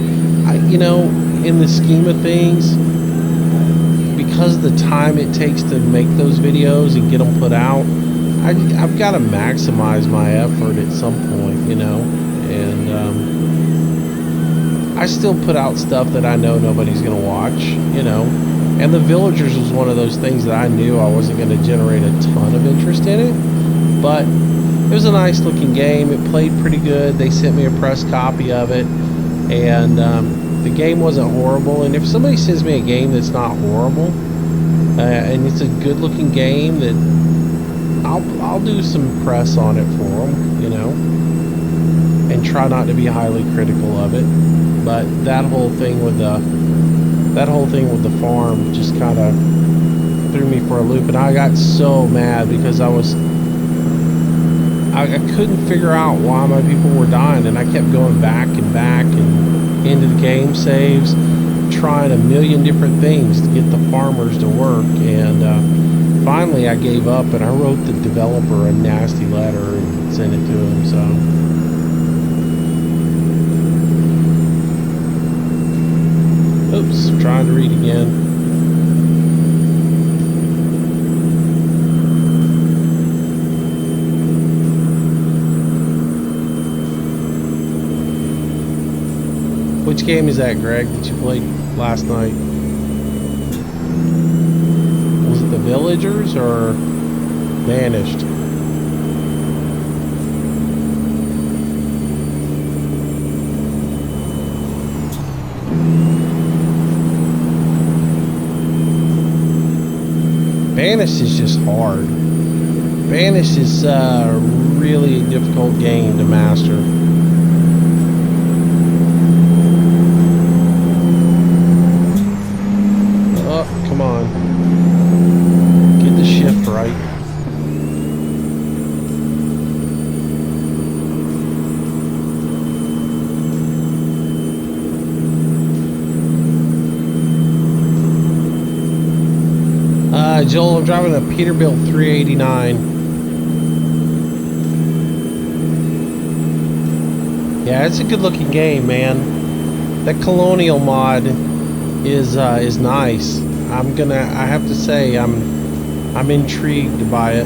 In the scheme of things, because of the time it takes to make those videos and get them put out, I've got to maximize my effort at some point, and I still put out stuff that I know nobody's going to watch, And the Villagers was one of those things that I knew I wasn't going to generate a ton of interest in it. But it was a nice looking game. It played pretty good. They sent me a press copy of it. And the game wasn't horrible. And if somebody sends me a game that's not horrible, and it's a good looking game, that I'll do some press on it for them, and try not to be highly critical of it. But that whole thing with the farm just kind of threw me for a loop, and I got so mad because I couldn't figure out why my people were dying, and I kept going back and into the game saves, trying a million different things to get the farmers to work, and finally I gave up, and I wrote the developer a nasty letter and sent it to him. So oops, trying to read again. Which game is that, Greg, that you played last night? Was it the Villagers or Banished? Banished is just hard. Banished is really a difficult game to master. Oh, come on. Get the shift right. Joel, I'm driving a Peterbilt 389. Yeah, it's a good looking game, man. That colonial mod is nice. I have to say, I'm intrigued by it.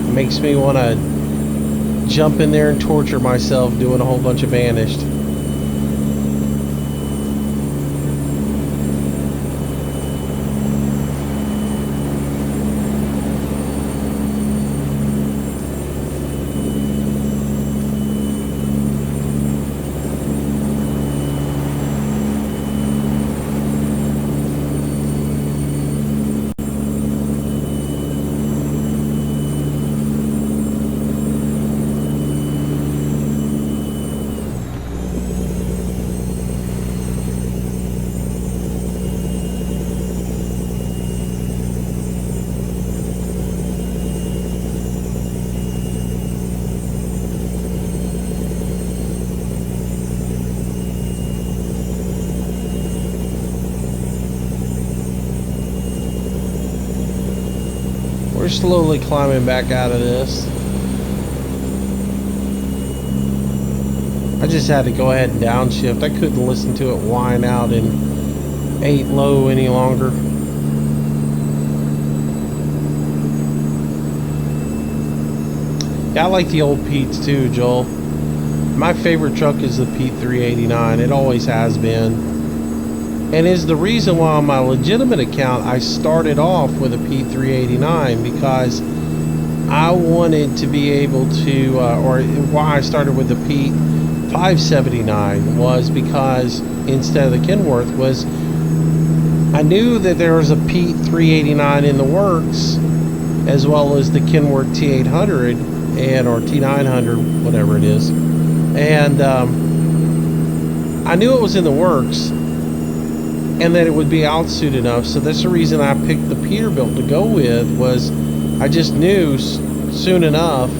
It makes me want to jump in there and torture myself doing a whole bunch of Banished. We're slowly climbing back out of this. I just had to go ahead and downshift. I couldn't listen to it whine out in 8 low any longer. Yeah, I like the old Pete's too, Joel. My favorite truck is the Pete 389. It always has been. And is the reason why on my legitimate account I started off with a Pete 389, because I wanted to be able to, or why I started with the Pete 579 was because instead of the Kenworth was, I knew that there was a Pete 389 in the works, as well as the Kenworth T800 and or T900, whatever it is, and I knew it was in the works, and that it would be out soon enough. So that's the reason I picked the Peterbilt to go with. Was I just knew soon enough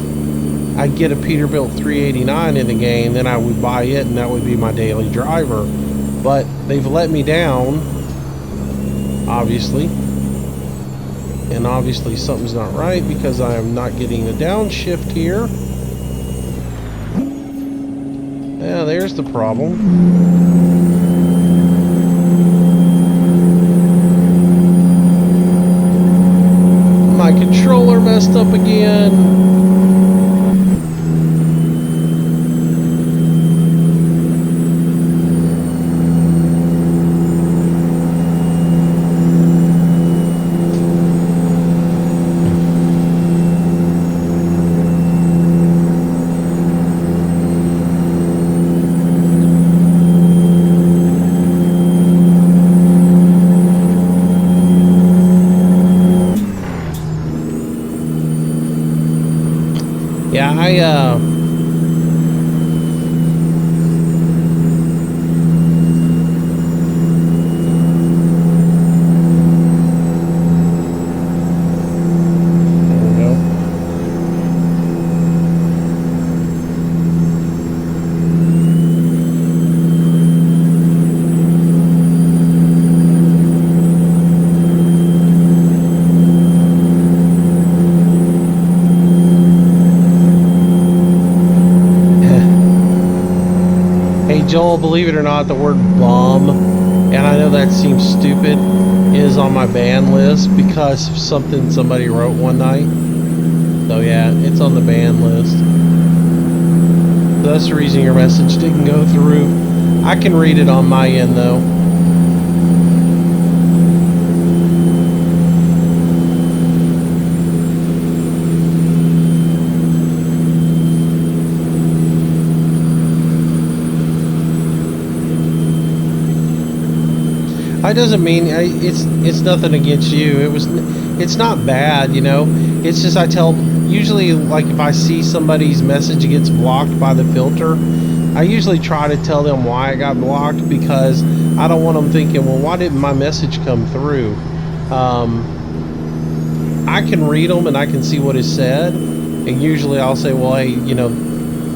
I'd get a Peterbilt 389 in the game, then I would buy it, and that would be my daily driver. But they've let me down, obviously, and obviously something's not right because I am not getting the downshift here. Yeah, there's the problem. My controller messed up again. Yeah, there we go. Joel, believe it or not, the word bum, and I know that seems stupid, is on my ban list because of something somebody wrote one night. So yeah, it's on the ban list. So that's the reason your message didn't go through. I can read it on my end though. It doesn't mean it's nothing against you. It's not bad, you know. It's just I tell usually, like, if I see somebody's message gets blocked by the filter, I usually try to tell them why it got blocked, because I don't want them thinking, well, why didn't my message come through? I can read them and I can see what is said, and usually I'll say, well, hey, you know,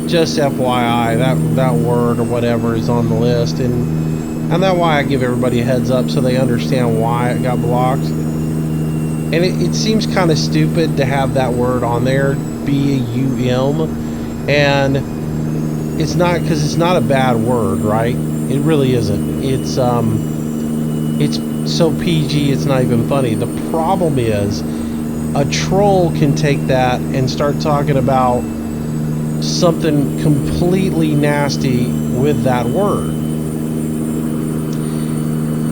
just FYI, that word or whatever is on the list, and that's why I give everybody a heads up so they understand why it got blocked. And it seems kind of stupid to have that word on there, B-U-M, and it's not, because it's not a bad word, right? It really isn't. It's so PG it's not even funny. The problem is a troll can take that and start talking about something completely nasty with that word,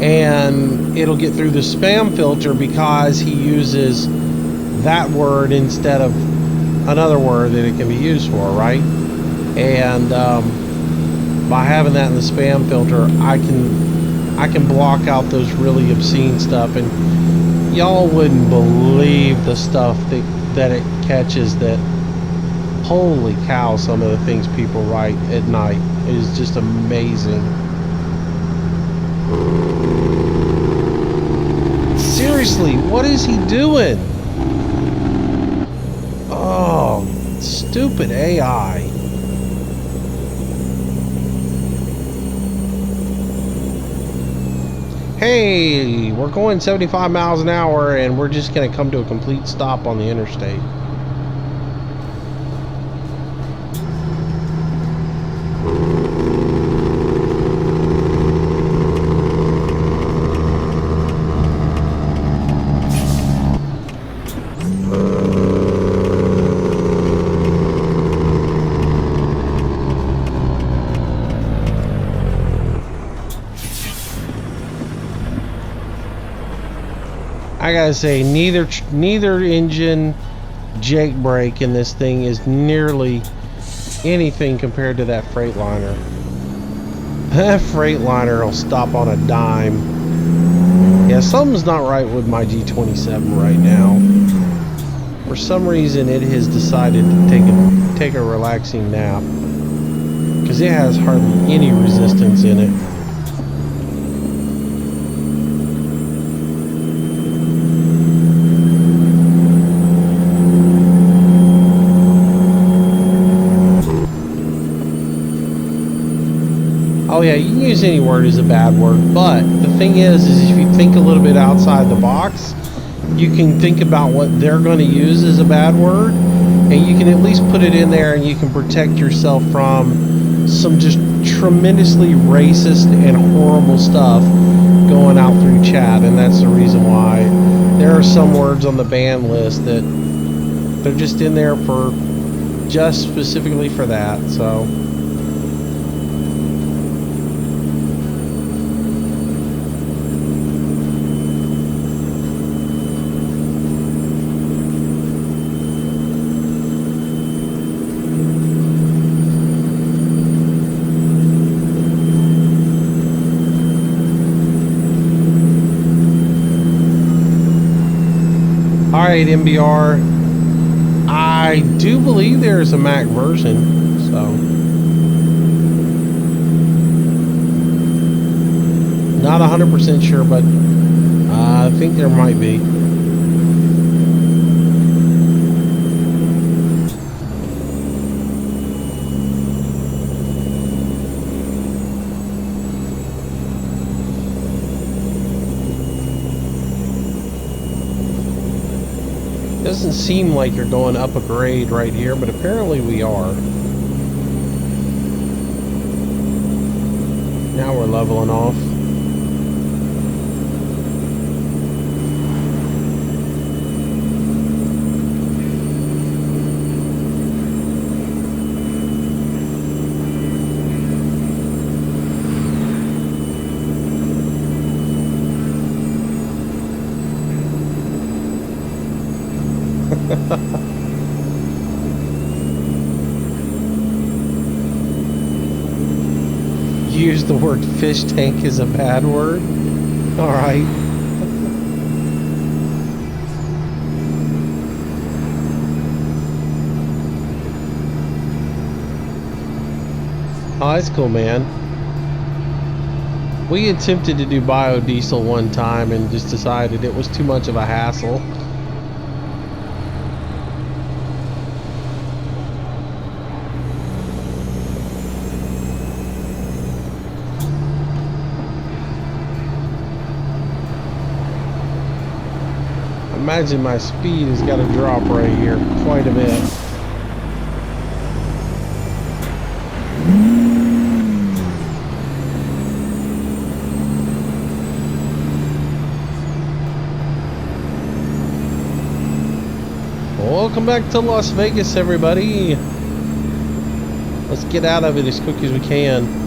and it'll get through the spam filter because he uses that word instead of another word that it can be used for, right? And by having that in the spam filter, I can block out those really obscene stuff, and y'all wouldn't believe the stuff that it catches. That, holy cow, some of the things people write at night is just amazing. Seriously, what is he doing? Oh, stupid AI. Hey, we're going 75 miles an hour and we're just going to come to a complete stop on the interstate. I gotta say, neither engine Jake brake in this thing is nearly anything compared to that Freightliner. That Freightliner will stop on a dime. Yeah, something's not right with my G27 right now. For some reason, it has decided to take a relaxing nap because it has hardly any resistance in it. Oh yeah, you can use any word as a bad word, but the thing is if you think a little bit outside the box, you can think about what they're going to use as a bad word, and you can at least put it in there and you can protect yourself from some just tremendously racist and horrible stuff going out through chat. And that's the reason why there are some words on the ban list that they're just in there for just specifically for that. So alright, MBR, I do believe there's a Mac version, so not 100% sure, but I think there might be. Doesn't seem like you're going up a grade right here, but apparently we are. Now we're leveling off. Use the word fish tank as a bad word? Alright. Oh, that's cool, man. We attempted to do biodiesel one time and just decided it was too much of a hassle. Imagine my speed has got to drop right here quite a bit. Welcome back to Las Vegas, everybody. Let's get out of it as quick as we can.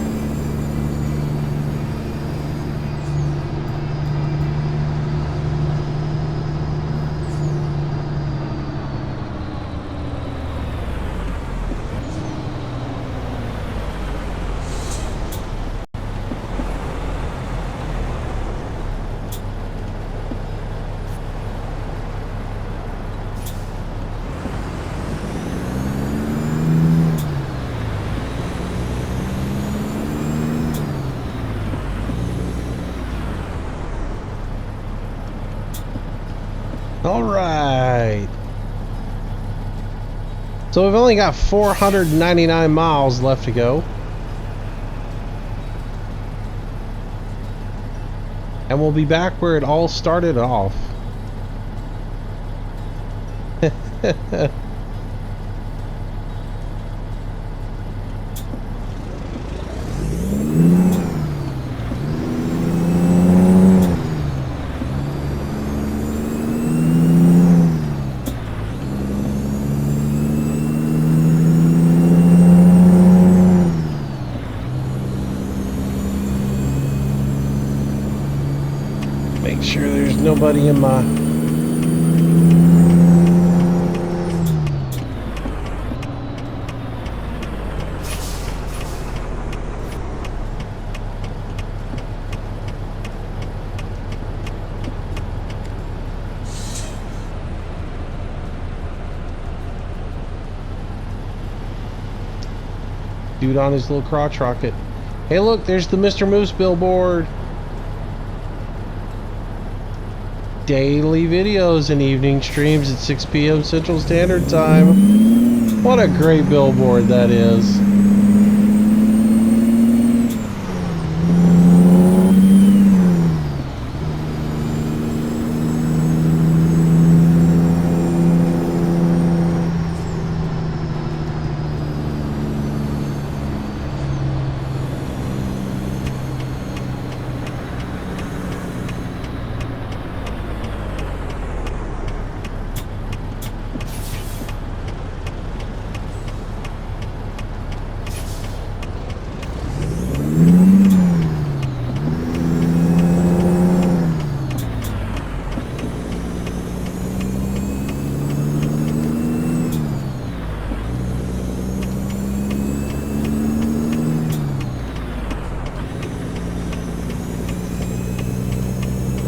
All right. So we've only got 499 miles left to go. And we'll be back where it all started off. Make sure there's nobody in my... Dude on his little crotch rocket. Hey look, there's the Mr. Moose billboard. Daily videos and evening streams at 6 p.m. Central Standard Time. What a great billboard that is.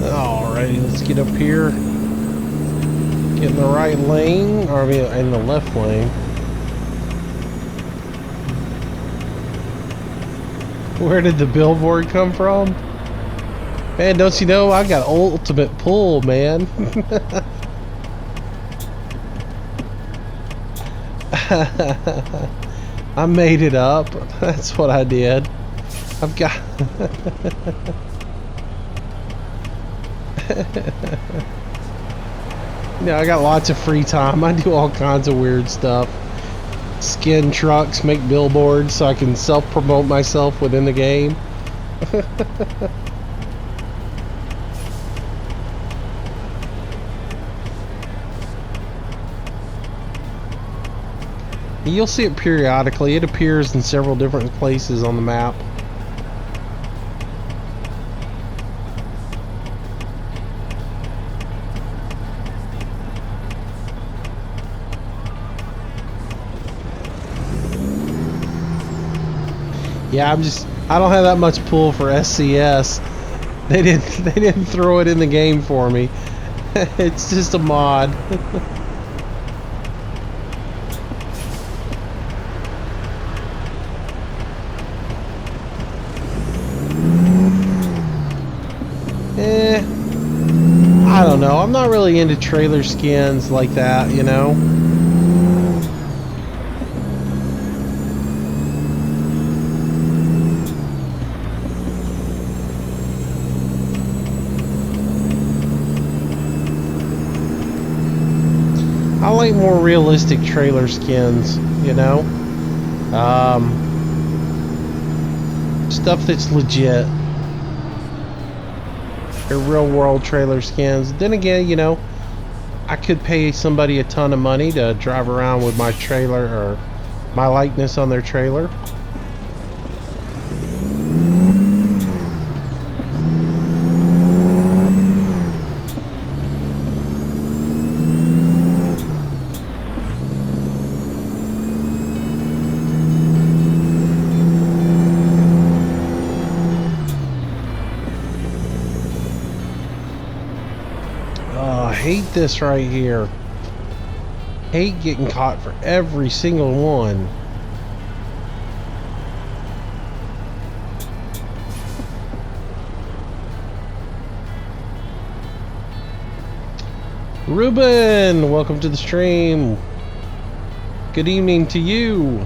Alrighty, let's get up here. Get in the right lane, or I mean in the left lane. Where did the billboard come from? Man, don't you know I got ultimate pull, man. I made it up. That's what I did. I've got... You know, I got lots of free time. I do all kinds of weird stuff. Skin trucks, make billboards so I can self-promote myself within the game. You'll see it periodically. It appears in several different places on the map. Yeah, I don't have that much pull for SCS. They didn't throw it in the game for me. It's just a mod. I don't know. I'm not really into trailer skins like that, you know. I like more realistic trailer skins, you know? Stuff that's legit. They're real world trailer skins. Then again, you know, I could pay somebody a ton of money to drive around with my trailer or my likeness on their trailer. I hate this right here. Hate getting caught for every single one. Ruben, welcome to the stream. Good evening to you.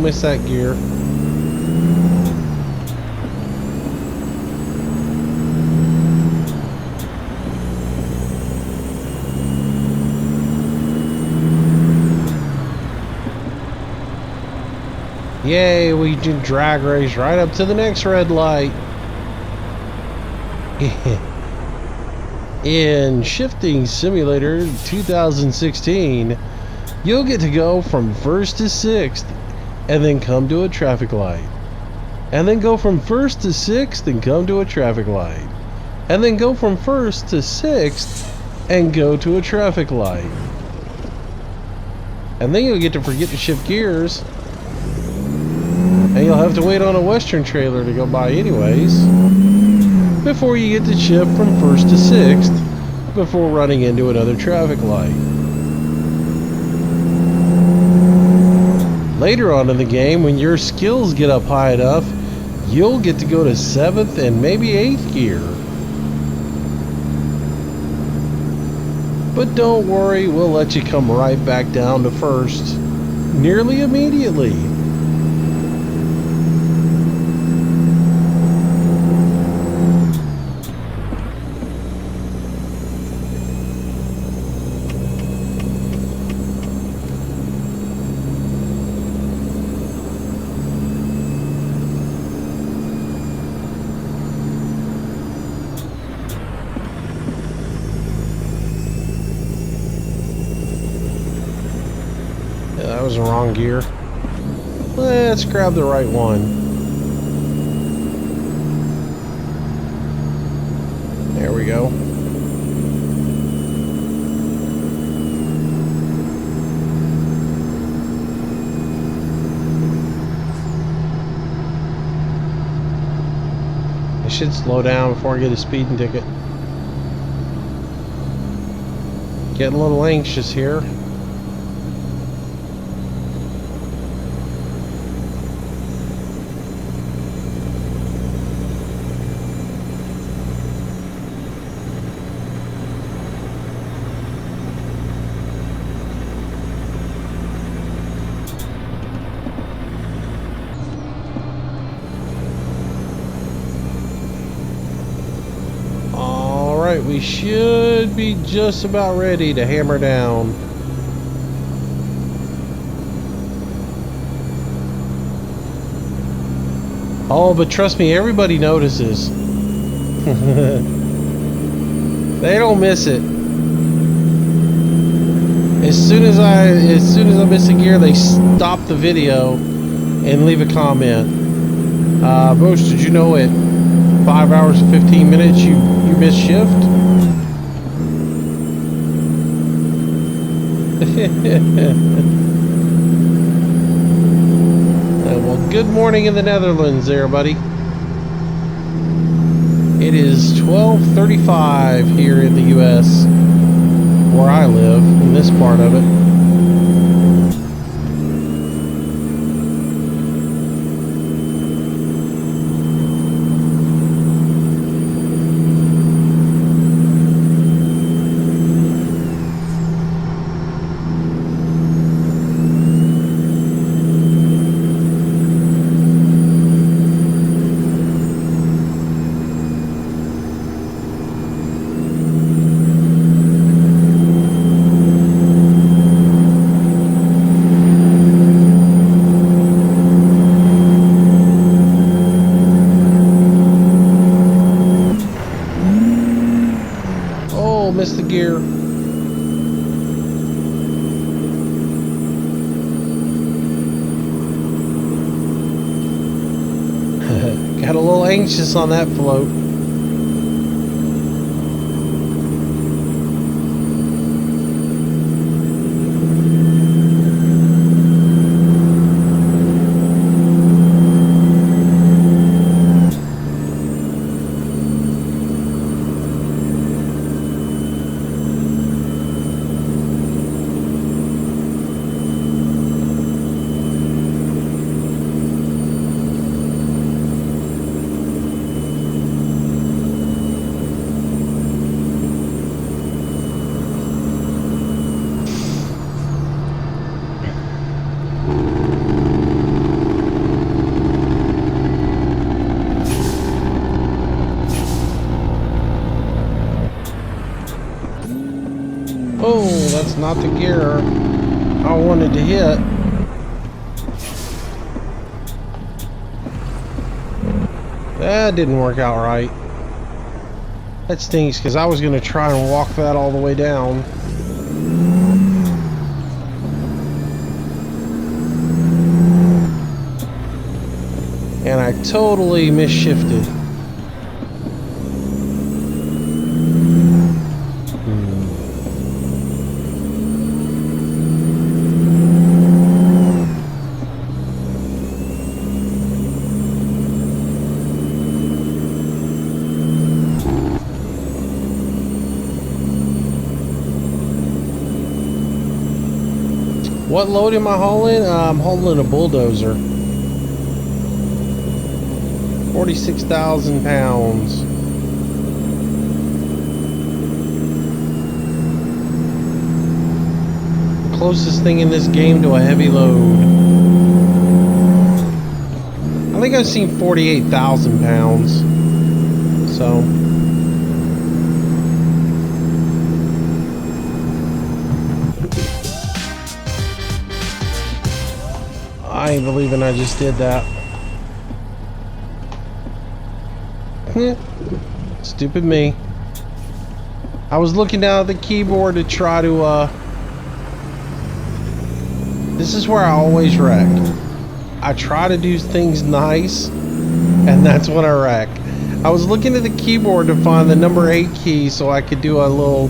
miss that gear. Yay, we can drag race right up to the next red light. In Shifting Simulator 2016, you'll get to go from 1st to 6th and then come to a traffic light. And then go from 1st to 6th and come to a traffic light. And then go from 1st to 6th and go to a traffic light. And then you'll get to forget to shift gears. And you'll have to wait on a Western trailer to go by anyways, before you get to shift from 1st to 6th, before running into another traffic light. Later on in the game, when your skills get up high enough, you'll get to go to 7th and maybe 8th gear. But don't worry, we'll let you come right back down to 1st, nearly immediately. That was the wrong gear. Let's grab the right one. There we go. I should slow down before I get a speeding ticket. Getting a little anxious here. We should be just about ready to hammer down. Oh, but trust me, everybody notices. They don't miss it. As soon as I miss a gear, they stop the video and leave a comment. Bosh, did you know at 5 hours and 15 minutes you missed shift? Well, good morning in the Netherlands there, buddy. It is 12:35 here in the US, where I live, in this part of it. Missed the gear. Got a little anxious on that float. Oh, that's not the gear I wanted to hit. That didn't work out right. That stinks because I was going to try and walk that all the way down. And I totally misshifted. What load am I hauling? I'm hauling a bulldozer. 46,000 pounds. Closest thing in this game to a heavy load. I think I've seen 48,000 pounds. So. I ain't believing I just did that. Stupid me. I was looking down at the keyboard to try to, this is where I always wreck. I try to do things nice, and that's when I wreck. I was looking at the keyboard to find the number 8 key so I could do a little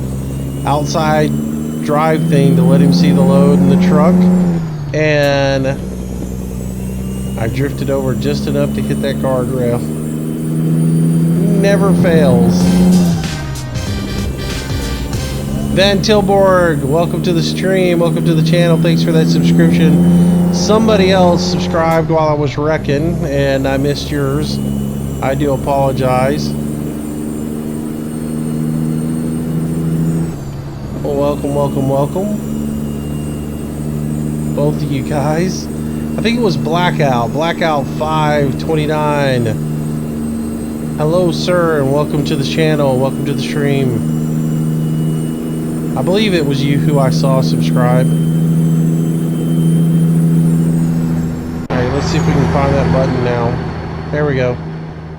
outside drive thing to let him see the load in the truck, and I drifted over just enough to hit that guardrail. Never fails. Van Tilborg, welcome to the stream, welcome to the channel, thanks for that subscription. Somebody else subscribed while I was wrecking, and I missed yours. I do apologize. Well, welcome, welcome, welcome. Both of you guys. I think it was Blackout 529. Hello, sir, and welcome to the channel. Welcome to the stream. I believe it was you who I saw subscribe. Alright, let's see if we can find that button now. There we go.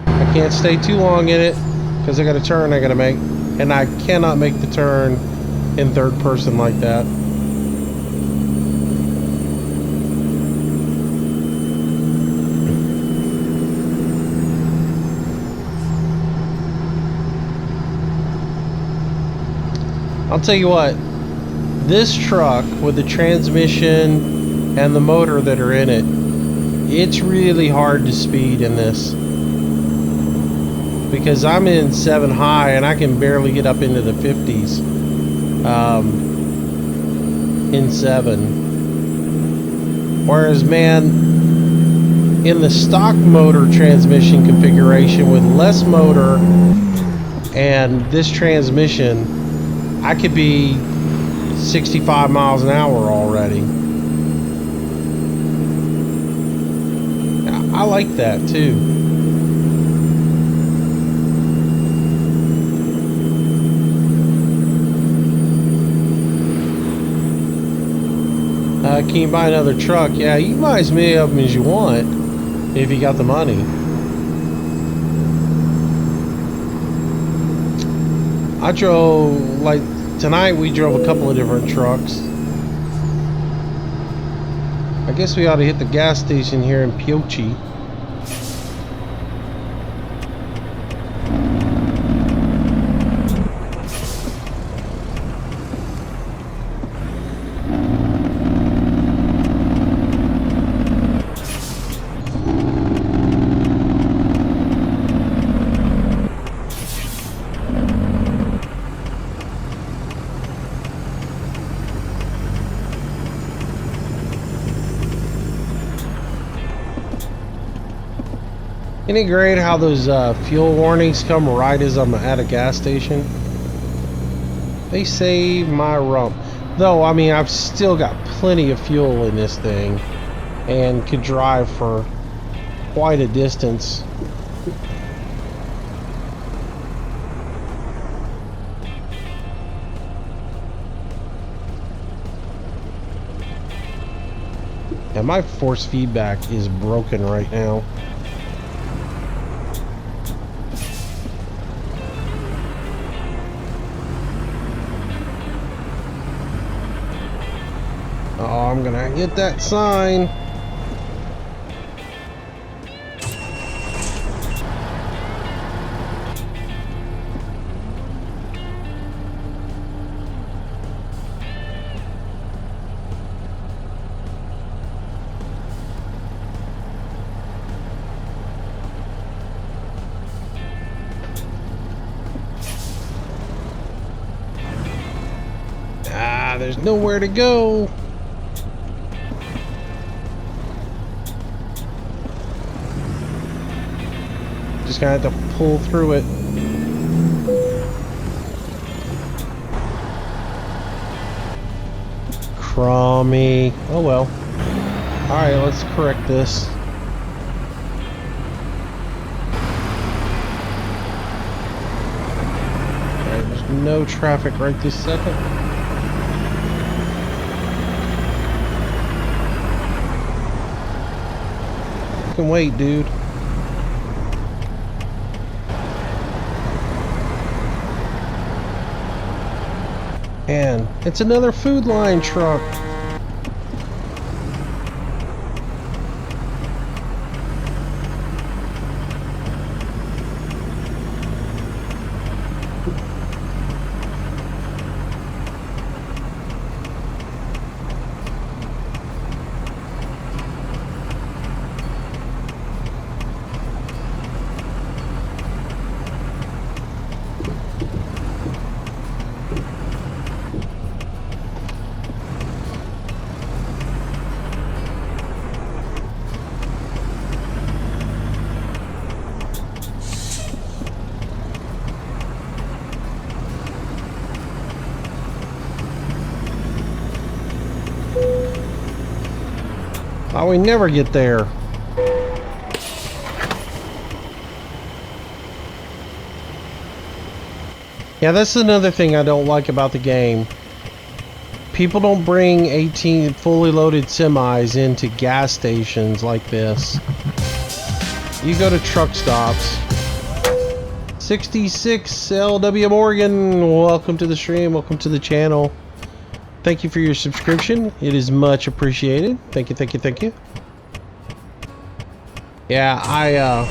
I can't stay too long in it because I got a turn I gotta make, and I cannot make the turn in third person like that. I'll tell you what, this truck with the transmission and the motor that are in it, it's really hard to speed in this. Because I'm in 7 high and I can barely get up into the 50s in 7. Whereas, man, in the stock motor transmission configuration with less motor and this transmission, I could be 65 miles an hour already. I like that too. Can you buy another truck? Yeah, you can buy as many of them as you want if you got the money. I drove, like, tonight we drove a couple of different trucks. I guess we ought to hit the gas station here in Piochi. Isn't it great how those fuel warnings come right as I'm at a gas station? They save my rump. Though, I mean, I've still got plenty of fuel in this thing and could drive for quite a distance. And my force feedback is broken right now. Oh, I'm gonna hit that sign. There's nowhere to go. Just gonna have to pull through it. Crummy. Oh well. Alright, let's correct this. Alright, there's no traffic right this second. Can wait, dude. And it's another Food Line truck. Oh, we never get there. Yeah, that's another thing I don't like about the game. People don't bring 18 fully loaded semis into gas stations like this. You go to truck stops. 66 LW Morgan, welcome to the stream, welcome to the channel. Thank you for your subscription. It is much appreciated. Thank you, thank you, thank you. Yeah,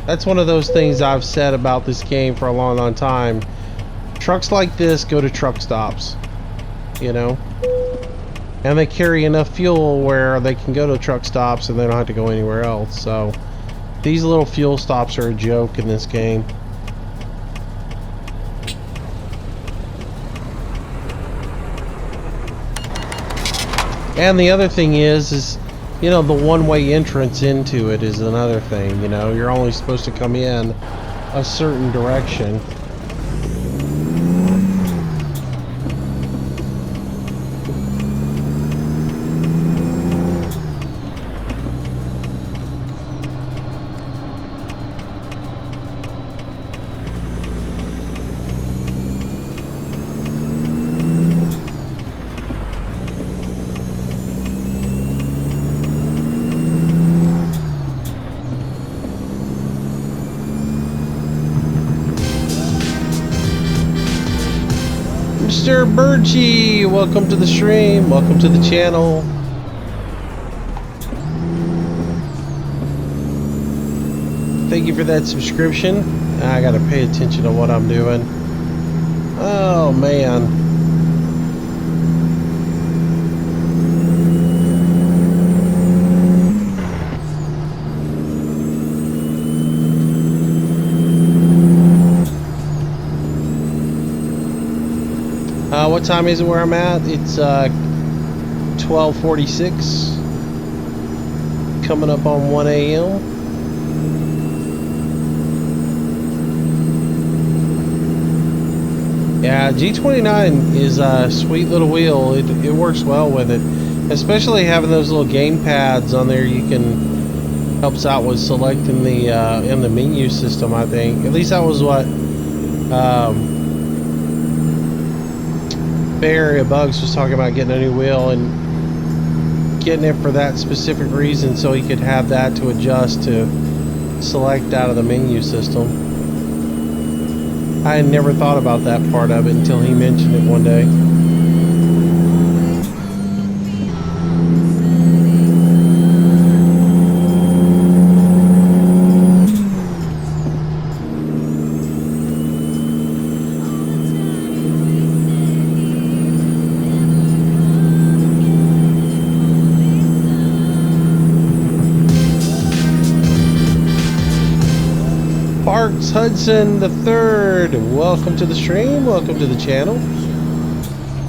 that's one of those things I've said about this game for a long, long time. Trucks like this go to truck stops, you know? And they carry enough fuel where they can go to truck stops and they don't have to go anywhere else. So, these little fuel stops are a joke in this game. And the other thing is, you know, the one-way entrance into it is another thing, you know. You're only supposed to come in a certain direction. Mr. Birchie, welcome to the stream, welcome to the channel. Thank you for that subscription. I gotta pay attention to what I'm doing. Oh man. What time is it where I'm at? It's 12:46. Coming up on 1 a.m. Yeah, G29 is a sweet little wheel. It works well with it. Especially having those little game pads on there, you can helps out with selecting the in the menu system, I think. At least that was what Bay Area Bugs was talking about, getting a new wheel, and getting it for that specific reason, so he could have that to adjust to select out of the menu system. I had never thought about that part of it until he mentioned it one day. Parks Hudson the Third, welcome to the stream, welcome to the channel.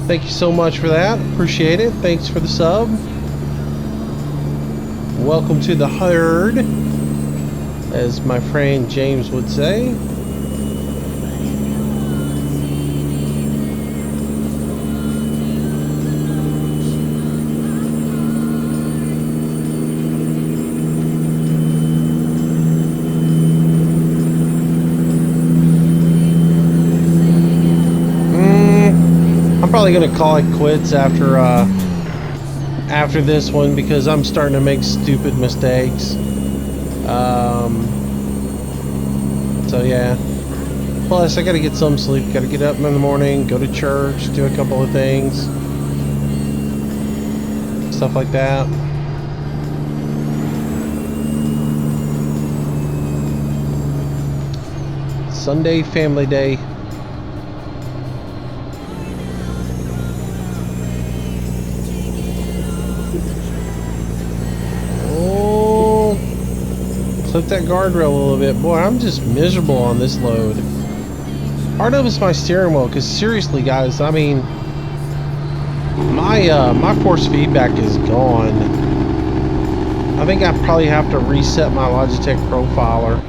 Thank you so much for that, appreciate it. Thanks for the sub. Welcome to the herd, as my friend James would say. I'm probably gonna call it quits after this one, because I'm starting to make stupid mistakes. So yeah. Plus, I gotta get some sleep. Gotta get up in the morning, go to church, do a couple of things, stuff like that. Sunday family day. Clip that guardrail a little bit. Boy, I'm just miserable on this load. Part of it's my steering wheel, because seriously guys, I mean, my force feedback is gone. I think I probably have to reset my Logitech profiler.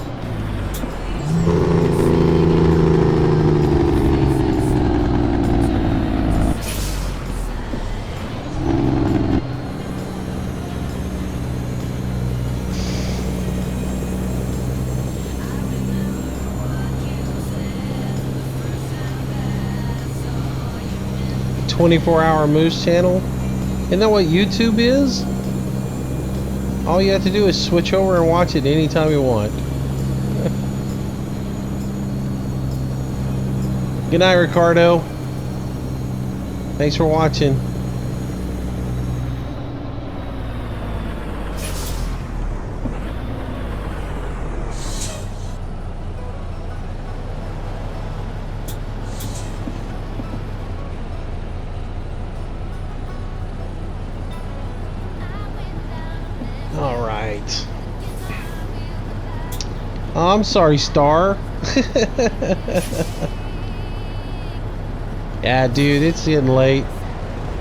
24-hour Moose channel. Isn't that what YouTube is? All you have to do is switch over and watch it anytime you want. Good night, Ricardo. Thanks for watching. All right. Oh, I'm sorry, Star. Yeah, dude, it's getting late.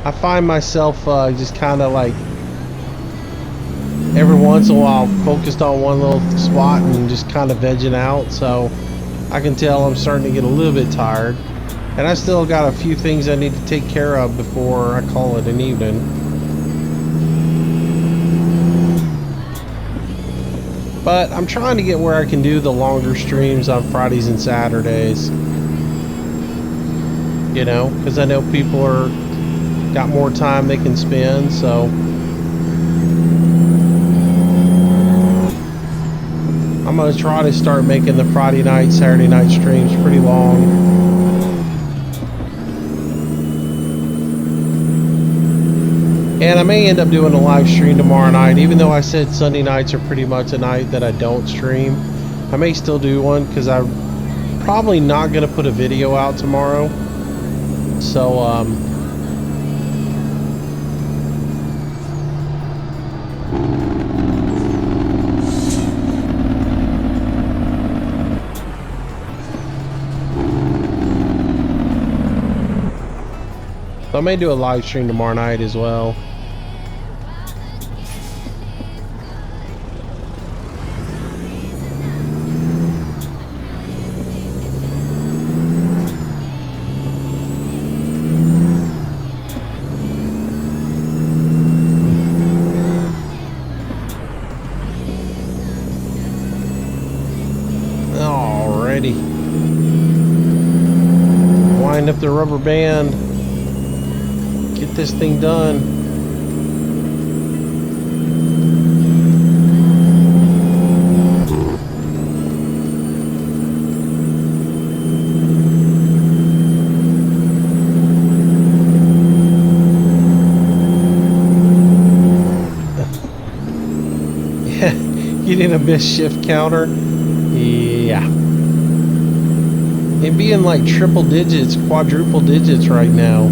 I find myself just kind of like every once in a while focused on one little spot and just kind of vegging out, so I can tell I'm starting to get a little bit tired. And I still got a few things I need to take care of before I call it an evening. But I'm trying to get where I can do the longer streams on Fridays and Saturdays. You know, because I know people are got more time they can spend, so I'm gonna try to start making the Friday night, Saturday night streams pretty long. And I may end up doing a live stream tomorrow night, even though I said Sunday nights are pretty much a night that I don't stream. I may still do one, because I'm probably not gonna put a video out tomorrow. So, I may do a live stream tomorrow night as well. Alrighty. Wind up the rubber band. Get this thing done. Getting a misshift counter. Yeah. It'd be in like triple digits, quadruple digits right now.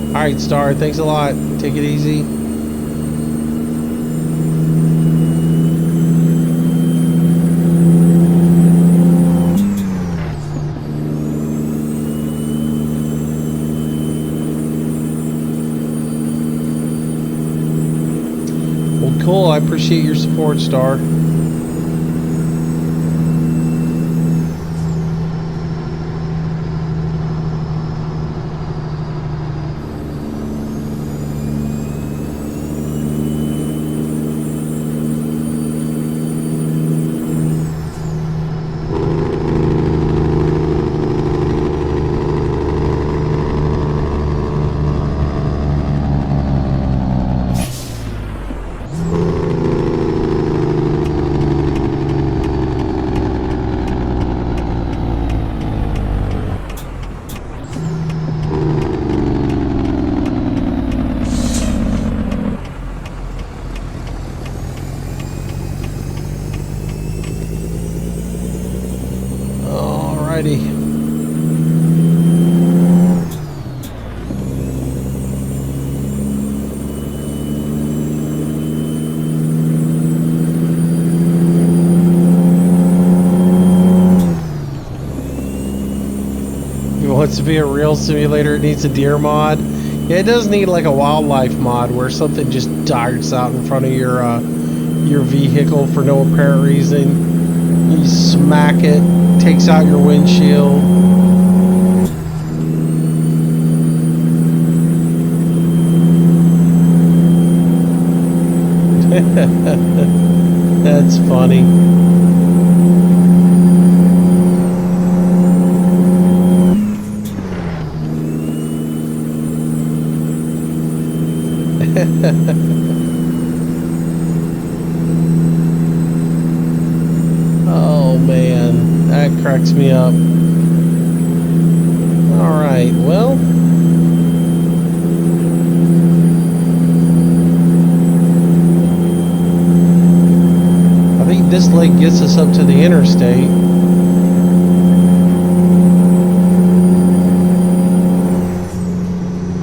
Alright, Star, thanks a lot. Take it easy. Well, cool. I appreciate your support, Star. Alrighty. If it wants to be a real simulator, it needs a deer mod. Yeah, it does need like a wildlife mod where something just darts out in front of your vehicle for no apparent reason. You smack it, takes out your windshield. That's funny. Oh man, that cracks me up. Alright, well. I think this lake gets us up to the interstate.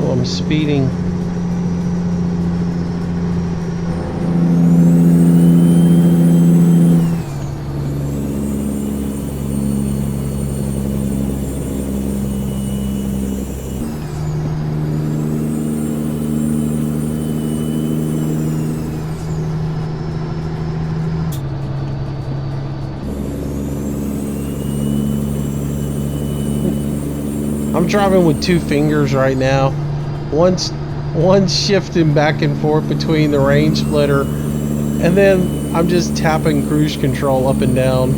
Oh, I'm speeding. I'm driving with two fingers right now. One's shifting back and forth between the range splitter, and then I'm just tapping cruise control up and down.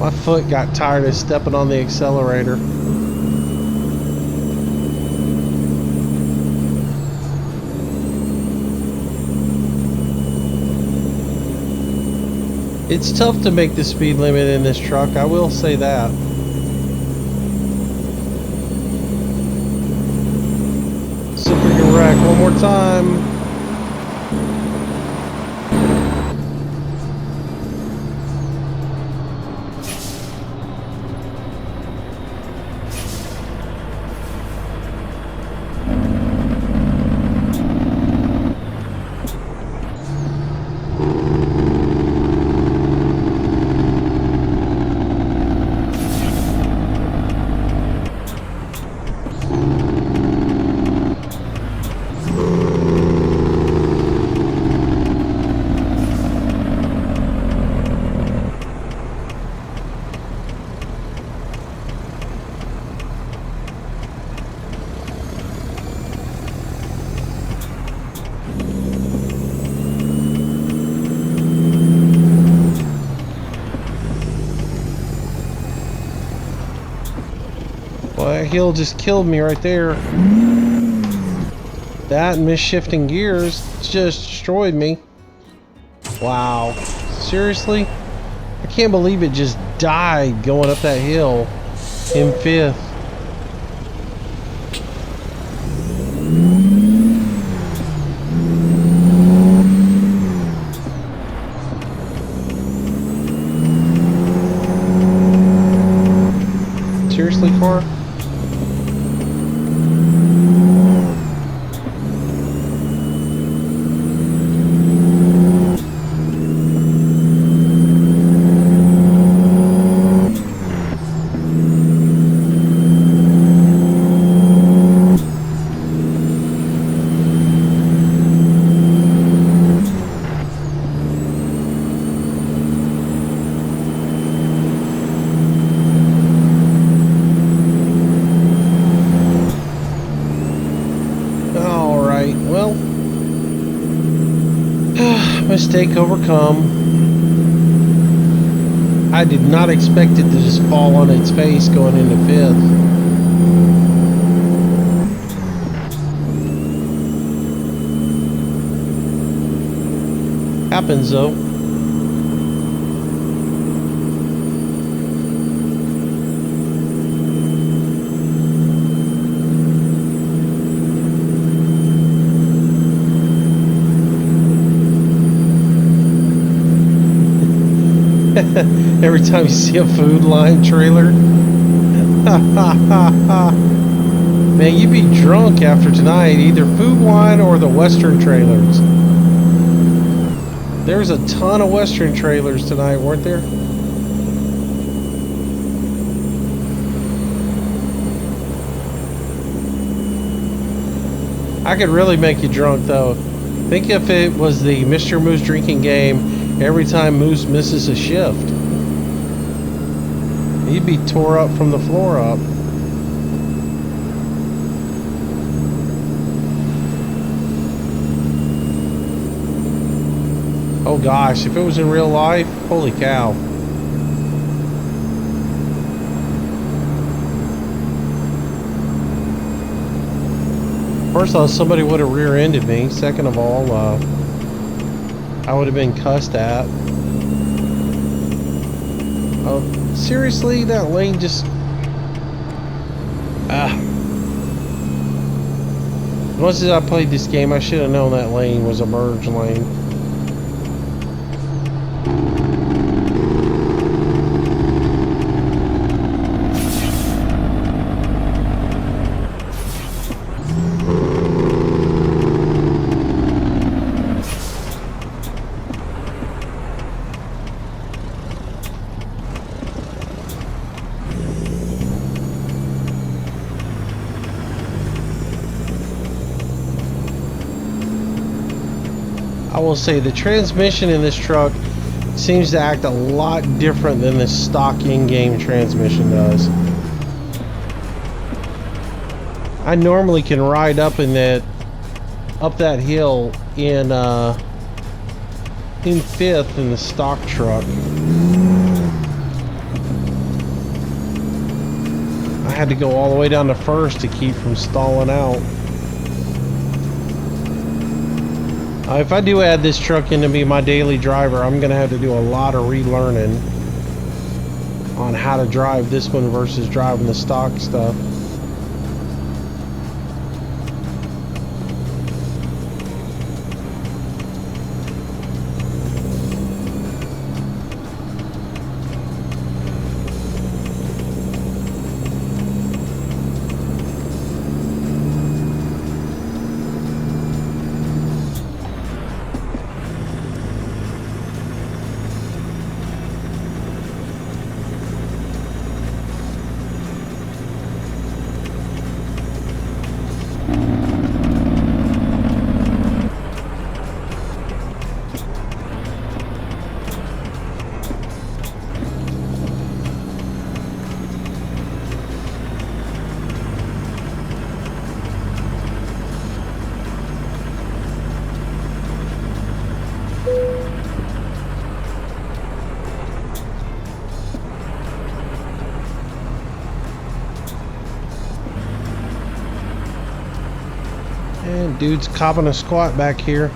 My foot got tired of stepping on the accelerator. It's tough to make the speed limit in this truck, I will say that. Super direct one more time. Well, that hill just killed me right there. That and misshifting gears just destroyed me. Wow. Seriously? I can't believe it just died going up that hill in fifth. Seriously, car? Alright, well. Mistake overcome. I did not expect it to just fall on its face going into fifth. Happens though. Every time you see a Food Line trailer. Man, you'd be drunk after tonight, either Food Line or the Western trailers. There's a ton of Western trailers tonight, weren't there? I could really make you drunk though. Think if it was the Mr. Moose drinking game every time Moose misses a shift. He'd be tore up from the floor up. Oh gosh, if it was in real life, holy cow. First of all, somebody would have rear-ended me. Second of all, I would have been cussed at. Oh, seriously? That lane just... Once I played this game, I should have known that lane was a merge lane. I will say the transmission in this truck seems to act a lot different than the stock in-game transmission does. I normally can ride up that hill in fifth in the stock truck. I had to go all the way down to first to keep from stalling out. If I do add this truck in to be my daily driver, I'm going to have to do a lot of relearning on how to drive this one versus driving the stock stuff. And dude's copping a squat back here.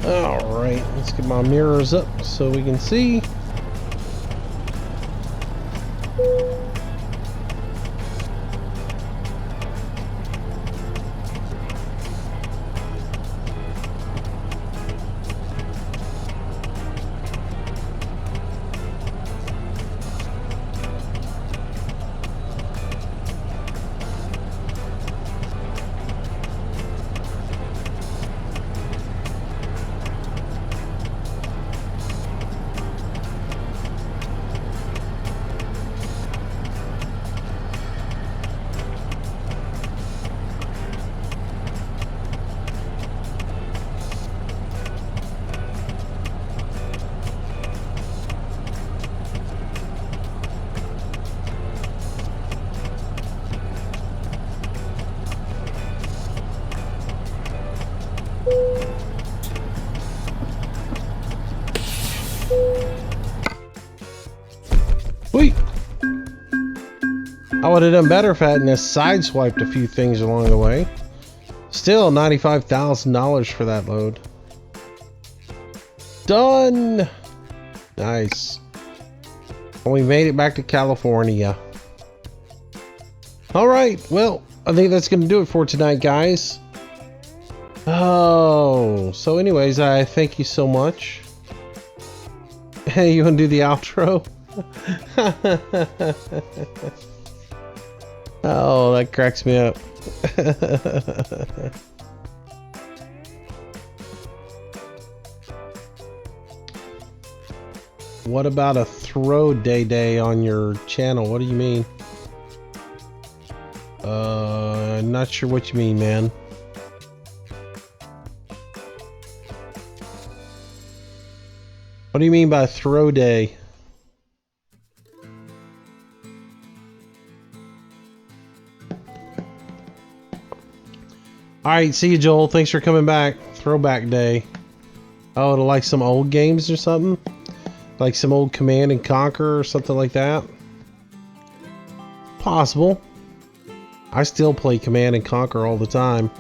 Alright, let's get my mirrors up so we can see. Wait. I would have done better if I hadn't sideswiped a few things along the way. Still $95,000 for that load. Done. Nice. And we made it back to California. All right. Well, I think that's going to do it for tonight, guys. Oh, so anyways, I thank you so much. Hey, you want to do the outro? Oh, that cracks me up. What about a throw day on your channel? What do you mean? Not sure what you mean, man. What do you mean by throw day? Alright, see you, Joel. Thanks for coming back. Throwback day. Oh, to like some old games or something? Like some old Command and Conquer or something like that? Possible. I still play Command and Conquer all the time.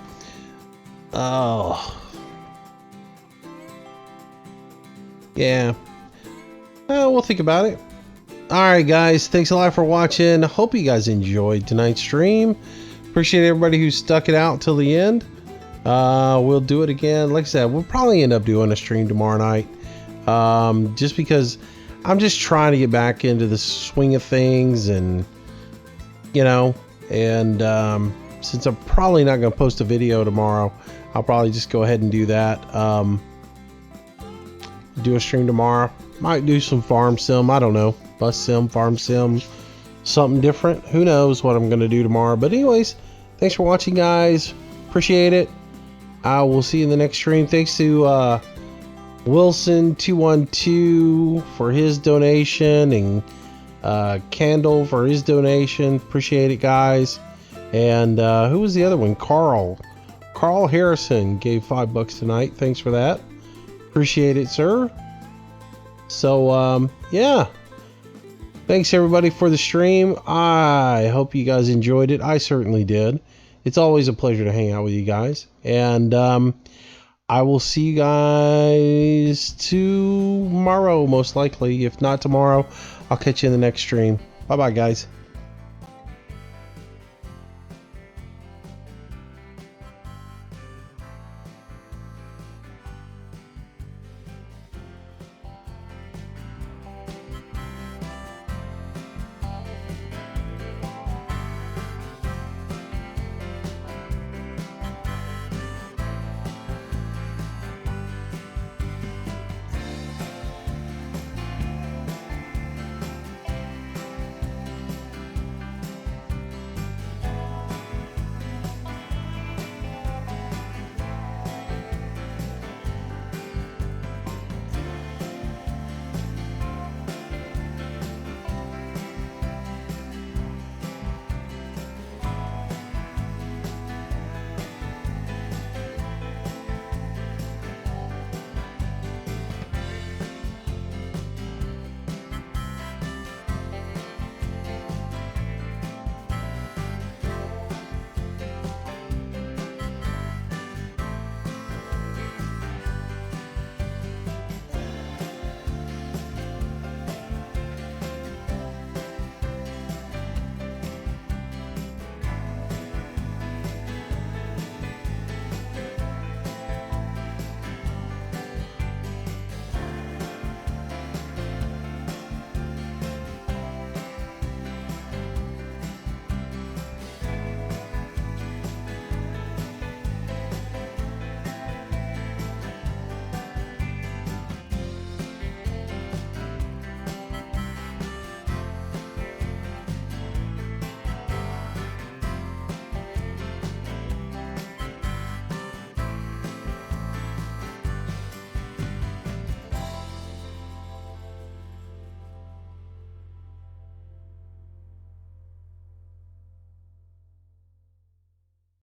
Oh. Yeah. We'll think about it. Alright, guys. Thanks a lot for watching. Hope you guys enjoyed tonight's stream. Appreciate everybody who stuck it out till the end. We'll do it again. Like I said, we'll probably end up doing a stream tomorrow night. Just because I'm just trying to get back into the swing of things, and you know, and since I'm probably not going to post a video tomorrow, I'll probably just go ahead and do that. Do a stream tomorrow. Might do some farm sim. I don't know. Bus sim, farm sim, something different. Who knows what I'm going to do tomorrow. But anyways, thanks for watching, guys. Appreciate it. I will see you in the next stream. Thanks to Wilson212 for his donation, and Candle for his donation. Appreciate it, guys. And who was the other one? Carl Harrison gave $5 tonight. Thanks for that. Appreciate it, sir. So yeah, thanks everybody for the stream. I hope you guys enjoyed it. I certainly did. It's always a pleasure to hang out with you guys, and I will see you guys tomorrow, most likely. If not tomorrow, I'll catch you in the next stream. Bye bye, guys.